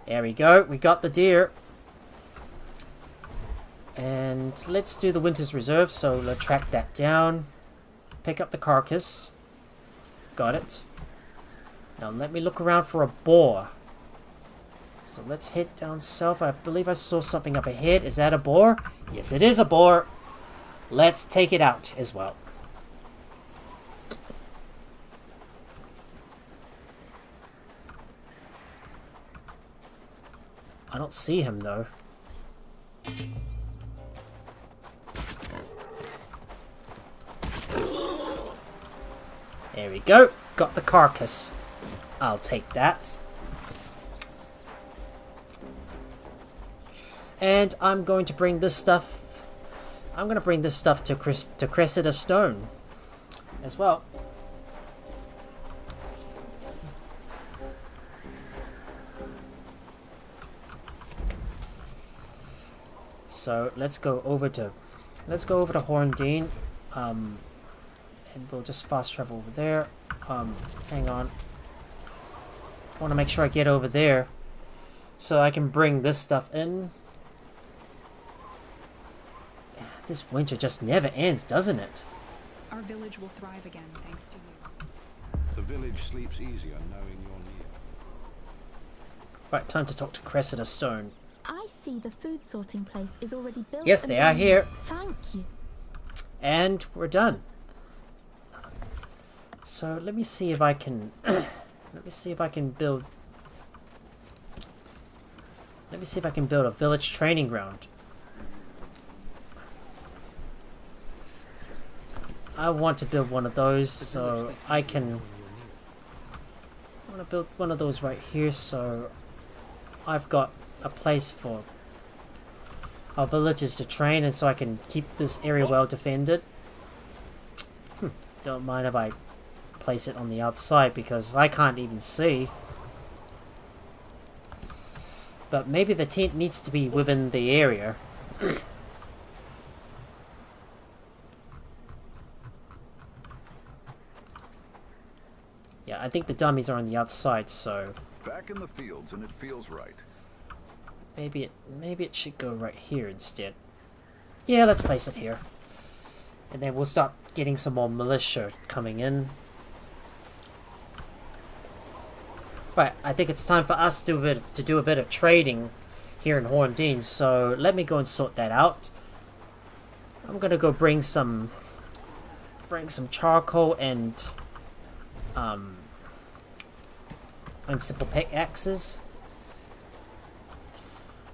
There we go, we got the deer. And let's do the Winter's Reserve, so let's track that down. Pick up the carcass. Got it. Now let me look around for a boar. So let's head down south. I believe I saw something up ahead. Is that a boar? Yes, it is a boar. Let's take it out as well. I don't see him though. There we go. Got the carcass. I'll take that. And I'm going to bring this stuff. I'm going to bring this stuff to Cressida Stone as well. So let's go over to Horndine, and and we'll just fast travel over there. Hang on. I want to make sure I get over there so I can bring this stuff in. This winter just never ends, doesn't it? Our village will thrive again thanks to you. The village sleeps easier knowing you're near. Right, time to talk to Cressida Stone. I see the food sorting place is already built. Yes, they are here. Thank you. And we're done. So let me see if I can let me see if I can build a village training ground. I want to build one of those so I can I want to build one of those right here so I've got a place for our villagers to train and so I can keep this area well defended. Don't mind if I place it on the outside because I can't even see. But maybe the tent needs to be within the area. Yeah, I think the dummies are on the outside, so Back in the fields, and it feels right. maybe it should go right here instead. Yeah, let's place it here. And then we'll start getting some more militia coming in. Right, I think it's time for us to do a bit of trading here in Horndine, so let me go and sort that out. I'm gonna go bring some charcoal and simple pickaxes.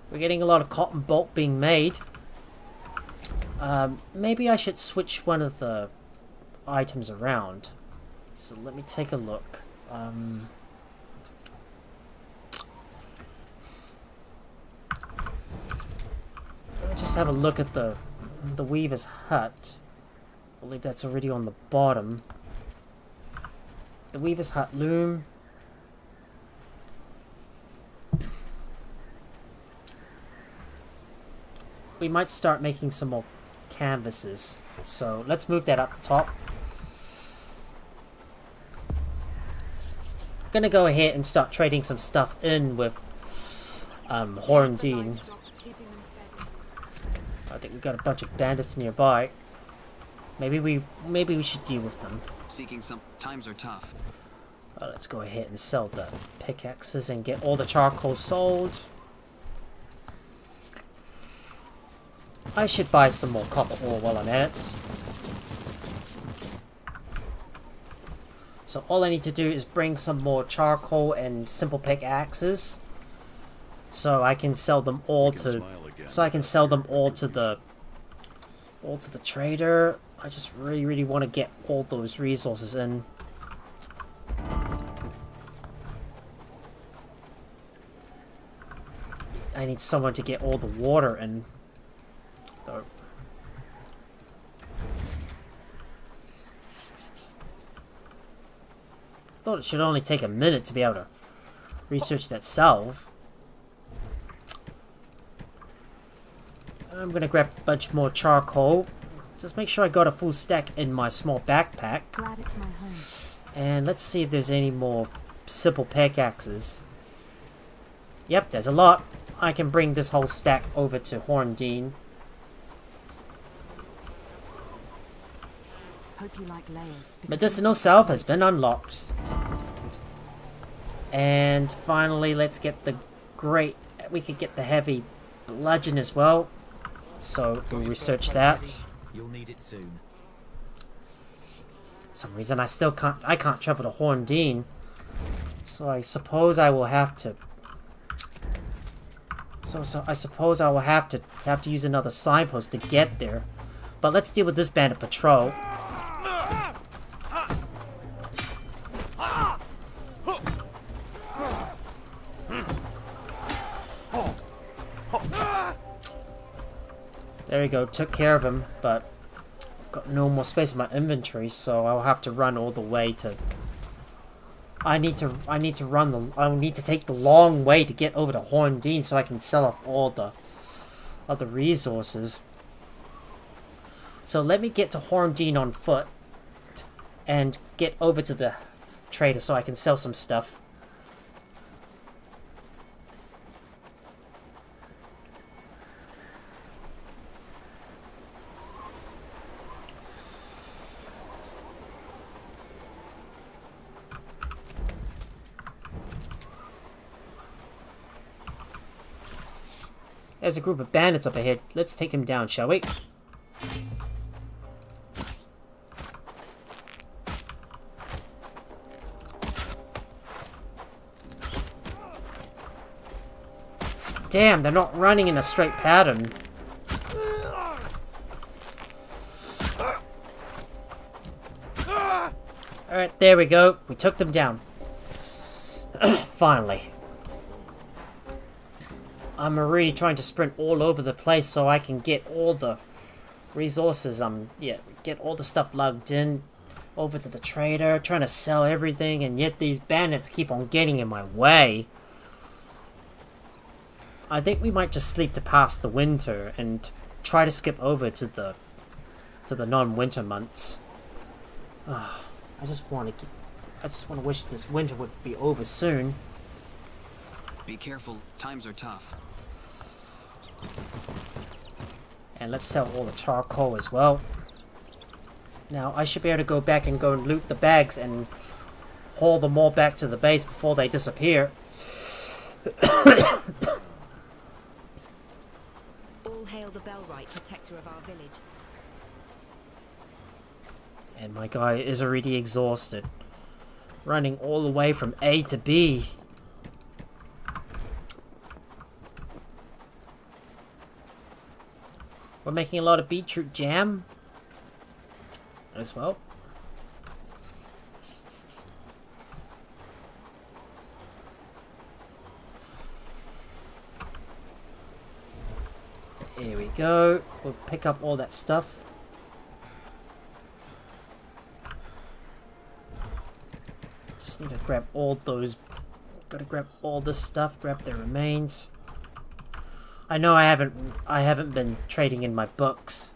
We're getting a lot of cotton bulk being made. Maybe I should switch one of the items around. So let me take a look. Just have a look at the weaver's hut. I believe that's already on the bottom. The weaver's hut loom. We might start making some more canvases. So let's move that up the top. I'm gonna go ahead and start trading some stuff in with Horndine. I think we've got a bunch of bandits nearby. Maybe we should deal with them. Seeking some times are tough. Let's go ahead and sell the pickaxes and get all the charcoal sold. I should buy some more copper ore while I'm at it. So all I need to do is bring some more charcoal and simple pickaxes, so I can sell them all to. So I can sell them all to the trader. I just really want to get all those resources in. I need someone to get all the water in. Though. Thought it should only take a minute to be able to research that salve. I'm gonna grab a bunch more charcoal. Just make sure I got a full stack in my small backpack. Glad it's my home. And let's see if there's any more simple pickaxes. Yep, there's a lot. I can bring this whole stack over to Horndine. Hope you like layers. Medicinal salve has been unlocked. And finally, let's get the we could get the heavy bludgeon as well. So we'll research that. You'll need it soon. For some reason I can't travel to Horndine. So I suppose I will have to I suppose I will have to use another signpost to get there. But let's deal with this bandit patrol. There we go, took care of him, but I've got no more space in my inventory, so I'll have to run all the way to. I'll need to take the long way to get over to Horndine so I can sell off all the other resources. So let me get to Horndine on foot. and get over to the trader so I can sell some stuff. There's a group of bandits up ahead. Let's take him down, shall we? Damn, they're not running in a straight pattern. Alright, there we go. We took them down. Finally. I'm already trying to sprint all over the place so I can get all the resources. Yeah, get all the stuff lugged in over to the trader, trying to sell everything, and yet these bandits keep on getting in my way. I think we might just sleep to pass the winter and try to skip over to the non-winter months. I just want to wish this winter would be over soon. Be careful, times are tough. And let's sell all the charcoal as well. Now, I should be able to go back and loot the bags and haul them all back to the base before they disappear. All hail the Bellwright, protector of our village. And my guy is already exhausted. Running all the way from A to B. We're making a lot of beetroot jam as well. Here we go. We'll pick up all that stuff. Just need to grab all those. Gotta grab all this stuff, grab the remains. I know I haven't been trading in my books.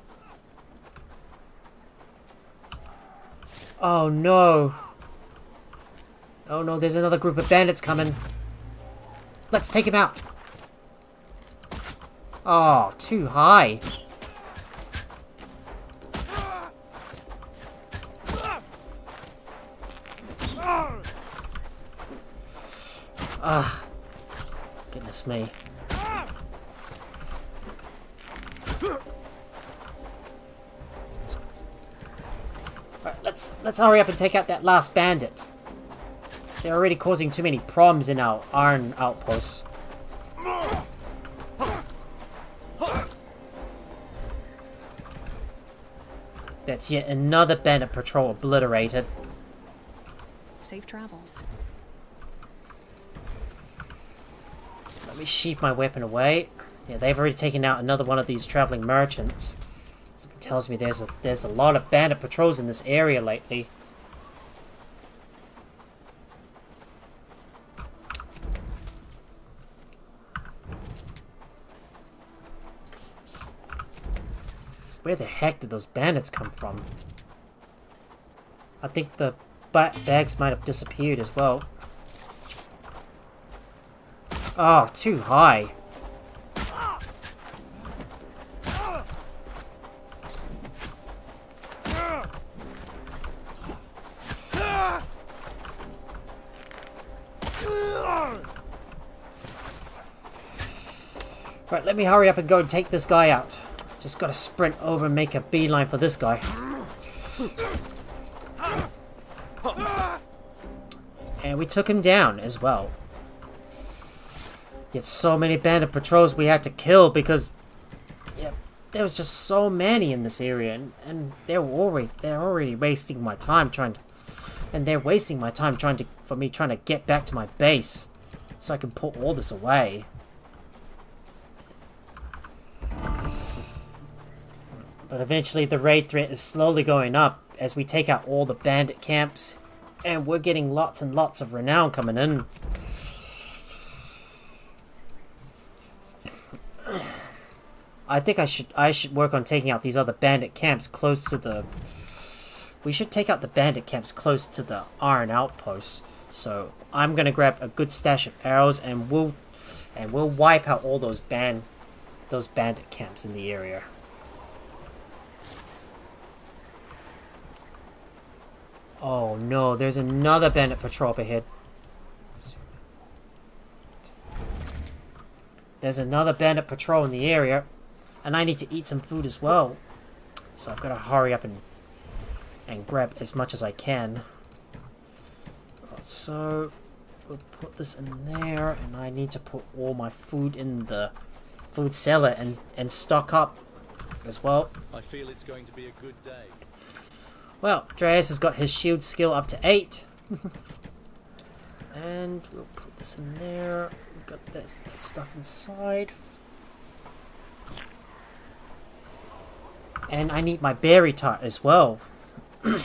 Oh no. Oh no, there's another group of bandits coming. Let's take him out. Oh, too high. Ah, goodness me. Alright, let's hurry up and take out that last bandit. They're already causing too many problems in our iron outposts. That's yet another bandit patrol obliterated. Safe travels. Let me sheath my weapon away. Yeah, they've already taken out another one of these traveling merchants. Something tells me there's a lot of bandit patrols in this area lately. Where the heck did those bandits come from? I think the bags might have disappeared as well. Oh, too high. Right, let me hurry up and go and take this guy out. Just gotta sprint over and make a beeline for this guy. And we took him down as well. Yet so many bandit patrols we had to kill because there was just so many in this area, and they're already wasting my time trying to get back to my base so I can put all this away. But eventually the raid threat is slowly going up as we take out all the bandit camps, and we're getting lots and lots of renown coming in. I think I should work on taking out these other bandit camps close to the we should take out the bandit camps close to the iron outpost. So I'm gonna grab a good stash of arrows, and we'll wipe out all those bandit camps in the area. Oh no, there's another bandit patrol up ahead. There's another bandit patrol in the area, and I need to eat some food as well. So I've got to hurry up and grab as much as I can. So we'll put this in there, and I need to put all my food in the food cellar and stock up as well. I feel it's going to be a good day. Well, Dreas has got his shield skill up to 8. And we'll put this in there. We've got that stuff inside. And I need my berry tart as well. Do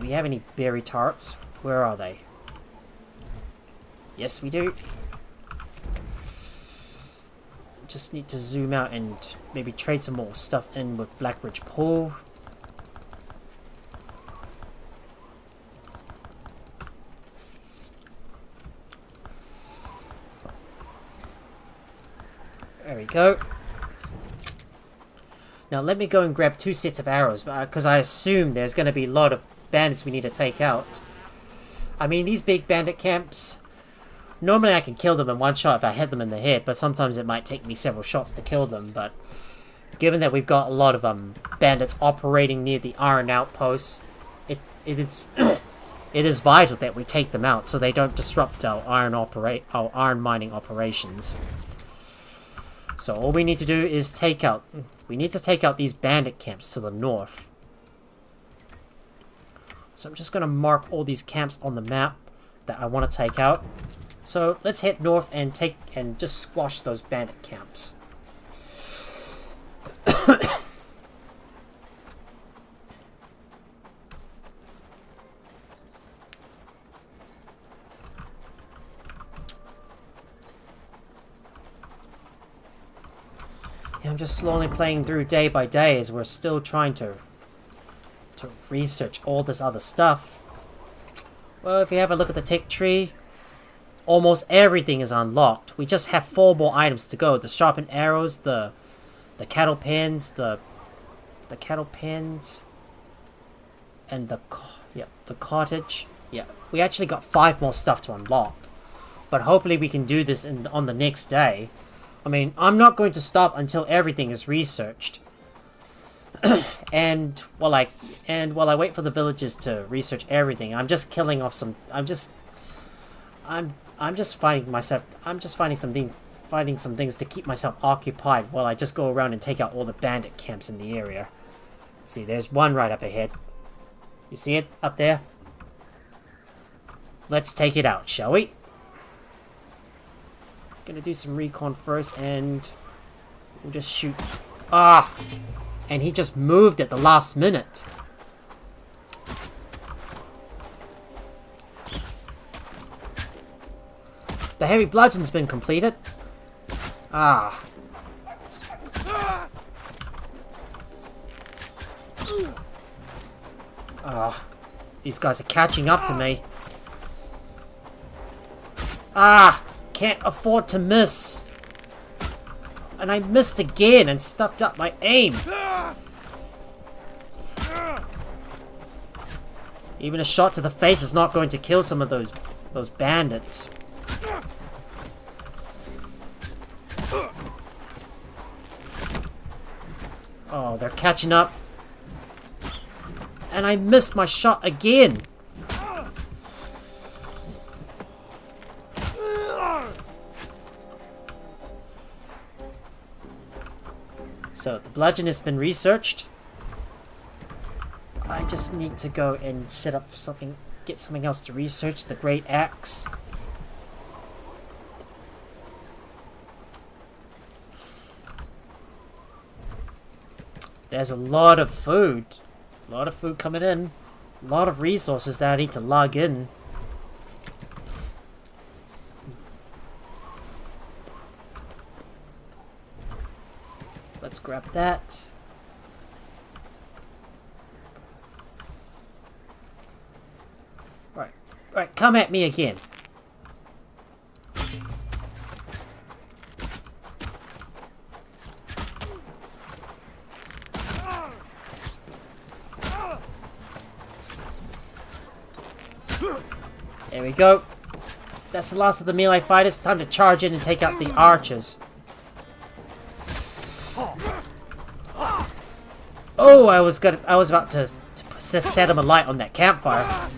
we have any berry tarts? Where are they? Yes, we do. Just need to zoom out and maybe trade some more stuff in with Blackbridge Pool. There we go. Now let me go and grab 2 sets of arrows, because I assume there's going to be a lot of bandits we need to take out. I mean, these big bandit camps, normally I can kill them in one shot if I hit them in the head, but sometimes it might take me several shots to kill them. But given that we've got a lot of bandits operating near the iron outposts, it is it is vital that we take them out so they don't disrupt our iron mining operations. So all we need to do is take out these bandit camps to the north. So I'm just going to mark all these camps on the map that I want to take out. So let's head north and just squash those bandit camps. I'm just slowly playing through day by day as we're still trying to research all this other stuff. Well, if you have a look at the tech tree, almost everything is unlocked. We just have 4 more items to go. The sharpened arrows, the cattle pens, the cattle pens, and the cottage. Yeah, we actually got 5 more stuff to unlock. But hopefully we can do this on the next day. I mean, I'm not going to stop until everything is researched. and while I wait for the villagers to research everything, I'm just killing off some. I'm just finding some things to keep myself occupied while I just go around and take out all the bandit camps in the area. See, there's one right up ahead. You see it up there? Let's take it out, shall we? Gonna do some recon first, and we'll just shoot. Ah! And he just moved at the last minute. The heavy bludgeon's been completed. Ah. Ah. These guys are catching up to me. Ah! Can't afford to miss. And I missed again and stuffed up my aim. Even a shot to the face is not going to kill some of those bandits. Oh, they're catching up. And I missed my shot again. So, the bludgeon has been researched. I just need to go and set up something, get something else to research. The great axe. There's a lot of food. A lot of food coming in. A lot of resources that I need to log in. Let's grab that. Right, come at me again. There we go. That's the last of the melee fighters. Time to charge in and take out the archers. Oh, I was about to set him alight on that campfire.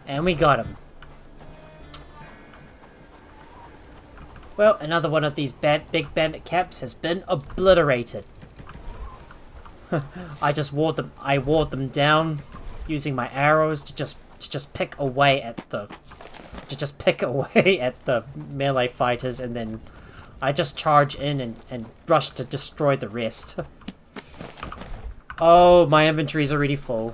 And we got him. Well, another one of these big bandit camps has been obliterated. I wore them down using my arrows to just pick away at the melee fighters, and then I just charge in and rush to destroy the rest. Oh, my inventory's already full.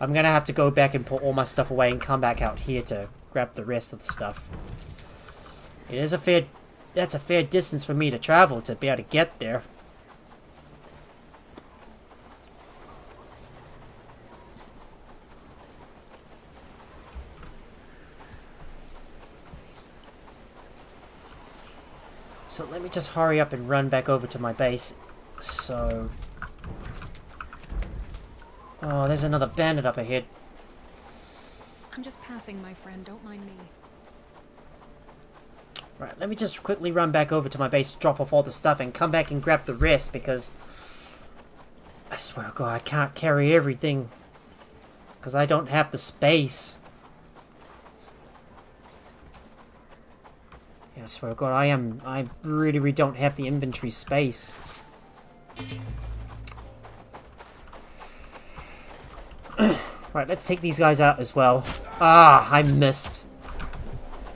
I'm gonna have to go back and put all my stuff away and come back out here to grab the rest of the stuff. That's a fair distance for me to travel to be able to get there. So let me just hurry up and run back over to my base. So... Oh, there's another bandit up ahead. I'm just passing, my friend. Don't mind me. Right, let me just quickly run back over to my base, drop off all the stuff, and come back and grab the rest, because... I swear to God, I can't carry everything. Because I don't have the space. Yeah, I swear to God, I really don't have the inventory space. Right, let's take these guys out as well. Ah, I missed.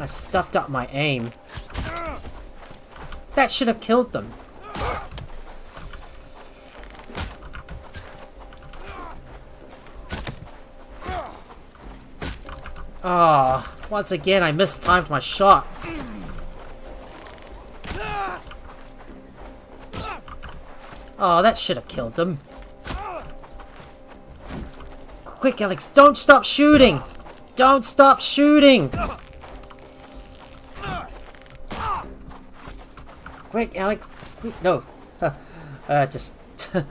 I stuffed up my aim. That should have killed them. Ah, once again I mistimed my shot. Oh, that should have killed them. Quick, Alex, don't stop shooting! Don't stop shooting! Quick, Alex, quick, no. Just, I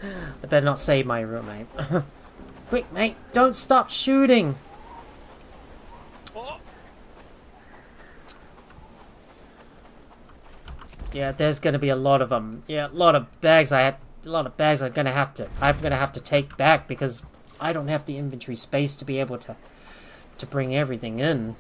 better not save my roommate. Quick, mate, don't stop shooting! Yeah, there's gonna be a lot of them. Yeah, a lot of bags I'm gonna have to take back because I don't have the inventory space to be able to bring everything in.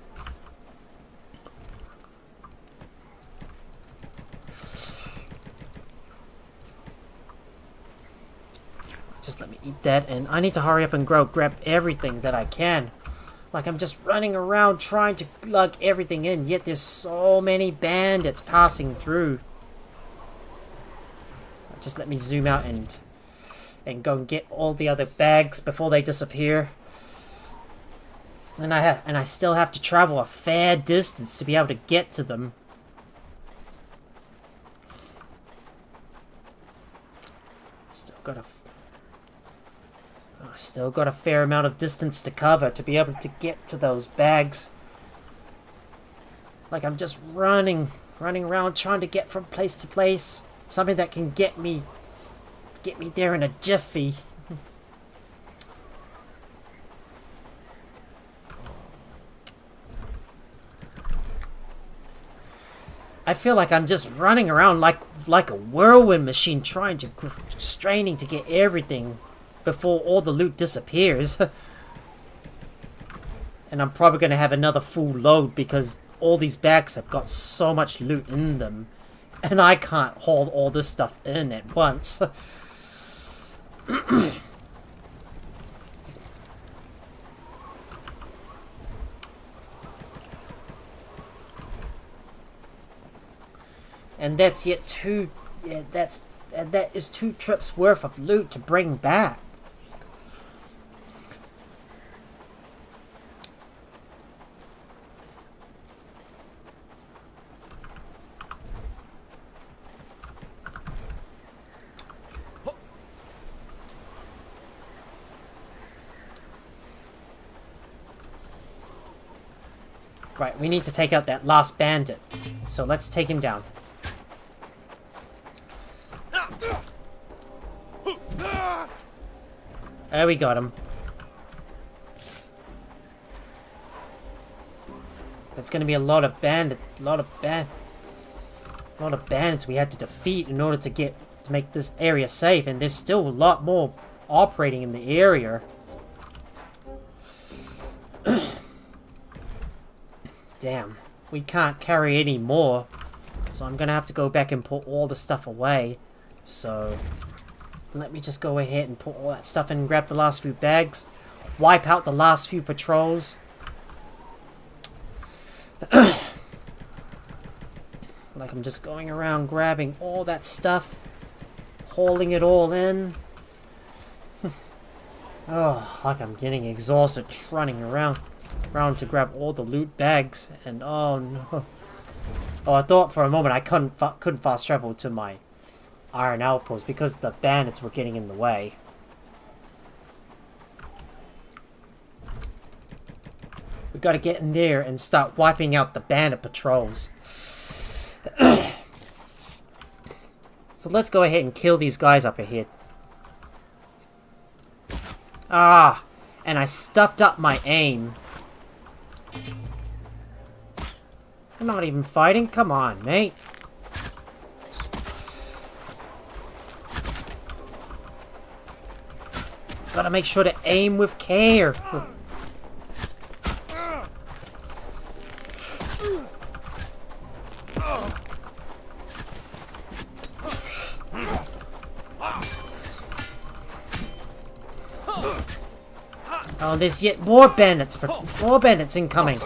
Just let me eat that, and I need to hurry up and grab everything that I can. Like, I'm just running around trying to lug everything in, yet there's so many bandits passing through. Just let me zoom out and go and get all the other bags before they disappear. And I still have to travel a fair distance to be able to get to them. Still got a fair amount of distance to cover to be able to get to those bags. Like, I'm just running around trying to get from place to place. Something that can get me there in a jiffy. I feel like I'm just running around like a whirlwind machine straining to get everything before all the loot disappears. And I'm probably going to have another full load because all these bags have got so much loot in them. And I can't hold all this stuff in at once. And that's yet two... Yeah, that is 2 trips worth of loot to bring back. Right, we need to take out that last bandit. So let's take him down. There, we got him. That's gonna be a lot of bandits we had to defeat in order to make this area safe, and there's still a lot more operating in the area. Damn, we can't carry any more, so I'm gonna have to go back and put all the stuff away. So let me just go ahead and put all that stuff in and grab the last few bags, wipe out the last few patrols. Like I'm just going around grabbing all that stuff, hauling it all in. Oh, like I'm getting exhausted running around to grab all the loot bags, and oh no. Oh, I thought for a moment I couldn't fast travel to my iron outpost because the bandits were getting in the way. We gotta get in there and start wiping out the bandit patrols. So let's go ahead and kill these guys up ahead. Ah, and I stuffed up my aim. I'm not even fighting. Come on, mate. Gotta make sure to aim with care. Oh, there's yet more bandits. More bandits incoming.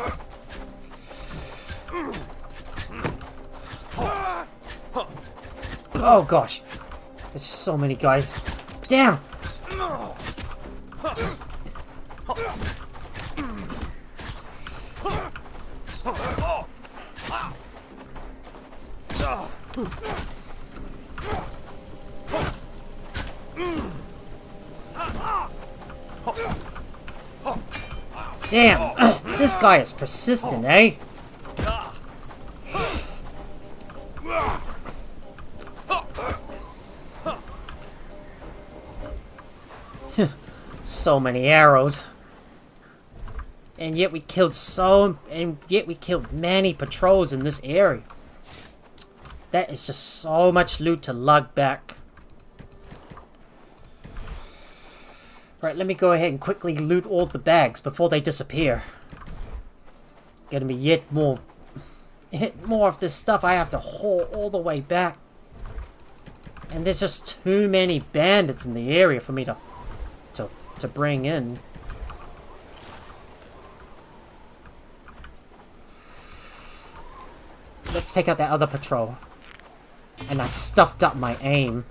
Oh gosh, there's just so many guys. Damn. Damn, this guy is persistent, eh? So many arrows. And yet we killed many patrols in this area. That is just so much loot to lug back. Right, let me go ahead and quickly loot all the bags before they disappear. Gonna be yet more of this stuff I have to haul all the way back. And there's just too many bandits in the area for me to bring in. Let's take out that other patrol. And I stuffed up my aim.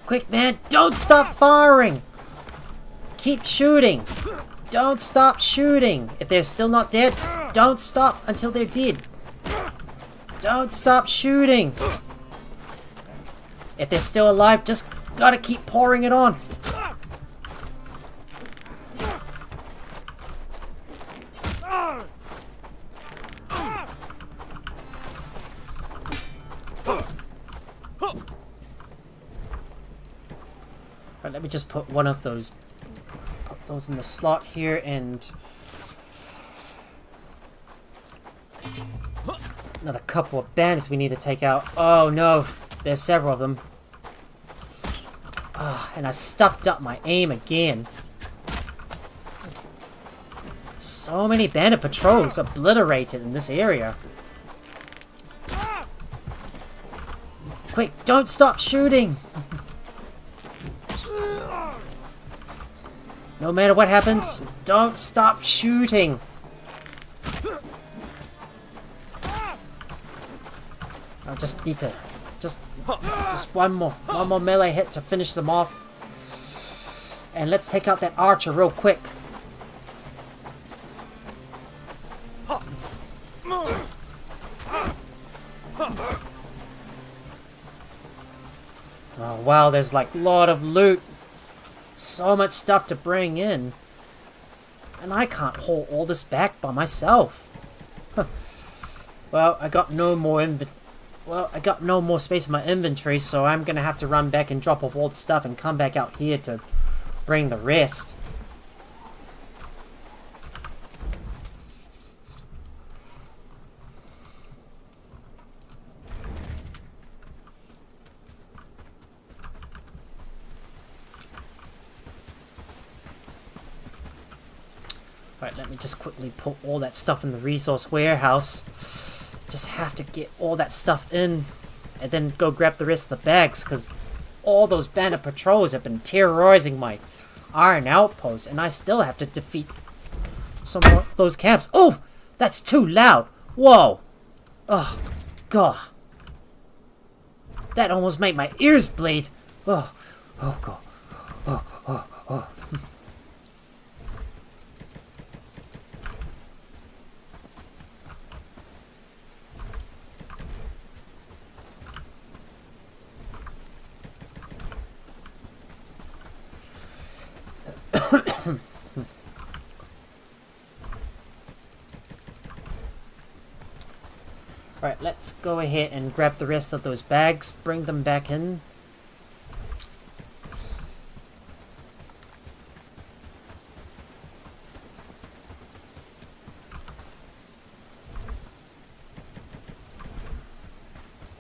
Quick, man, don't stop firing! Keep shooting! Don't stop shooting! If they're still not dead, don't stop until they're dead. Don't stop shooting! If they're still alive, just gotta keep pouring it on. Right, let me just put one of those, put those in the slot here, and another couple of bandits we need to take out. Oh no, there's several of them. And I stuffed up my aim again. So many bandit patrols obliterated in this area. Quick, don't stop shooting! No matter what happens, don't stop shooting! I just need to... Just one more melee hit to finish them off. And let's take out that archer real quick. Oh wow, there's like a lot of loot. So much stuff to bring in. And I can't hold all this back by myself. Well, I got no more space in my inventory, so I'm gonna have to run back and drop off all the stuff and come back out here to bring the rest. Right, let me just quickly put all that stuff in the resource warehouse. Just have to get all that stuff in and then go grab the rest of the bags, because all those bandit patrols have been terrorizing my iron outpost, and I still have to defeat some more of those camps. Oh, that's too loud. Whoa. Oh, God. That almost made my ears bleed. Oh, oh, God. Oh, oh, oh. Right, let's go ahead and grab the rest of those bags, bring them back in.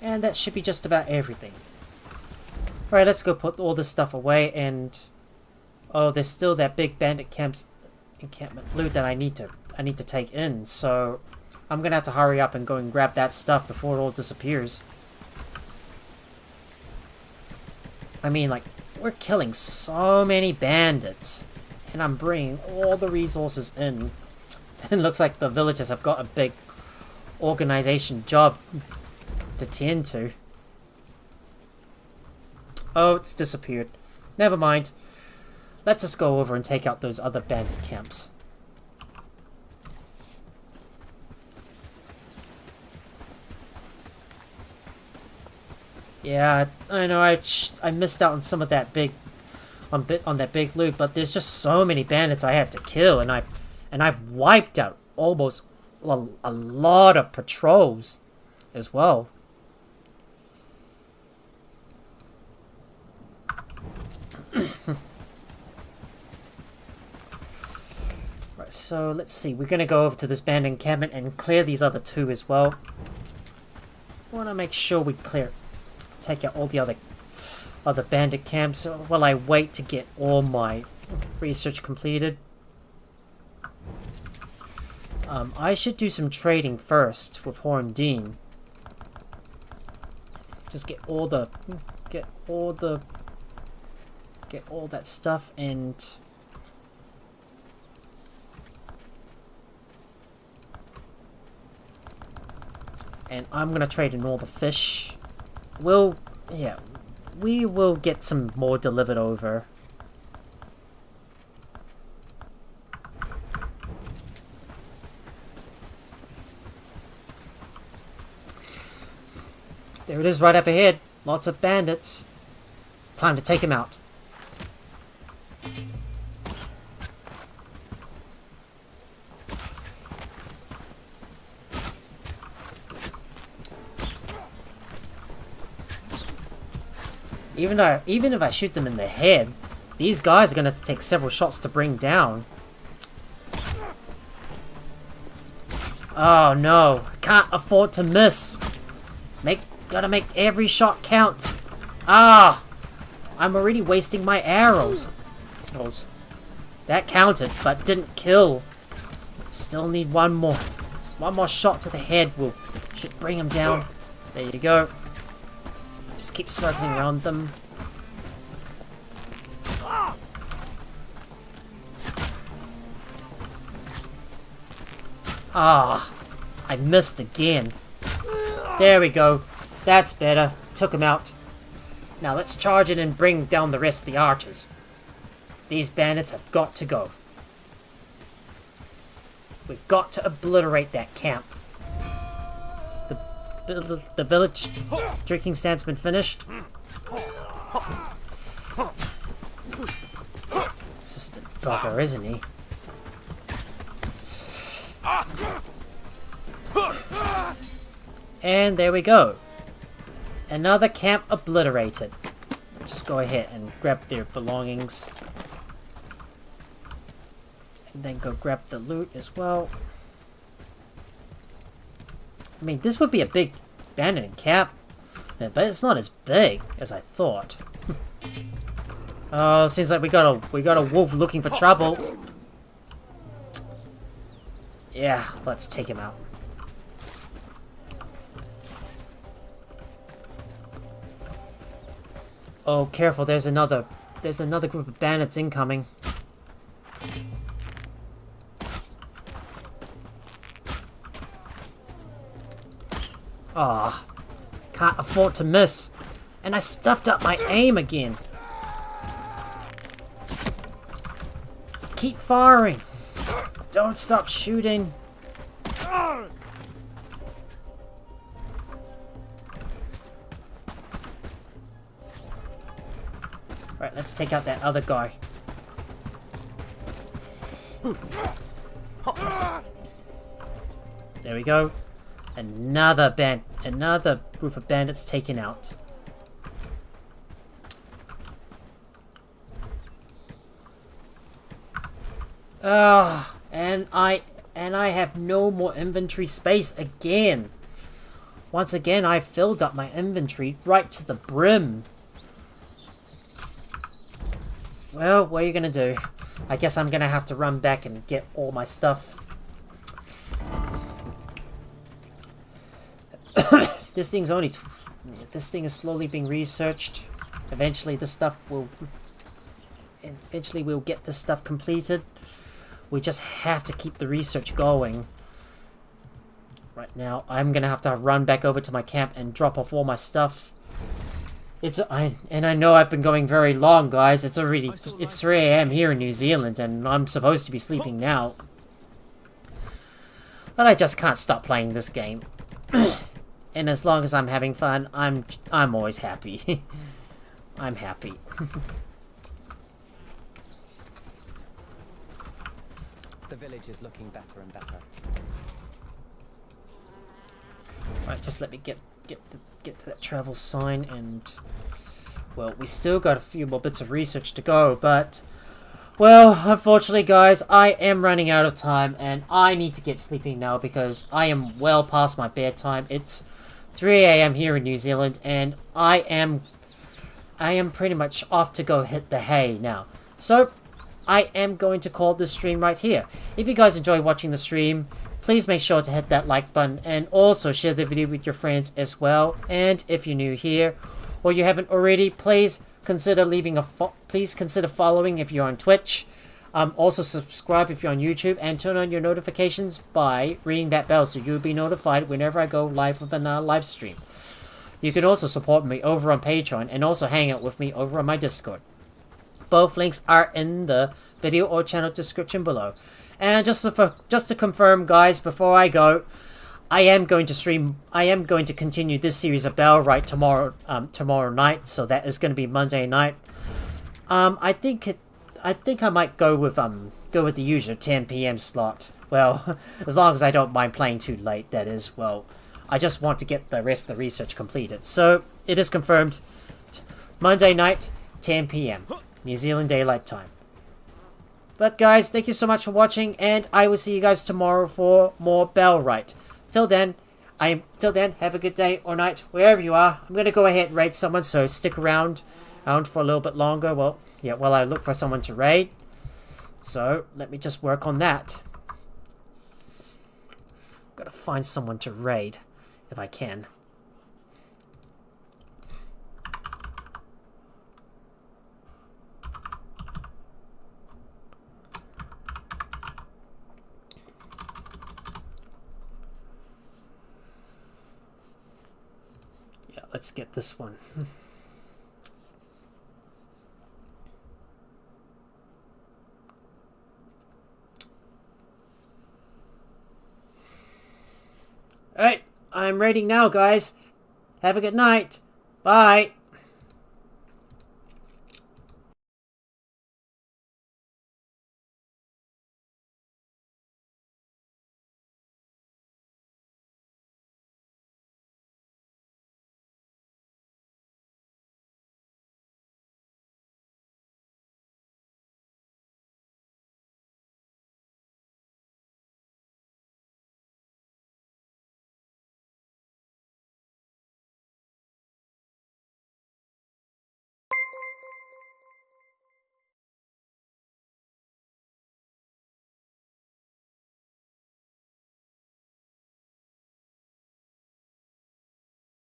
And that should be just about everything. Alright, let's go put all this stuff away, and... Oh, there's still that big bandit encampment loot that I need to take in, so... I'm gonna have to hurry up and go and grab that stuff before it all disappears. I mean, like, we're killing so many bandits, and I'm bringing all the resources in. It looks like the villagers have got a big organization job to tend to. Oh, it's disappeared. Never mind. Let's just go over and take out those other bandit camps. Yeah, I know I missed out on some of that on that big loot, but there's just so many bandits I had to kill, and I've wiped out almost a lot of patrols as well. Right, so let's see. We're gonna go over to this bandit encampment and clear these other two as well. I want to make sure we take out all the other bandit camps while I wait to get all my research completed. I should do some trading first with Horndine. Just get all that stuff, and I'm gonna trade in all the fish. We will get some more delivered over. There it is right up ahead. Lots of bandits. Time to take him out. Even if I shoot them in the head, these guys are going to take several shots to bring down. Oh no, can't afford to miss. Gotta make every shot count. Ah, I'm already wasting my arrows. That counted, but didn't kill. Still need one more shot to the head. Should bring him down. There you go. Just keep circling around them. Ah, I missed again. There we go. That's better. Took him out. Now let's charge in and bring down the rest of the archers. These bandits have got to go. We've got to obliterate that camp. The village drinking stand's been finished. It's just a bugger, isn't he? And there we go. Another camp obliterated. Just go ahead and grab their belongings. And then go grab the loot as well. I mean, this would be a big abandoned camp, but it's not as big as I thought. Oh, seems like we got a wolf looking for trouble. Yeah, let's take him out. Oh, careful! There's another group of bandits incoming. Ah, can't afford to miss, and I stuffed up my aim again. Keep firing! Don't stop shooting! Right, let's take out that other guy. There we go. Another group of bandits taken out. And I have no more inventory space again. Once again, I filled up my inventory right to the brim. Well, what are you gonna do? I guess I'm gonna have to run back and get all my stuff. This thing is slowly being researched. Eventually we'll get this stuff completed. We just have to keep the research going. Right now, I'm gonna have to run back over to my camp and drop off all my stuff. I know I've been going very long, guys. It's 3 AM here in New Zealand, and I'm supposed to be sleeping now. But I just can't stop playing this game. And as long as I'm having fun, I'm always happy. I'm happy. The village is looking better and better. Right, just let me get to that travel sign, and well, we still got a few more bits of research to go, but well, unfortunately, guys, I am running out of time, and I need to get sleeping now because I am well past my bedtime. It's 3 AM here in New Zealand, and I am pretty much off to go hit the hay now. So I am going to call this stream right here. If you guys enjoy watching the stream, please make sure to hit that like button and also share the video with your friends as well. And if you're new here or you haven't already, please consider following if you're on Twitch. Also subscribe if you're on YouTube, and turn on your notifications by ringing that bell so you'll be notified whenever I go live with a live stream. You can also support me over on Patreon and also hang out with me over on my Discord. Both links are in the video or channel description below. And just to confirm, guys, before I go, I am going to continue this series of Bellwright tomorrow night, so that is going to be Monday night. I think I might go with the usual 10 PM slot. Well, as long as I don't mind playing too late, that is. Well, I just want to get the rest of the research completed. So it is confirmed. Monday night, 10 PM, New Zealand Daylight Time. But guys, thank you so much for watching, and I will see you guys tomorrow for more Bellwright. Till then, have a good day or night, wherever you are. I'm gonna go ahead and raid someone, so stick around for a little bit longer. Well, yeah, while I look for someone to raid. So let me just work on that. Gotta find someone to raid if I can. Let's get this one. Alright, I'm raiding now, guys. Have a good night. Bye.